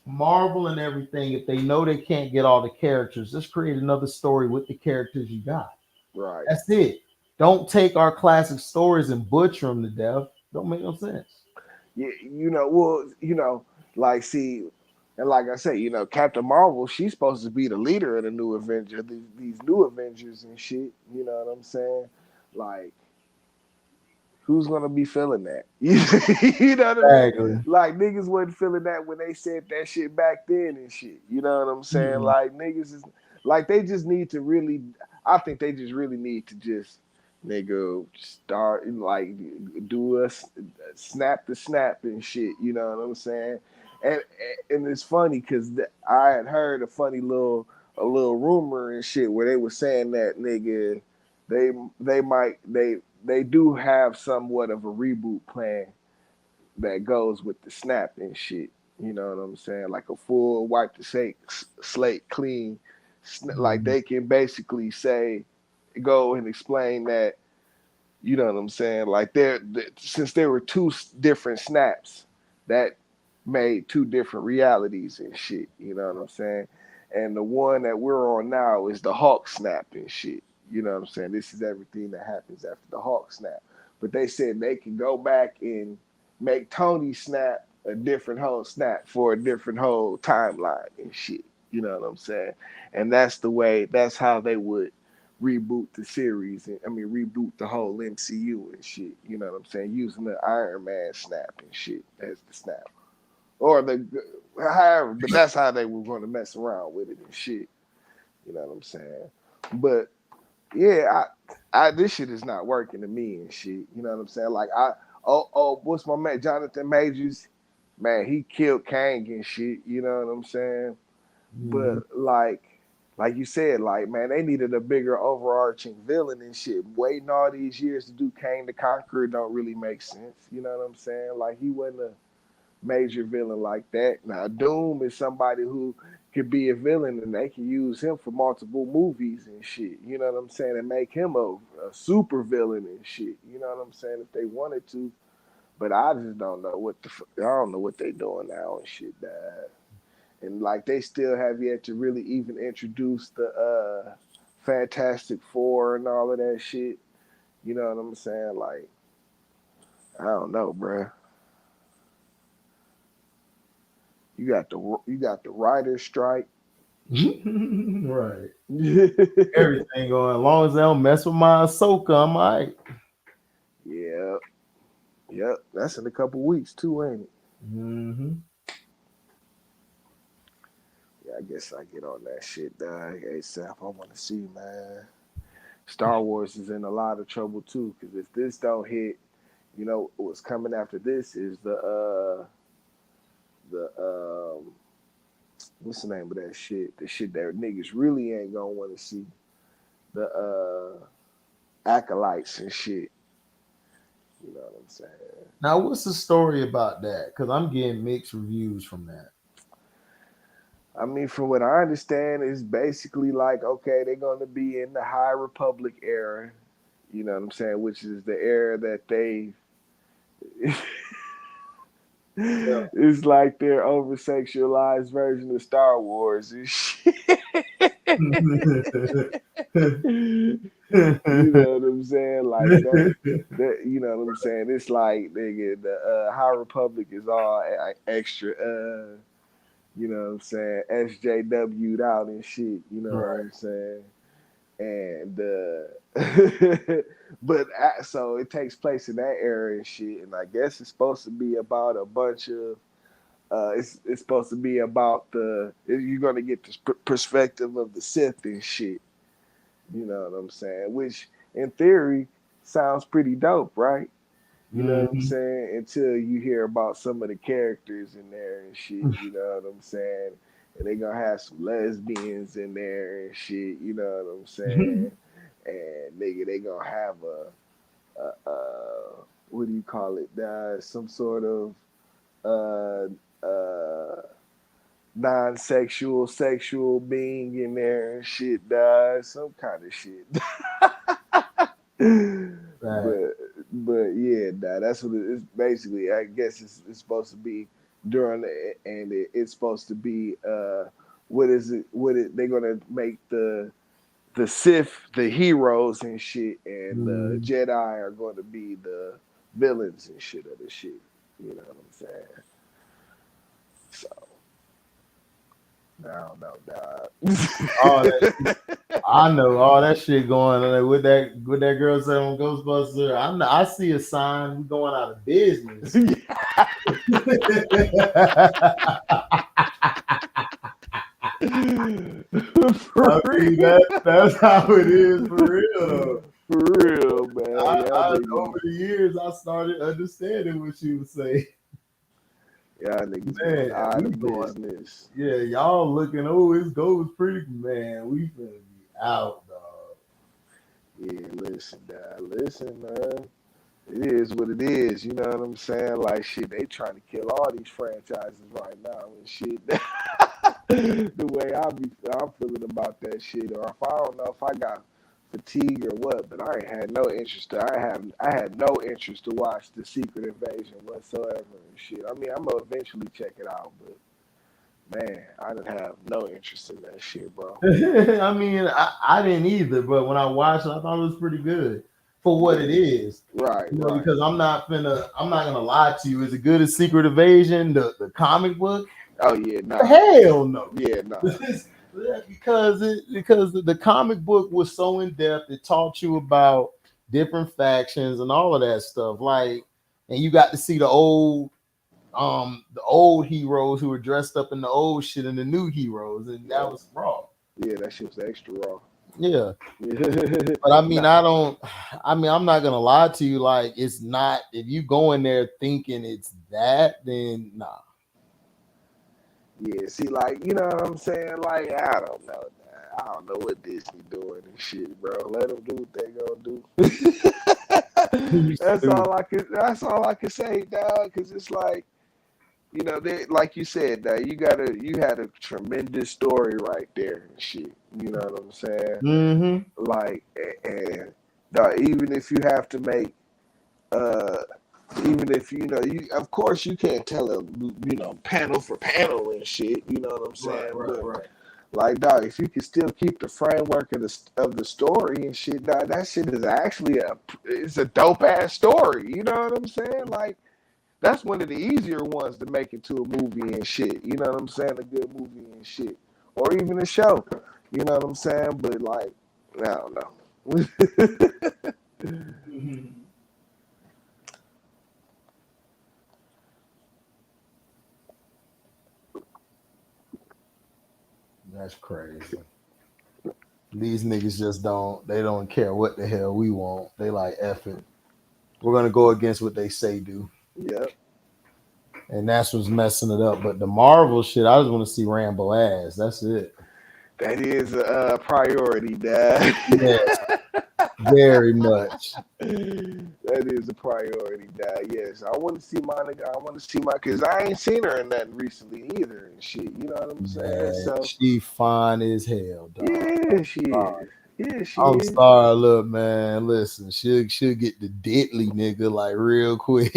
Marvel and everything. If they know they can't get all the characters, just create another story with the characters you got. Right. That's it. Don't take our classic stories and butcher them to death. Don't make no sense. Yeah, well, like see, and like I say, Captain Marvel, she's supposed to be the leader of the new Avenger, these new Avengers and shit. You know what I'm saying? Like, who's gonna be feeling that? You know what I mean? Exactly. Like niggas wasn't feeling that when they said that shit back then and shit. You know what I'm saying? Mm-mm. Like niggas is like they just need to really. I think they just really need to just nigga start like do a snap the snap and shit. You know what I'm saying? And and it's funny because I had heard a little rumor and shit where they were saying that nigga they they do have somewhat of a reboot plan that goes with the snap and shit. You know what I'm saying? Like a full wipe the slate clean. Like Mhm. they can basically say, go and explain that. You know what I'm saying? Like since there were two different snaps, that made two different realities and shit. You know what I'm saying? And the one that we're on now is the Hawk snap and shit. You know what I'm saying? This is everything that happens after the Hawk snap. But they said they can go back and make Tony snap a different whole snap for a different whole timeline and shit. You know what I'm saying? And that's how they would reboot the series and reboot the whole MCU and shit. You know what I'm saying? Using the Iron Man snap and shit as the snap. Or the however, but that's how they were going to mess around with it and shit. You know what I'm saying? But yeah, I this shit is not working to me and shit. You know what I'm saying? Like what's my man Jonathan Majors? Man, he killed Kang and shit. You know what I'm saying? But Mhm. like you said, like man, they needed a bigger overarching villain and shit. Waiting all these years to do Kang the Conqueror don't really make sense. You know what I'm saying? Like he wasn't a major villain like that. Now Doom is somebody who could be a villain and they can use him for multiple movies and shit. You know what I'm saying? And make him a super villain and shit. You know what I'm saying? If they wanted to. But I just don't know I don't know what they doing now and shit. And like they still have yet to really even introduce the Fantastic Four and all of that shit. You know what I'm saying? Like, I don't know, bruh. You got the writer's strike. Right. Yeah. Everything going. As long as they don't mess with my Ahsoka, I'm all right. Yep. That's in a couple weeks too, ain't it? Mm-hmm. Yeah, I guess I get on that shit, dog. ASAP. I want to see, man. Star Wars is in a lot of trouble too, because if this don't hit, what's coming after this is the what's the name of that shit? The shit that niggas really ain't gonna want to see. The acolytes and shit. You know what I'm saying? Now, what's the story about that? Because I'm getting mixed reviews from that. I mean, from what I understand, it's basically like, okay, they're going to be in the High Republic era, you know what I'm saying, which is the era that they, it's like their over-sexualized version of Star Wars and shit. You know what I'm saying? Like that, you know what I'm saying? It's like, nigga, the High Republic is all extra, you know what I'm saying, SJW'd out and shit, you know what Right. I'm saying? And but so it takes place in that area and shit, and I guess it's supposed to be about a bunch of it's supposed to be about you're gonna get this perspective of the Sith and shit, you know what I'm saying? Which in theory sounds pretty dope, right? You know what I'm Mm-hmm. saying? Until you hear about some of the characters in there and shit, you know what I'm saying? And they gonna have some lesbians in there and shit, you know what I'm saying? And nigga, they gonna have what do you call it? Some sort of uh, uh, non-sexual, sexual being in there and shit, some kind of shit. Right. but yeah, that's what it's basically. I guess it's supposed to be during and it's supposed to be what is it? They're gonna make the Sith the heroes and shit, and the Mm-hmm. Jedi are going to be the villains and shit of the shit. You know what I'm saying? So I don't know, All that shit. dog. I know all that shit going on with that girl said on Ghostbusters. I see a sign we going out of business. For I mean, real. that's how it is for real. For real, man. Over the years, I started understanding what you would say. Y'all niggas going Man, out we of going. business. Yeah, y'all looking. Oh, his goes pretty. Man, we finna be out, dog. Yeah, listen, dog. Listen, man. It is what it is. You know what I'm saying? Like, shit, they trying to kill all these franchises right now and shit. The way I'm feeling about that shit, or if I don't know if I got fatigue or what, but I ain't had no interest. I had no interest to watch the Secret Invasion whatsoever and shit. I mean, I'm gonna eventually check it out, but man, I didn't have no interest in that shit, bro. I mean, I didn't either, but when I watched it, I thought it was pretty good for what it is. Right, You know, right. because I'm not gonna lie to you. Is it good as Secret Invasion, the comic book? Oh yeah, nah. Hell no. Yeah, nah. because the comic book was so in depth. It taught you about different factions and all of that stuff. Like, and you got to see the old heroes who were dressed up in the old shit and the new heroes, and that was raw. Yeah, that shit was extra raw. Yeah. But I mean, nah. I'm not gonna lie to you, like it's not, if you go in there thinking it's that, then nah. Yeah, see, like, you know what I'm saying? Like, I don't know. I don't know what Disney doing and shit, bro. Let them do what they gonna do. That's all I can say, dog. Cause it's like, you know, like you said, dog, you had a tremendous story right there and shit. You know what I'm saying? Mm-hmm. Like, and dog, even if you have to make, even if you of course you can't tell them, panel for panel and shit. You know what I'm saying? Right. Like, dog, if you can still keep the framework of the story and shit, dog, that shit is actually it's a dope ass story. You know what I'm saying? Like, that's one of the easier ones to make into a movie and shit. You know what I'm saying? A good movie and shit, or even a show. You know what I'm saying? But like, I don't know. That's crazy. These niggas just don't care what the hell we want. They like, F it. We're gonna go against what they say do. Yep. And that's what's messing it up. But the Marvel shit, I just want to see Rambo ass. That's it. That is a priority, Dad. Yes, very much. That is a priority, Dad. Yes, I want to see my nigga. I want to see my, cause I ain't seen her in nothing recently either and shit. You know what I'm saying? Man, So she fine as hell, dog. yeah, she is. Yeah, she I'm is. sorry, look, man. Listen, she'll get the deadly nigga like real quick.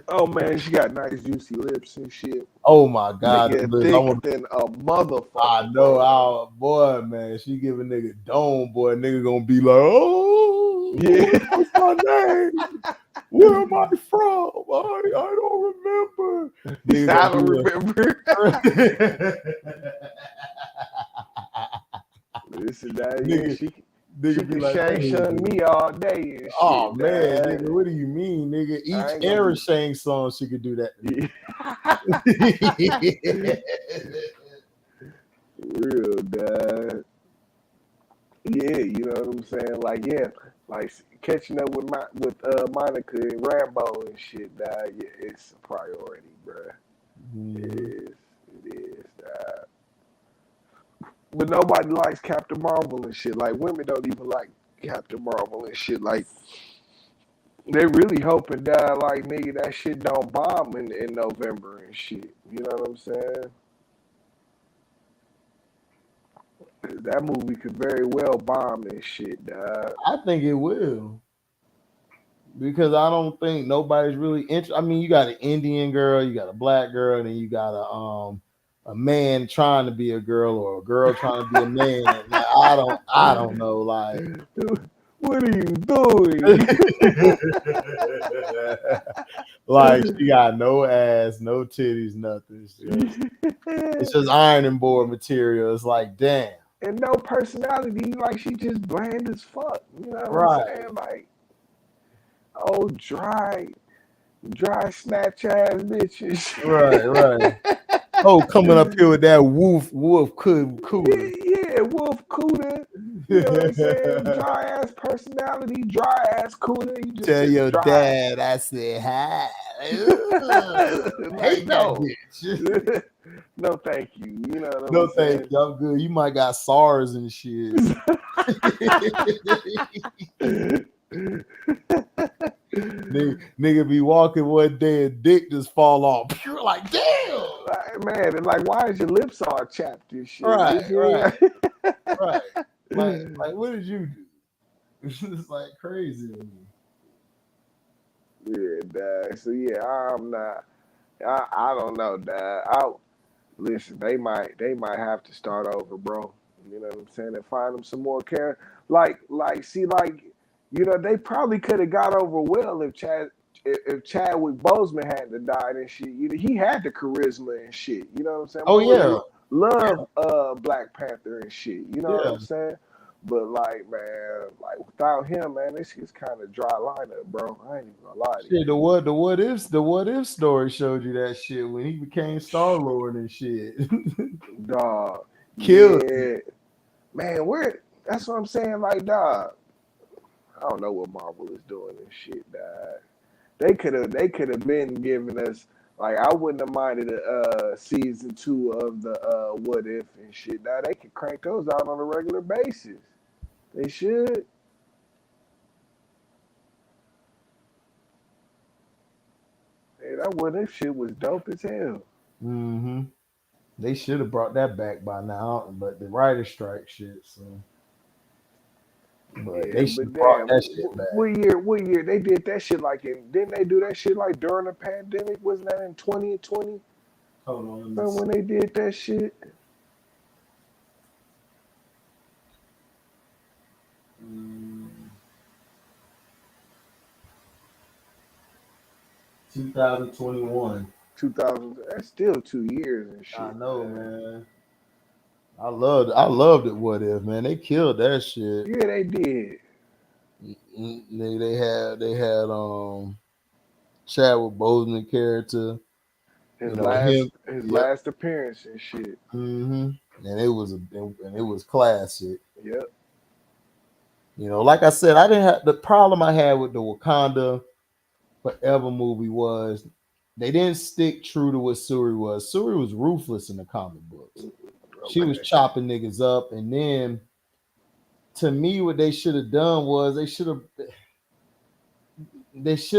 Oh man, she got nice juicy lips and shit. Oh my god, Nigga look, thick than a motherfucker. I know, our boy, man. She give a nigga dome, boy. Nigga gonna be like, oh, Yeah. what's my name? Where am I from? I don't remember. Nigga I gonna don't be remember. like- Listen, Dad, Nigga, yeah, she nigga can be like, Shang hey, me all day and shit. oh man, Dad. nigga, what do you mean, nigga? I ain't Each gonna era be- Shang song, she could do that. Real, Dad. Yeah, you know what I'm saying? Like, yeah, like catching up with Monica and Rambo and shit, Dad. Yeah, it's a priority, bruh. It is, Dad. But nobody likes Captain Marvel and shit. Like, women don't even like Captain Marvel and shit. Like, they really hoping that, like, nigga, that shit don't bomb in November and shit. You know what I'm saying? That movie could very well bomb and shit, dog. I think it will. Because I don't think nobody's really interested. I mean, you got an Indian girl, you got a black girl, and then you got a man trying to be a girl or a girl trying to be a man. Like, I don't know. Like, what are you doing? like she got no ass, no titties, nothing. It's just ironing board material. It's like, damn. And no personality. Like, she just bland as fuck. You know what I'm saying? Like, oh, dry snatch ass bitches. Right. Oh, coming up here with that wolf cooter. Yeah, wolf cooter. You know what I'm saying? Dry ass personality, dry ass cooter. You just Tell your dry. dad I said hi. Like, no. Bitch. No, thank you. You know what No, I'm saying? thank you. I'm good. You might got SARS and shit. nigga be walking one day and dick just fall off. You're like, damn. Like, man, and like, why is your lips all chapped and shit? Right. Like, what did you do? It's like crazy to me. Yeah, dad. So yeah, I'm not. I don't know, dad. Listen. They might have to start over, bro. You know what I'm saying? And find them some more care. Like, see, like, you know, they probably could have got over well if Chadwick Boseman hadn't died and shit. You know, he had the charisma and shit. You know what I'm saying? Oh yeah, love Black Panther and shit. You know what I'm saying? But like, man, like without him, man, this is kind of dry lineup, bro. I ain't even gonna lie to you. The what if story showed you that shit when he became Star-Lord and shit. Dog, killed. Yeah. Man, that's what I'm saying. Like, dog, I don't know what Marvel is doing and shit, dog. They could have been giving us, like, I wouldn't have minded season 2 of the What If and shit. Now they could crank those out on a regular basis. They should. Hey, that What If shit was dope as hell. Mm-hmm. They should have brought that back by now, but the writer strike shit. So, but Yeah, they should have brought that shit back. What year they did that shit? Like, didn't they do that shit like during the pandemic? Wasn't that in 2020? Hold on, Remember when they did that shit? 2021. 2000. That's still 2 years and I shit, know, man. man. I loved it. What if, man? They killed that shit. Yeah, they did. They had Chadwick Boseman character. His Him. Yep. last appearance and shit. Hmm. And it was classic. Yep. Like I said, I didn't have the problem I had with the Wakanda Forever movie was they didn't stick true to what Suri was. Suri was ruthless in the comic books. She was Okay. chopping niggas up, and then to me, what they should have done was they should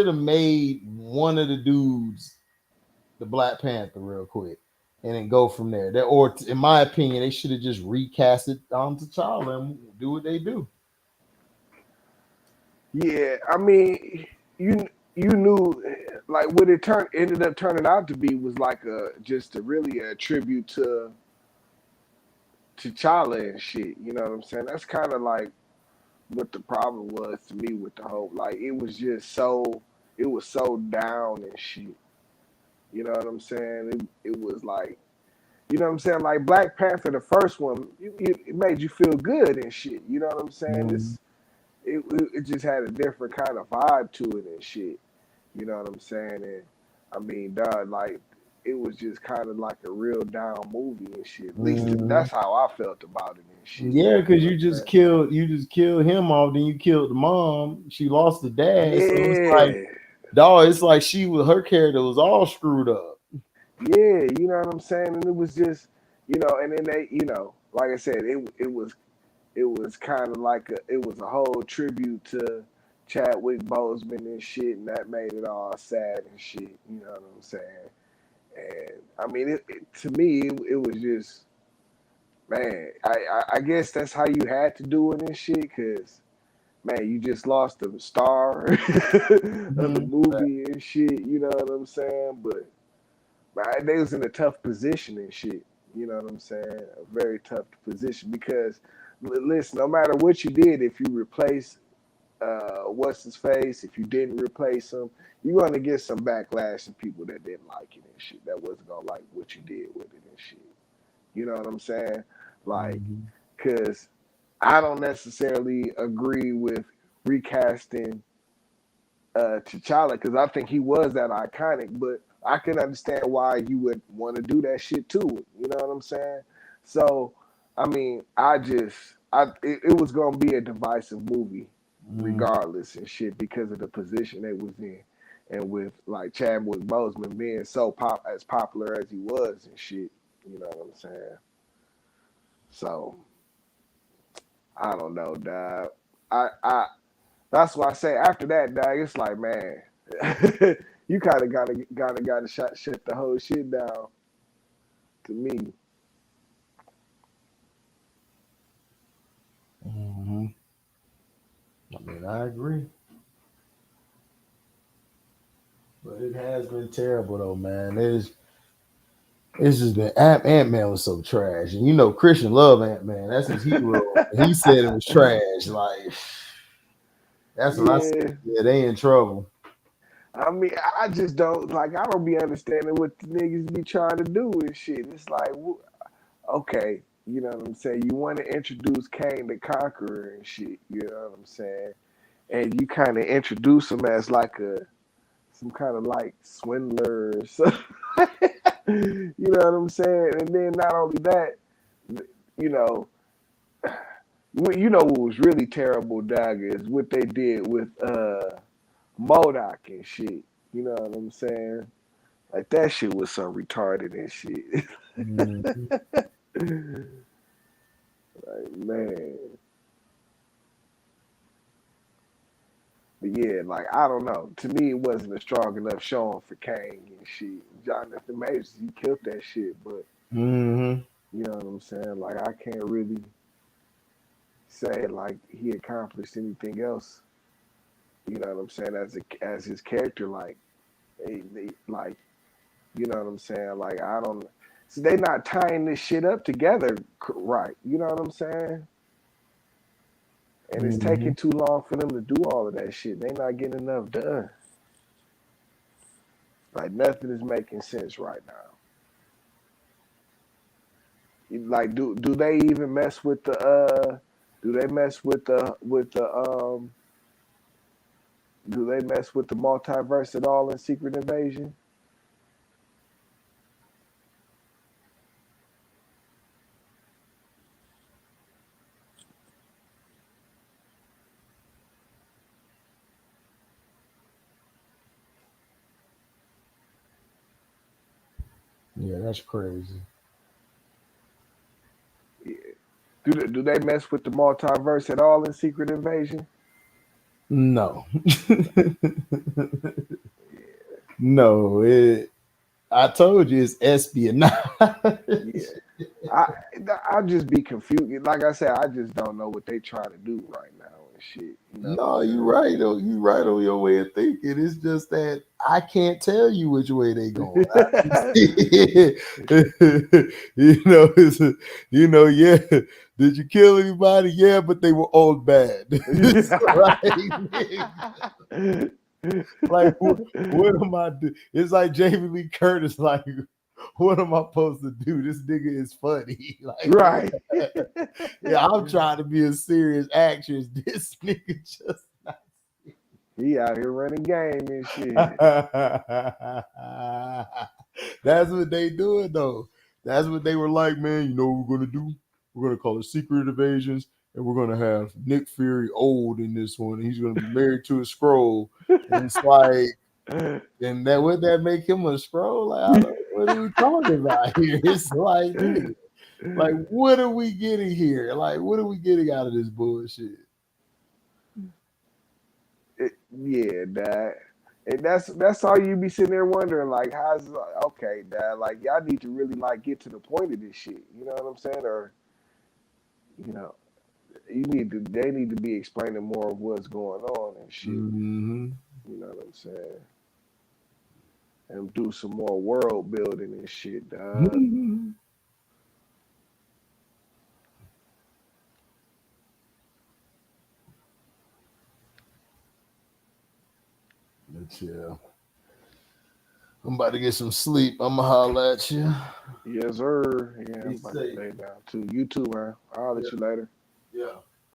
have made one of the dudes the Black Panther real quick, and then go from there. Or in my opinion, they should have just recast it on T'Challa and do what they do. Yeah, I mean, you knew like what it ended up turning out to be was like just really a tribute to T'Challa and shit. You know what I'm saying? That's kind of like what the problem was to me with the whole like it was so down and shit. You know what I'm saying? It was like you know what I'm saying? Like Black Panther, the first one, it made you feel good and shit. You know what I'm saying? Mhm. It just had a different kind of vibe to it and shit. You know what I'm saying? And I mean, dog, like it was just kind of like a real down movie and shit. At least Mhm. that's how I felt about it and shit. Yeah, You because know you what just killed him off, then you killed the mom. She lost the I'm dad, so it's like, saying? dog. It's like her character was all screwed up. Yeah, you know what I'm saying? And it was just, and then they, like I said, it was kind of like it was a whole tribute to Chadwick Boseman and shit, and that made it all sad and shit. You know what I'm saying? And I mean, to me, it was just, man. I guess that's how you had to do it and shit, cause man, you just lost the star of the Mhm. movie and shit. You know what I'm saying? But they was in a tough position and shit. You know what I'm saying? A very tough position because, listen, no matter what you did, if you replace what's his face, if you didn't replace him, you're gonna get some backlash from people that didn't like it and shit. That wasn't gonna like what you did with it and shit. You know what I'm saying? Like, Mhm. cause I don't necessarily agree with recasting T'Challa because I think he was that iconic, but I can understand why you would want to do that shit too. You know what I'm saying? So, I mean, it was gonna be a divisive movie Mhm. regardless and shit because of the position they was in, and with like Chadwick Boseman being so popular as he was and shit. You know what I'm saying? So I don't know, dog. I That's why I say after that, dog, it's like, man, you kind of gotta shut the whole shit down. To me, Mhm. I mean, I agree, but it has been terrible though, man. It's just been Ant Man was so trash, and Christian love Ant Man. That's his hero. And he said it was trash. Like that's when I said, yeah. yeah, they in trouble. I mean, I just don't like. I don't be understanding what the niggas be trying to do and shit. It's like, okay, you know what I'm saying. You want to introduce Kang the Conqueror and shit. You know what I'm saying, and you kind of introduce him as like some kind of like swindler or something. You know what I'm saying? And then not only that, you know, what was really terrible, dog, is what they did with Modoc and shit. You know what I'm saying? Like that shit was so retarded and shit. Mhm. Like, man. But yeah, like I don't know. To me, it wasn't a strong enough showing for Kang and shit. Jonathan Majors, he killed that shit, but Mhm. you know what I'm saying? Like I can't really say like he accomplished anything else. You know what I'm saying? As his character, like like you know what I'm saying? Like I don't. So they not tying this shit up together right. You know what I'm saying? And it's taking Mhm. too long for them to do all of that shit. They not getting enough done. Like nothing is making sense right now. Like do they even mess with the do they mess with the do they mess with the multiverse at all in Secret Invasion? Yeah, that's crazy. Yeah. Do they mess with the multiverse at all in Secret Invasion? No. No, I told you it's espionage. Yeah. I just be confused. Like I said, I just don't know what they trying to do right now and shit. You know No, what I'm you saying? right. You right on your way of thinking. It's just that I can't tell you which way they going. Yeah. Did you kill anybody? Yeah, but they were all bad. It's like what am I do? It's like Jamie Lee Curtis. Like, what am I supposed to do? This nigga is funny. Like, Right. yeah, I'm trying to be a serious actress. This nigga just not. He out here running game and shit. That's what they doing though. That's what they were like, man. You know what we're gonna do? We're gonna call it Secret Invasions, and we're gonna have Nick Fury old in this one. He's gonna be married to a scroll, and it's like, and that would that make him a scroll? Like, what are we talking about here? It's like, nigga, like, what are we getting here? Like, what are we getting out of this bullshit? Yeah, Dad. And that's all you be sitting there wondering, like, how's okay, Dad? Like, y'all need to really like get to the point of this shit. You know what I'm saying? Or, you know, they need to be explaining more of what's going on and shit. Mm-hmm. You know what I'm saying? And do some more world building and shit, dog. Mm-hmm. But yeah. I'm about to get some sleep. I'm gonna holler at you. Yes, sir. Yeah, I'm Be about to safe. lay down too. You too, man. I'll let you later. Yeah.